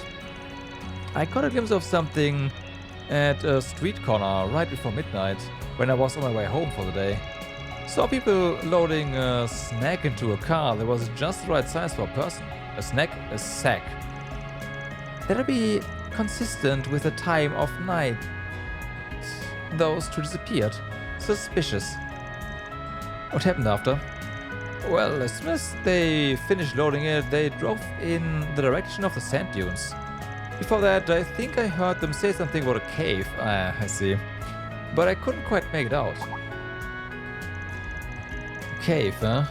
I caught a glimpse of something at a street corner right before midnight, when I was on my way home for the day. Saw people loading a snack into a car that was just the right size for a person. A snack? A sack. That'll be consistent with the time of night those 2 disappeared. Suspicious. What happened after? Well, as soon as they finished loading it, they drove in the direction of the sand dunes. Before that, I think I heard them say something about a cave. I see. But I couldn't quite make it out. Cave, huh?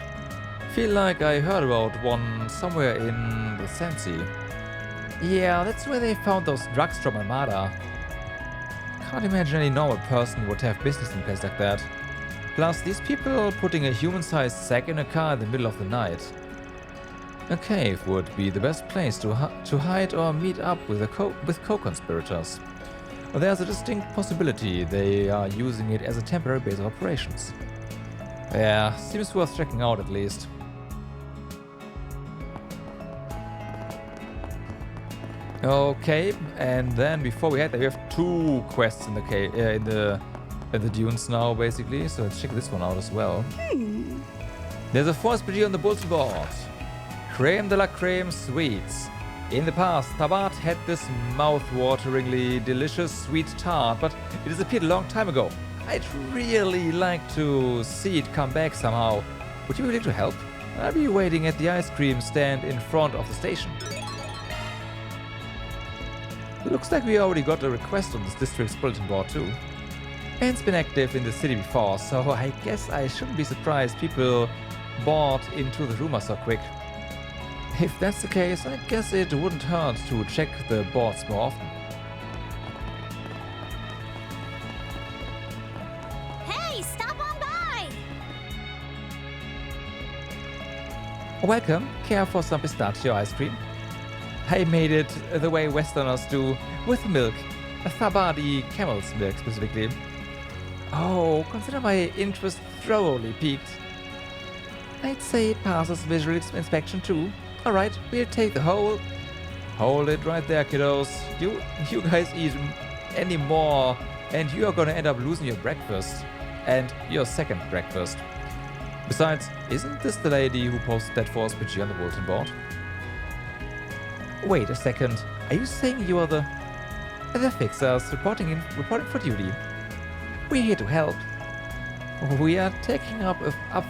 Feel like I heard about one somewhere in the Sandsea. Yeah, that's where they found those drugs from Armada. Can't imagine any normal person would have business in a place like that. Plus, these people putting a human-sized sack in a car in the middle of the night. A cave would be the best place to hide or meet up with co-conspirators. There's a distinct possibility they are using it as a temporary base of operations. Yeah, seems worth checking out at least. Okay, and then before we head there, we have 2 quests in the cave, in the dunes now, basically. So let's check this one out as well. There's a force PG on the bulletin board. Crème de la Crème sweets. In the past, Tabat had this mouth-wateringly delicious sweet tart, but it disappeared a long time ago. I'd really like to see it come back somehow. Would you be willing to help? I'll be waiting at the ice cream stand in front of the station. Looks like we already got a request on this district's bulletin board too. And it's been active in the city before, so I guess I shouldn't be surprised people bought into the rumor so quick. If that's the case, I guess it wouldn't hurt to check the boards more often. Hey, stop on by! Welcome. Care for some pistachio ice cream? I made it the way Westerners do, with milk. A Thabadi camel's milk specifically. Oh, consider my interest thoroughly piqued. I'd say it passes visual inspection too. Alright, we'll take the whole... Hold it right there, kiddos. You guys eat any more and you are gonna end up losing your breakfast. And your second breakfast. Besides, isn't this the lady who posted that force PG on the bulletin board? Wait a second. Are you saying you are the fixers reporting for duty? We're here to help. We are taking up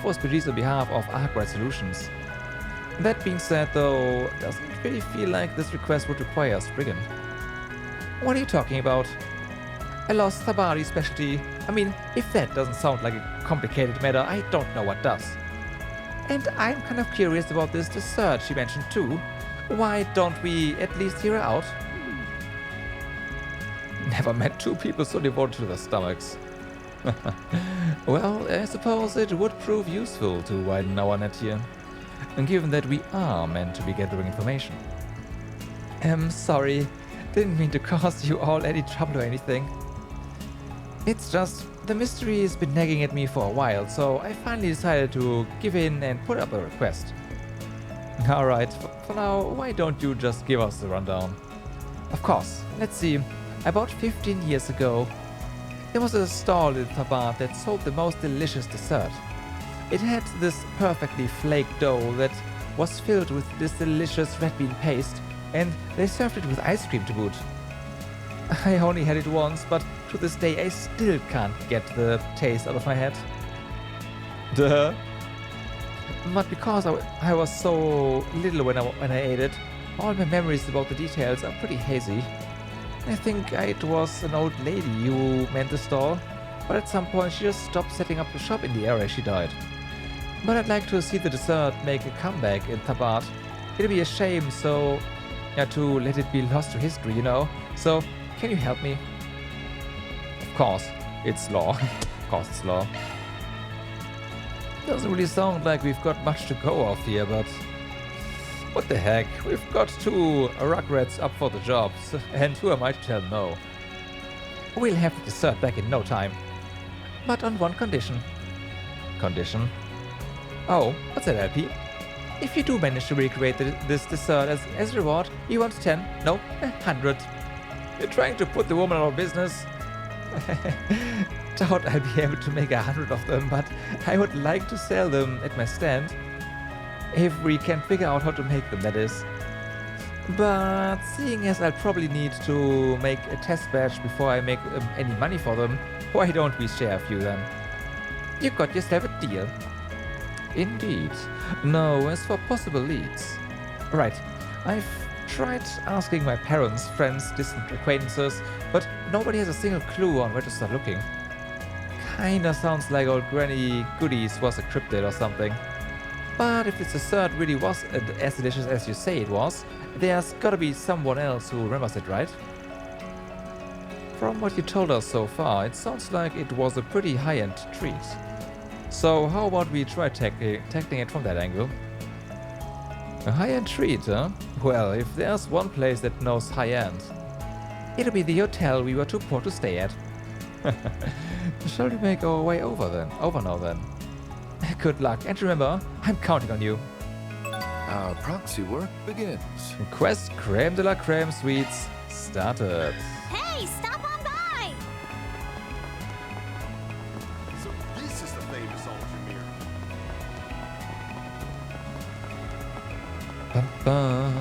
force PGs on behalf of Arkwright Solutions. That being said, though, doesn't it really feel like this request would require a Spriggan? What are you talking about? A lost Tabari specialty. I mean, if that doesn't sound like a complicated matter, I don't know what does. And I'm kind of curious about this dessert she mentioned too. Why don't we at least hear her out? Never met two people so devoted to their stomachs. Well, I suppose it would prove useful to widen our net here, given that we are meant to be gathering information. Sorry, didn't mean to cause you all any trouble or anything. It's just, the mystery has been nagging at me for a while, so I finally decided to give in and put up a request. Alright, for now, why don't you just give us the rundown? Of course, let's see. About 15 years ago, there was a stall in Tabat that sold the most delicious dessert. It had this perfectly flaked dough that was filled with this delicious red bean paste, and they served it with ice cream to boot. I only had it once, but to this day I still can't get the taste out of my head. Duh. But because I was so little when I ate it, all my memories about the details are pretty hazy. I think it was an old lady who manned the stall, but at some point she just stopped setting up the shop in the area she died. But I'd like to see the dessert make a comeback in Tabat. It'd be a shame to let it be lost to history, you know? So, can you help me? Of course, it's law. Of course it's law. Doesn't really sound like we've got much to go off here, but what the heck, we've got two rugrats up for the job, and who am I to tell no? We'll have the dessert back in no time, but on one condition. Condition? Oh, what's that, LP? If you do manage to recreate this dessert as a reward, you want 10, no, 100. You're trying to put the woman out of business? Doubt I'll be able to make 100 of them, but I would like to sell them at my stand. If we can figure out how to make them, that is. But seeing as I'll probably need to make a test batch before I make any money for them, why don't we share a few then? You got yourself a deal. Indeed. Now, as for possible leads. Right, I've tried asking my parents, friends, distant acquaintances, but nobody has a single clue on where to start looking. Kinda sounds like old Granny Goodies was a cryptid or something. But if this dessert really was as delicious as you say it was, there's gotta be someone else who remembers it, right? From what you told us so far, it sounds like it was a pretty high-end treat. So how about we try tackling it from that angle? A high-end treat, huh? Well, if there's one place that knows high-end, it'll be the hotel we were too poor to stay at. Shall we make our way over now then? Good luck, and remember, I'm counting on you. Our proxy work begins. Quest Crème de la Crème Sweets started. Hey, stop on by! So this is the famous Ultramere. Bum-bum.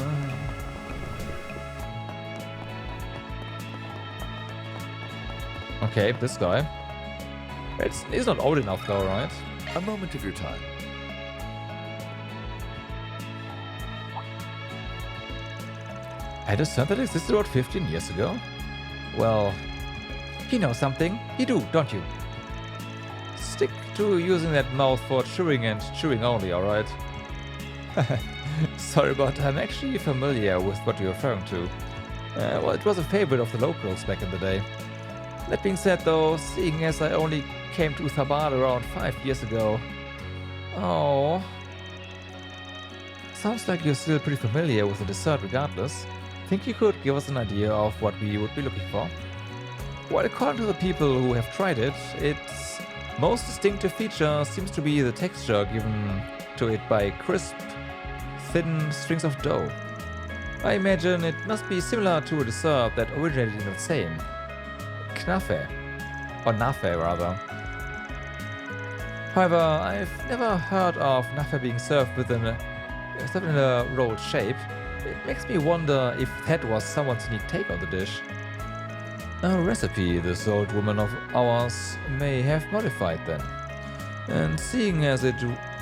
Okay, this guy. He's not old enough though, right? A moment of your time. A dessert that existed about 15 years ago? Well, you know something. You do, don't you? Stick to using that mouth for chewing and chewing only, alright? Sorry, but I'm actually familiar with what you're referring to. Well, it was a favorite of the locals back in the day. That being said though, seeing as I only came to Thabad around 5 years ago... Oh... Sounds like you're still pretty familiar with the dessert regardless. Think you could give us an idea of what we would be looking for? Well, according to the people who have tried it, its most distinctive feature seems to be the texture given to it by crisp, thin strings of dough. I imagine it must be similar to a dessert that originated in the same Knafe, or Nafe rather. However, I've never heard of Nafe being served in a rolled shape. It makes me wonder if that was someone's unique take on the dish. A recipe this old woman of ours may have modified then. And seeing as it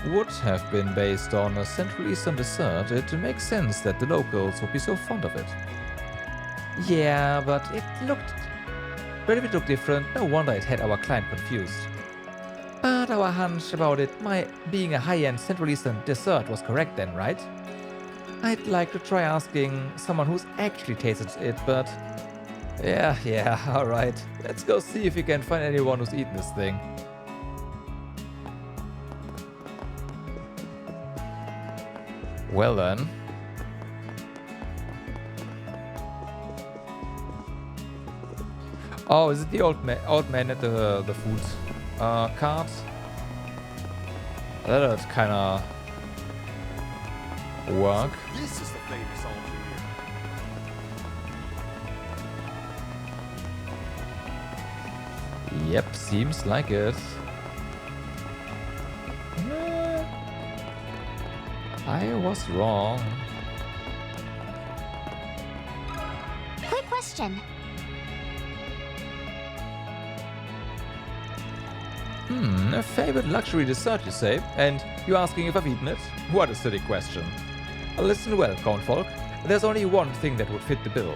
would have been based on a Central Eastern dessert, it makes sense that the locals would be so fond of it. Yeah, but if it looked different, no wonder it had our client confused. But our hunch about it being a high-end Central Eastern dessert was correct then, right? I'd like to try asking someone who's actually tasted it, but... Yeah, alright. Let's go see if we can find anyone who's eaten this thing. Well then. Oh, is it the old man at the food cart? That would kinda work. This is the famous engineer. Yep, seems like it. I was wrong. Quick question. A favorite luxury dessert, you say? And you asking if I've eaten it? What a silly question. Listen well, Cornfolk. There's only one thing that would fit the bill.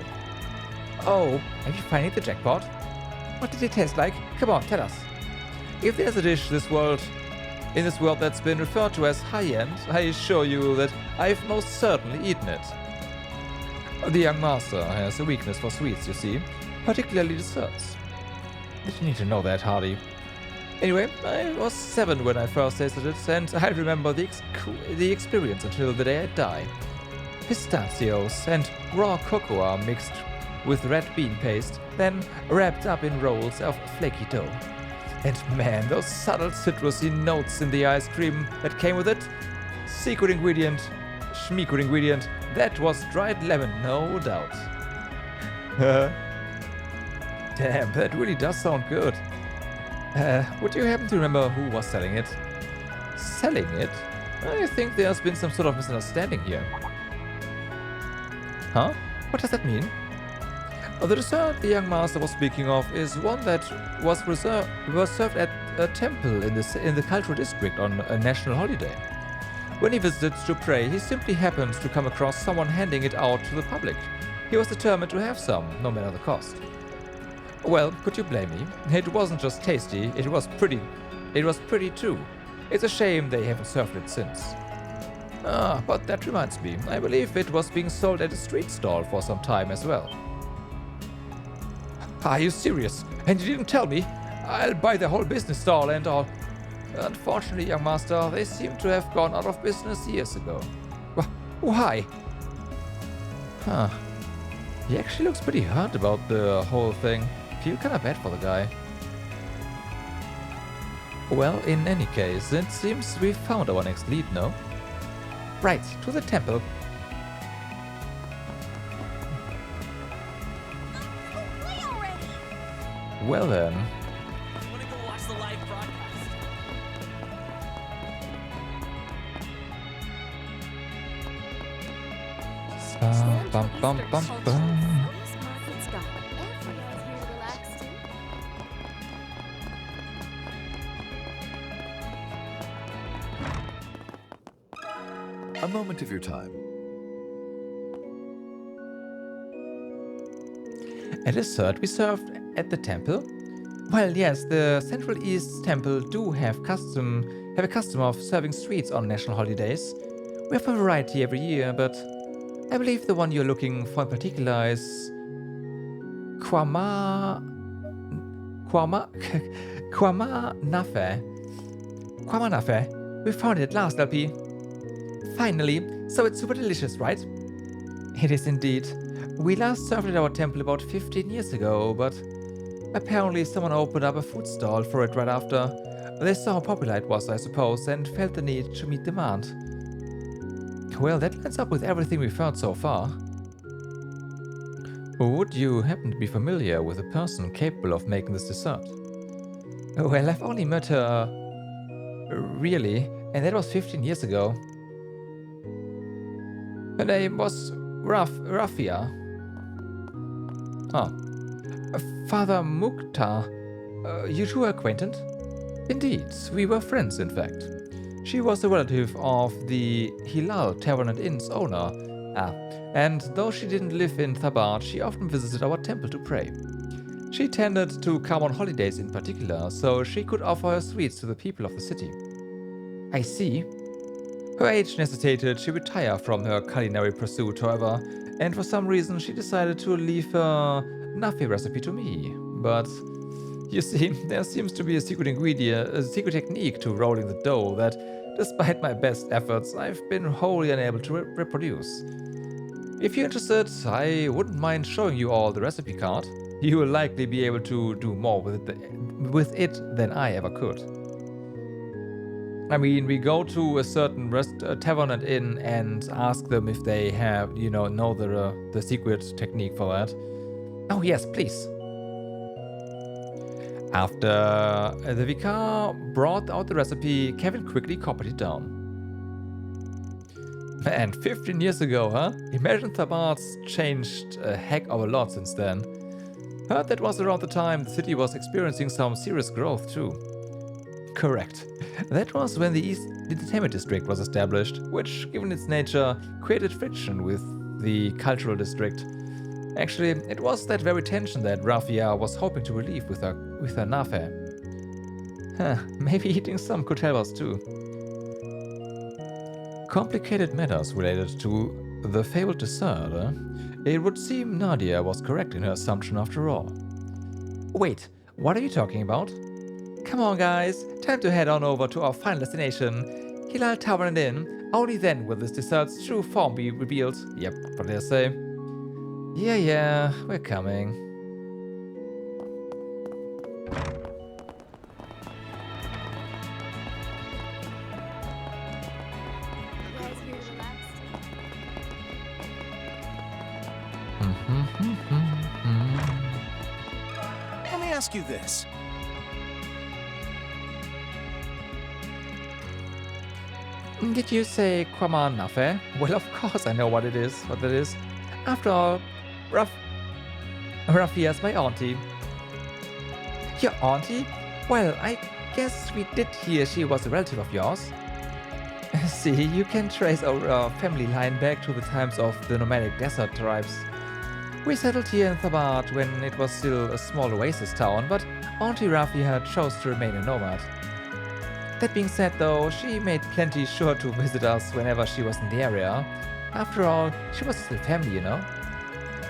Oh, have you finally hit the jackpot? What did it taste like? Come on, tell us. If there's a dish in this world that's been referred to as high-end, I assure you that I've most certainly eaten it. The young master has a weakness for sweets, you see, particularly desserts. Did you need to know that, Hardy? Anyway, I was 7 when I first tasted it, and I remember the experience until the day I die. Pistachios and raw cocoa mixed with red bean paste, then wrapped up in rolls of flaky dough. And man, those subtle citrusy notes in the ice cream that came with it. Secret ingredient, that was dried lemon, no doubt. Damn, that really does sound good. Would you happen to remember who was selling it? Selling it? I think there's been some sort of misunderstanding here. Huh? What does that mean? The dessert the young master was speaking of is one that was served at a temple in the cultural district on a national holiday. When he visited to pray, he simply happened to come across someone handing it out to the public. He was determined to have some, no matter the cost. Well, could you blame me? It wasn't just tasty, it was pretty too. It's a shame they haven't served it since. Ah, but that reminds me, I believe it was being sold at a street stall for some time as well. Are you serious? And you didn't tell me? I'll buy the whole business stall and all. Unfortunately, young master, they seem to have gone out of business years ago. Why? Huh. He actually looks pretty hurt about the whole thing. Feel kinda bad for the guy. Well, in any case, it seems we found our next lead, no? Right, to the temple. Well then. Wanna go watch the live broadcast? Bum, bum, bum, bum. A moment of your time. A dessert we served at the temple? Well, yes, the Central East Temple do have a custom of serving sweets on national holidays. We have a variety every year, but I believe the one you're looking for in particular is Kwama Nafe. We found it at last, LP. Finally, so it's super delicious, right? It is indeed. We last served it at our temple about 15 years ago, but apparently someone opened up a food stall for it right after. They saw how popular it was, I suppose, and felt the need to meet demand. Well, that lines up with everything we've heard so far. Would you happen to be familiar with a person capable of making this dessert? Well, I've only met her... really, and that was 15 years ago. Her name was Raffia. Ah. Father Mukhtar. You two are acquainted? Indeed, we were friends, in fact. She was a relative of the Hilal Tavern and Inn's owner. And though she didn't live in Thabat, she often visited our temple to pray. She tended to come on holidays in particular, so she could offer her sweets to the people of the city. I see. Her age necessitated she retire from her culinary pursuit, however, and for some reason she decided to leave her nafe recipe to me. But you see, there seems to be a secret ingredient, a secret technique to rolling the dough that, despite my best efforts, I've been wholly unable to reproduce. If you're interested, I wouldn't mind showing you all the recipe card. You will likely be able to do more with it than I ever could. I mean, we go to a certain tavern and inn and ask them if they have, know the secret technique for that. Oh yes, please. After the vicar brought out the recipe, Kevin quickly copied it down. Man, 15 years ago, huh? Imagine Thabat's changed a heck of a lot since then. Heard that was around the time the city was experiencing some serious growth too. Correct. That was when the entertainment district was established, which, given its nature, created friction with the cultural district. Actually, it was that very tension that Raphia was hoping to relieve with her nafe. Maybe eating some could help us too. Complicated matters related to the fabled dessert. It would seem Nadia was correct in her assumption after all. Wait, what are you talking about? Come on guys, time to head on over to our final destination, Hilal Tavern and Inn. Only then will this dessert's true form be revealed. Yep, what did I say? Yeah, we're coming. Let me ask you this. Did you say Kwama Nafe? Well, of course I know what that is. After all, Raphia's my auntie. Your auntie? Well, I guess we did hear she was a relative of yours. See, you can trace our family line back to the times of the nomadic desert tribes. We settled here in Thabat when it was still a small oasis town, but Auntie Raphia chose to remain a nomad. That being said though, she made plenty sure to visit us whenever she was in the area. After all, she was still family,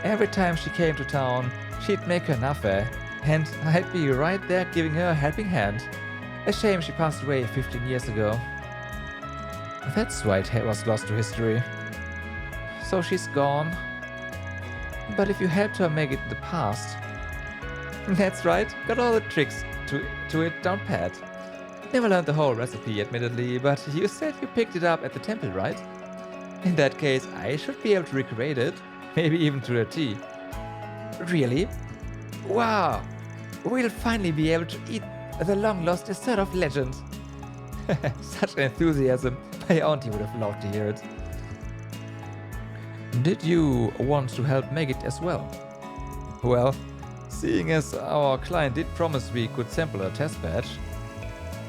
Every time she came to town, she'd make her nafe, and I'd be right there giving her a helping hand. A shame she passed away 15 years ago. That's why it was lost to history. So she's gone. But if you helped her make it in the past... That's right, got all the tricks to it down pat. Never learned the whole recipe, admittedly, but you said you picked it up at the temple, right? In that case, I should be able to recreate it, maybe even to a T. Really? Wow! We'll finally be able to eat the long-lost dessert of legend. Such enthusiasm, my auntie would have loved to hear it. Did you want to help make it as well? Well, seeing as our client did promise we could sample a test batch,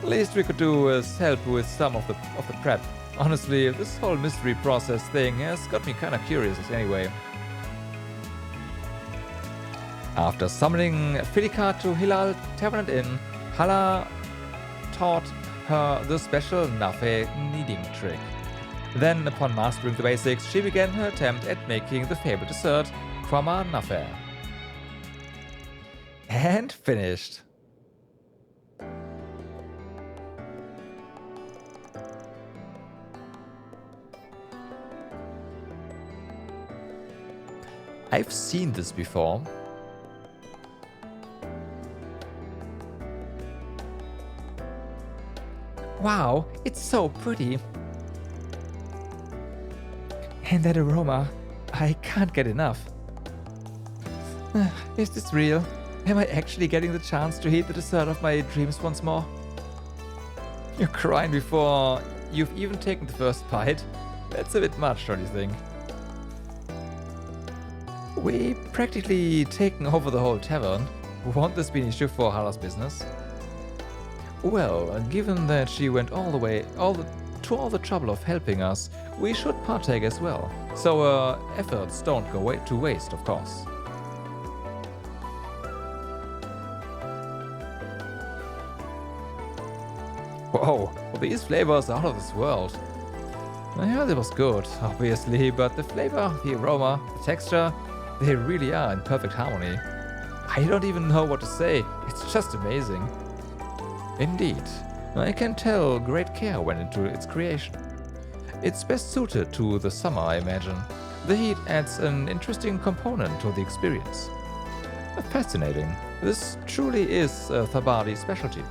least we could do is help with some of the prep. Honestly, this whole mystery process thing has got me kinda curious anyway. After summoning Feline to Hilal Tavern and Inn, Hala taught her the special nafe kneading trick. Then, upon mastering the basics, she began her attempt at making the fabled dessert, Kwama Nafe. And finished. I've seen this before. Wow, it's so pretty. And that aroma, I can't get enough. Is this real? Am I actually getting the chance to eat the dessert of my dreams once more? You're crying before you've even taken the first bite? That's a bit much, don't you think? We practically taken over the whole tavern. Won't this be an issue for Hala's business? Well, given that she went all the way, to all the trouble of helping us, we should partake as well. So efforts don't go to waste, of course. Whoa, these flavors are out of this world. I heard it was good, obviously, but the flavor, the aroma, the texture, they really are in perfect harmony. I don't even know what to say, it's just amazing. Indeed, I can tell great care went into its creation. It's best suited to the summer, I imagine. The heat adds an interesting component to the experience. Fascinating. This truly is a Thabadi specialty.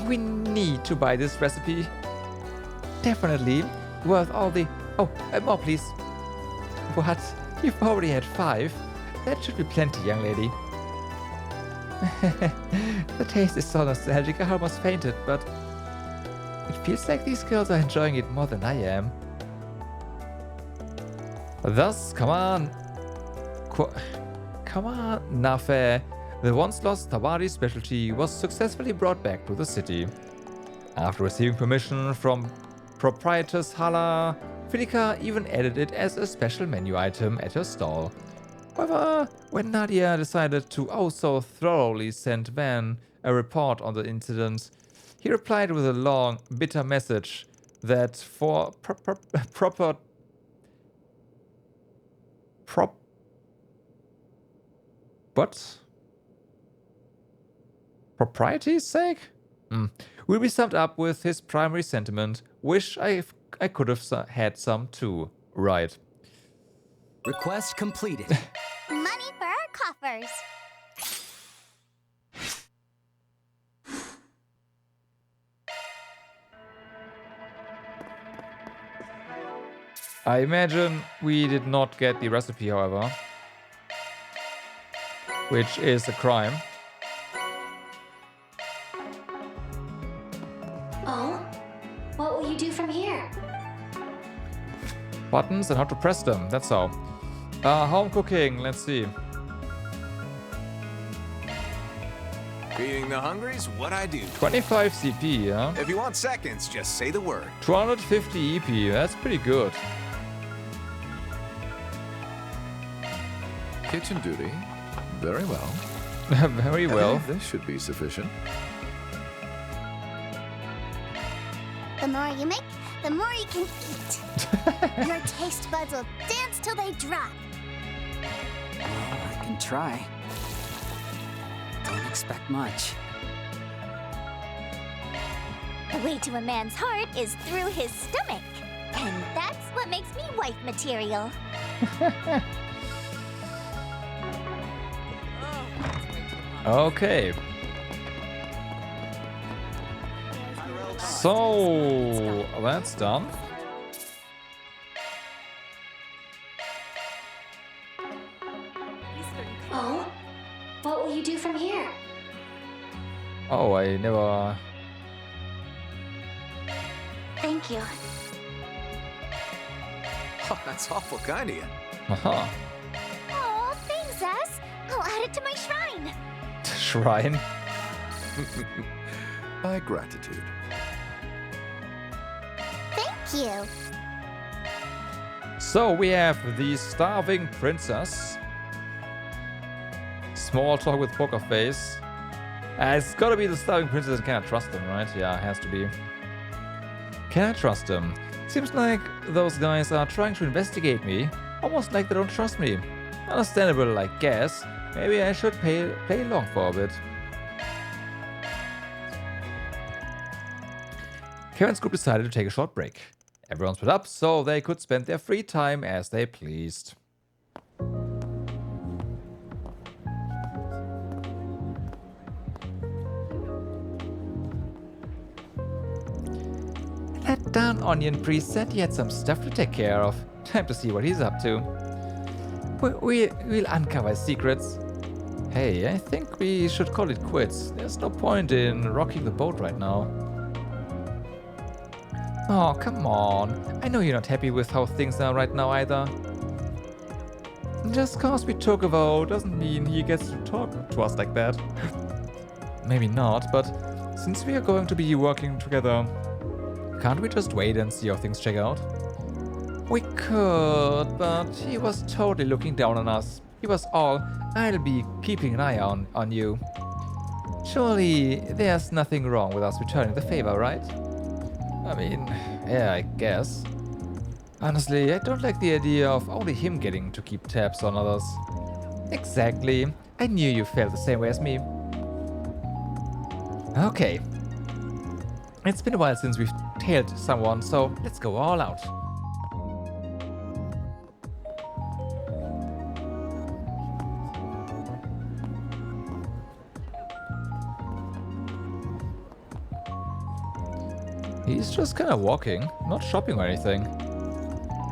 We need to buy this recipe. Definitely worth all the... Oh, more please. What? You've already had 5? That should be plenty, young lady. The taste is so nostalgic, I almost fainted, but it feels like these girls are enjoying it more than I am. Thus, come on, Nafe. The once lost Thabadi specialty was successfully brought back to the city. After receiving permission from proprietress Hala, Filika even added it as a special menu item at her stall. However, when Nadia decided to so thoroughly send Van a report on the incident, he replied with a long, bitter message that for propriety's sake? Will be summed up with his primary sentiment, wish I could have had some too. Right. Request completed. Money for our coffers. I imagine we did not get the recipe, however, which is a crime. Oh? What will you do from here? Buttons and how to press them, that's all. Home cooking, let's see. Feeding the hungries, what I do. 25 CP, yeah? If you want seconds, just say the word. 250 EP, that's pretty good. Kitchen duty. Very well. Very well. This should be sufficient. The more you make, the more you can eat. Your taste buds will dance till they drop. Well, I can try. Don't expect much. The way to a man's heart is through his stomach. And that's what makes me wife material. Okay. So, that's done. Oh? What will you do from here? Oh, I never... Thank you. Oh, that's awful kind of you. Aha. Oh, thanks, Us. I'll add it to my shrine. Shrine? My gratitude. Thank you. So we have the starving princess. Small talk with poker face. It's gotta be the starving princess. Can I trust him, right? Yeah, it has to be. Can I trust him? Seems like those guys are trying to investigate me. Almost like they don't trust me. Understandable, I guess. Maybe I should play along for a bit. Kevin's group decided to take a short break. Everyone split up so they could spend their free time as they pleased. That darn onion priest said he had some stuff to take care of. Time to see what he's up to. We'll uncover his secrets. Hey, I think we should call it quits. There's no point in rocking the boat right now. Oh, come on. I know you're not happy with how things are right now either. Just cause we took a vote doesn't mean he gets to talk to us like that. maybe not, but since we are going to be working together, can't we just wait and see how things check out? We could, but he was totally looking down on us. He was all, I'll be keeping an eye on you. Surely there's nothing wrong with us returning the favor, right? I mean, yeah, I guess. Honestly, I don't like the idea of only him getting to keep tabs on others. Exactly. I knew you felt the same way as me. Okay. It's been a while since we've tailed someone, so let's go all out. He's just kind of walking, not shopping or anything.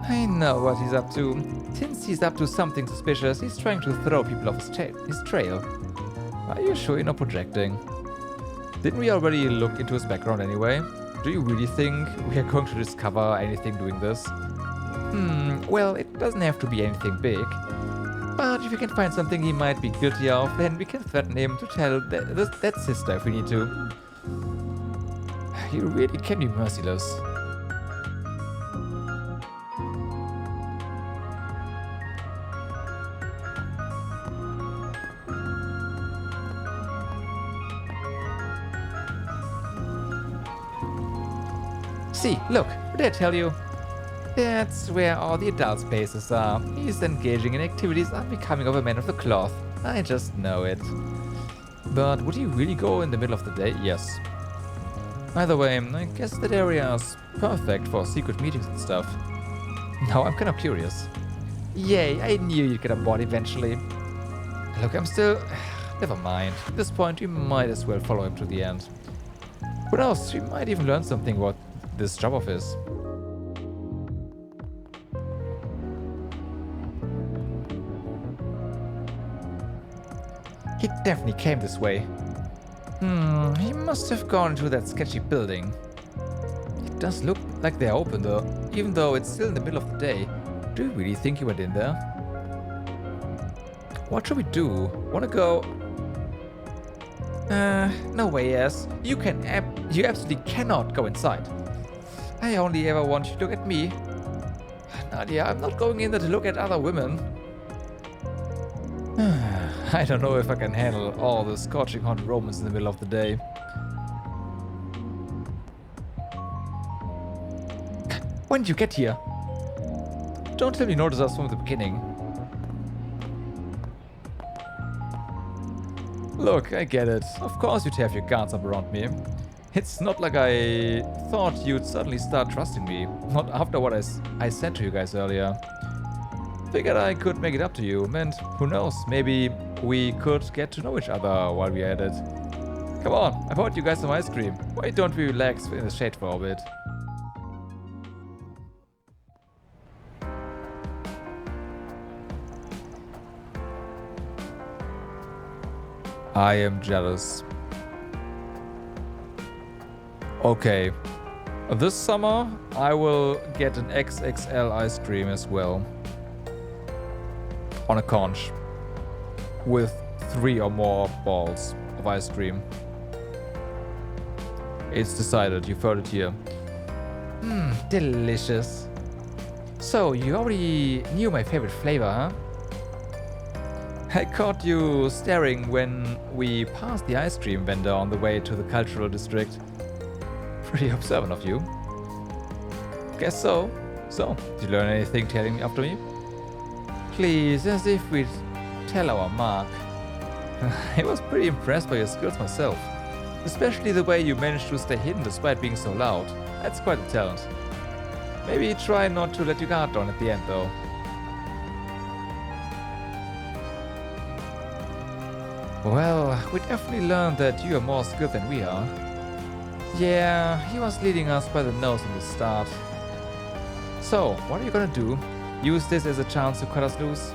I know what he's up to. Since he's up to something suspicious, he's trying to throw people off his trail. Are you sure you're not projecting? Didn't we already look into his background anyway? Do you really think we are going to discover anything doing this? Well, it doesn't have to be anything big. But if we can find something he might be guilty of, then we can threaten him to tell that sister if we need to. You really can be merciless. See, look, what did I tell you? That's where all the adult spaces are. He's engaging in activities unbecoming of a man of the cloth. I just know it. But would he really go in the middle of the day? Yes. Either way, I guess that area is perfect for secret meetings and stuff. Now I'm kind of curious. Yay, I knew you'd get on board eventually. Look, I'm still... Never mind. At this point, we might as well follow him to the end. Who knows, we might even learn something about this job of his. He definitely came this way. He must have gone into that sketchy building. It does look like they're open though, even though it's still in the middle of the day. Do you really think he went in there? What should we do? Wanna go? No way, yes. You absolutely cannot go inside. I only ever want you to look at me. Nadia, I'm not going in there to look at other women. I don't know if I can handle all the scorching hot romance in the middle of the day. When did you get here? Don't tell me you noticed us from the beginning. Look, I get it. Of course you'd have your guards up around me. It's not like I thought you'd suddenly start trusting me. Not after what I said to you guys earlier. Figured I could make it up to you, and who knows, maybe we could get to know each other while we're at it. Come on, I bought you guys some ice cream. Why don't we relax in the shade for a bit? I am jealous. Okay. This summer, I will get an XXL ice cream as well. On a conch. With 3 or more balls of ice cream. It's decided, you've heard it here. Delicious. So, you already knew my favorite flavor, huh? I caught you staring when we passed the ice cream vendor on the way to the cultural district. Pretty observant of you. Guess so. So, did you learn anything tailing after me? Please, as if we'd tell our Mark. I was pretty impressed by your skills myself. Especially the way you managed to stay hidden despite being so loud. That's quite a talent. Maybe try not to let your guard down at the end though. Well, we definitely learned that you are more skilled than we are. Yeah, he was leading us by the nose in the start. So, what are you gonna do? Use this as a chance to cut us loose?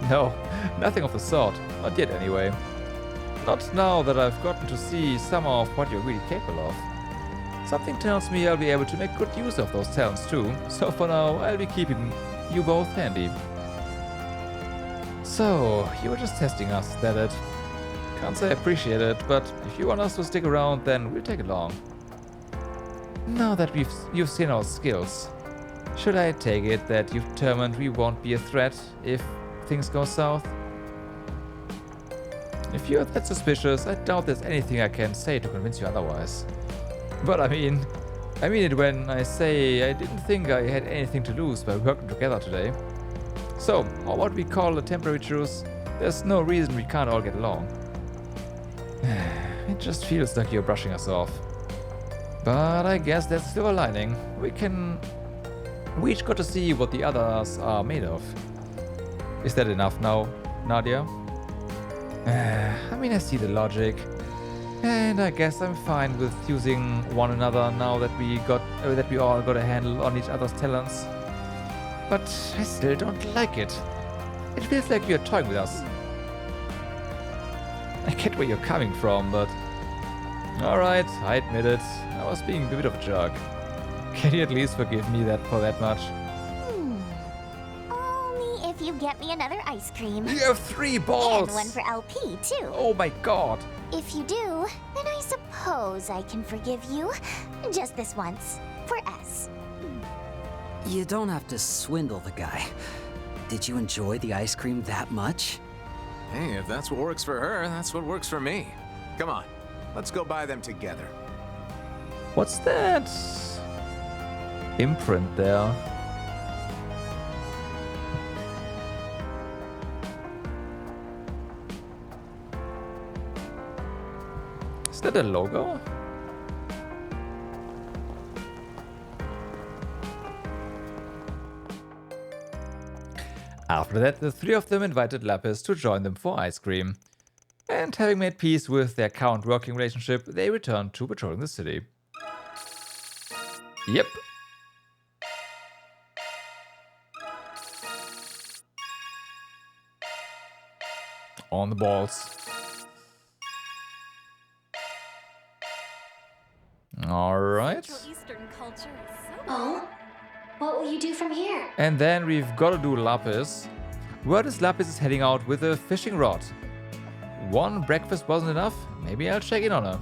No, nothing of the sort. Not yet anyway. Not now that I've gotten to see some of what you're really capable of. Something tells me I'll be able to make good use of those talents too, so for now I'll be keeping you both handy. So, you were just testing us, is that it? Can't say I appreciate it, but if you want us to stick around, then we'll take it along. Now that you've seen our skills, should I take it that you've determined we won't be a threat if things go south? If you're that suspicious, I doubt there's anything I can say to convince you otherwise. But I mean it when I say I didn't think I had anything to lose by working together today. So, how about we call a temporary truce? There's no reason we can't all get along. It just feels like you're brushing us off. But I guess that's silver lining. We each got to see what the others are made of. Is that enough now, Nadia? I mean, I see the logic. And I guess I'm fine with using one another now that we all got a handle on each other's talents. But I still don't like it. It feels like you're toying with us. I get where you're coming from, but... Alright, I admit it. I was being a bit of a jerk. Can you at least forgive me for that much? Only if you get me another ice cream. You have 3 balls! And one for LP, too. Oh my god! If you do, then I suppose I can forgive you. Just this once. For S. You don't have to swindle the guy. Did you enjoy the ice cream that much? Hey, if that's what works for her, that's what works for me. Come on, let's go buy them together. What's that imprint there? Is that a logo? After that, the 3 of them invited Lapis to join them for ice cream. And having made peace with their current working relationship, they returned to patrolling the city. Yep. On the balls. Alright. Oh? What will you do from here? And then we've got to do Lapis. Word is Lapis is heading out with a fishing rod. One breakfast wasn't enough? Maybe I'll check in on her.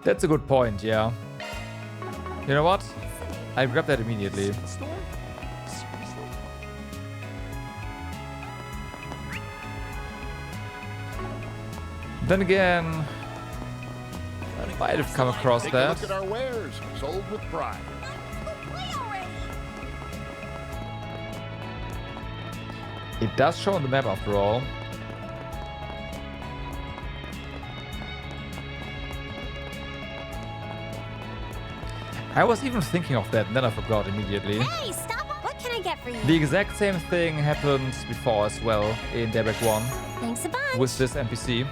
That's a good point, yeah. You know what? I grabbed that immediately. Then again, I might have come across Take that. a look at our wares, sold with pride. It does show on the map after all. I was even thinking of that and then I forgot immediately. Hey, stop! What can I get for you? The exact same thing happened before as well in Daybreak 1. Thanks a bunch. With this NPC.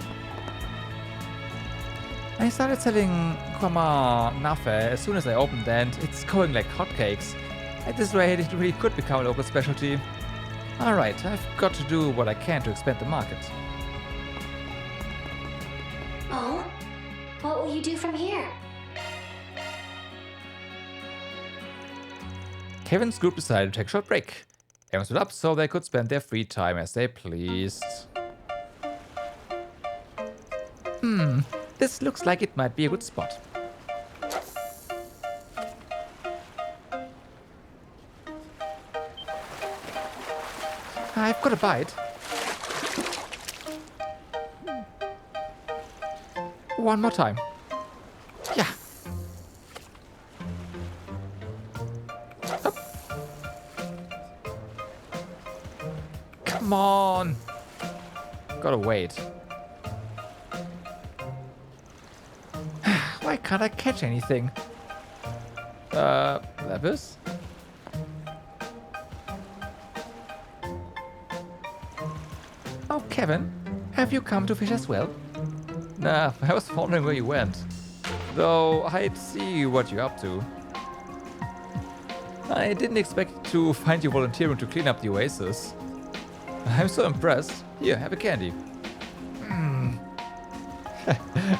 I started selling Kwama Nafe as soon as I opened and it's going like hotcakes. At this rate, it really could become a local specialty. Alright, I've got to do what I can to expand the market. Oh? What will you do from here? Kevin's group decided to take a short break. Everyone stood up so they could spend their free time as they pleased. This looks like it might be a good spot. I've got a bite. One more time. Yeah. Up. Come on. Gotta wait. Why can't I catch anything? Lapis? Oh, Kevin, have you come to fish as well? Nah, I was wondering where you went. Though, I'd see what you're up to. I didn't expect to find you volunteering to clean up the oasis. I'm so impressed. Here, have a candy.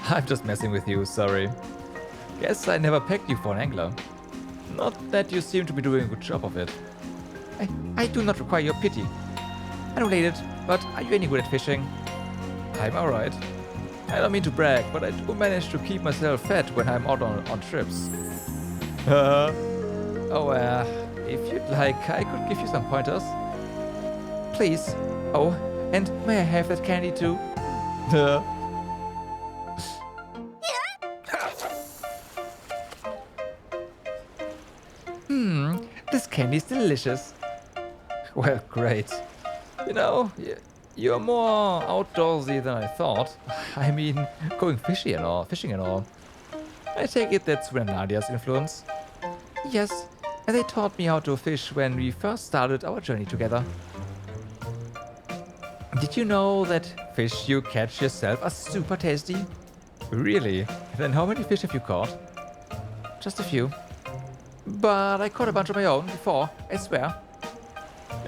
I'm just messing with you, sorry. Guess I never pegged you for an angler. Not that you seem to be doing a good job of it. I do not require your pity. Unrelated, but are you any good at fishing? I'm alright. I don't mean to brag, but I do manage to keep myself fed when I'm out on trips. If you'd like, I could give you some pointers. Please. Oh, and may I have that candy too? This candy is delicious. Well, great. You know, you're more outdoorsy than I thought. I mean, going fishing and all. I take it that's Swin and Nadia's influence. Yes, and they taught me how to fish when we first started our journey together. Did you know that fish you catch yourself are super tasty? Really? Then how many fish have you caught? Just a few. But I caught a bunch of my own before, I swear.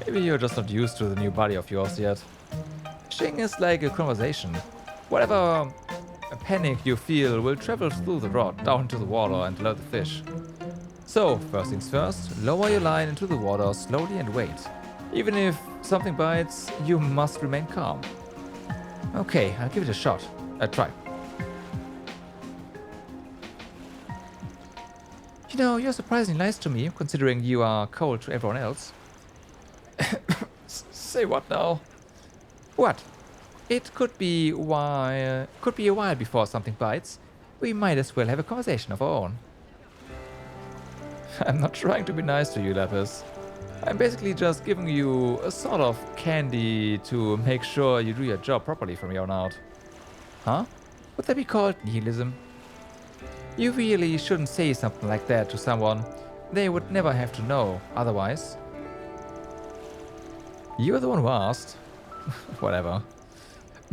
Maybe you're just not used to the new body of yours yet. Fishing is like a conversation. Whatever panic you feel will travel through the rod down to the water and alert the fish. So, first things first, lower your line into the water slowly and wait. Even if something bites, you must remain calm. Okay, I'll give it a shot. Try. You know, you're surprisingly nice to me, considering you are cold to everyone else. Say what now? What? It could be a while before something bites. We might as well have a conversation of our own. I'm not trying to be nice to you, Lapis. I'm basically just giving you a sort of candy to make sure you do your job properly from here on out. Huh? Would that be called nihilism? You really shouldn't say something like that to someone. They would never have to know otherwise. You're the one who asked. Whatever.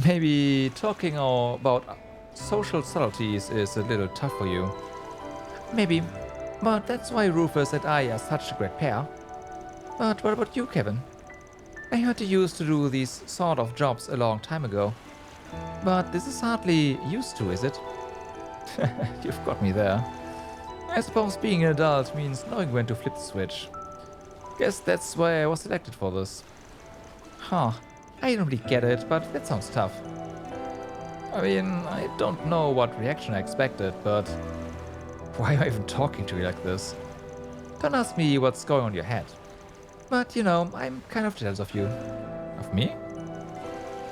Maybe talking about social subtleties is a little tough for you. Maybe. But that's why Rufus and I are such a great pair. But what about you, Kevin? I heard you used to do these sort of jobs a long time ago. But this is hardly used to, is it? You've got me there. I suppose being an adult means knowing when to flip the switch. Guess that's why I was selected for this. Huh. I don't really get it, but that sounds tough. I mean, I don't know what reaction I expected, but why am I even talking to you like this? Don't ask me what's going on in your head. But, you know, I'm kind of jealous of you. Of me?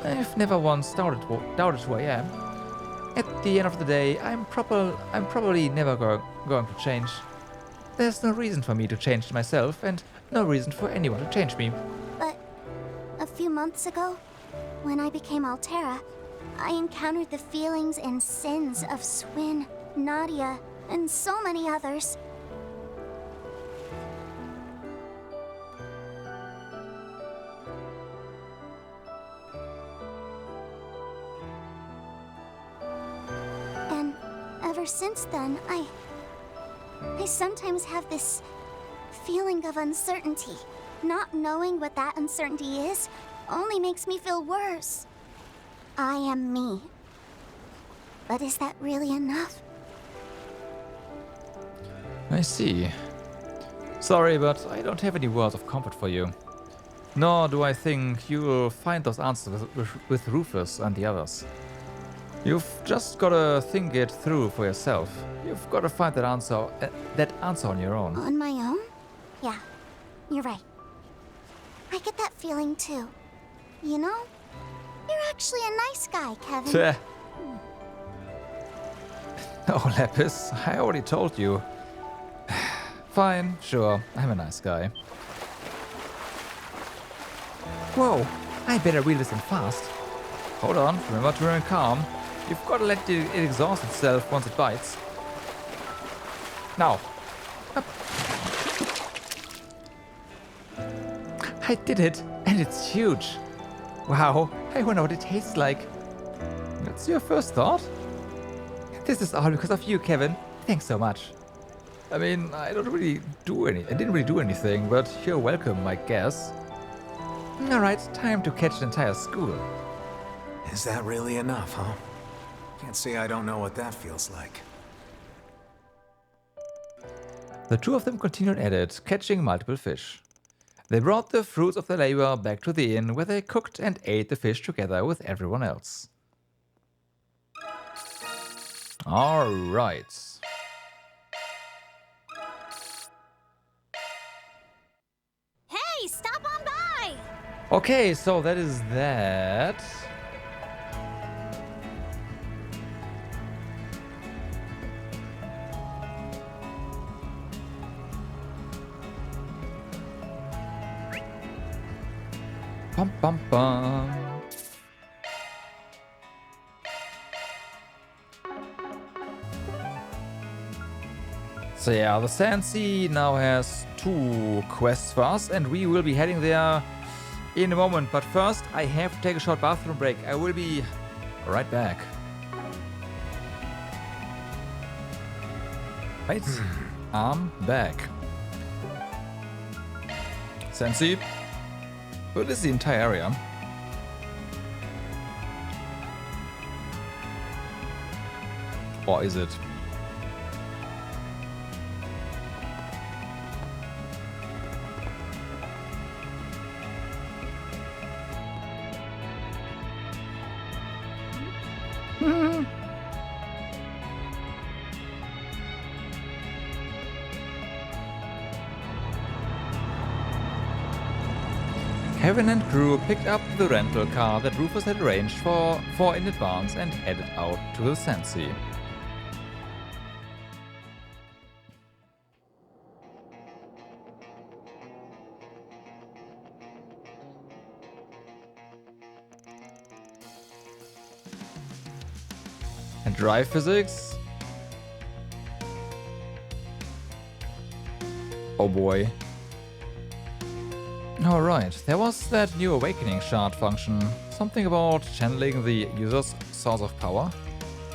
I've never once doubted who I am. At the end of the day, I'm probably never going to change. There's no reason for me to change myself, and no reason for anyone to change me. But a few months ago, when I became Altera, I encountered the feelings and sins of Swin, Nadia, and so many others. And ever since then, I sometimes have this feeling of uncertainty. Not knowing what that uncertainty is only makes me feel worse. I am me. But is that really enough? I see. Sorry, but I don't have any words of comfort for you. Nor do I think you'll find those answers with Rufus and the others. You've just gotta think it through for yourself. You've gotta find that answer on your own. On my own? Yeah, you're right. I get that feeling too. You know, you're actually a nice guy, Kevin. Oh, Lapis, I already told you. Fine, sure, I'm a nice guy. Whoa, I better reel this in fast. Hold on, remember to remain calm. You've got to let it exhaust itself once it bites. Now. Up. I did it, and it's huge. Wow, I wonder what it tastes like. That's your first thought? This is all because of you, Kevin. Thanks so much. I mean, I didn't really do anything, but you're welcome, I guess. Alright, time to catch the entire school. Is that really enough, huh? Can't say I don't know what that feels like. The two of them continued at it, catching multiple fish. They brought the fruits of their labor back to the inn, where they cooked and ate the fish together with everyone else. Alright. Hey, stop on by! Okay, so that is that. Bum, bum, bum. So yeah, the Sandsea now has 2 quests for us, and we will be heading there in a moment. But first, I have to take a short bathroom break. I will be right back. Right, I'm back. Sandsea. Well, this is the entire area. Or is it? Kevin and crew picked up the rental car that Rufus had arranged for in advance and headed out to the Sandsea. And drive physics? Oh boy. Alright, there was that new awakening shard function. Something about channeling the user's source of power.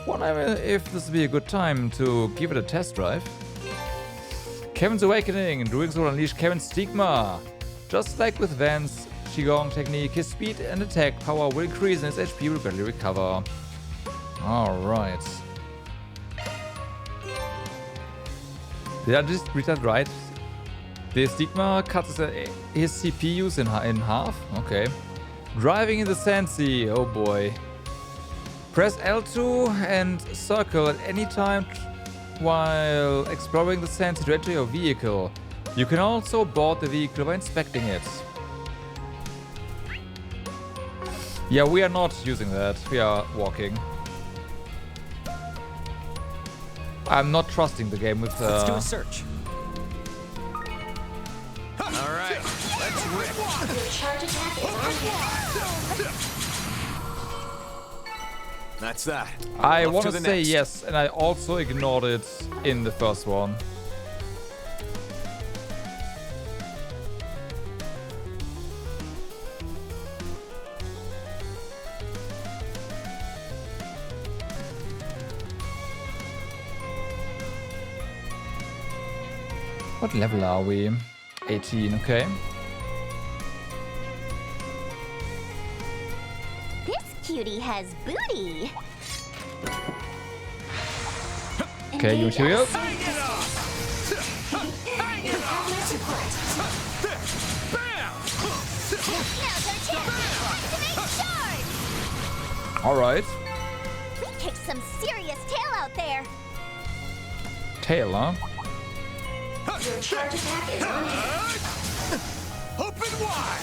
Wonder if this would be a good time to give it a test drive. Kevin's awakening. Doing so will unleash Kevin's stigma. Just like with Van's Qigong technique, his speed and attack power will increase and his HP will gradually recover. Alright. Did I just read that right? The stigma cuts his CP use in half? Okay. Driving in the Sandsea, oh boy. Press L2 and circle at any time while exploring the Sandsea to enter your vehicle. You can also board the vehicle by inspecting it. Yeah, we are not using that. We are walking. I'm not trusting the game with... Let's do a search. Alright, let's rip. Your charge attack is on here. That's that. I want to say yes, and I also ignored it in the first one. What level are we? 18, okay. This cutie has booty. Okay, you material. Alright. We kicked some serious tail out there. Tail, huh? Your charge attack is on here. Open wide!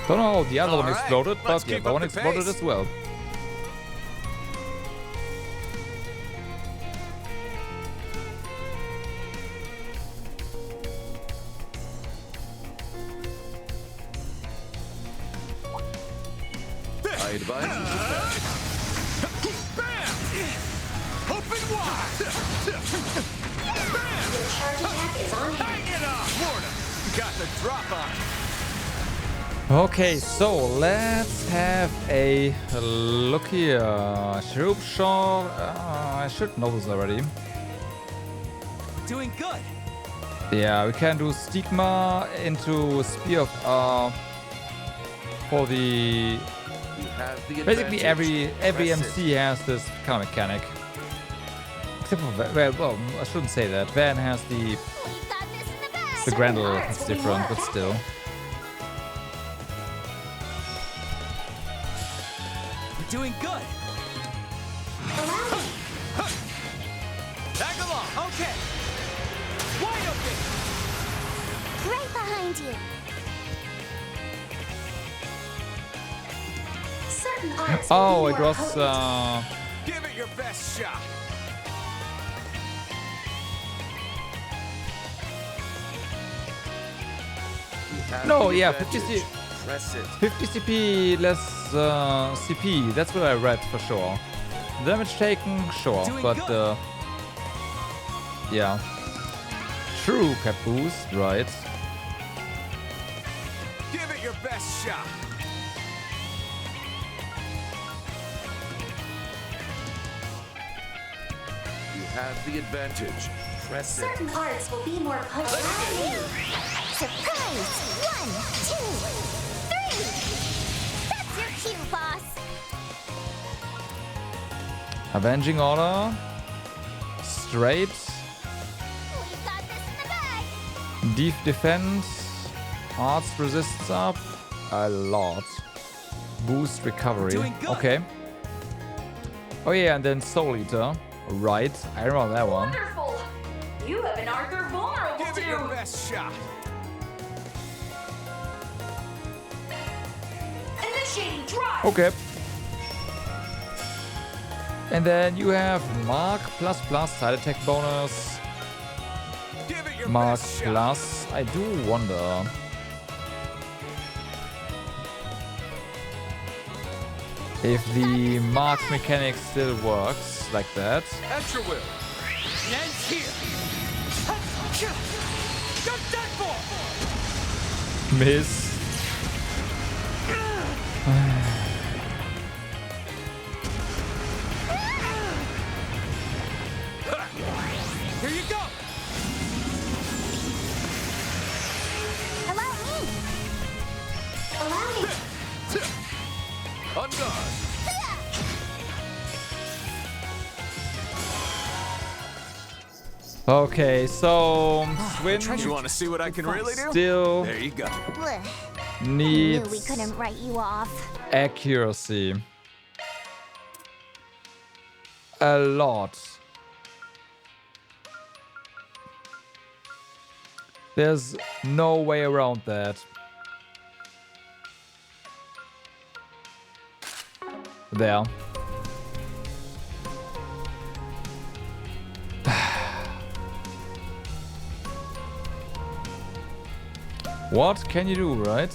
Don't know how the other one exploded, but the other one exploded as well. I advise you to attack. Open wide! Your charge attack is on here. Hang it up! Florida, got the drop on. Okay, so let's have a look here. Shroop Shaw. I should know this already. Doing good. Yeah, we can do Stigma into Spear of for the... Basically every MC has this kind of mechanic. Except for well, I shouldn't say that. Van has the Grendel. It's different, but still. We're doing good. Tag along. Okay. Wide open. Right behind you. Certain arts Oh, will it be more was Give it your best shot. no, yeah, 50 CP less CP. That's what I read for sure. Damage taken, sure, but yeah. True cap boost, right? Give it your best shot. You have the advantage. Press it. Certain arts will be more potent. Surprise! 1, 2, 3! That's your cue, boss! Avenging Order. Straight. We've got this in the bag! Deep Defense. Arts resists up. A lot. Boost Recovery. Okay. Oh yeah, and then Soul Eater. Right. I remember that one. Wonderful! You have an art they're vulnerable Give it your best shot. Initiating drive! Okay. And then you have Mark plus side attack bonus. Give it your Mark best plus. I do wonder. If the Mark mechanic still works like that. At your will. Ends here. You're done for. Miss. Here you go. Allow me! Allow me. On guard. Okay, so Swin You want to see what I can really do? still There you go. Blech. I knew needs we couldn't write you off. accuracy. A lot. There's no way around that. There. What can you do, right?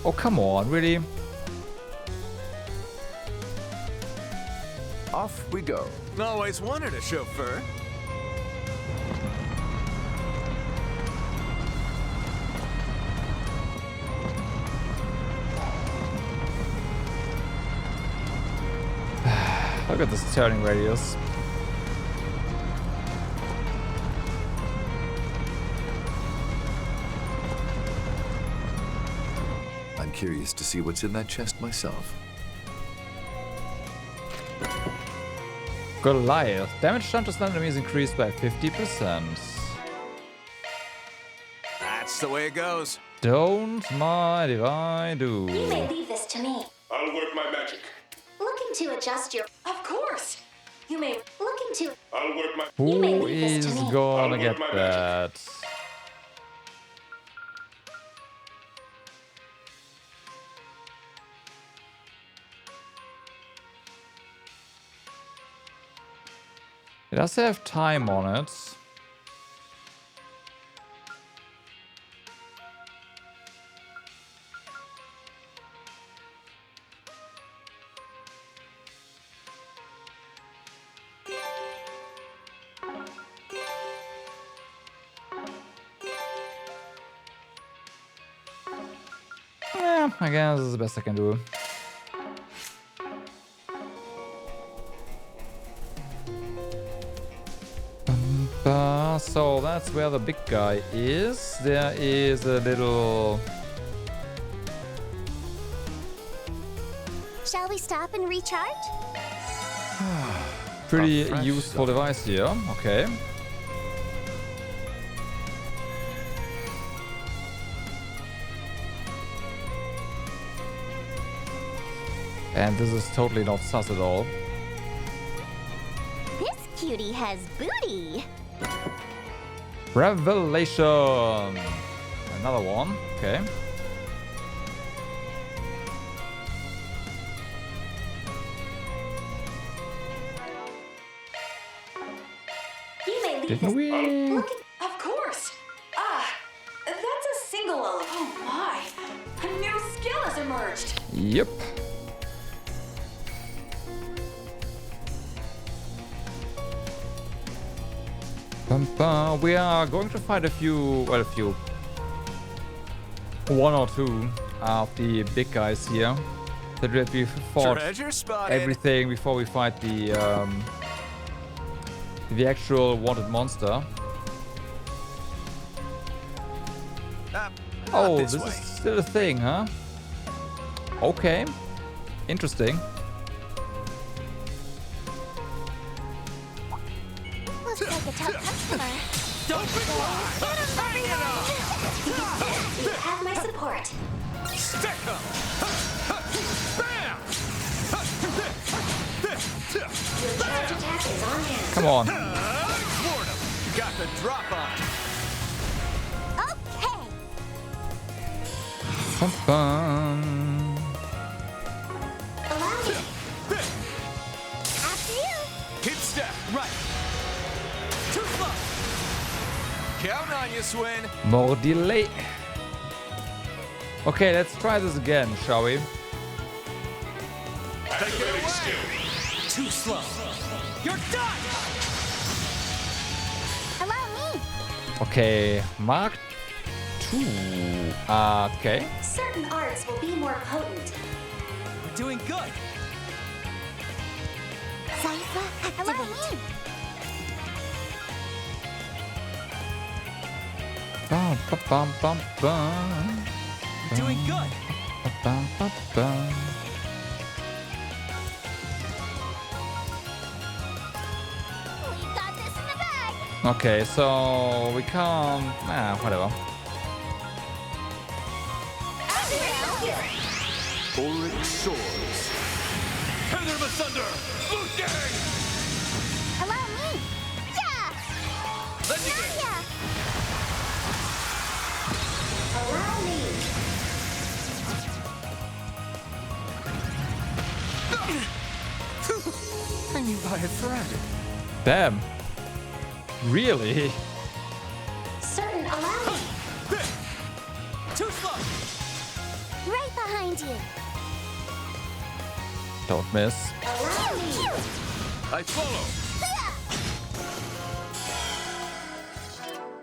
Oh, come on, really? Off we go. Always wanted a chauffeur. Look at this turning radius. I'm curious to see what's in that chest myself. Goliath. Damage done to stun enemies increased by 50%. That's the way it goes. Don't mind if I do. You may leave this to me. I'll work my magic. Looking to adjust your... Of course! You may... Looking to... I'll work my... Who is gonna get that? It does have time on it. Yeah, I guess this is the best I can do. So that's where the big guy is. There is a little... Shall we stop and recharge? Pretty useful device here. Okay. And this is totally not sus at all. This cutie has booty. Revelation! Another one. Okay. You may leave Didn't we? Look, of course. That's a single. Oh my! A new skill has emerged. Yep. We are going to fight one or two of the big guys here. That we fought everything before we fight the actual wanted monster. Oh, this is still a thing, huh? Okay. Interesting. Looks like a tough customer. You have my support. Stick 'em! Bam! Your charge attack is on hand. Come on. Floored him. Got the drop on. Okay. Bum, bum. Allow me. After you. Hit step. Right. Too slow. Counting on you, Swin. More delay. Okay, let's try this again, shall we? Take it away. Too slow. You're done. Allow me. Okay, Mark 2. Okay. Certain arts will be more potent. We're doing good. Cypher, allow me. Bum, bum, bum, bum, bum. We're doing good. Bum, bum, bum. We got this in the bag. Okay, so we can't... whatever. Auric swords. Tether them asunder! Loot gang! Allow me. Yeah. Nadia. Allow me. Hanging by a thread. Damn. Really? Certain allow me. Too slow. Right behind you. Don't miss. Allow me. I follow.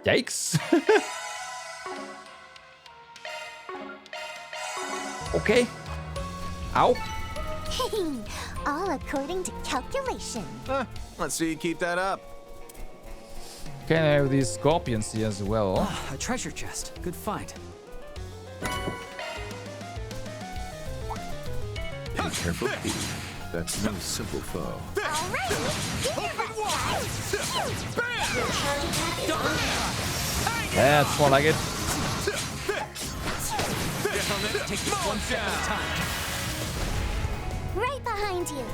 Yikes. Okay. Ow. All according to calculation. Let's see you keep that up. Okay, I have these scorpions here as well. A treasure chest. Good find. Be careful, Pete. That's no simple foe. Your charge attack is on hand. That's more like it. Get on it. Take this one step at a time. Right behind you.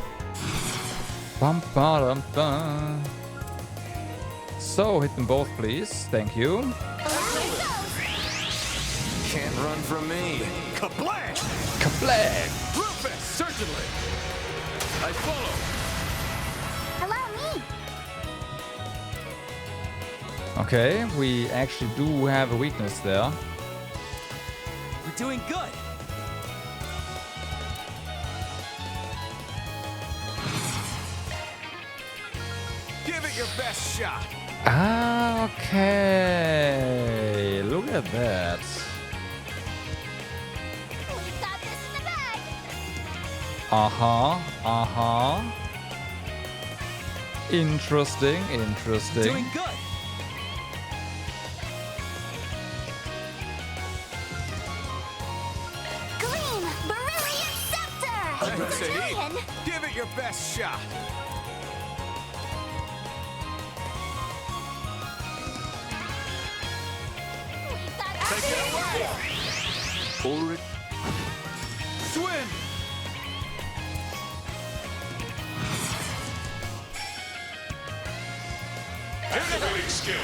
Bum, ba, dum, bum. So, hit them both, please. Thank you. Can't run from me. Kablam! Kablam! Rufus, certainly! I follow! Allow me. Okay, we actually do have a weakness there. We're doing good. Give it your best shot. Okay. Look at that. Interesting. Doing good. Green, Brilliant Scepter! Contd, give it your best shot. Take it away. Ulrich. Swin. Activating skill.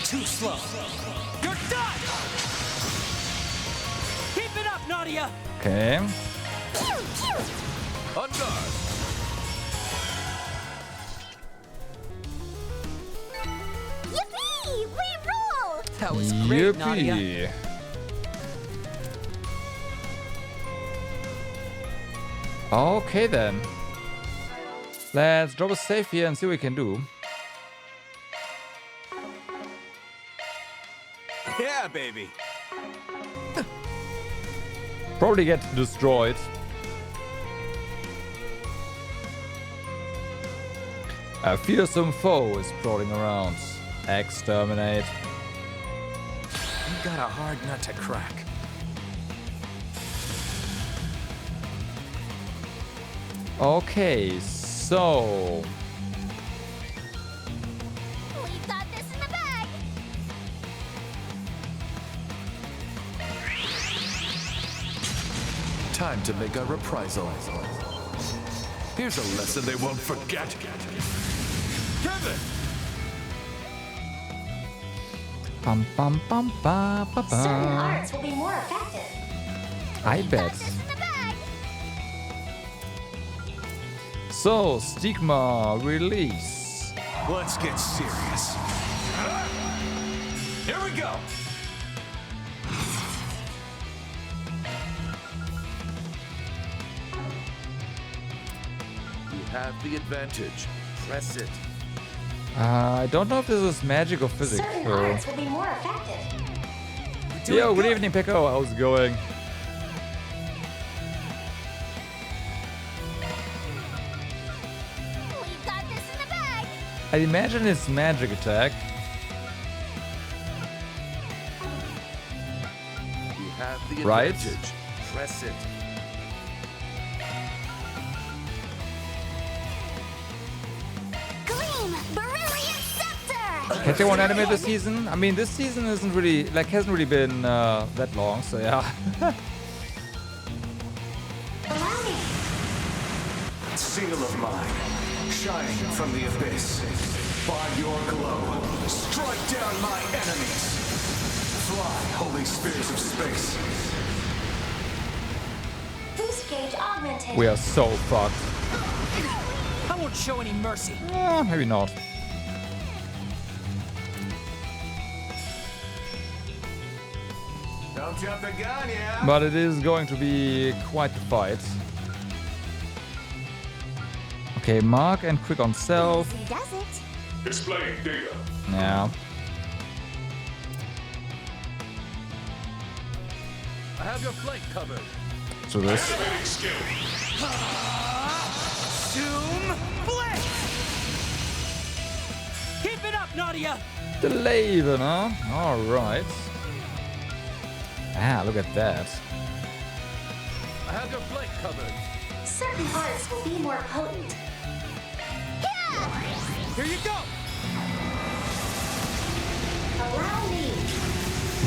Too slow. You're done! Keep it up, Nadia! Okay. On guard. Yippee! We roll! That was great, Nadia. Yippee. Okay then. Let's drop a save here and see what we can do. Yeah, baby. Probably get destroyed. A fearsome foe is prowling around. Exterminate. You got a hard nut to crack. Okay, so We've got this in the bag! Time to make a reprisal. Here's a lesson they won't forget. Kevin! Bum bum bum ba ba Certain ba. arts will be more effective. I bet. So, stigma release. Let's get serious. Here we go. You have the advantage. Press it. I don't know if this is magic or physics. Certain So. arts will be more effective. Yo, good evening, Pico. How's it going? We've got this in the bag! I imagine it's magic attack. You have the Right? advantage. Press it. Green, Brilliant Scepter! Catch one anime this season? I mean, this season isn't really, like, hasn't really been that long, so yeah. Seal of mine, shining from the abyss. By your glow, strike down my enemies. Fly, holy spears of space. Boost gauge augmented. We are so fucked. I won't show any mercy. Maybe not. Don't jump the gun, yeah? But it is going to be quite the fight. Okay, mark and quick on self. He does it. Displaying data. Yeah. I have your flank covered. So this. Activating skill. Zoom blitz! Keep it up, Nadia! The Labyrinth, huh? Alright. Ah, look at that. I have your flank covered. Certain arts will be more potent. Here you go! Allow me.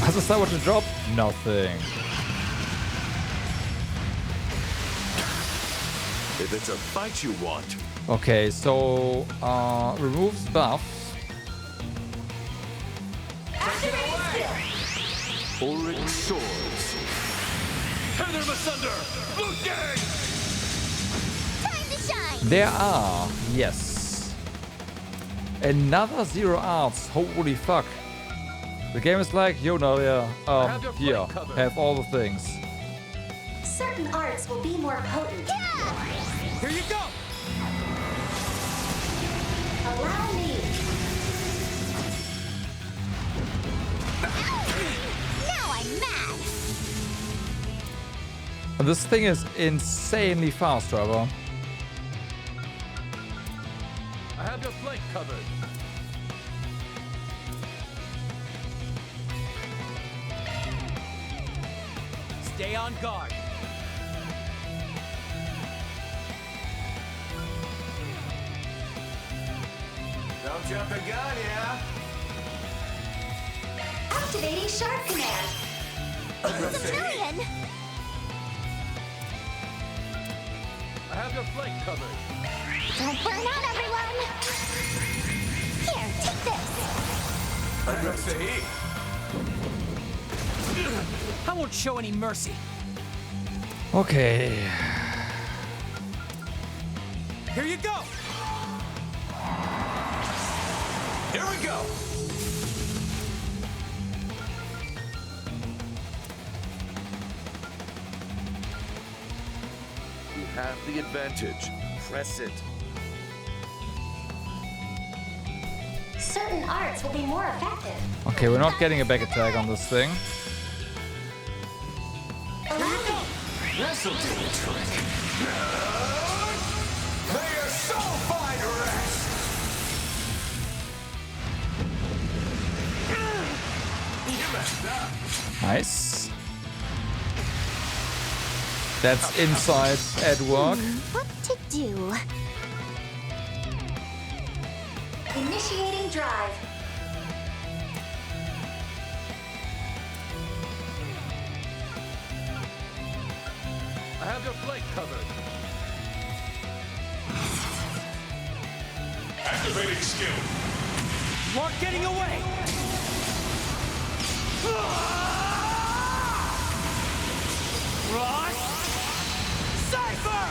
Was es da what to drop? Nothing. If it's a fight you want, Okay, so removes buffs. Ulrich swords. Tear them asunder! Blue gang! Time to shine! There are, yes. Another 0 arts. Holy fuck. The game is like, yo Nadia, here, have all the things. Certain arts will be more potent. Here you go! Allow me. Now I'm mad! This thing is insanely fast, Trevor. I have your flank covered. Stay on guard. Don't jump the gun, yeah? Activating sharp command. It's a million! I have your flank covered. Don't burn out, everyone! Here, take this! Address the heat. I won't show any mercy. Okay. Here you go! Here we go! You have the advantage. Press it. Certain arts will be more effective. Okay, we're not getting a back attack on this thing. This'll do the trick. May your soul find rest! You messed up. Nice. That's inside at work. What to do? Initiating drive. I have your flank covered. Activating skill. You aren't getting away! Ross! Cypher!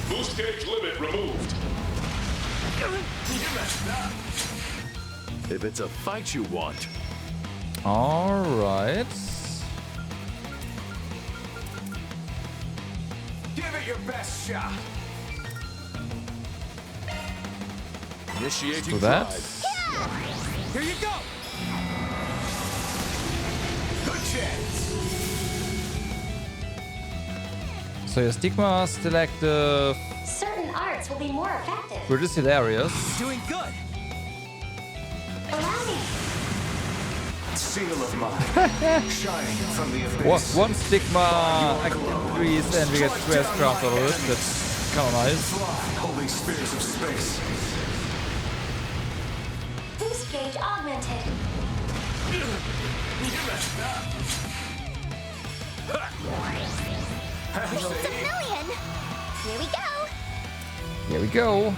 Boost gauge limit removed. You messed up. If it's a fight you want, All right. Give it your best shot. initiating Do that. Here you go! Good chance. So your stigma still active. Certain arts will be more effective. We're just hilarious. Doing good. Allow me. seal of mine, shining from the abyss. One stigma increase and we get square craft out of it. That's kind of nice. Fly, holy spears of space. Boost gauge augmented. It's a million! Here we go! Here we go.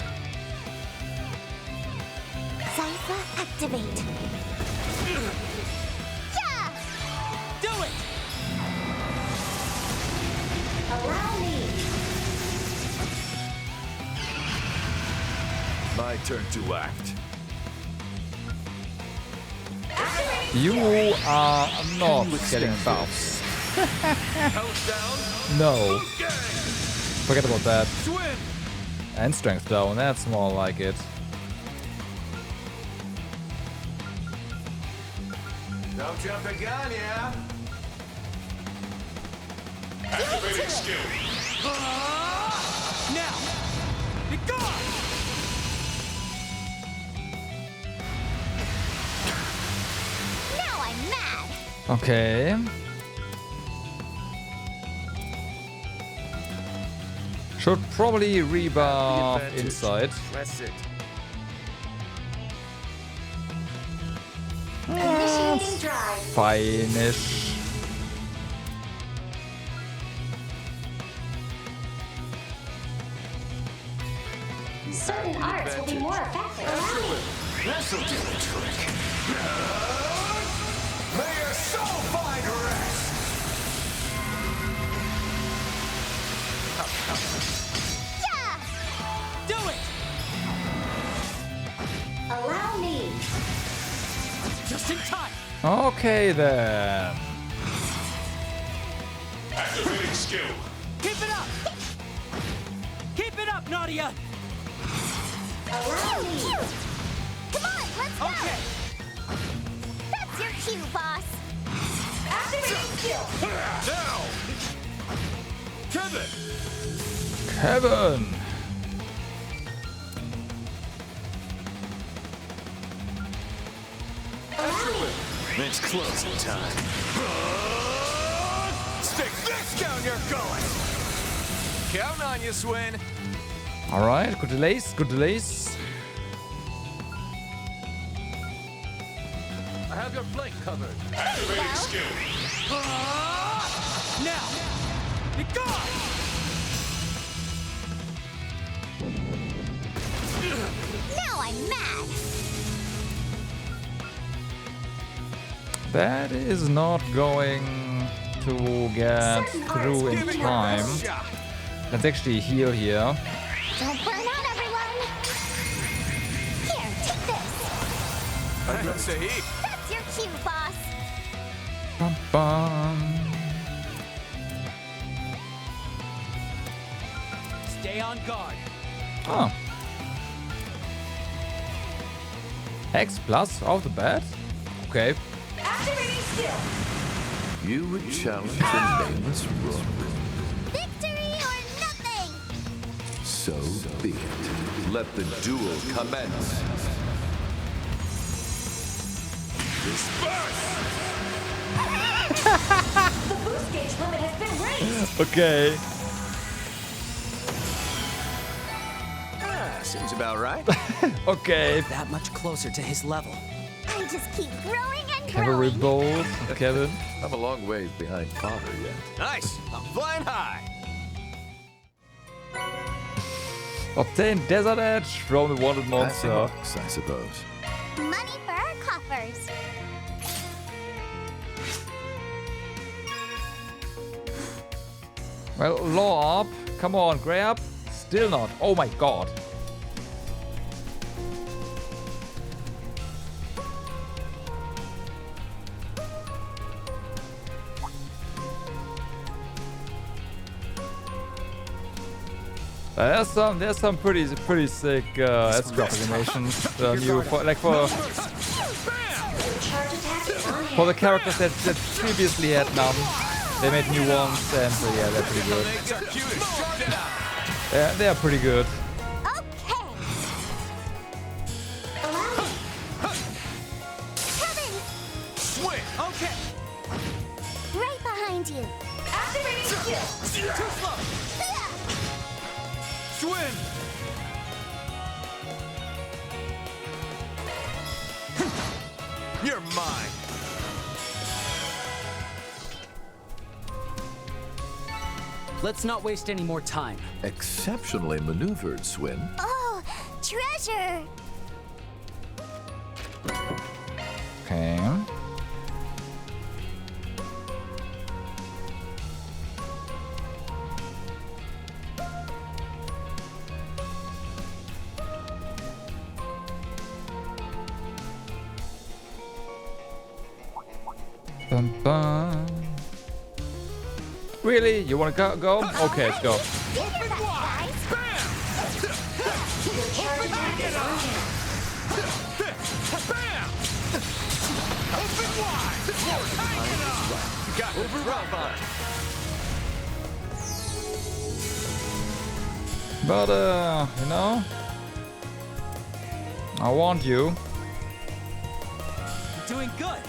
Zypher activate. Yeah! Do it! Allow me. My turn to act. You are not getting buffs. No. Forget about that. Swin! And strength down, that's more like it. Don't jump the gun, yeah? Activating skill. Now! Be gone! Now I'm mad! Okay. Should probably rebuff inside. Press it. Initiating drive. Fine-ish. Certain arts will be more effective. This'll do the trick. May your soul find rest! Yeah! Do it! Allow me. Just in time! Okay then. Activating skill. Keep it up! Keep it up, Nadia! Allow me. Come on, let's go! Okay! That's your cue, boss! Activating skill. Now! Kevin! Kevin! It's closing time. Stick this down your gullet! Count on you, Swin. Alright, good delays, good delays. I have your flank covered. Activating skill. Now! Be gone! Now I'm mad. That is not going to get through in time. Let's actually heal here. Don't burn out, everyone. Here, take this. That's a heap. That's your cue, boss. Bum, bum. Stay on guard. Oh. Hex plus off the bat? Okay. Activating skill. You would challenge a nameless rook. Victory or nothing. So be it. Let the duel commence. The boost gauge limit has been raised. Okay. Seems about right. Okay. That much closer to his level. I just keep growing and Cavalry growing. bolt, Kevin. I'm a long ways behind father yet. Nice. I'm flying high. Obtain Desert Edge from the wanted monster. Hooks, I suppose. Money for our coffers. Well, law up. Come on, grab. Still not. Oh my god. There's some pretty sick S-drop animations. New for the characters that previously had none. They made new ones, and yeah, they're pretty good. Yeah, they're pretty good. Okay. Kevin, Swin. Okay. right behind you. Activating skill. Too slow. Swin. You're mine. Let's not waste any more time. Exceptionally maneuvered, Swin. Oh, treasure. Okay. Bum, bum. Really? You want to go? Okay, let's go. But, you know, I want you. You're doing good.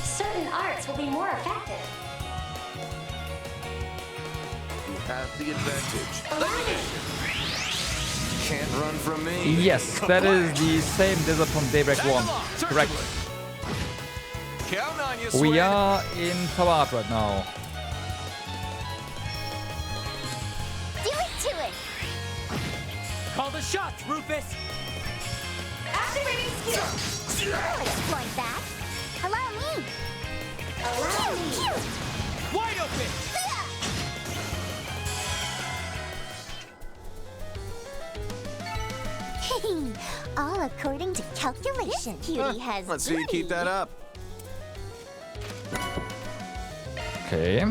Certain arts will be more effective. You have the advantage. Can't run from me. Yes, that is the same desert from Daybreak 1. Correct. Count on you, We Swin. are in Talat right now. Do it to it. Call the shots, Rufus. Activating skill. I'll exploit that. Allow me. Allow me. Wide open. All according to calculation. Cutie has Let's see you keep that up. Okay.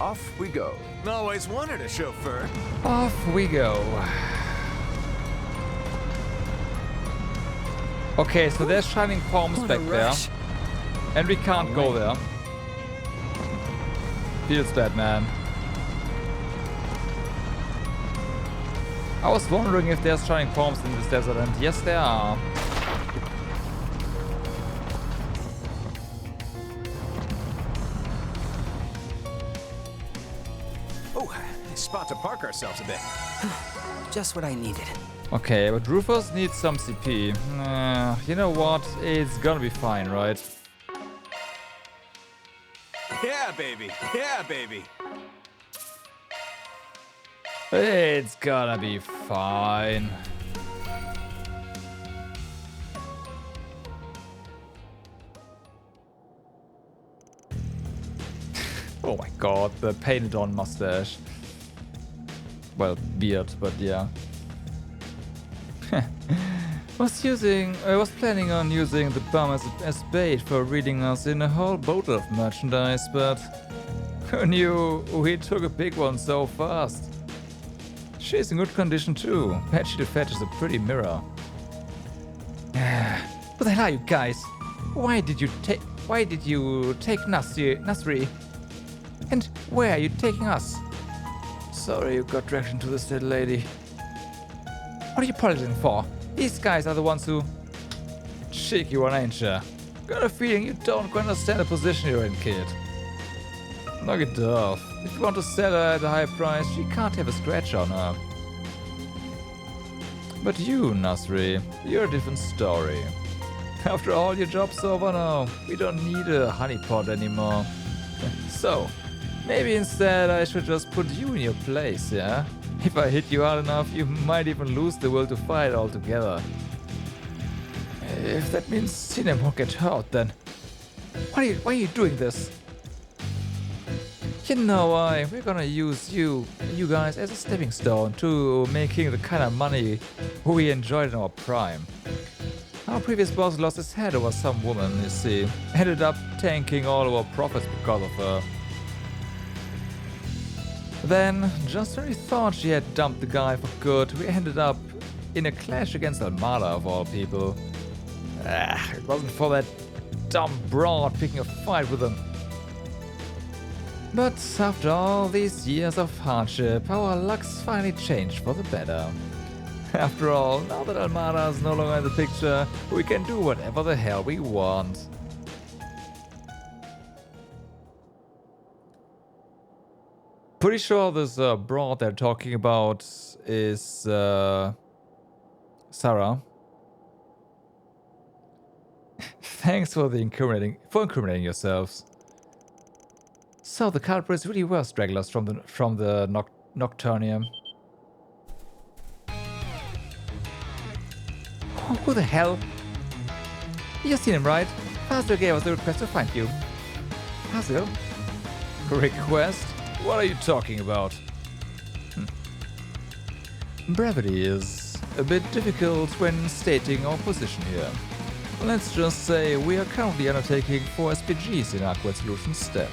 off we go. Always wanted a chauffeur. Off we go. Okay, so there's shining palms back there. And we can't go there. Feels bad, man. I was wondering if there's shining palms in this desert, and yes, there are. Oh, spot to park ourselves a bit. Just what I needed. Okay, but Rufus needs some CP. You know what? It's gonna be fine, right? Yeah, baby. Yeah, baby. It's gonna be fine. Oh my god, the painted on mustache. Well, beard, but yeah. was planning on using the bum as bait for reading us in a whole boat of merchandise, but who knew we took a big one so fast? She's in good condition too. Patchy the Fetch is a pretty mirror. What the hell are you guys? Why did you take Nasri? And where are you taking us? Sorry you got dragged into this dead lady. What are you apologizing for? These guys are the ones who... Cheeky one, ain't ya? Got a feeling you don't quite understand the position you're in, kid. Knock it off. If you want to sell her at a high price, she can't have a scratch on her. But you, Nasri, you're a different story. After all, your job's over now. We don't need a honeypot anymore. So, maybe instead I should just put you in your place, yeah? If I hit you hard enough, you might even lose the will to fight altogether. If that means Sinem won't get hurt, then... Why are you doing this? You know why? We're gonna use you guys as a stepping stone to making the kind of money we enjoyed in our prime. Our previous boss lost his head over some woman, you see. Ended up tanking all our profits because of her. Then, just when we thought she had dumped the guy for good, we ended up in a clash against Almada of all people. It wasn't for that dumb broad picking a fight with him. But after all these years of hardship, our luck's finally changed for the better. After all, now that Almada is no longer in the picture, we can do whatever the hell we want. Pretty sure this broad they're talking about is Sarah. Thanks for incriminating yourselves. So the culprits really were stragglers from the Nocturnium. Who the hell? You just seen him, right? Fazil gave us the request to find you. Fazil? Request? What are you talking about? Brevity is a bit difficult when stating our position here. Let's just say we are currently undertaking 4 SPGs in Accurate Solutions stead.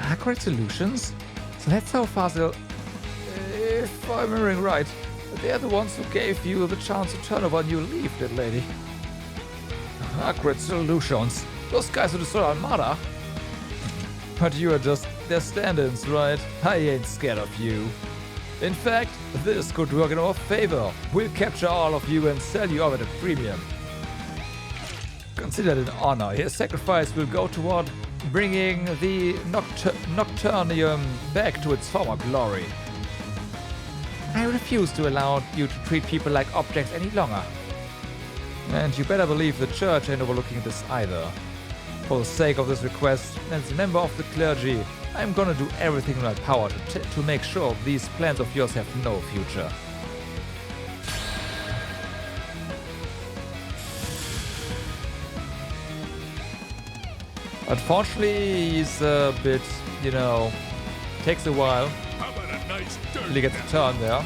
Accurate Solutions? So that's how Fazil... If I'm remembering right, they're the ones who gave you the chance to turn over a new leaf, that lady. Accurate Solutions? Those guys who destroyed Almada? But you are just their stand-ins, right? I ain't scared of you. In fact, this could work in our favor. We'll capture all of you and sell you off at a premium. Consider it an honor. Your sacrifice will go toward bringing the Nocturnium back to its former glory. I refuse to allow you to treat people like objects any longer. And you better believe the church ain't overlooking this either. For the sake of this request, as a member of the clergy, I'm gonna do everything in my power to make sure these plans of yours have no future. Unfortunately, he's a bit, you know, takes a while. How about a nice dirt He gets a turn there.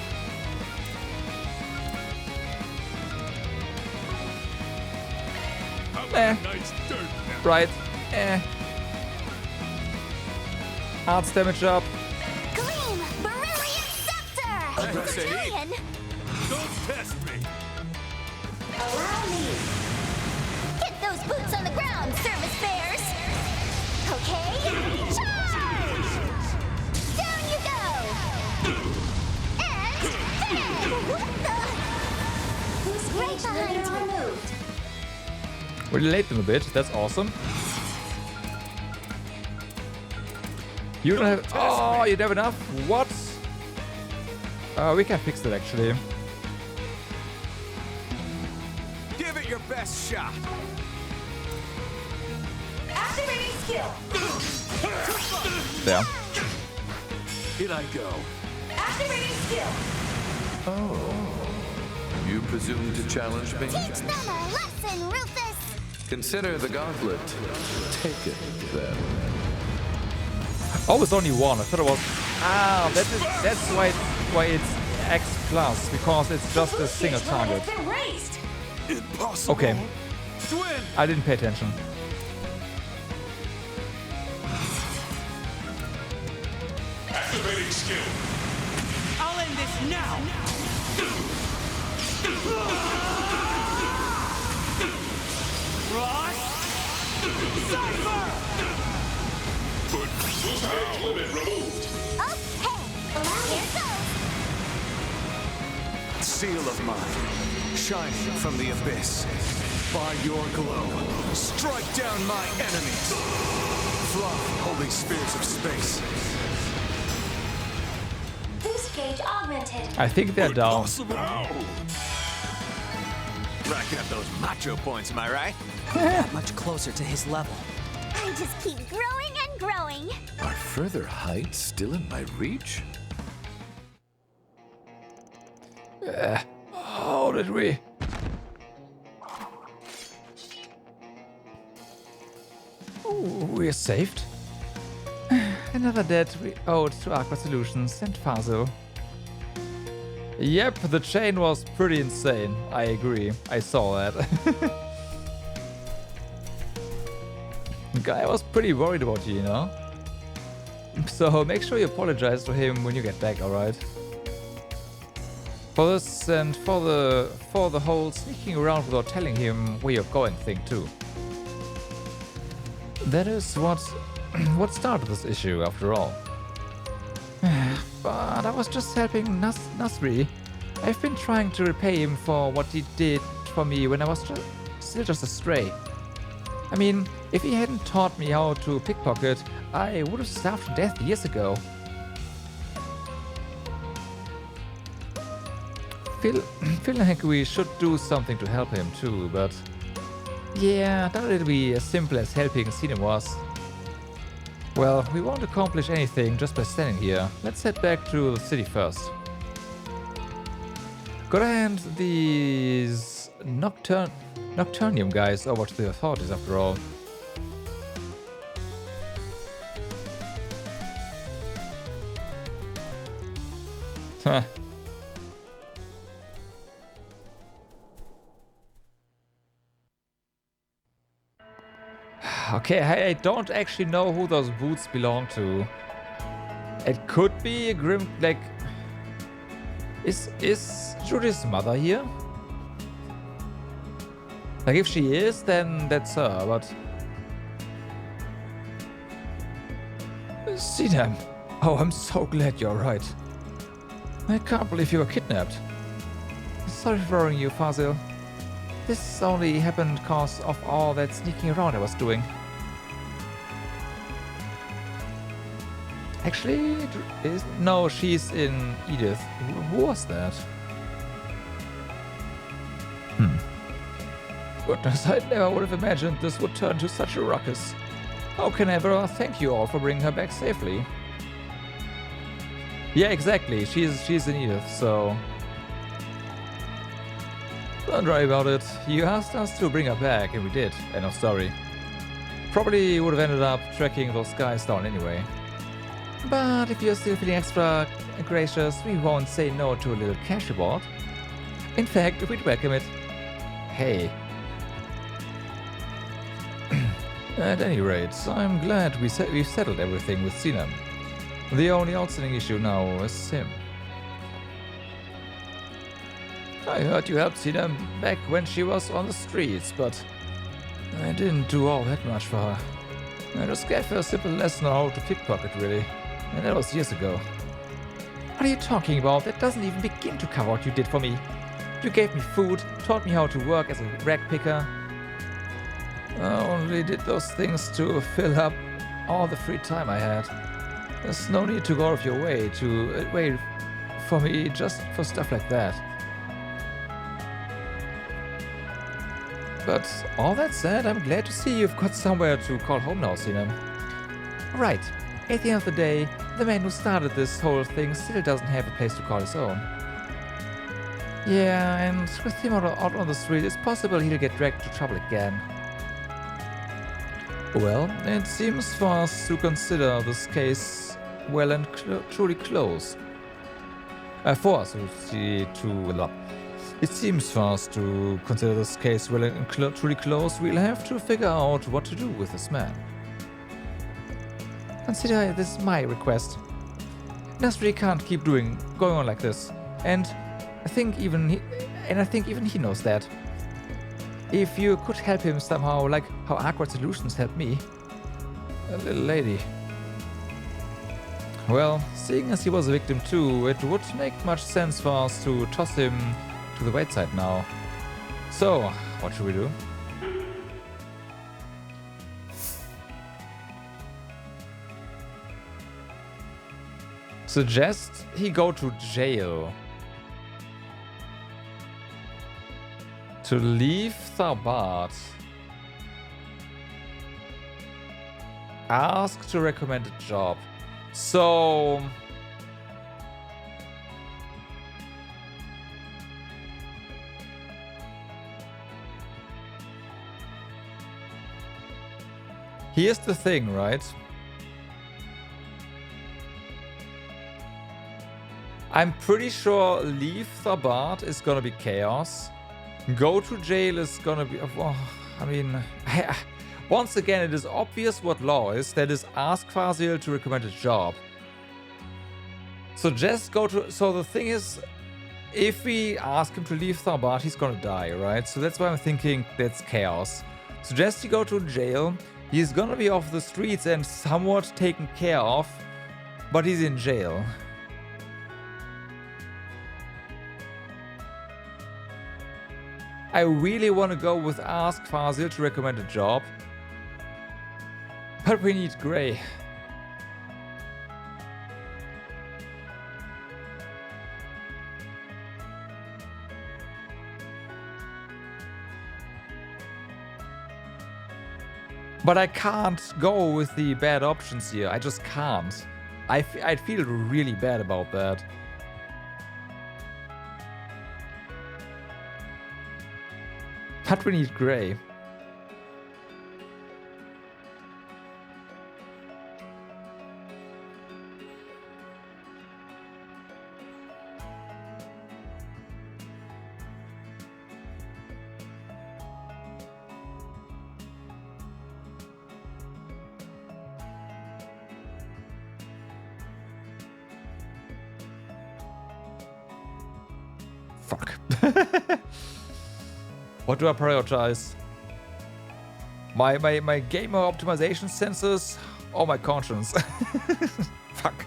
How about a nice dirt Right. Arts damage up. Gleam! Brilliant Scepter! That's it. Giant! Don't test me. Allow me! Get those boots on the ground, service bears! Okay? Charge! Down you go! And bam! What the? Who's right behind me? We delayed them a bit. That's awesome. You don't have... Oh, you don't have enough? What? We can fix it, actually. Give it your best shot. Activating skill. There. Here I go. Activating skill. Oh. You presume to challenge me? Teach them a lesson, Rufus! Consider the gauntlet. Take it, then. Oh, it's only one. I thought it was... Ah, that's why it's X plus, because it's just a single target. Impossible. Okay. Swin. I didn't pay attention. Activating skill. I'll end this now. Ross. Cypher. Age limit removed. Okay, here goes! Seal of mine, shining from the abyss. By your glow, strike down my enemies. Fly, holy spirits of space. Boost gauge augmented. I think they're down. Racking up those macho points, am I right? That much closer to his level. I just keep growing and growing. Are further heights still in my reach? How did we? Ooh, we're saved. Another debt we owed to Aqua Solutions and Fazil. Yep, the chain was pretty insane. I agree. I saw that. The guy was pretty worried about you, you know? So make sure you apologize to him when you get back, alright? For this and for the whole sneaking around without telling him where you're going thing too. That is what started this issue after all. But I was just helping Nasri. I've been trying to repay him for what he did for me when I was still just a stray. I mean, if he hadn't taught me how to pickpocket, I would have starved to death years ago. Feel like we should do something to help him too, but yeah, doubt it'll be as simple as helping Sinem was. Well, we won't accomplish anything just by standing here. Let's head back to the city first. Gotta hand these Nocturnium guys over to the authorities after all. Huh. Okay, I don't actually know who those boots belong to. It could be a Grim... like... Is Judith's mother here? Like, if she is, then that's her, but... See them. Oh, I'm so glad you're right. I can't believe you were kidnapped. Sorry for worrying you, Fazil. This only happened because of all that sneaking around I was doing. Actually, no, she's in Edith. Who was that? Goodness, I never would have imagined this would turn to such a ruckus. How can I ever thank you all for bringing her back safely? Yeah, exactly. She's in Edith, so... Don't worry about it. You asked us to bring her back, and we did. End of story. Probably would have ended up tracking those guys down anyway. But if you're still feeling extra gracious, we won't say no to a little cash reward. In fact, we'd welcome it. Hey. At any rate, I'm glad we've settled everything with Sinem. The only outstanding issue now is him. I heard you helped Tina back when she was on the streets, but I didn't do all that much for her. I just gave her a simple lesson on how to pickpocket, really. And that was years ago. What are you talking about? That doesn't even begin to cover what you did for me. You gave me food, taught me how to work as a rag picker. I only did those things to fill up all the free time I had. There's no need to go out of your way to wait for me just for stuff like that. But all that said, I'm glad to see you've got somewhere to call home now, Sinem. Right, at the end of the day, the man who started this whole thing still doesn't have a place to call his own. Yeah, and with him out on the street, it's possible he'll get dragged to trouble again. Well, it seems for us to consider this case well and truly closed. It seems for us to consider this case well and truly closed. We'll have to figure out what to do with this man. Consider this my request. Nasri can't keep going on like this, and I think even he knows that. If you could help him somehow, like how Awkward Solutions helped me. A little lady. Well, seeing as he was a victim too, it would make much sense for us to toss him to the white side now. So, what should we do? Suggest he go to jail. To leave Tharbat. Ask to recommend a job. So... here's the thing, right? I'm pretty sure leave Tharbat is gonna be chaos. Go to jail is gonna be... well, I mean... once again, it is obvious what law is. That is, ask Fazil to recommend a job. So just go to... so the thing is, if we ask him to leave Tharbat, he's gonna die, right? So that's why I'm thinking that's chaos. Suggest he go to jail. He's gonna be off the streets and somewhat taken care of, but he's in jail. I really want to go with ask Fazil to recommend a job, but we need Gray. But I can't go with the bad options here. I just can't. I'd feel really bad about that. But we need Gray. Fuck. What do I prioritize? My gamer optimization sensors or my conscience? Fuck.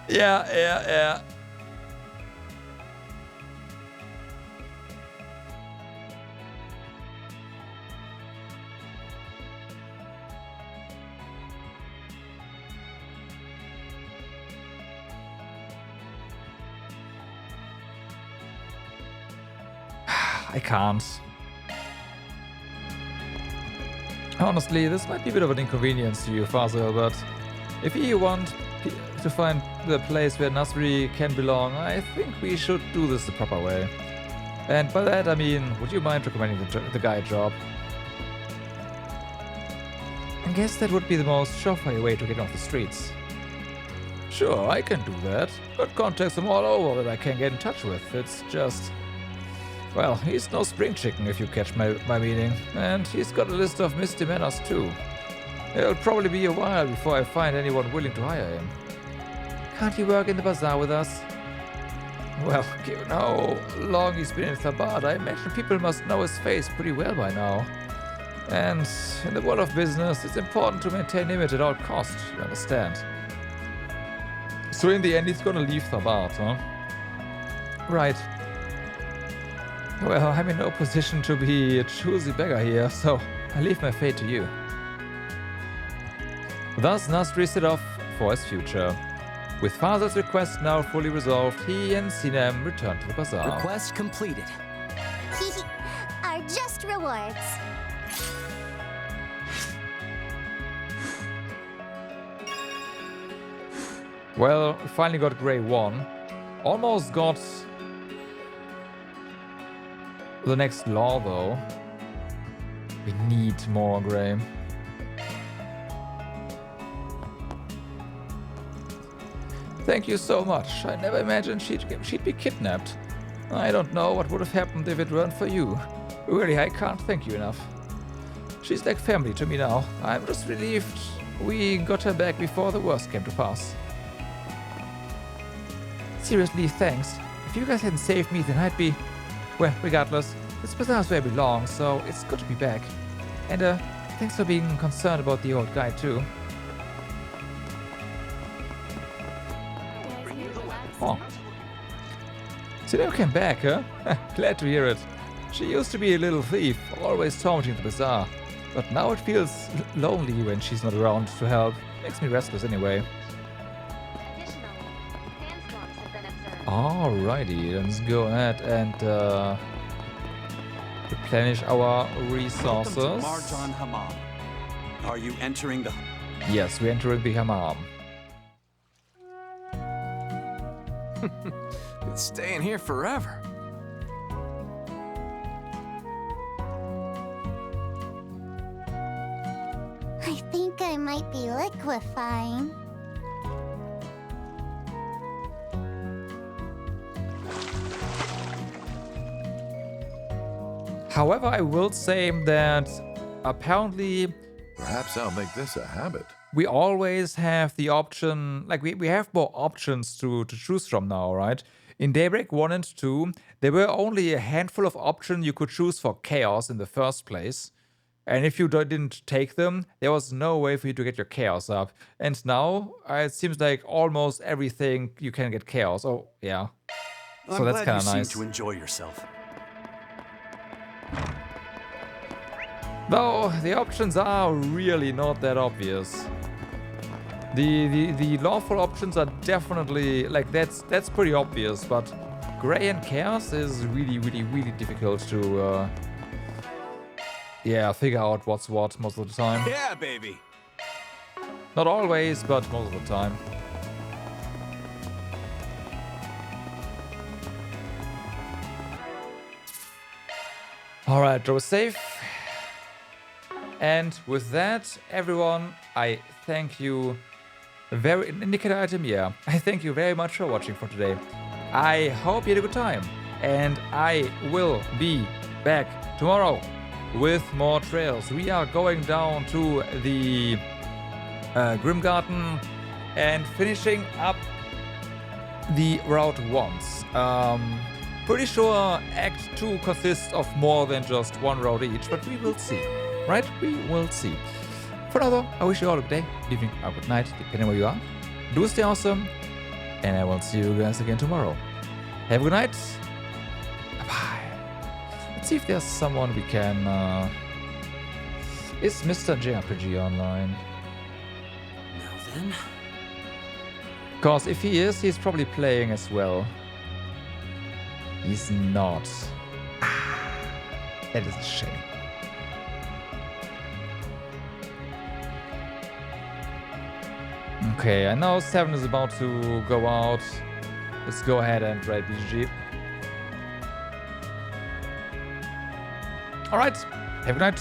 Yeah. I can't. Honestly, this might be a bit of an inconvenience to you, Fazil, but if you want to find the place where Nasri can belong, I think we should do this the proper way. And by that I mean, would you mind recommending the guy a job? I guess that would be the most surefire way to get off the streets. Sure, I can do that. Got contacts from all over that I can get in touch with. It's just... Well, he's no spring chicken if you catch my meaning. And he's got a list of misdemeanors too. It'll probably be a while before I find anyone willing to hire him. Can't he work in the bazaar with us? Well, given how long he's been in Thabat, I imagine people must know his face pretty well by now. And in the world of business, it's important to maintain image at all costs, you understand? So in the end, he's gonna leave Thabat, huh? Right. Well, I'm in no position to be a choosy beggar here, so I leave my fate to you. Thus, Nastri set off for his future. With Father's request now fully resolved, he and Sinem returned to the bazaar. Request completed. Our just rewards. Well, we finally got Grey 1. Almost got the next law, though. We need more Grey. Thank you so much. I never imagined she'd be kidnapped. I don't know what would have happened if it weren't for you. Really, I can't thank you enough. She's like family to me now. I'm just relieved we got her back before the worst came to pass. Seriously, thanks. If you guys hadn't saved me, then I'd be... Well, regardless, this bazaar's where I belong, so it's good to be back. And, thanks for being concerned about the old guy, too. Oh. Sinem came back, huh? Glad to hear it. She used to be a little thief, always tormenting the bazaar. But now it feels lonely when she's not around to help. Makes me restless anyway. Alrighty, let's go ahead and replenish our resources. Welcome to Marjan Hammam. Are you entering the... Yes, we're entering the Hammam. Been staying here forever. I think I might be liquefying. However, I will say that apparently... Perhaps I'll make this a habit. We always have the option, like we have more options to choose from now, right? In Daybreak 1 and 2, there were only a handful of options you could choose for Chaos in the first place. And if you didn't take them, there was no way for you to get your Chaos up. And now, it seems like almost everything you can get Chaos. Oh, yeah. So that's kind of nice. I'm glad you seem to enjoy yourself. Though the options are really not that obvious. The lawful options are definitely like that's pretty obvious, but Grey and Chaos is really difficult to yeah, figure out what's what most of the time. Yeah, baby. Not always, but most of the time. Alright, draw safe. And with that, everyone, I thank you very... Indicator item, yeah. I thank you very much for watching for today. I hope you had a good time. And I will be back tomorrow with more trails. We are going down to the Grim Garten and finishing up the Route 1s. Pretty sure Act 2 consists of more than just one route each, but we will see. Right? We will see. For now though, I wish you all a good day, good evening, or good night, depending where you are. Do stay awesome, and I will see you guys again tomorrow. Have a good night. Bye-bye. Let's see if there's someone we can... Is Mr. JRPG online? Now then... Because if he is, he's probably playing as well. He's not. That is a shame. Okay, I know 7 is about to go out. Let's go ahead and ride BGG. Alright, have a good night.